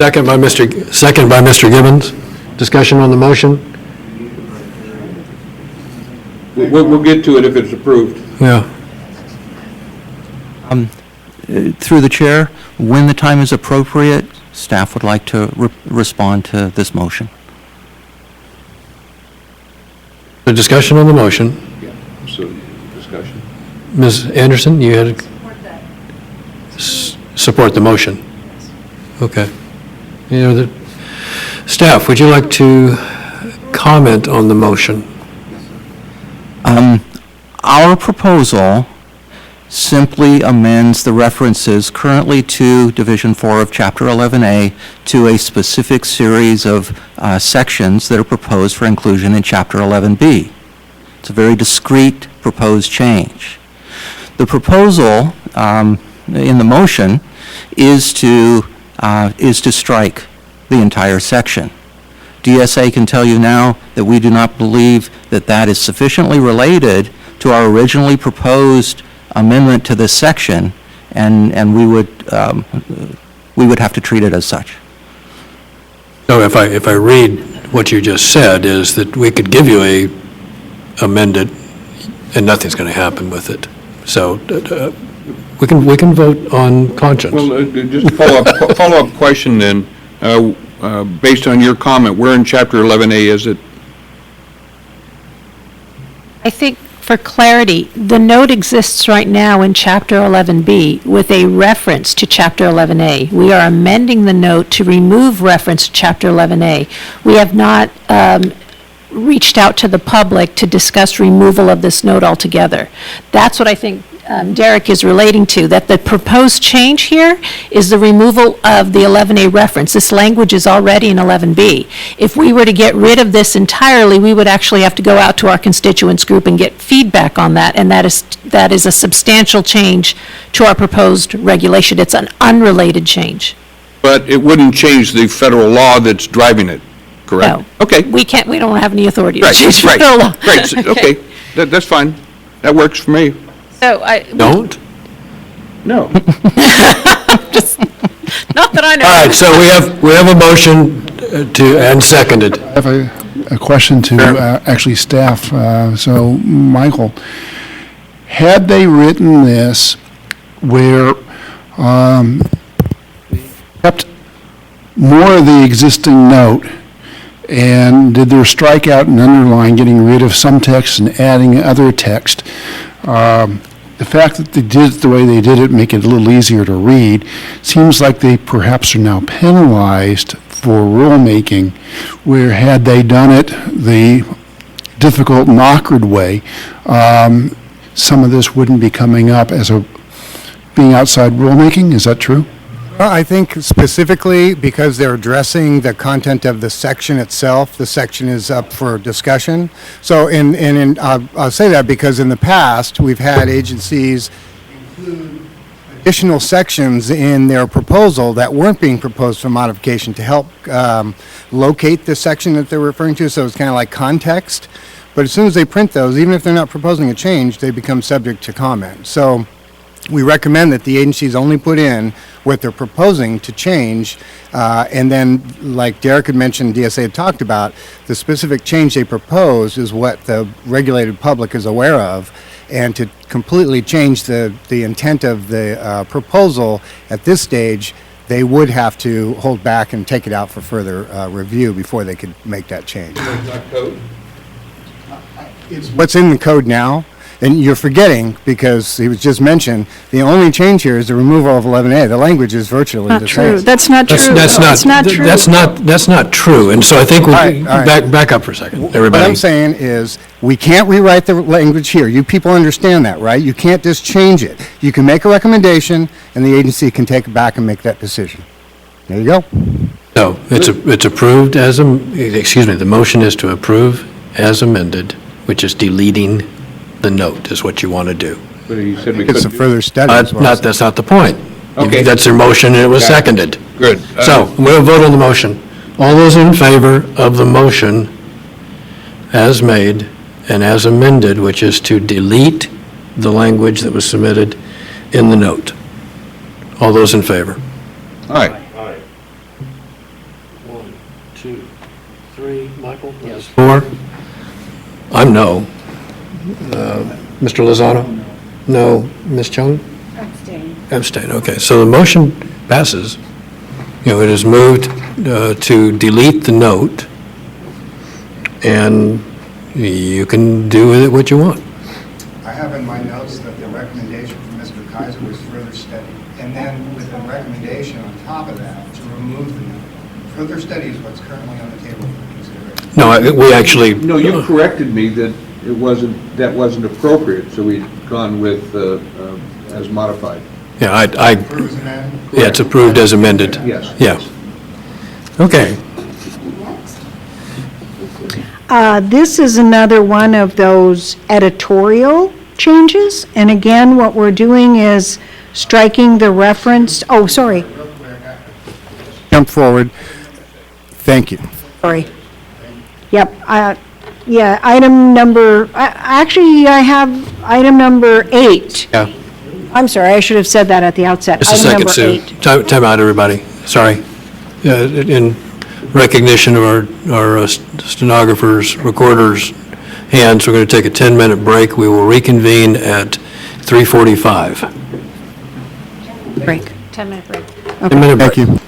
Second by Mr. Gibbons. Discussion on the motion? We'll get to it if it's approved. Yeah. Through the chair, when the time is appropriate, staff would like to respond to this motion. The discussion on the motion. Yeah, so discussion. Ms. Anderson, you had support the motion. Okay. Staff, would you like to comment on the motion? Our proposal simply amends the references currently to Division 4 of Chapter 11A to a specific series of sections that are proposed for inclusion in Chapter 11B. It's a very discrete proposed change. The proposal in the motion is to strike the entire section. DSA can tell you now that we do not believe that that is sufficiently related to our originally proposed amendment to this section, and we would have to treat it as such. So if I read what you just said, is that we could give you a amended, and nothing's going to happen with it. So we can vote on conscience. Well, just a follow-up question then. Based on your comment, where in Chapter 11A is it? I think for clarity, the note exists right now in Chapter 11B with a reference to Chapter 11A. We are amending the note to remove reference to Chapter 11A. We have not reached out to the public to discuss removal of this note altogether. That's what I think Derek is relating to, that the proposed change here is the removal of the 11A reference. This language is already in 11B. If we were to get rid of this entirely, we would actually have to go out to our constituents group and get feedback on that, and that is a substantial change to our proposed regulation. It's an unrelated change. But it wouldn't change the federal law that's driving it, correct? No. Okay. We don't have any authority to Right, change right, federal law. right. So, okay, that's fine. That works for me. So Don't? No. Not that I know. All right, so we have a motion and seconded. I have a question to actually staff. So, Michael, had they written this where kept more of the existing note and did their strikeout and underline, getting rid of some text and adding other text, the fact that they did it the way they did it, make it a little easier to read, seems like they perhaps are now penalized for rulemaking, where had they done it the difficult and awkward way, some of this wouldn't be coming up as being outside rulemaking. Is that true? I think specifically because they're addressing the content of the section itself, the section is up for discussion. So I'll say that because in the past, we've had agencies include additional sections in their proposal that weren't being proposed for modification to help locate the section that they're referring to. So it's kind of like context. But as soon as they print those, even if they're not proposing a change, they become subject to comment. So We recommend that the agencies only put in what they're proposing to change, and then, like Derek had mentioned, DSA had talked about, the specific change they propose is what the regulated public is aware of, and to completely change the intent of the proposal at this stage, they would have to hold back and take it out for further review before they could make that change. It's not code? It's what's in the code now, and you're forgetting, because it was just mentioned, the only change here is the removal of 11A. The language is virtually the Not same. true. That's not true. It's not true. That's not true, and so I think we, All right. back up for a second, What everybody. I'm saying is, we can't rewrite the language here. You people understand that, right? You can't just change it. You can make a recommendation, and the agency can take it back and make that decision. There you go. No, it's approved as, the motion is to approve as amended, which is deleting the note, is what you want to do. But you said we It's a couldn't. further study. is what I'm saying. That's not the point. Okay. That's their motion, and it was Got it. seconded. Good. So, we'll vote on the motion. All those in favor of the motion as made and as amended, which is to delete the language that was submitted in the note. All those in favor? All right. 1, 2, 3, Michael? Yes. 4? I'm no. Mr. Lozano? No. Ms. Chung? Abstain, okay. So the motion passes. It is moved to delete the note, and you can do with it what you want. I have in my notes that the recommendation from Mr. Kaiser was further study, and then with the recommendation on top of that to remove the note. Further study is what's currently on the table for consideration. No, we actually... No, you corrected me that that wasn't appropriate, so we'd gone with as modified. Yeah, Approve as amended? yeah, it's approved as amended. Yes. Yeah. Okay. This is another one of those editorial changes, and again, what we're doing is striking the reference, oh, sorry, Jump forward. Thank you. sorry. Yep, yeah, item number, actually, I have item number 8. Yeah. I'm sorry, I should have said that at the outset. Just a second, Item Sue. number 8. Time out, everybody. Sorry. In recognition of our stenographers, recorders' hands, we're going to take a 10-minute break. We will reconvene at 3:45. Break. 10-minute break. 10-minute break. Thank you.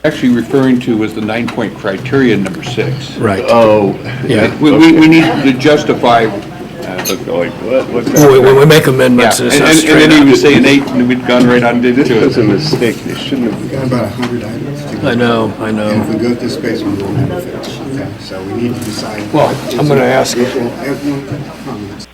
Actually referring to was the 9-point criteria, number 6. Right. Oh, Yeah. We need to justify. like, what's When we make amendments, Yeah, it's and not and straight then he up. was saying 8, and we'd gone right on to This was it. a mistake, they shouldn't have. We've got about 100 items to go. I know. And if we go at this pace, we won't have to finish. Okay, so we need to decide. Well, I'm going to ask... Everyone comments.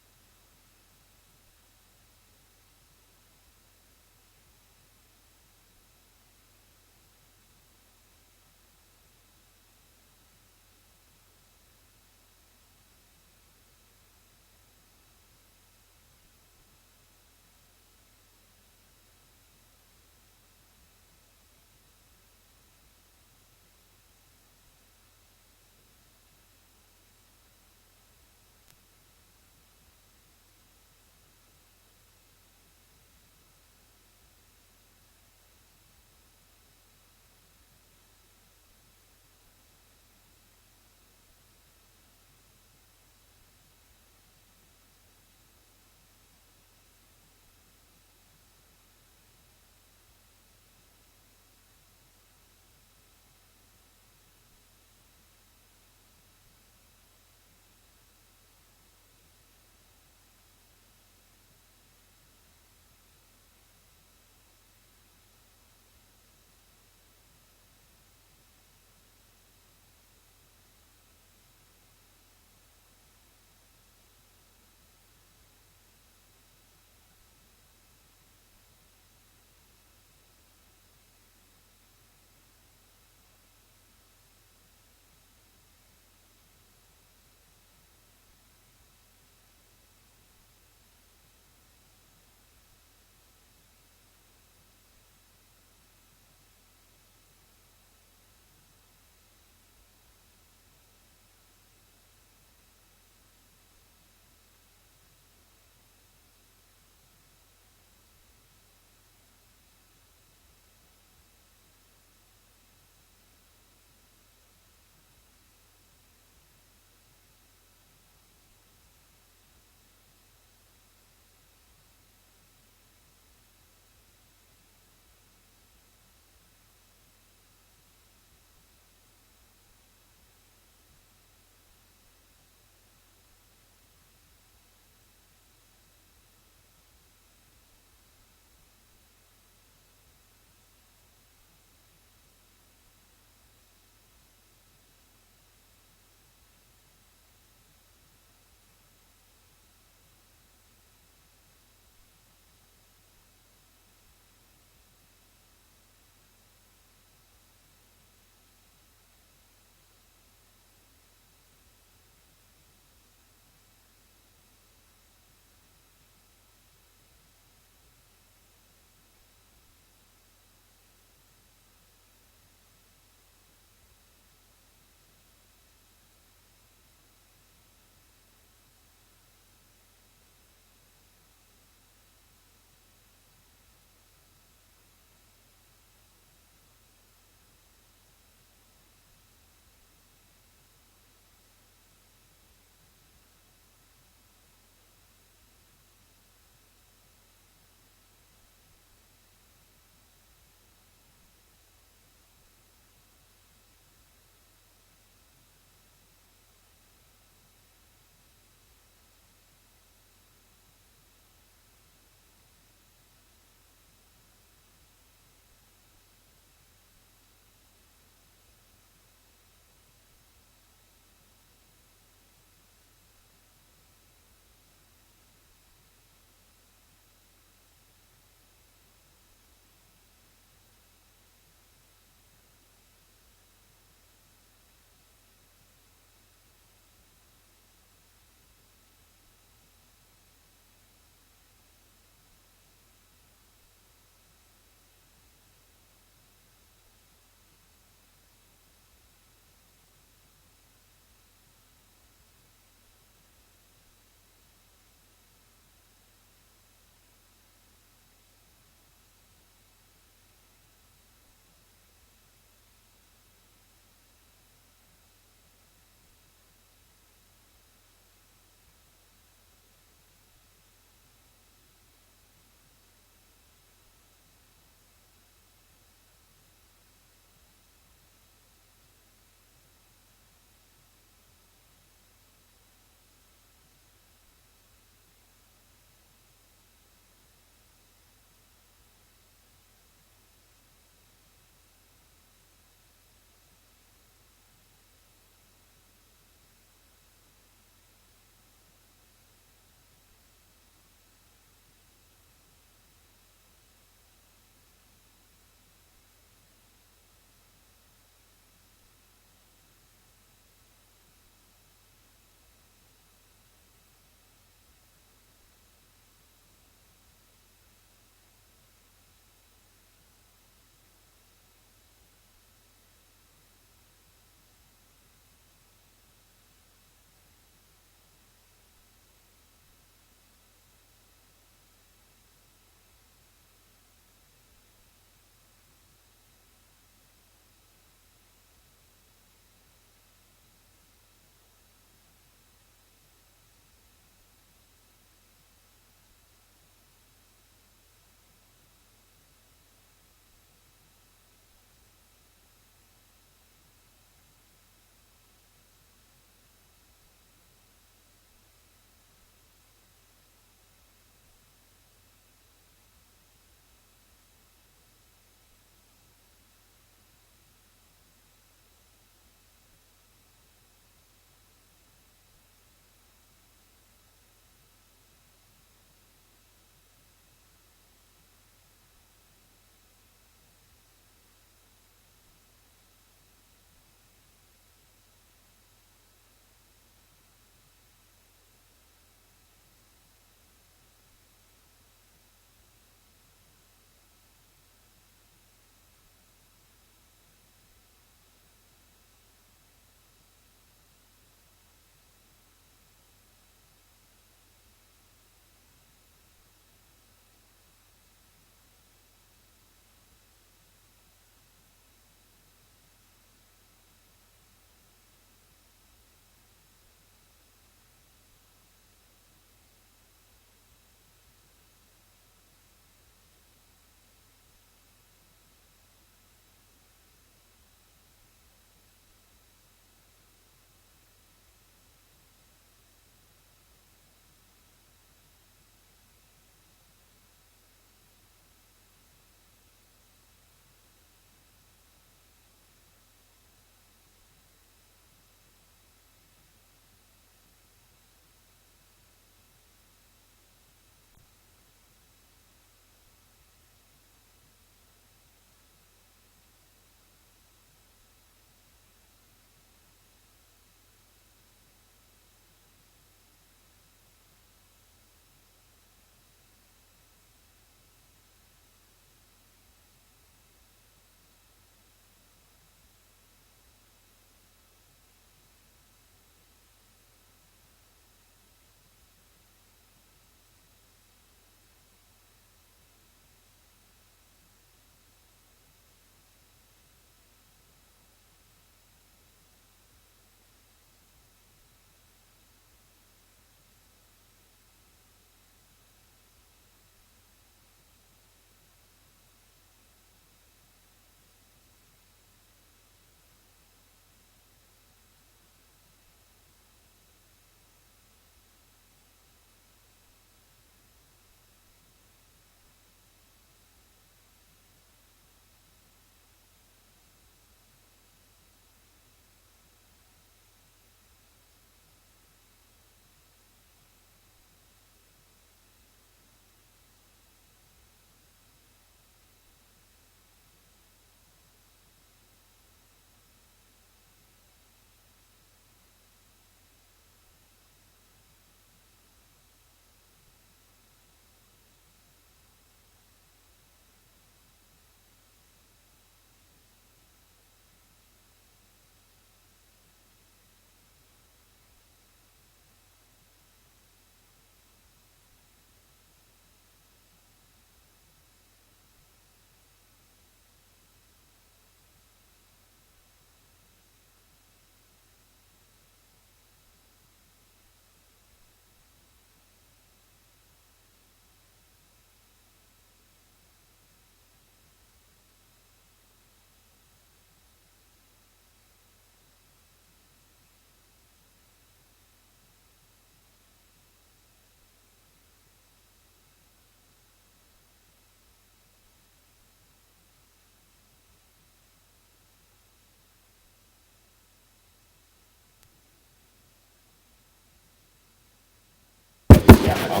I'll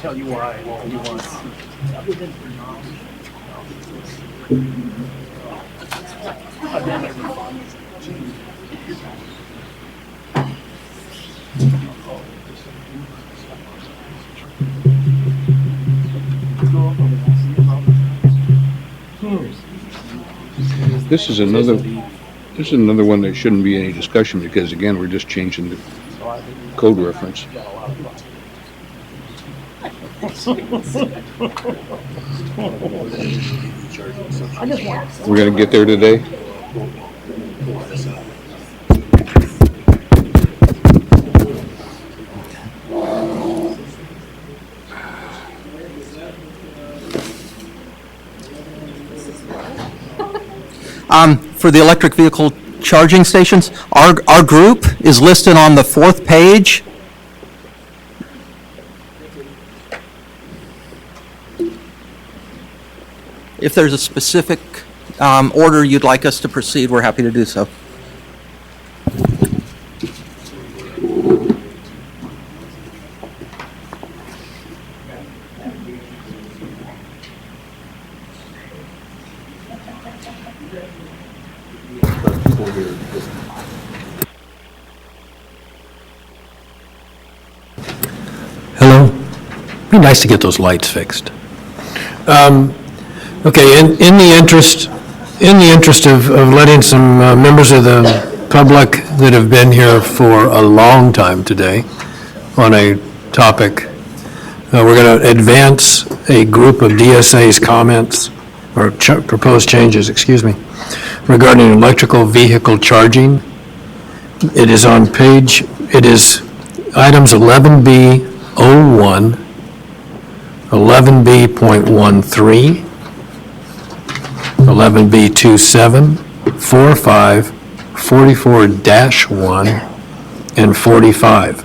tell you why if you want. This is another one that shouldn't be any discussion because, again, we're just changing the code reference. We're gonna get there today? For the electric vehicle charging stations, our group is listed on the 4th page. If there's a specific order you'd like us to proceed, we're happy to do so. Hello? Be nice to get those lights fixed. Okay, in the interest of letting some members of the public that have been here for a long time today on a topic, we're going to advance a group of DSA's comments, or proposed changes, excuse me, regarding electrical vehicle charging. It is on page, it is items 11B01, 11B.13, 11B27, 45, 44-1, and 45.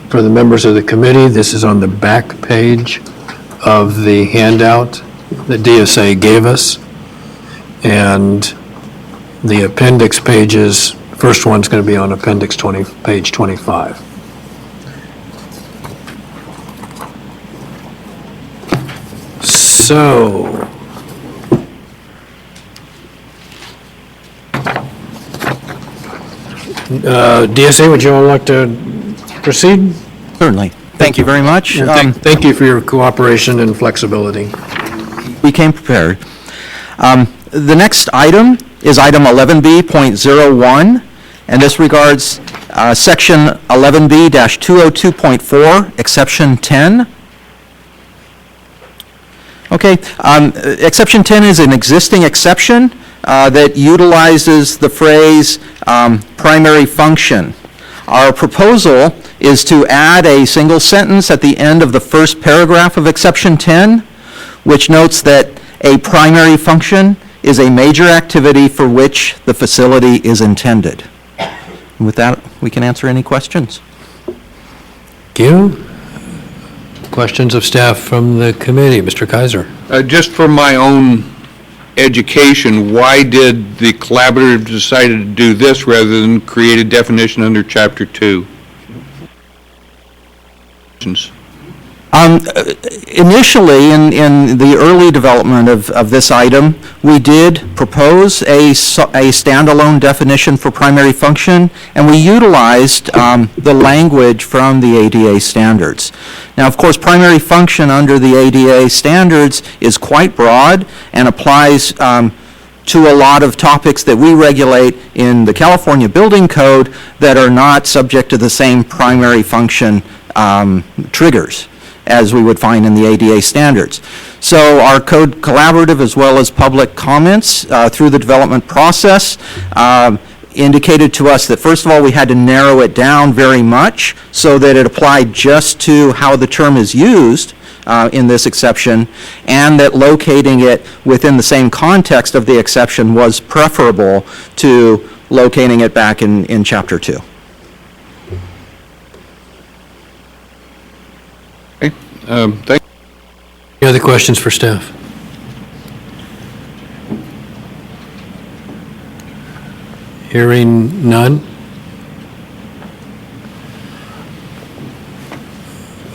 For the members of the committee, this is on the back page of the handout that DSA gave us. And the appendix pages, first one's going to be on appendix 20, page 25. So, DSA, would you all like to proceed? Certainly. Thank you very much. Thank you for your cooperation and flexibility. We came prepared. The next item is item 11B.01, and this regards section 11B-202.4, exception 10. Okay, exception 10 is an existing exception that utilizes the phrase primary function. Our proposal is to add a single sentence at the end of the first paragraph of exception 10, which notes that a primary function is a major activity for which the facility is intended. With that, we can answer any questions. Thank you. Questions of staff from the committee. Mr. Kaiser. Just for my own education, why did the collaborative decide to do this rather than create a definition under Chapter 2? Initially, in the early development of this item, we did propose a standalone definition for primary function, and we utilized the language from the ADA standards. Now, of course, primary function under the ADA standards is quite broad and applies to a lot of topics that we regulate in the California Building Code that are not subject to the same primary function triggers as we would find in the ADA standards. So our code collaborative, as well as public comments through the development process, indicated to us that, first of all, we had to narrow it down very much so that it applied just to how the term is used in this exception, and that locating it within the same context of the exception was preferable to locating it back in Chapter 2. Thank Any other questions for staff? Hearing none.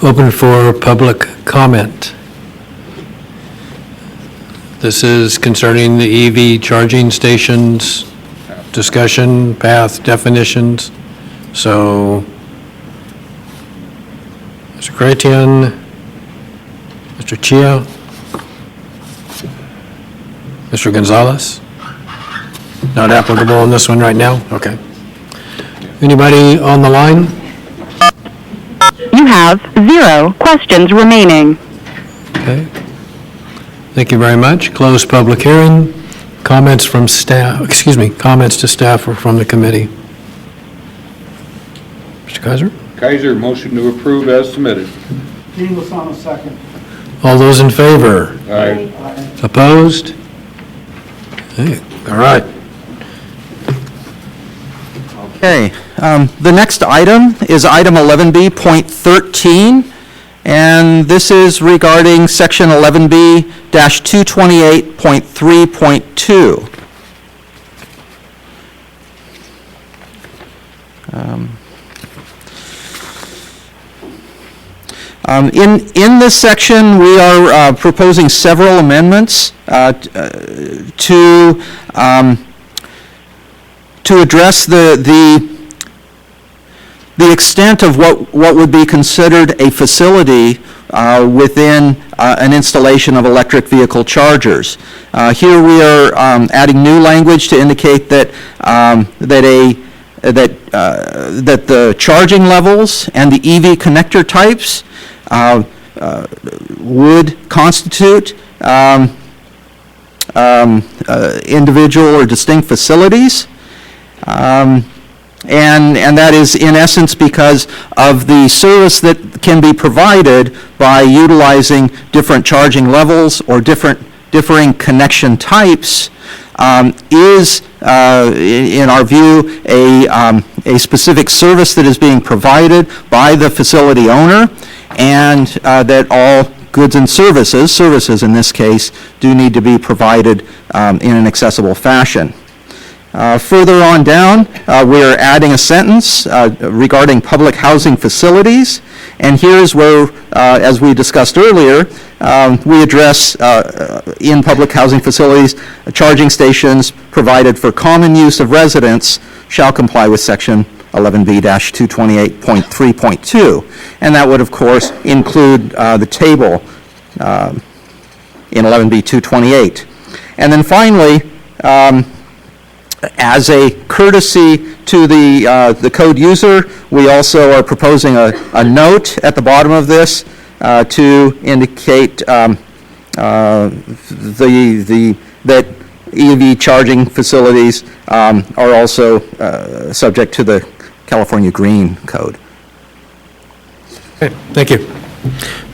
Open for public comment. This is concerning the EV charging stations, discussion, path, definitions. So, Mr. Gratian, Mr. Chia, Mr. Gonzalez? Not applicable on this one right now? Okay. Anybody on the line? You have 0 questions remaining. Okay. Thank you very much. Closed public hearing. Comments from staff, comments to staff or from the committee. Mr. Kaiser? Kaiser, motion to approve as submitted. Dean Lozano, second. All those in favor? Aye. Opposed? Okay, all right. Okay, the next item is item 11B.13, and this is regarding section 11B-228.3.2. In this section, we are proposing several amendments to address the extent of what would be considered a facility within an installation of electric vehicle chargers. Here we are adding new language to indicate that the charging levels and the EV connector types would constitute individual or distinct facilities. And that is in essence because of the service that can be provided by utilizing different charging levels or differing connection types is, in our view, a specific service that is being provided by the facility owner, and that all goods and services in this case, do need to be provided in an accessible fashion. Further on down, we are adding a sentence regarding public housing facilities, and here's where, as we discussed earlier, we address in public housing facilities, charging stations provided for common use of residents shall comply with section 11B-228.3.2, and that would, of course, include the table in 11B-228. And then finally, as a courtesy to the code user, we also are proposing a note at the bottom of this to indicate that EV charging facilities are also subject to the California Green Code. Okay, thank you.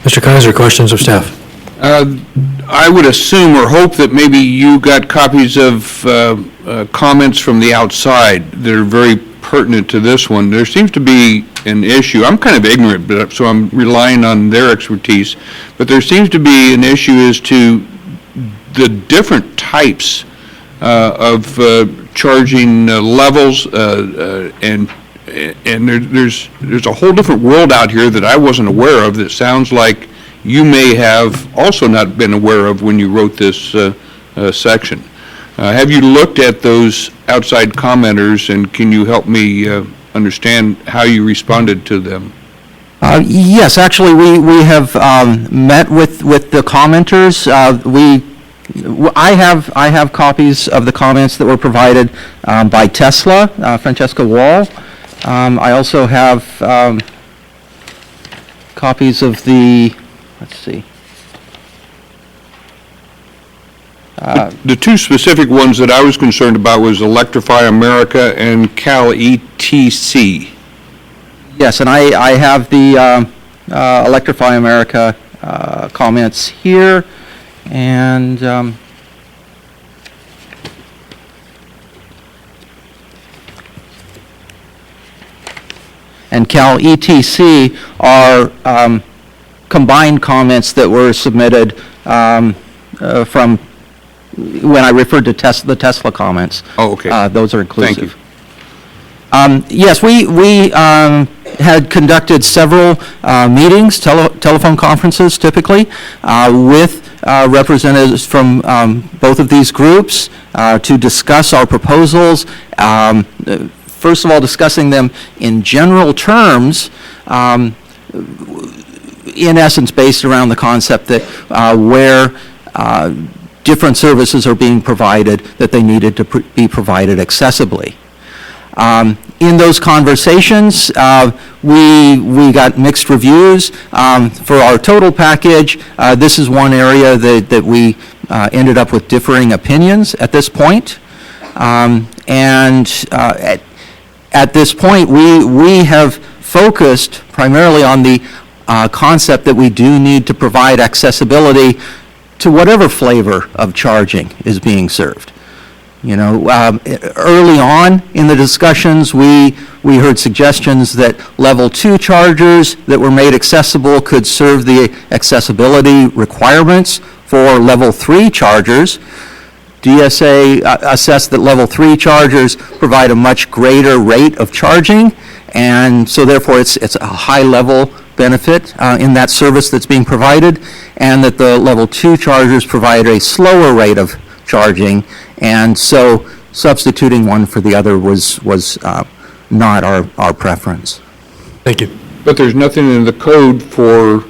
Mr. Kaiser, questions of staff? I would assume or hope that maybe you got copies of comments from the outside that are very pertinent to this one. There seems to be an issue. I'm kind of ignorant, but so I'm relying on their expertise. But there seems to be an issue as to the different types of charging levels, and there's a whole different world out here that I wasn't aware of that sounds like you may have also not been aware of when you wrote this section. Have you looked at those outside commenters, and can you help me understand how you responded to them? Yes, actually, we have met with the commenters. I have copies of the comments that were provided by Tesla, Francesca Wall. I also have copies of the, let's see. The two specific ones that I was concerned about was Electrify America and Cal ETC. Yes, and I have the Electrify America comments here, and Cal ETC are combined comments that were submitted from when I referred to the Tesla comments. Oh, okay. Those are inclusive. Thank you. Yes, we had conducted several meetings, telephone conferences typically, with representatives from both of these groups to discuss our proposals. First of all, discussing them in general terms, in essence based around the concept that where different services are being provided, that they needed to be provided accessibly. In those conversations, we got mixed reviews. For our total package, this is one area that we ended up with differing opinions at this point. At this point, we have focused primarily on the concept that we do need to provide accessibility to whatever flavor of charging is being served. You know, early on in the discussions, we heard suggestions that level 2 chargers that were made accessible could serve the accessibility requirements for level 3 chargers. DSA assessed that level 3 chargers provide a much greater rate of charging, and so therefore it's a high-level benefit in that service that's being provided, and that the level 2 chargers provide a slower rate of charging, and so substituting one for the other was not our preference. Thank you. But there's nothing in the code for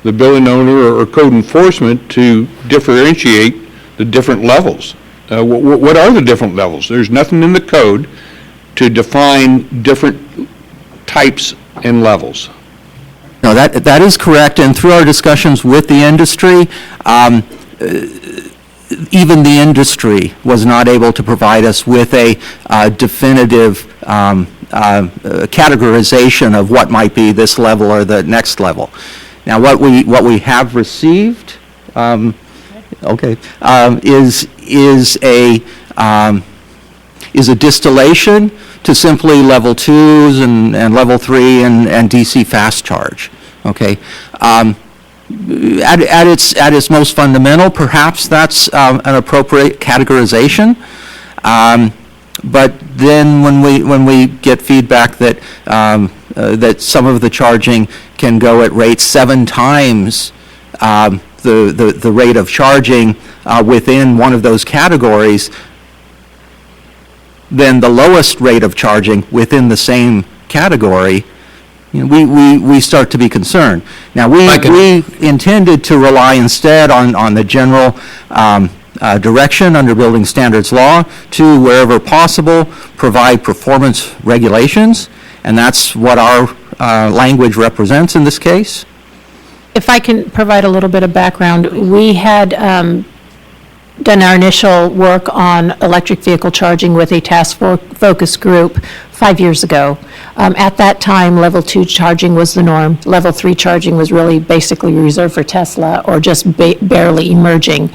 the building owner or code enforcement to differentiate the different levels. What are the different levels? There's nothing in the code to define different types and levels. No, that is correct, and through our discussions with the industry, even the industry was not able to provide us with a definitive categorization of what might be this level or the next level. Now, what we have received, is a distillation to simply level 2s and level 3 and DC fast charge. Okay. At its most fundamental, perhaps that's an appropriate categorization. But then when we get feedback that that some of the charging can go at rates 7 times the rate of charging within one of those categories, then the lowest rate of charging within the same category, you know, we start to be concerned. Now, we intended to rely instead on the general direction under building standards law to, wherever possible, provide performance regulations, and that's what our language represents in this case. If I can provide a little bit of background, we had done our initial work on electric vehicle charging with a task focus group 5 years ago. At that time, level 2 charging was the norm. Level 3 charging was really basically reserved for Tesla or just barely emerging.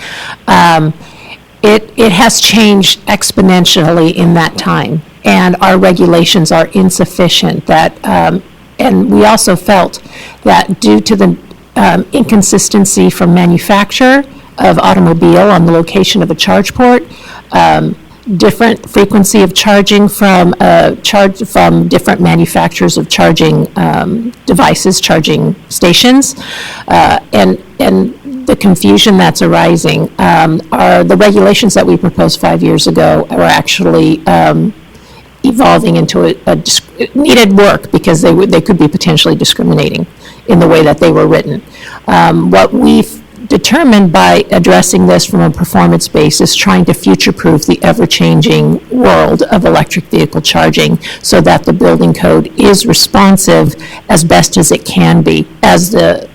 It has changed exponentially in that time, and our regulations are insufficient. And we also felt that due to the inconsistency from manufacturer of automobile on the location of a charge port, different frequency of charging from different manufacturers of charging devices, charging stations, and the confusion that's arising. Are the regulations that we proposed 5 years ago are actually evolving into needed work because they could be potentially discriminating in the way that they were written. What we've determined by addressing this from a performance basis, trying to future-proof the ever-changing world of electric vehicle charging so that the building code is responsive as best as it can be as the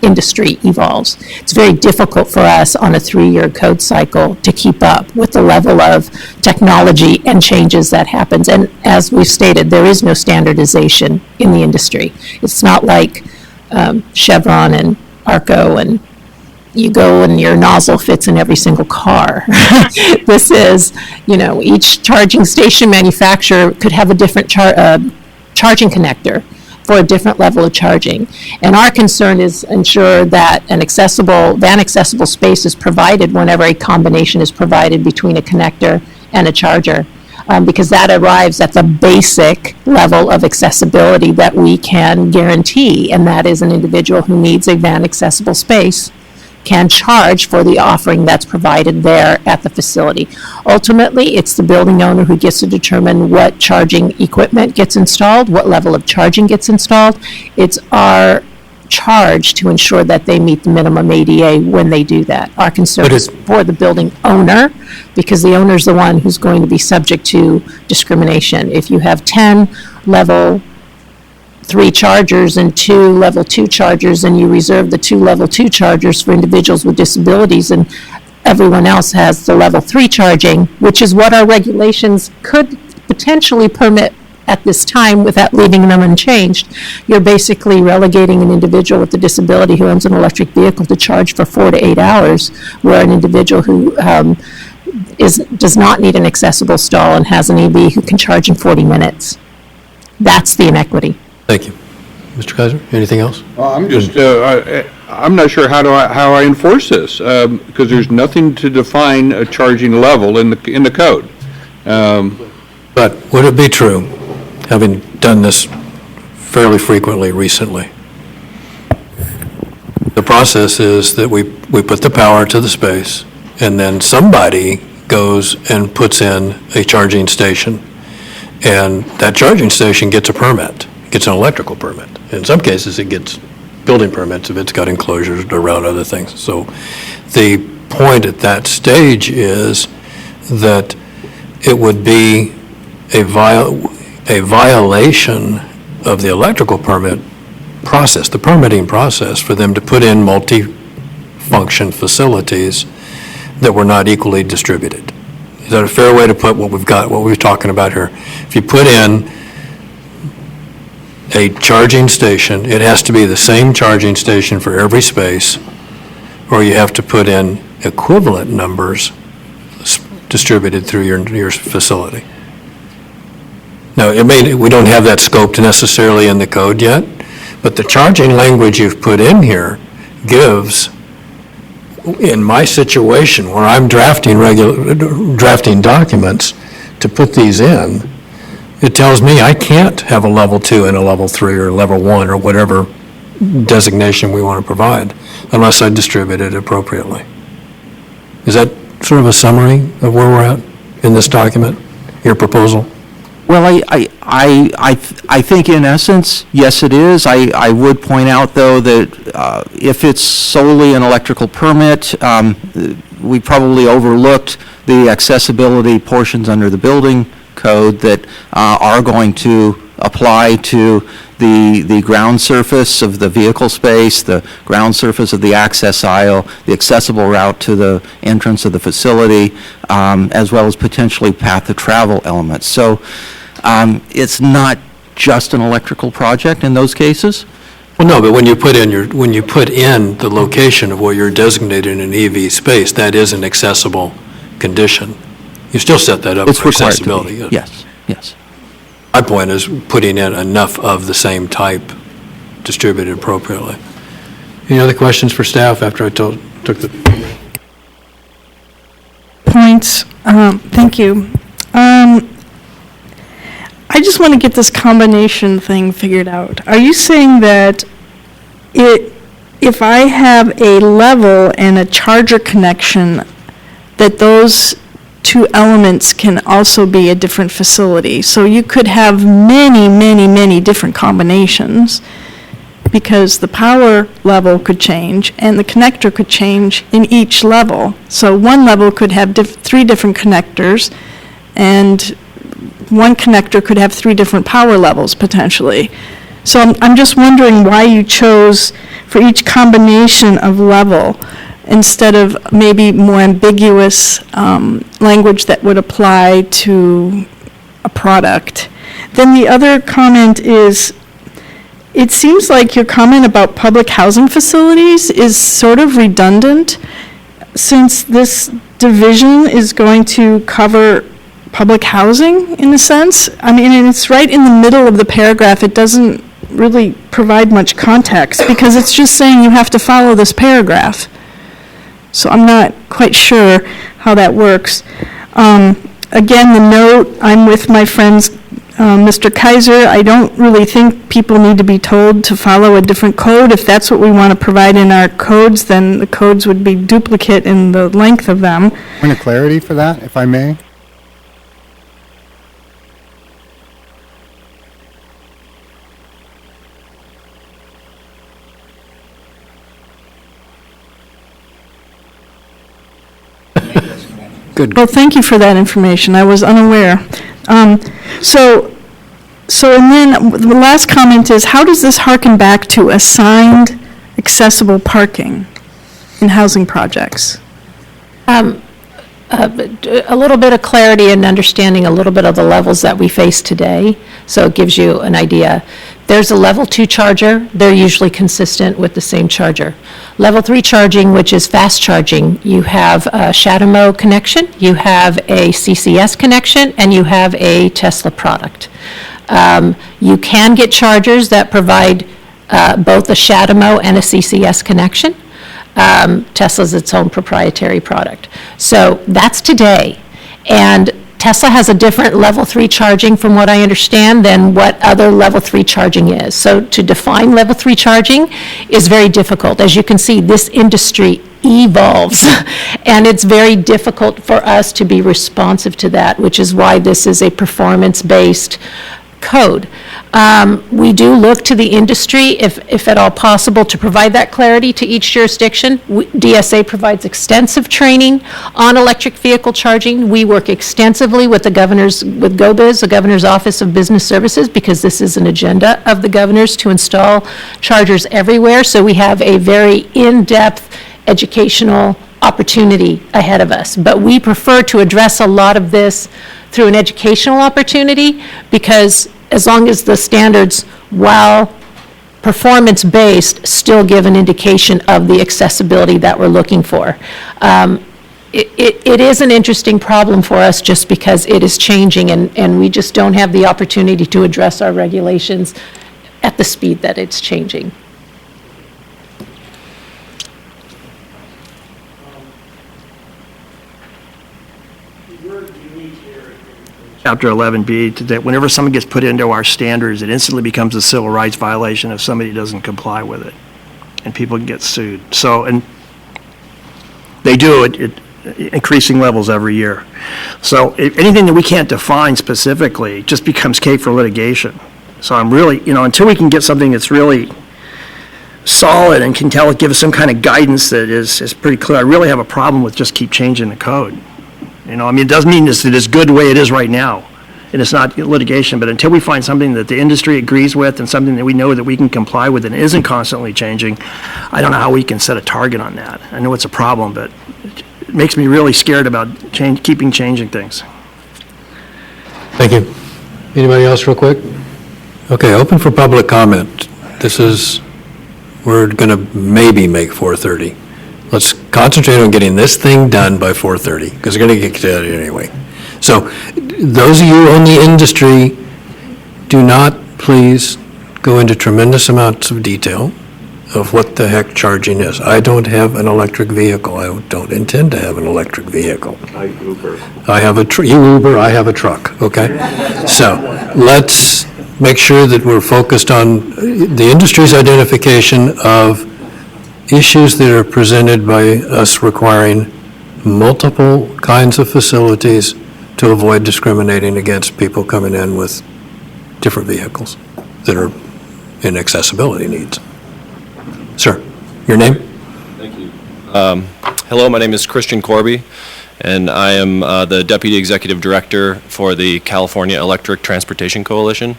industry evolves. It's very difficult for us on a 3-year code cycle to keep up with the level of technology and changes that happens. And as we've stated, there is no standardization in the industry. It's not like Chevron and ARCO and you go and your nozzle fits in every single car. This is, each charging station manufacturer could have a different charging connector for a different level of charging. And our concern is ensure that van accessible space is provided whenever a combination is provided between a connector and a charger, because that arrives at the basic level of accessibility that we can guarantee, and that is an individual who needs a van accessible space can charge for the offering that's provided there at the facility. Ultimately, it's the building owner who gets to determine what charging equipment gets installed, what level of charging gets installed. It's our charge to ensure that they meet the minimum ADA when they do that. Our concern is for the building owner, because the owner's the one who's going to be subject to discrimination. If you have 10 level 3 chargers and 2 level 2 chargers, and you reserve the 2 level 2 chargers for individuals with disabilities, and everyone else has the level 3 charging, which is what our regulations could potentially permit at this time without leaving them unchanged, you're basically relegating an individual with a disability who owns an electric vehicle to charge for 4 to 8 hours, where an individual who does not need an accessible stall and has an EV who can charge in 40 minutes. That's the inequity. Thank you. Mr. Kaiser, anything else? Well, I'm just, I'm not sure how I enforce this, because there's nothing to define a charging level in the code. But would it be true, having done this fairly frequently recently, the process is that we put the power to the space, and then somebody goes and puts in a charging station, and that charging station gets a permit, gets an electrical permit. In some cases, it gets building permits if it's got enclosures around other things. So the point at that stage is that it would be a violation of the electrical permit process, the permitting process, for them to put in multi-function facilities that were not equally distributed. Is that a fair way to put what we're talking about here? If you put in a charging station, it has to be the same charging station for every space, or you have to put in equivalent numbers distributed through your facility. Now, we don't have that scoped necessarily in the code yet, but the charging language you've put in here gives, in my situation where I'm drafting documents to put these in, it tells me I can't have a level 2 and a level 3 or level 1 or whatever designation we want to provide unless I distribute it appropriately. Is that sort of a summary of where we're at in this document, your proposal? Well, I think in essence, yes, it is. I would point out, though, that if it's solely an electrical permit, we probably overlooked the accessibility portions under the building code that are going to apply to the ground surface of the vehicle space, the ground surface of the access aisle, the accessible route to the entrance of the facility, as well as potentially path of travel elements. So it's not just an electrical project in those cases. Well, no, but when you put in the location of where you're designated in an EV space, that is an accessible condition. You still set that up for accessibility. Yes, yes. My point is putting in enough of the same type distributed appropriately. Any other questions for staff after I took the... Points. Thank you. I just want to get this combination thing figured out. Are you saying that if I have a level and a charger connection, that those two elements can also be a different facility? So you could have many, many, many different combinations because the power level could change and the connector could change in each level. So one level could have 3 different connectors, and one connector could have 3 different power levels potentially. So I'm just wondering why you chose for each combination of level instead of maybe more ambiguous language that would apply to a product. Then the other comment is it seems like your comment about public housing facilities is sort of redundant, since this division is going to cover public housing in a sense. I mean, and it's right in the middle of the paragraph. It doesn't really provide much context, because it's just saying you have to follow this paragraph. So I'm not quite sure how that works. Again, the note, I'm with my friends, Mr. Kaiser. I don't really think people need to be told to follow a different code. If that's what we want to provide in our codes, then the codes would be duplicate in the length of them. Point of clarity for that, if I may. Good. Well, thank you for that information. I was unaware. So and then the last comment is, how does this harken back to assigned accessible parking in housing projects? A little bit of clarity and understanding a little bit of the levels that we face today, so it gives you an idea. There's a level 2 charger. They're usually consistent with the same charger. Level 3 charging, which is fast charging, you have a CHAdeMO connection, you have a CCS connection, and you have a Tesla product. You can get chargers that provide both a CHAdeMO and a CCS connection. Tesla's its own proprietary product. So that's today. And Tesla has a different level 3 charging, from what I understand, than what other level 3 charging is. So to define level 3 charging is very difficult. As you can see, this industry evolves, and it's very difficult for us to be responsive to that, which is why this is a performance-based code. We do look to the industry, if at all possible, to provide that clarity to each jurisdiction. DSA provides extensive training on electric vehicle charging. We work extensively with with GoBiz, the Governor's Office of Business Services, because this is an agenda of the governor's to install chargers everywhere. So we have a very in-depth educational opportunity ahead of us. But we prefer to address a lot of this through an educational opportunity, because as long as the standards, while performance-based, still give an indication of the accessibility that we're looking for. It is an interesting problem for us, just because it is changing, and we just don't have the opportunity to address our regulations at the speed that it's changing. Chapter 11B, that whenever someone gets put into our standards, it instantly becomes a civil rights violation if somebody doesn't comply with it, and people can get sued. So, and they do it increasing levels every year. So anything that we can't define specifically just becomes cake for litigation. So I'm really, until we can get something that's really solid and can give us some kind of guidance that is pretty clear, I really have a problem with just keep changing the code. It doesn't mean it is good the way it is right now, and it's not litigation, but until we find something that the industry agrees with and something that we know that we can comply with and isn't constantly changing, I don't know how we can set a target on that. I know it's a problem, but it makes me really scared about keeping changing things. Thank you. Anybody else real quick? Okay, open for public comment. We're going to maybe make 4:30. Let's concentrate on getting this thing done by 4:30, because we're going to get to it anyway. So those of you in the industry, do not please go into tremendous amounts of detail of what the heck charging is. I don't have an electric vehicle. I don't intend to have an electric vehicle. I Uber. I have you Uber, I have a truck, okay? So let's make sure that we're focused on the industry's identification of issues that are presented by us requiring multiple kinds of facilities to avoid discriminating against people coming in with different vehicles that are in accessibility needs. Sir, your name? Thank you. Hello, my name is Christian Corby, and I am the Deputy Executive Director for the California Electric Transportation Coalition,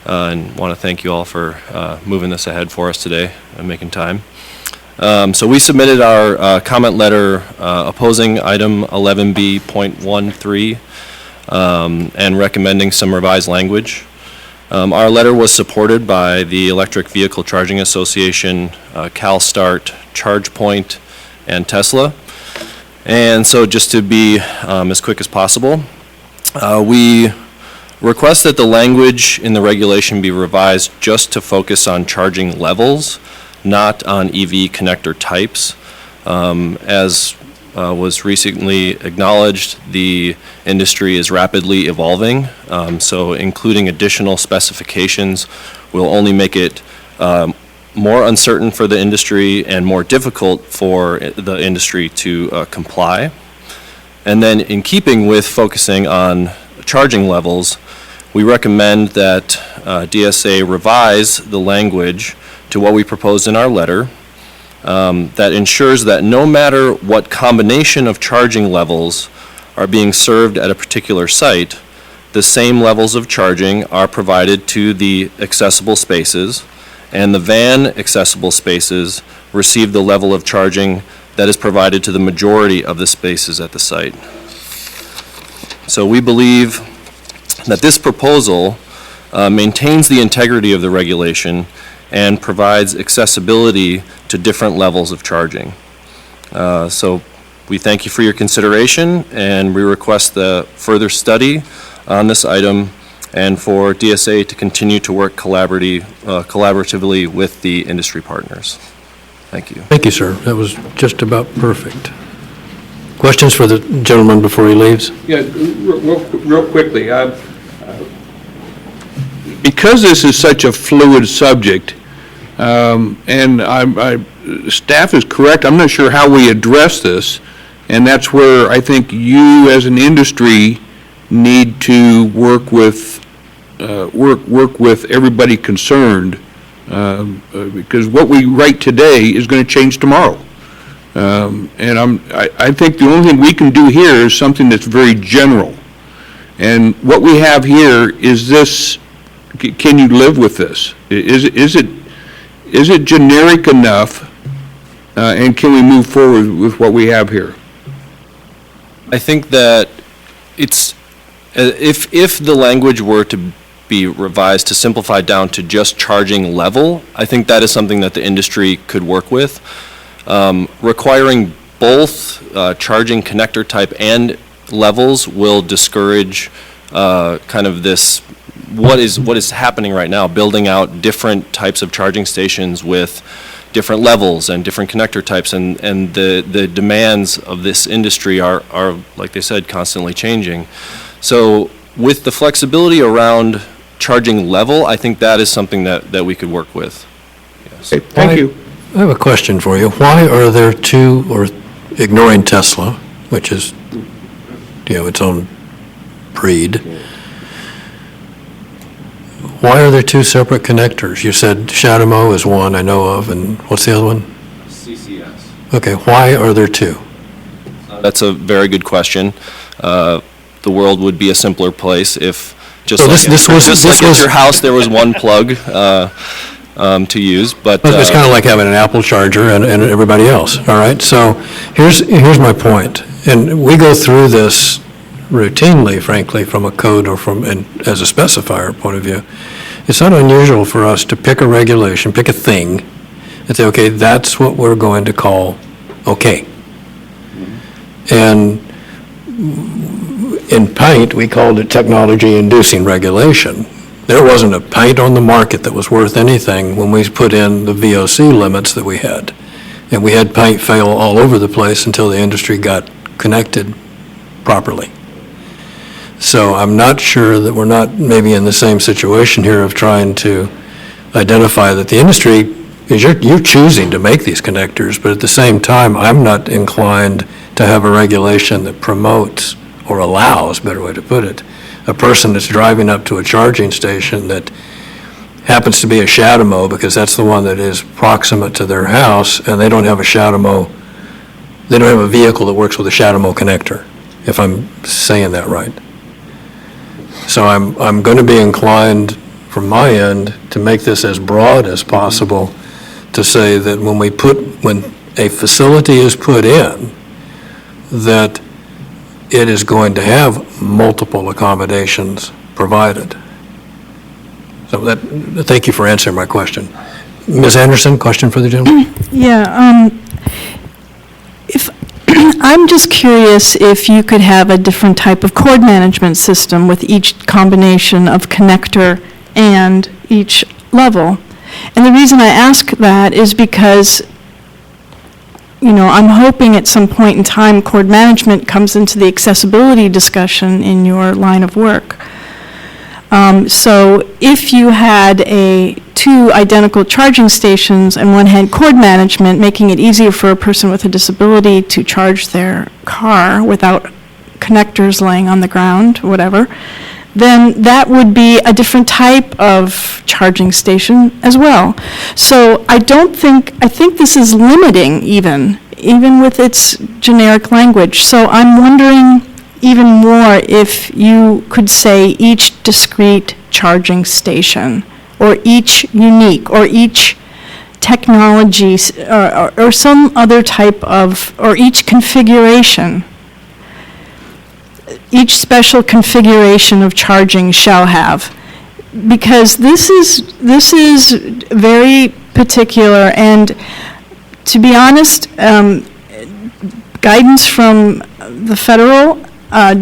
and want to thank you all for moving this ahead for us today and making time. So we submitted our comment letter opposing item 11B.13 and recommending some revised language. Our letter was supported by the Electric Vehicle Charging Association, CalStart, ChargePoint, and Tesla. And so just to be as quick as possible, we request that the language in the regulation be revised just to focus on charging levels, not on EV connector types. As was recently acknowledged, the industry is rapidly evolving, so including additional specifications will only make it more uncertain for the industry and more difficult for the industry to comply. And then in keeping with focusing on charging levels, we recommend that DSA revise the language to what we proposed in our letter, that ensures that no matter what combination of charging levels are being served at a particular site, the same levels of charging are provided to the accessible spaces, and the van accessible spaces receive the level of charging that is provided to the majority of the spaces at the site. So we believe that this proposal maintains the integrity of the regulation and provides accessibility to different levels of charging. So we thank you for your consideration, and we request the further study on this item and for DSA to continue to work collaboratively with the industry partners. Thank you. Thank you, sir. That was just about perfect. Questions for the gentleman before he leaves? Yeah, real quickly, because this is such a fluid subject, and staff is correct, I'm not sure how we address this, and that's where I think you as an industry need to work with everybody concerned, because what we write today is going to change tomorrow. And I think the only thing we can do here is something that's very general. And what we have here is this, can you live with this? Is it generic enough, and can we move forward with what we have here? I think that it's, if the language were to be revised to simplify down to just charging level, I think that is something that the industry could work with. Requiring both charging connector type and levels will discourage kind of this, what is happening right now, building out different types of charging stations with different levels and different connector types, and the demands of this industry are, like they said, constantly changing. So with the flexibility around charging level, I think that is something that we could work with. Yes. Okay, thank you. I have a question for you. Why are there two, or ignoring Tesla, which is, its own breed, why are there two separate connectors? You said CHAdeMO is one I know of, and what's the other one? CCS. Okay, why are there two? That's a very good question. The world would be a simpler place if just So like at your house there was one plug to use, but It's kind of like having an Apple charger and everybody else, all right? So here's my point, and we go through this routinely, frankly, from a code or and as a specifier point of view. It's not unusual for us to pick a regulation, pick a thing, and say, okay, that's what we're going to call okay. And in paint, we called it technology-inducing regulation. There wasn't a paint on the market that was worth anything when we put in the VOC limits that we had. And we had paint fail all over the place until the industry got connected properly. So I'm not sure that we're not maybe in the same situation here of trying to identify that the industry, is you're choosing to make these connectors, but at the same time, I'm not inclined to have a regulation that promotes or allows, better way to put it, a person that's driving up to a charging station that happens to be a CHAdeMO because that's the one that is proximate to their house, and they don't have a CHAdeMO, they don't have a vehicle that works with a CHAdeMO connector, if I'm saying that right. So I'm going to be inclined from my end to make this as broad as possible to say that when a facility is put in, that it is going to have multiple accommodations provided. So thank you for answering my question. Ms. Anderson, question for the gentleman? Yeah, if, I'm just curious if you could have a different type of cord management system with each combination of connector and each level. And the reason I ask that is because, you know, I'm hoping at some point in time cord management comes into the accessibility discussion in your line of work. So if you had two identical charging stations and one had cord management, making it easier for a person with a disability to charge their car without connectors laying on the ground, whatever, then that would be a different type of charging station as well. So I think this is limiting even with its generic language. So I'm wondering even more if you could say each discrete charging station, or each unique, or each technology, or some other type of, or each configuration. Each special configuration of charging shall have. Because this is very particular, and to be honest, guidance from the federal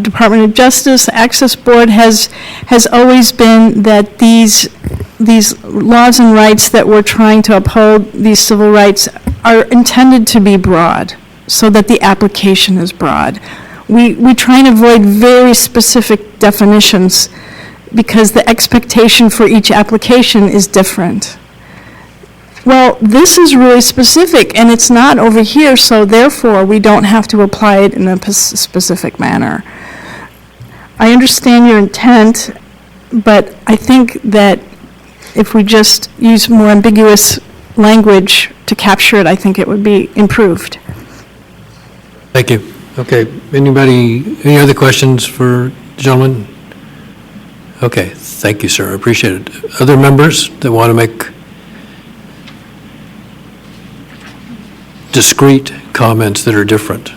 Department of Justice, Access Board has always been that these laws and rights that we're trying to uphold, these civil rights, are intended to be broad, so that the application is broad. We try and avoid very specific definitions because the expectation for each application is different. Well, this is really specific, and it's not over here, so therefore we don't have to apply it in a specific manner. I understand your intent, but I think that if we just use more ambiguous language to capture it, I think it would be improved. Thank you. Okay, any other questions for the gentleman? Okay, thank you, sir, I appreciate it. Other members that want to make discrete comments that are different?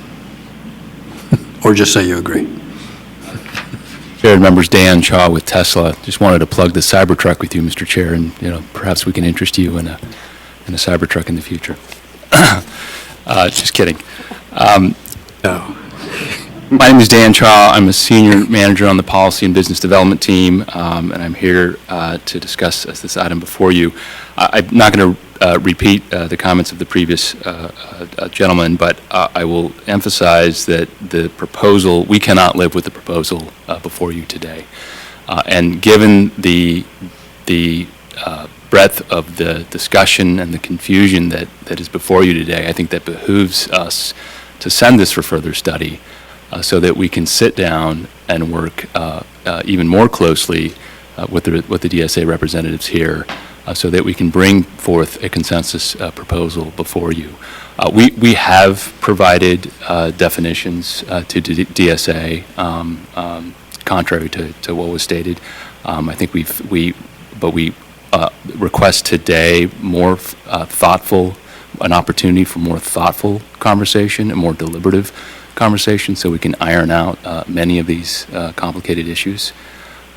Or just say you agree? Chair and members, Dan Shaw with Tesla. Just wanted to plug the Cybertruck with you, Mr. Chair, and perhaps we can interest you in a Cybertruck in the future. Just kidding. No. My name is Dan Shaw. I'm a senior manager on the policy and business development team, and I'm here to discuss this item before you. I'm not going to repeat the comments of the previous gentleman, but I will emphasize that we cannot live with the proposal before you today. And given the breadth of the discussion and the confusion that is before you today, I think that behooves us to send this for further study so that we can sit down and work even more closely with the DSA representatives here so that we can bring forth a consensus proposal before you. We have provided definitions to DSA, contrary to what was stated. I think we request today an opportunity for more thoughtful conversation and more deliberative conversation so we can iron out many of these complicated issues.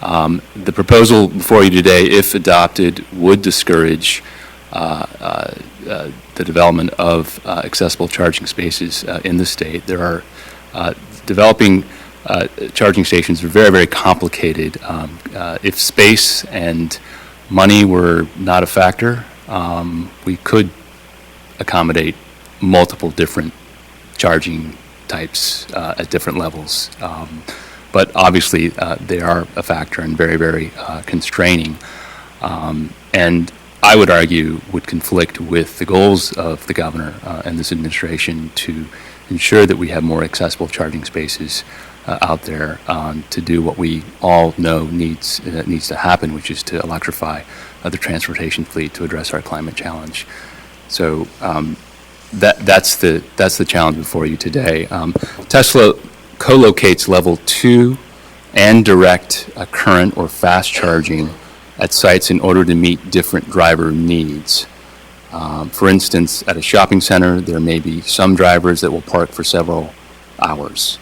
The proposal before you today, if adopted, would discourage the development of accessible charging spaces in the state. There are developing charging stations are very, very complicated. If space and money were not a factor, we could accommodate multiple different charging types at different levels. But obviously, they are a factor and very, very constraining. And I would argue would conflict with the goals of the governor and this administration to ensure that we have more accessible charging spaces out there to do what we all know needs to happen, which is to electrify the transportation fleet to address our climate challenge. So that's the challenge before you today. Tesla co-locates level 2 and direct current or fast charging at sites in order to meet different driver needs. For instance, at a shopping center, there may be some drivers that will park for several hours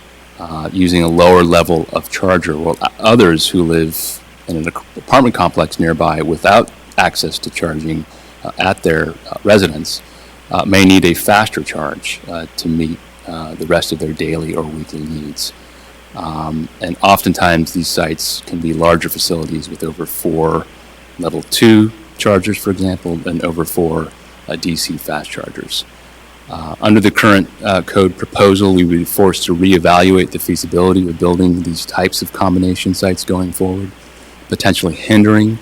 using a lower level of charger, while others who live in an apartment complex nearby without access to charging at their residence may need a faster charge to meet the rest of their daily or weekly needs. And oftentimes these sites can be larger facilities with over 4 level 2 chargers, for example, and over 4 DC fast chargers. Under the current code proposal, we would be forced to reevaluate the feasibility of building these types of combination sites going forward, potentially hindering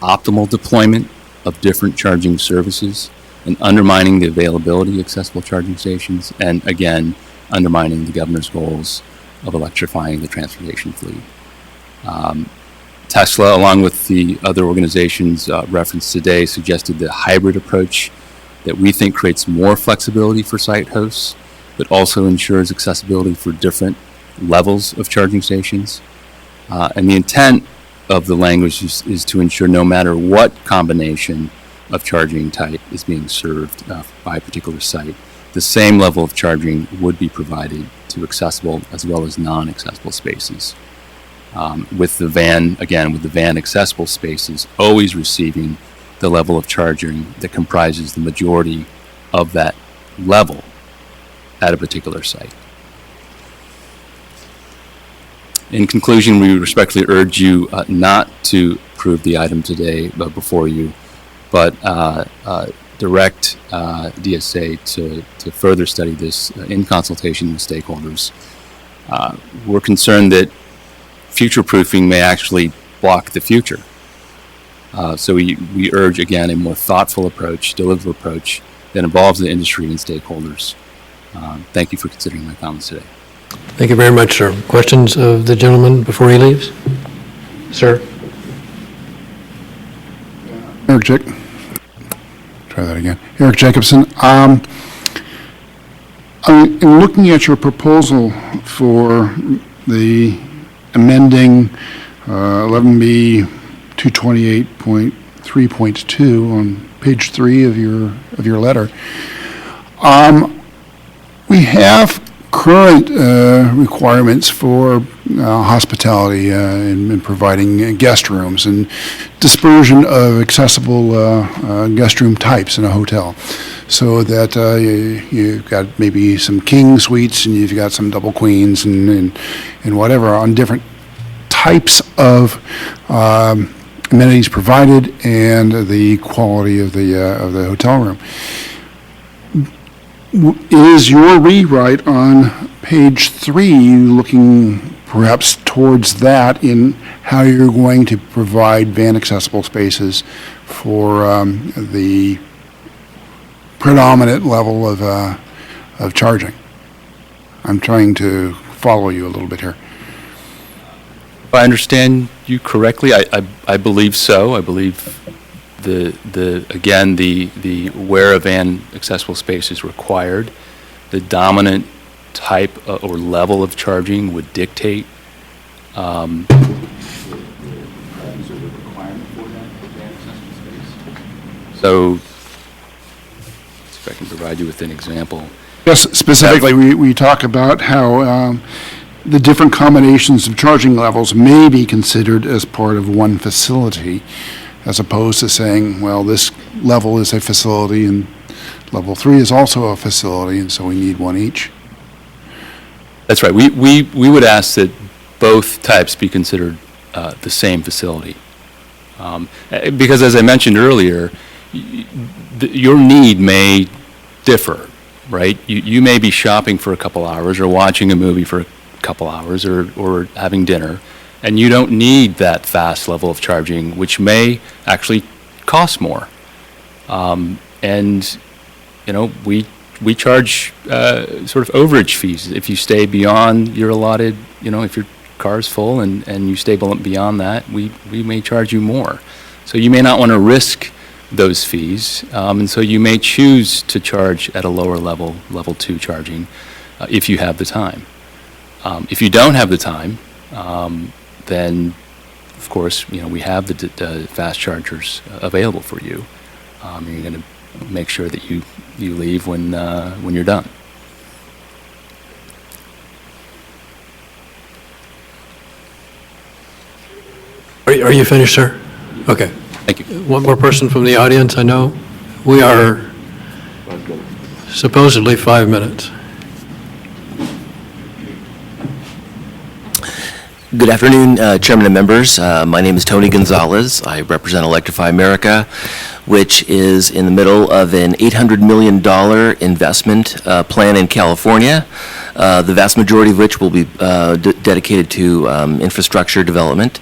optimal deployment of different charging services and undermining the availability of accessible charging stations, and again, undermining the governor's goals of electrifying the transportation fleet. Tesla, along with the other organizations referenced today, suggested the hybrid approach that we think creates more flexibility for site hosts, but also ensures accessibility for different levels of charging stations. And the intent of the language is to ensure no matter what combination of charging type is being served by a particular site, the same level of charging would be provided to accessible as well as non-accessible spaces. With the van accessible spaces always receiving the level of charging that comprises the majority of that level at a particular site. In conclusion, we respectfully urge you not to approve the item today before you, but direct DSA to further study this in consultation with stakeholders. We're concerned that future-proofing may actually block the future. So we urge, again, a more thoughtful approach, deliberate approach that involves the industry and stakeholders. Thank you for considering my comments today. Thank you very much, sir. Questions of the gentleman before he leaves? Sir? Try that again. Eric Jacobson. In looking at your proposal for the amending 11B 228.3.2 on page 3 of your letter, we have current requirements for hospitality in providing guest rooms and dispersion of accessible guest room types in a hotel, so that you've got maybe some king suites and you've got some double queens and whatever on different types of amenities provided and the quality of the hotel room. Is your rewrite on page 3 looking perhaps towards that in how you're going to provide van accessible spaces for the predominant level of charging? I'm trying to follow you a little bit here. If I understand you correctly, I believe so. I believe the where a van accessible space is required, the dominant type or level of charging would dictate so if I can provide you with an example. Yes, specifically, we talk about how the different combinations of charging levels may be considered as part of one facility, as opposed to saying, well, this level is a facility and level 3 is also a facility, and so we need one each. That's right. We would ask that both types be considered the same facility. Because as I mentioned earlier, your need may differ, right? You may be shopping for a couple hours or watching a movie for a couple hours or having dinner, and you don't need that fast level of charging, which may actually cost more. And, we charge sort of overage fees if you stay beyond your allotted, if your car is full and you stay beyond that, we may charge you more. So you may not want to risk those fees, and so you may choose to charge at a lower level, level 2 charging, if you have the time. If you don't have the time, then, of course, we have the fast chargers available for you. You're going to make sure that you leave when you're done. Are Are you finished, sir? Okay. Thank you. One more person from the audience, I know. We are supposedly 5 minutes. Good afternoon, Chairman and members. My name is Tony Gonzalez. I represent Electrify America, which is in the middle of an $800 million investment plan in California, the vast majority of which will be dedicated to infrastructure development,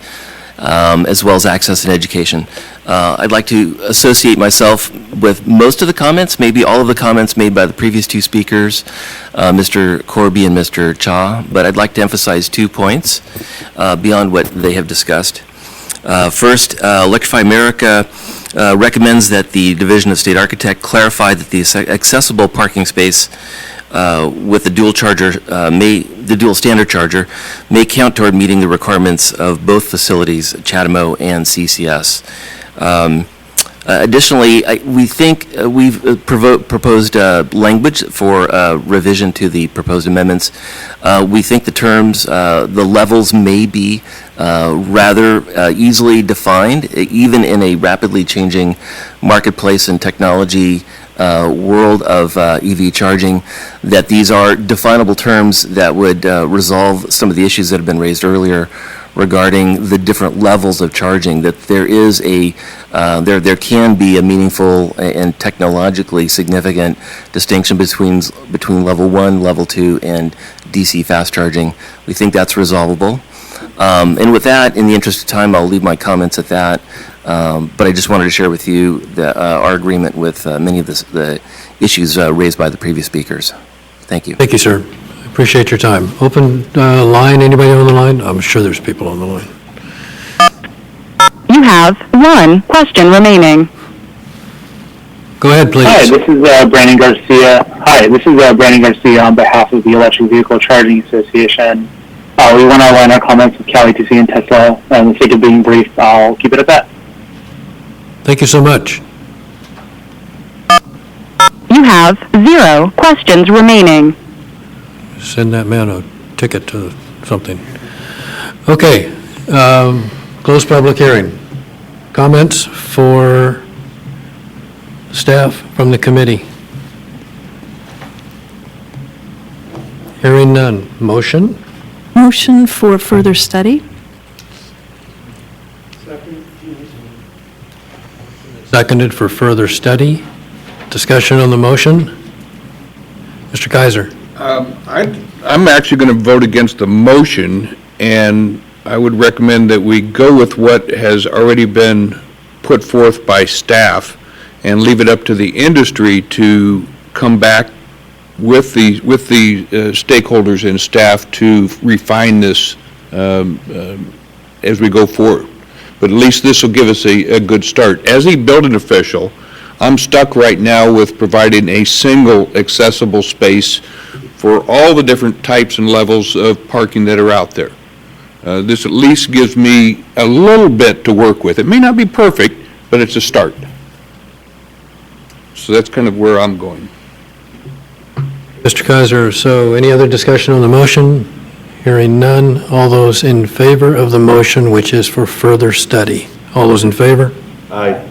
as well as access and education. I'd like to associate myself with most of the comments, maybe all of the comments made by the previous two speakers, Mr. Corby and Mr. Cha, but I'd like to emphasize 2 points beyond what they have discussed. First, Electrify America recommends that the Division of State Architect clarify that the accessible parking space with the dual charger, the dual standard charger, may count toward meeting the requirements of both facilities, CHAdeMO and CCS. Additionally, we think we've proposed language for revision to the proposed amendments. We think the terms, the levels may be rather easily defined, even in a rapidly changing marketplace and technology world of EV charging, that these are definable terms that would resolve some of the issues that have been raised earlier regarding the different levels of charging, that there is there can be a meaningful and technologically significant distinction between level 1, level 2, and DC fast charging. We think that's resolvable. And with that, in the interest of time, I'll leave my comments at that. But I just wanted to share with you our agreement with many of the issues raised by the previous speakers. Thank you. Thank you, sir. Appreciate your time. Open line, anybody on the line? I'm sure there's people on the line. You have one question remaining. Go ahead, please. Hi, this is Brandon Garcia. Brandon Garcia on behalf of the Electric Vehicle Charging Association. We want to align our comments with Cali TC and Tesla. And for the sake of being brief, I'll keep it at that. Thank you so much. You have 0 questions remaining. Send that man a ticket to something. Okay, close public hearing. Comments for staff from the committee? Hearing none. Motion? Motion for further study? Seconded for further study. Discussion on the motion? Mr. Kaiser? I'm actually going to vote against the motion, and I would recommend that we go with what has already been put forth by staff and leave it up to the industry to come back with the stakeholders and staff to refine this as we go forward. But at least this will give us a good start. As a building official, I'm stuck right now with providing a single accessible space for all the different types and levels of parking that are out there. This at least gives me a little bit to work with. It may not be perfect, but it's a start. So that's kind of where I'm going. Mr. Kaiser, so any other discussion on the motion? Hearing none. All those in favor of the motion, which is for further study? All those in favor? Aye.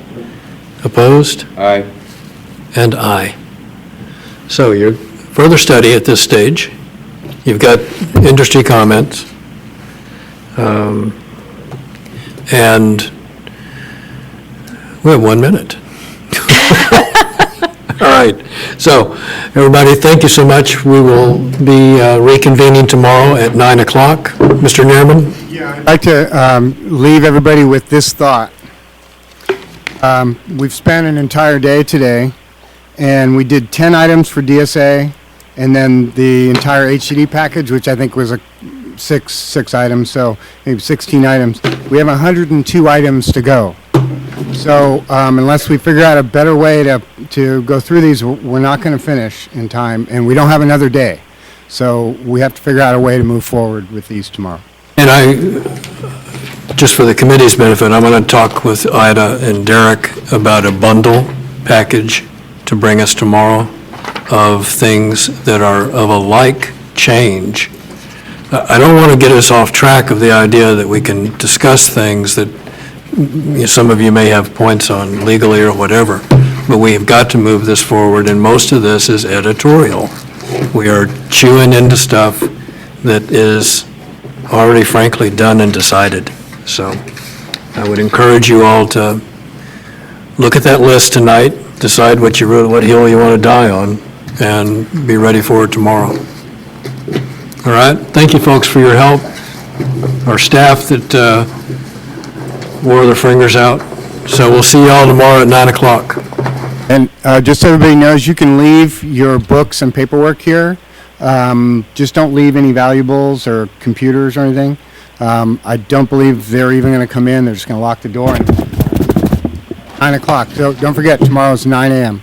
Opposed? Aye. And aye. So you're further study at this stage. You've got industry comments. And we have 1 minute. All right. So, everybody, thank you so much. We will be reconvening tomorrow at 9 o'clock. Mr. Neerman? Yeah, I'd like to leave everybody with this thought. We've spent an entire day today, and we did 10 items for DSA, and then the entire HCD package, which I think was six items, so maybe 16 items. We have 102 items to go. So unless we figure out a better way to go through these, we're not going to finish in time, and we don't have another day. So we have to figure out a way to move forward with these tomorrow. And just for the committee's benefit, I'm going to talk with Ida and Derek about a bundle package to bring us tomorrow of things that are of a like change. I don't want to get us off track of the idea that we can discuss things that some of you may have points on legally or whatever, but we have got to move this forward, and most of this is editorial. We are chewing into stuff that is already frankly done and decided. So I would encourage you all to look at that list tonight, decide what hill you want to die on, and be ready for it tomorrow. All right? Thank you, folks, for your help. Our staff that wore their fingers out. So we'll see you all tomorrow at 9 o'clock. And just so everybody knows, you can leave your books and paperwork here. Just don't leave any valuables or computers or anything. I don't believe they're even going to come in. They're just going to lock the door. 9 o'clock. So don't forget, tomorrow's 9 a.m.